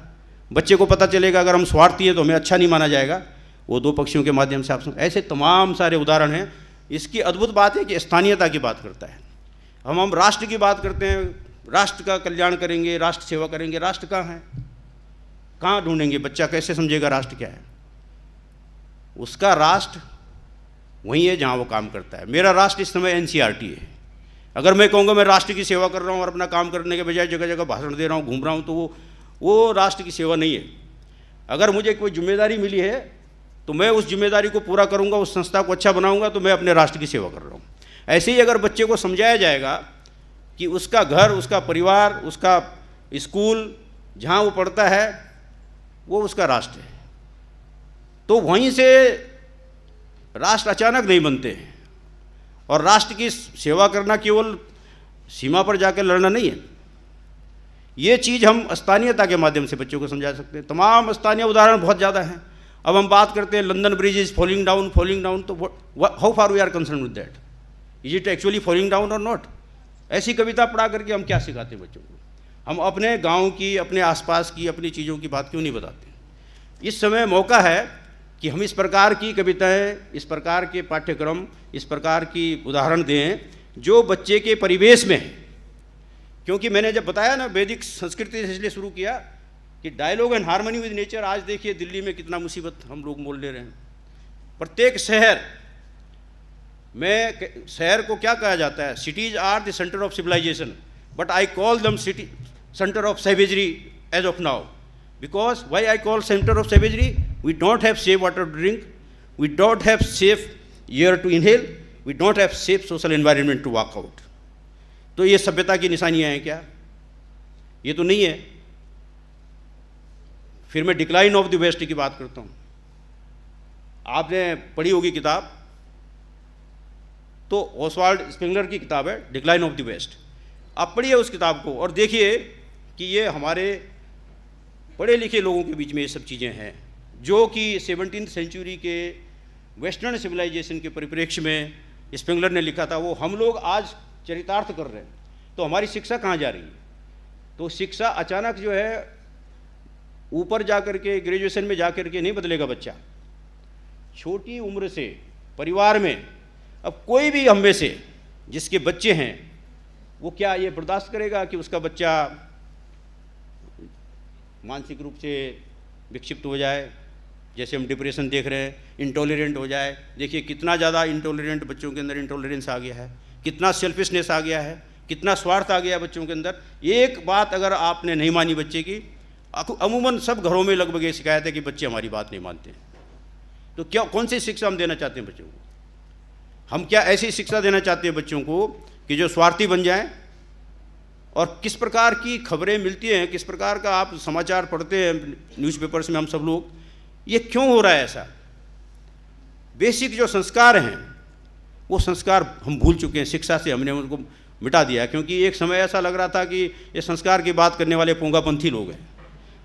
बच्चे को पता चलेगा अगर हम स्वार्थी हैं तो हमें अच्छा नहीं माना जाएगा। वो 2 पक्षियों के माध्यम से आप सुन, ऐसे तमाम सारे उदाहरण हैं। इसकी अद्भुत बात है कि स्थानीयता की बात करता है। हम राष्ट्र की बात करते हैं, राष्ट्र का कल्याण करेंगे, राष्ट्र सेवा करेंगे, राष्ट्र कहाँ है, कहाँ ढूंढेंगे? बच्चा कैसे समझेगा राष्ट्र क्या है? उसका राष्ट्र वहीं है जहाँ वो काम करता है। मेरा राष्ट्र इस समय NCERT है। अगर मैं कहूँगा मैं राष्ट्र की सेवा कर रहा हूँ और अपना काम करने के बजाय जगह जगह भाषण दे रहा हूँ, घूम रहा हूँ, तो वो राष्ट्र की सेवा नहीं है। अगर मुझे कोई जिम्मेदारी मिली है तो मैं उस जिम्मेदारी को पूरा करूँगा, उस संस्था को अच्छा बनाऊँगा, तो मैं अपने राष्ट्र की सेवा कर रहा हूँ। ऐसे ही अगर बच्चे को समझाया जाएगा कि उसका घर, उसका परिवार, उसका स्कूल जहाँ वो पढ़ता है वो उसका राष्ट्र है, तो वहीं से राष्ट्र अचानक नहीं बनते हैं। और राष्ट्र की सेवा करना केवल सीमा पर जाकर लड़ना नहीं है। ये चीज़ हम स्थानीयता के माध्यम से बच्चों को समझा सकते हैं। तमाम स्थानीय उदाहरण बहुत ज़्यादा हैं। अब हम बात करते हैं London bridge is falling down, तो how far we are concern with that, is it actually falling down और नॉट? ऐसी कविता पढ़ा करके हम क्या सिखाते हैं बच्चों को? हम अपने गांव की, अपने आसपास की, अपनी चीज़ों की बात क्यों नहीं बताते? इस समय मौका है कि हम इस प्रकार की कविताएं, इस प्रकार के पाठ्यक्रम, इस प्रकार की उदाहरण दें जो बच्चे के परिवेश में है। क्योंकि मैंने जब बताया ना वैदिक संस्कृति से इसलिए शुरू किया कि dialogue and harmony with nature, आज देखिए दिल्ली में कितना मुसीबत हम लोग मोल ले रहे हैं। प्रत्येक शहर में, शहर को क्या कहा जाता है? Cities are the centre of civilisation, but I call them city centre of savagery as of now. Because why I call center of savagery? We don't have safe water to drink, we don't have safe air to inhale, we don't have safe social environment to walk out. तो ये सभ्यता की निशानियां हैं क्या? ये तो नहीं है। फिर मैं डिक्लाइन ऑफ द वेस्ट की बात करता हूँ। आपने पढ़ी होगी किताब, तो ऑसवाल्ड स्पेंगलर की किताब है डिक्लाइन ऑफ द वेस्ट। आप पढ़िए उस किताब को और देखिए कि ये हमारे पढ़े लिखे लोगों के बीच में ये सब चीज़ें हैं जो कि 17वीं सेंचुरी के वेस्टर्न सिविलाइजेशन के परिप्रेक्ष्य में स्पेंगलर ने लिखा था, वो हम लोग आज चरितार्थ कर रहे हैं। तो हमारी शिक्षा कहाँ जा रही है? तो शिक्षा अचानक जो है ऊपर जा कर के ग्रेजुएशन में जा कर के नहीं बदलेगा बच्चा। छोटी उम्र से परिवार में अब कोई भी हम में से जिसके बच्चे हैं वो क्या ये बर्दाश्त करेगा कि उसका बच्चा मानसिक रूप से विक्षिप्त हो जाए, जैसे हम डिप्रेशन देख रहे हैं, इंटॉलरेंट हो जाए। देखिए कितना ज़्यादा इंटॉलरेंट बच्चों के अंदर इंटॉलरेंस आ गया है, कितना सेल्फिशनेस आ गया है, कितना स्वार्थ आ गया बच्चों के अंदर। एक बात अगर आपने नहीं मानी बच्चे की, अमूमन सब घरों में लगभग ये शिकायत है कि बच्चे हमारी बात नहीं मानते। तो क्या कौन सी शिक्षा हम देना चाहते हैं बच्चों को? हम क्या ऐसी शिक्षा देना चाहते हैं बच्चों को कि जो स्वार्थी बन जाएं? और किस प्रकार की खबरें मिलती हैं, किस प्रकार का आप समाचार पढ़ते हैं न्यूज़पेपर्स में हम सब लोग, ये क्यों हो रहा है ऐसा? बेसिक जो संस्कार हैं वो संस्कार हम भूल चुके हैं, शिक्षा से हमने उनको मिटा दिया। क्योंकि एक समय ऐसा लग रहा था कि ये संस्कार की बात करने वाले पोंगापंथी लोग हैं,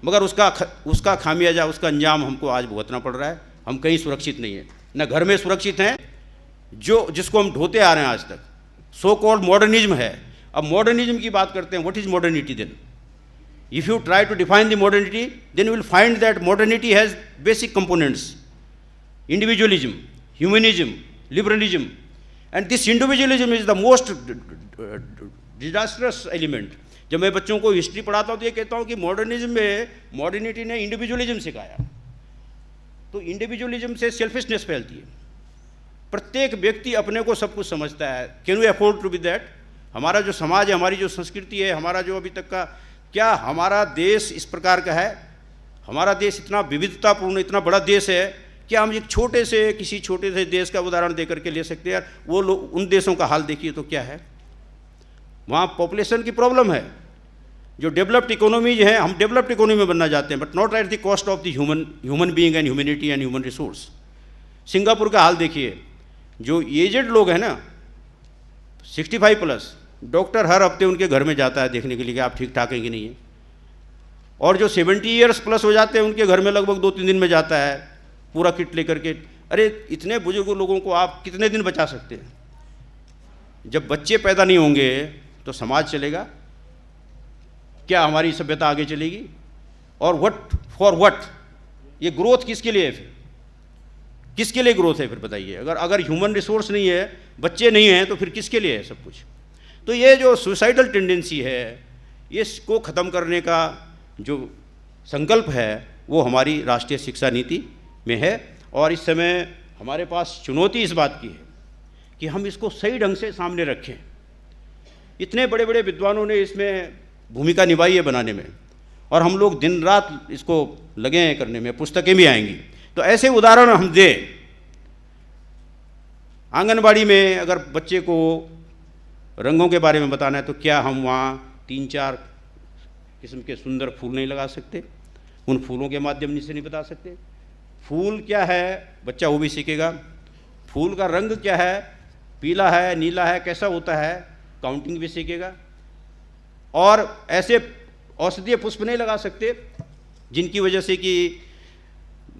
मगर उसका खामियाजा, उसका अंजाम हमको आज भुगतना पड़ रहा है। हम कहीं सुरक्षित नहीं हैं, न घर में सुरक्षित हैं, जिसको हम ढोते आ रहे हैं आज तक। सो कॉल्ड मॉडर्निज्म है। अब मॉडर्निज्म की बात करते हैं, what is modernity then? If you try to define the modernity, then you will find that modernity has basic components: individualism, humanism, liberalism. And this individualism is the most disastrous element. जब मैं बच्चों को history पढ़ाता हूँ तो ये कहता हूँ कि मॉडर्निज्म में मॉडर्निटी ने इंडिविजुअलिज्म सिखाया। तो इंडिविजुअलिज्म से सेल्फिशनेस फैलती है, प्रत्येक व्यक्ति अपने को सब कुछ समझता है। Can we afford to be that? हमारा जो समाज है, हमारी जो संस्कृति है, हमारा जो अभी तक का, क्या हमारा देश इस प्रकार का है? हमारा देश इतना विविधतापूर्ण, इतना बड़ा देश है, क्या हम एक किसी छोटे से देश का उदाहरण दे करके ले सकते हैं? वो लोग, उन देशों का हाल देखिए तो क्या है। वहाँ पॉपुलेशन की प्रॉब्लम है। जो डेवलप्ड इकोनॉमीज हैं, हम डेवलप्ड इकोनॉमी में बनना चाहते हैं, but not at the cost of the human being and humanity and human resource. Singapore का हाल देखिए, जो एजेड लोग हैं ना 65+, डॉक्टर हर हफ्ते उनके घर में जाता है देखने के लिए कि आप ठीक ठाक हैं कि नहीं है। और जो 70 ईयर्स प्लस हो जाते हैं उनके घर में लगभग 2-3 दिन में जाता है पूरा किट लेकर के। अरे इतने बुजुर्ग लोगों को आप कितने दिन बचा सकते हैं? जब बच्चे पैदा नहीं होंगे तो समाज चलेगा क्या? हमारी सभ्यता आगे चलेगी? और व्हाट फॉर व्हाट? ये ग्रोथ किसके लिए है फिर? किसके लिए ग्रोथ है फिर बताइए? अगर ह्यूमन रिसोर्स नहीं है, बच्चे नहीं हैं, तो फिर किसके लिए है सब कुछ? तो ये जो सुसाइडल टेंडेंसी है, इसको ख़त्म करने का जो संकल्प है वो हमारी राष्ट्रीय शिक्षा नीति में है। और इस समय हमारे पास चुनौती इस बात की है कि हम इसको सही ढंग से सामने रखें। इतने बड़े बड़े विद्वानों ने इसमें भूमिका निभाई है बनाने में, और हम लोग दिन रात इसको लगे हैं करने में, पुस्तकें भी आएंगी। तो ऐसे उदाहरण हम दें। आंगनबाड़ी में अगर बच्चे को रंगों के बारे में बताना है तो क्या हम वहाँ 3-4 किस्म के सुंदर फूल नहीं लगा सकते? उन फूलों के माध्यम से नहीं बता सकते? फूल क्या है बच्चा वो भी सीखेगा। फूल का रंग क्या है, पीला है, नीला है, कैसा होता है, काउंटिंग भी सीखेगा। और ऐसे औषधीय पुष्प नहीं लगा सकते जिनकी वजह से कि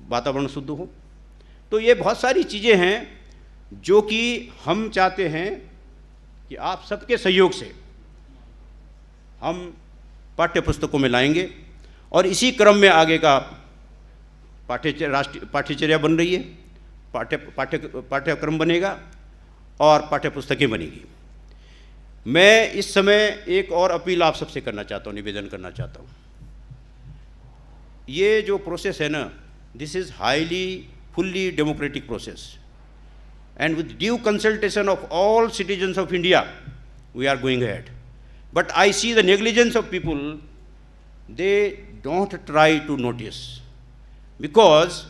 वातावरण शुद्ध हो। तो ये बहुत सारी चीज़ें हैं जो कि हम चाहते हैं कि आप सबके सहयोग से हम पाठ्य पुस्तकों में लाएंगे, और इसी क्रम में आगे का राष्ट्रीय पाठ्यचर्या बन रही है, पाठ्यक्रम बनेगा और पाठ्य पुस्तकें बनेगी। मैं इस समय एक और अपील आप सबसे करना चाहता हूँ, निवेदन करना चाहता हूँ। ये जो प्रोसेस है ना, this is highly fully democratic process, and with due consultation of all citizens of India, we are going ahead. But I see the negligence of people. They don't try to notice, because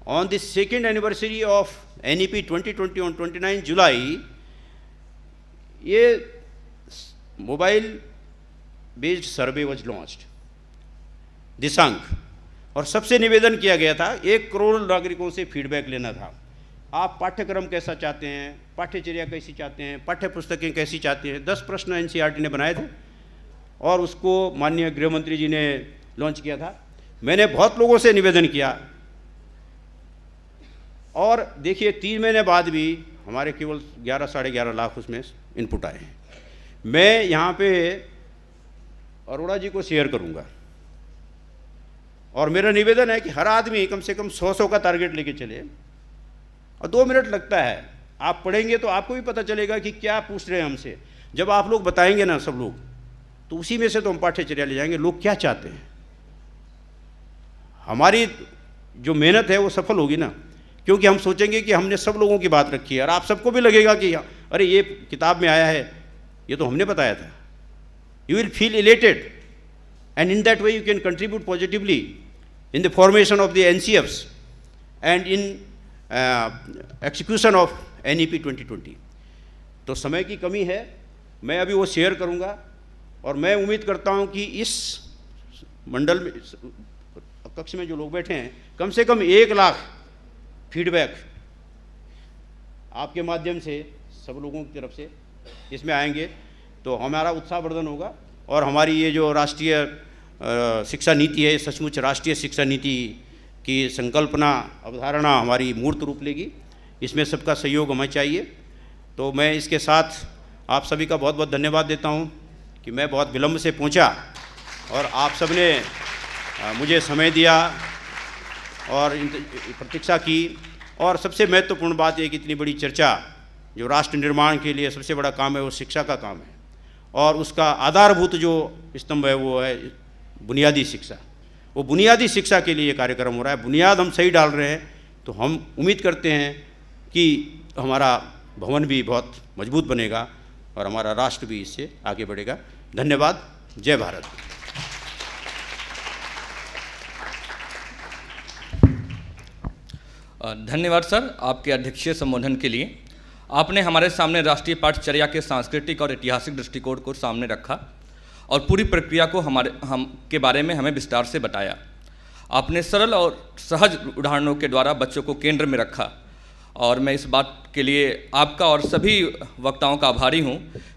on the 2nd anniversary of NEP 2020 on 29 July, a mobile based survey was launched, Disank, और सबसे निवेदन किया गया था 1 करोड़ नागरिकों से feedback लेना था। आप पाठ्यक्रम कैसा चाहते हैं, पाठ्यचर्या कैसी चाहते हैं, पाठ्य पुस्तकें कैसी चाहते हैं। 10 प्रश्न एनसीईआरटी ने बनाए थे और उसको माननीय गृह मंत्री जी ने लॉन्च किया था। मैंने बहुत लोगों से निवेदन किया और देखिए 3 महीने बाद भी हमारे केवल 11 साढ़े 11 लाख उसमें इनपुट आए हैं। मैं यहाँ पे अरोड़ा जी को शेयर करूँगा और मेरा निवेदन है कि हर आदमी कम से कम 100 का टारगेट लेके चले और 2 मिनट लगता है। आप पढ़ेंगे तो आपको भी पता चलेगा कि क्या पूछ रहे हैं हमसे। जब आप लोग बताएंगे ना सब लोग, तो उसी में से तो हम पाठ्यचर्या ले जाएंगे। लोग क्या चाहते हैं, हमारी जो मेहनत है वो सफल होगी ना, क्योंकि हम सोचेंगे कि हमने सब लोगों की बात रखी है और आप सबको भी लगेगा कि अरे ये किताब में आया है, ये तो हमने बताया था। You will feel elated and in that way you can contribute positively in the formation of the NCFs and in execution of NEP 2020। तो समय की कमी है, मैं अभी वो शेयर करूँगा और मैं उम्मीद करता हूँ कि इस मंडल में, कक्ष में जो लोग बैठे हैं, कम से कम 1 लाख फीडबैक आपके माध्यम से सब लोगों की तरफ से इसमें आएंगे तो हमारा उत्साहवर्धन होगा और हमारी ये जो राष्ट्रीय शिक्षा नीति है, सचमुच राष्ट्रीय शिक्षा नीति की संकल्पना अवधारणा हमारी मूर्त रूप लेगी। इसमें सबका सहयोग हमें चाहिए। तो मैं इसके साथ आप सभी का बहुत बहुत धन्यवाद देता हूं कि मैं बहुत विलम्ब से पहुंचा और आप सब ने मुझे समय दिया और प्रतीक्षा की। और सबसे महत्वपूर्ण बात है कि इतनी बड़ी चर्चा, जो राष्ट्र निर्माण के लिए सबसे बड़ा काम है वो शिक्षा का काम है और उसका आधारभूत जो स्तंभ है वो है बुनियादी शिक्षा। वो बुनियादी शिक्षा के लिए ये कार्यक्रम हो रहा है। बुनियाद हम सही डाल रहे हैं तो हम उम्मीद करते हैं कि हमारा भवन भी बहुत मजबूत बनेगा और हमारा राष्ट्र भी इससे आगे बढ़ेगा। धन्यवाद। जय भारत। धन्यवाद सर आपके अध्यक्षीय संबोधन के लिए। आपने हमारे सामने राष्ट्रीय पाठ्यचर्या के सांस्कृतिक और ऐतिहासिक दृष्टिकोण को सामने रखा और पूरी प्रक्रिया को हम के बारे में हमें विस्तार से बताया। आपने सरल और सहज उदाहरणों के द्वारा बच्चों को केंद्र में रखा और मैं इस बात के लिए आपका और सभी वक्ताओं का आभारी हूं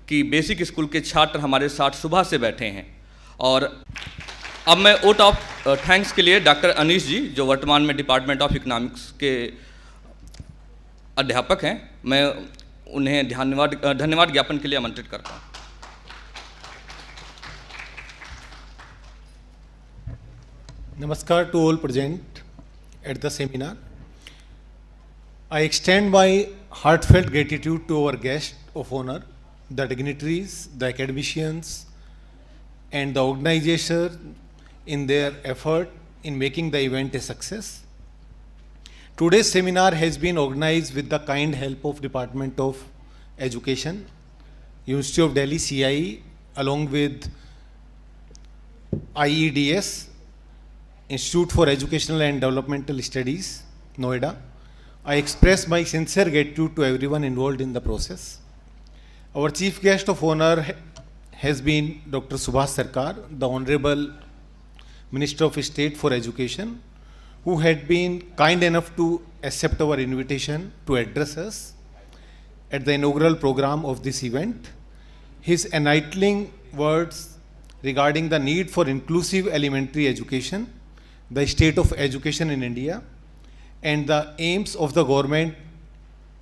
कि बेसिक स्कूल के छात्र हमारे साथ सुबह से बैठे हैं। और अब मैं वोट ऑफ थैंक्स के लिए डॉक्टर अनीश जी, जो वर्तमान में डिपार्टमेंट ऑफ इकोनॉमिक्स के अध्यापक हैं, मैं उन्हें धन्यवाद ज्ञापन के लिए आमंत्रित करता हूँ। Namaskar to all present at the seminar. I extend my heartfelt gratitude to our guests of honor, the dignitaries, the academicians, and the organizer in their effort in making the event a success. Today's seminar has been organized with the kind help of Department of Education, University of Delhi CIE, along with IEDS, Institute for Educational and Developmental Studies, Noida. I express my sincere gratitude to everyone involved in the process. Our chief guest of honor has been Dr. Subhash Sarkar, the Honorable Minister of State for Education, who had been kind enough to accept our invitation to address us at the inaugural program of this event. His enlightening words regarding the need for inclusive elementary education, the state of education in India, and the aims of the government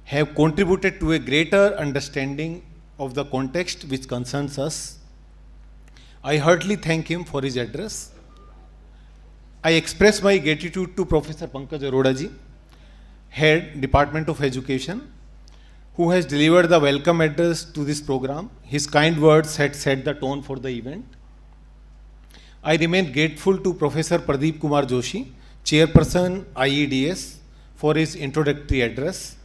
have contributed to a greater understanding of the context which concerns us. I heartily thank him for his address. I express my gratitude to Professor Pankaj Arora ji, Head, Department of Education, who has delivered the welcome address to this program. His kind words had set the tone for the event. I remain grateful to Professor Pradeep Kumar Joshi, Chairperson IEDS, for his introductory address.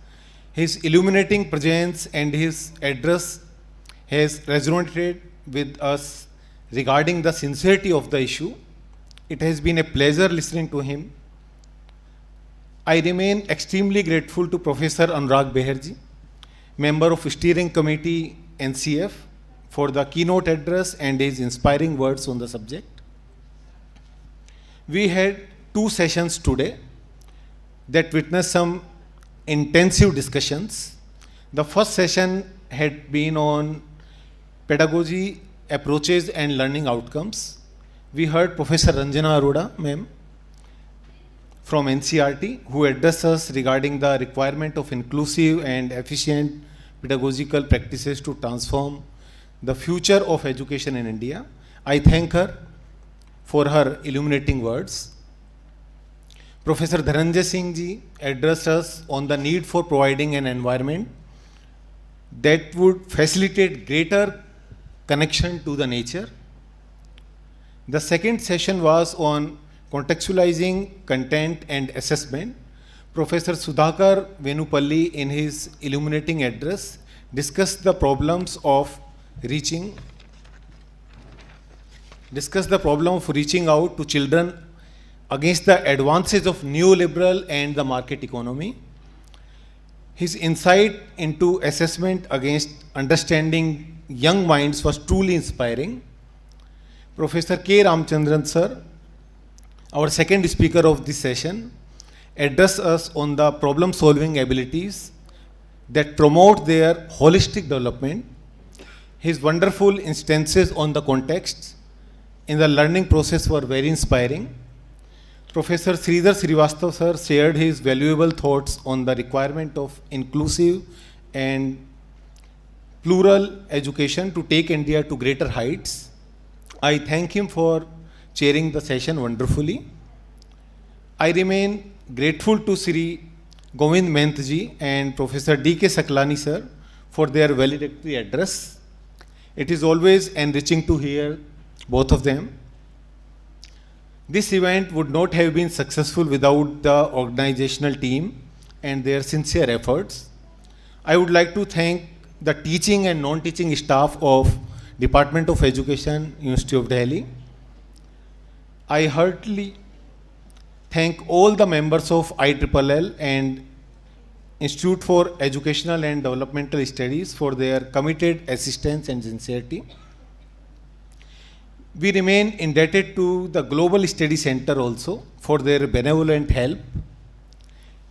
His illuminating presence and his address has resonated with us regarding the sincerity of the issue. It has been a pleasure listening to him. I remain extremely grateful to Professor Anurag Beherji, member of Steering Committee NCF, for the keynote address and his inspiring words on the subject. We had 2 sessions today that witnessed some intensive discussions. The first session had been on pedagogy, approaches and learning outcomes. We heard Professor Ranjana Arora, ma'am, from NCERT, who addressed us regarding the requirement of inclusive and efficient pedagogical practices to transform the future of education in India. I thank her for her illuminating words. Professor Dhananjay Singh ji addressed us on the need for providing an environment that would facilitate greater connection to the nature. The second session was on contextualizing content and assessment. Professor Sudhakar Venupalli, in his illuminating address, discussed the problems of reaching out to children against the advances of neoliberal and the market economy. His insight into assessment against understanding young minds was truly inspiring. Professor K. Ramchandran sir, our second speaker of this session, addressed us on the problem-solving abilities that promote their holistic development. His wonderful instances on the context in the learning process were very inspiring. Professor Sridhar Srivastav sir shared his valuable thoughts on the requirement of inclusive and plural education to take India to greater heights. I thank him for chairing the session wonderfully. I remain grateful to Sri Govind Mehnt ji and Professor D.K. Saklani sir for their valedictory address. It is always enriching to hear both of them. This event would not have been successful without the organizational team and their sincere efforts. I would like to thank the teaching and non-teaching staff of Department of Education, University of Delhi. I heartily thank all the members of ILLL and Institute for Educational and Developmental Studies for their committed assistance and sincerity. We remain indebted to the Global Study Center also for their benevolent help.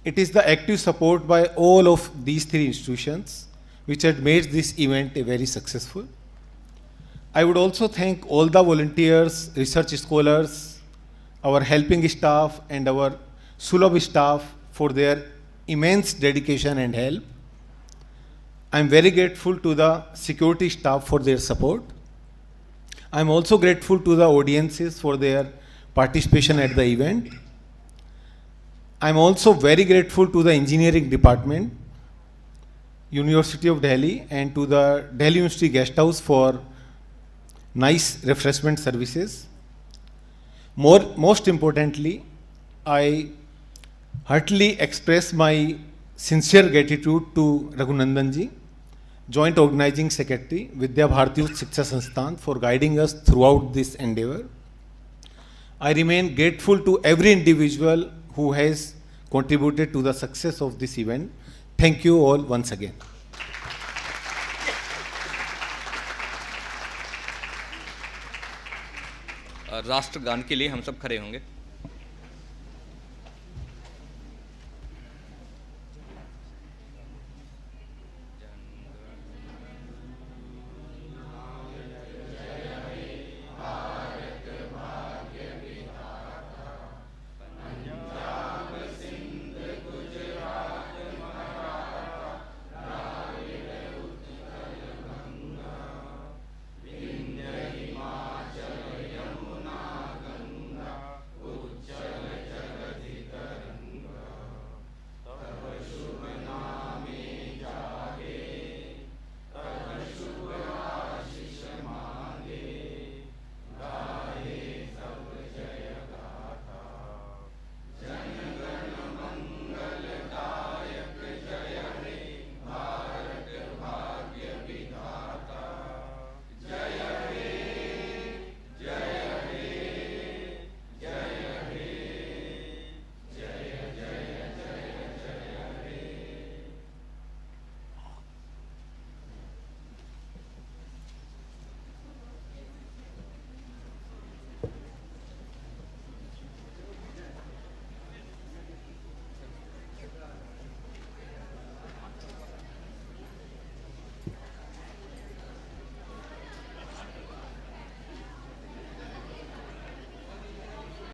It is the active support by all of these 3 institutions which had made this event very successful. I would also thank all the volunteers, research scholars, our helping staff and our Sulabh staff for their immense dedication and help. I am very grateful to the security staff for their support. I am also grateful to the audiences for their participation at the event. I am also very grateful to the engineering department, University of Delhi, and to the Delhi University Guest House for nice refreshment services. Most importantly, I heartily express my sincere gratitude to Raghunandan ji, Joint Organizing Secretary, Vidya Bharati Uch Shiksha Sansthan, for guiding us throughout this endeavor. I remain grateful to every individual who has contributed to the success of this event. Thank you all once again. राष्ट्रगान के लिए हम सब खड़े होंगे।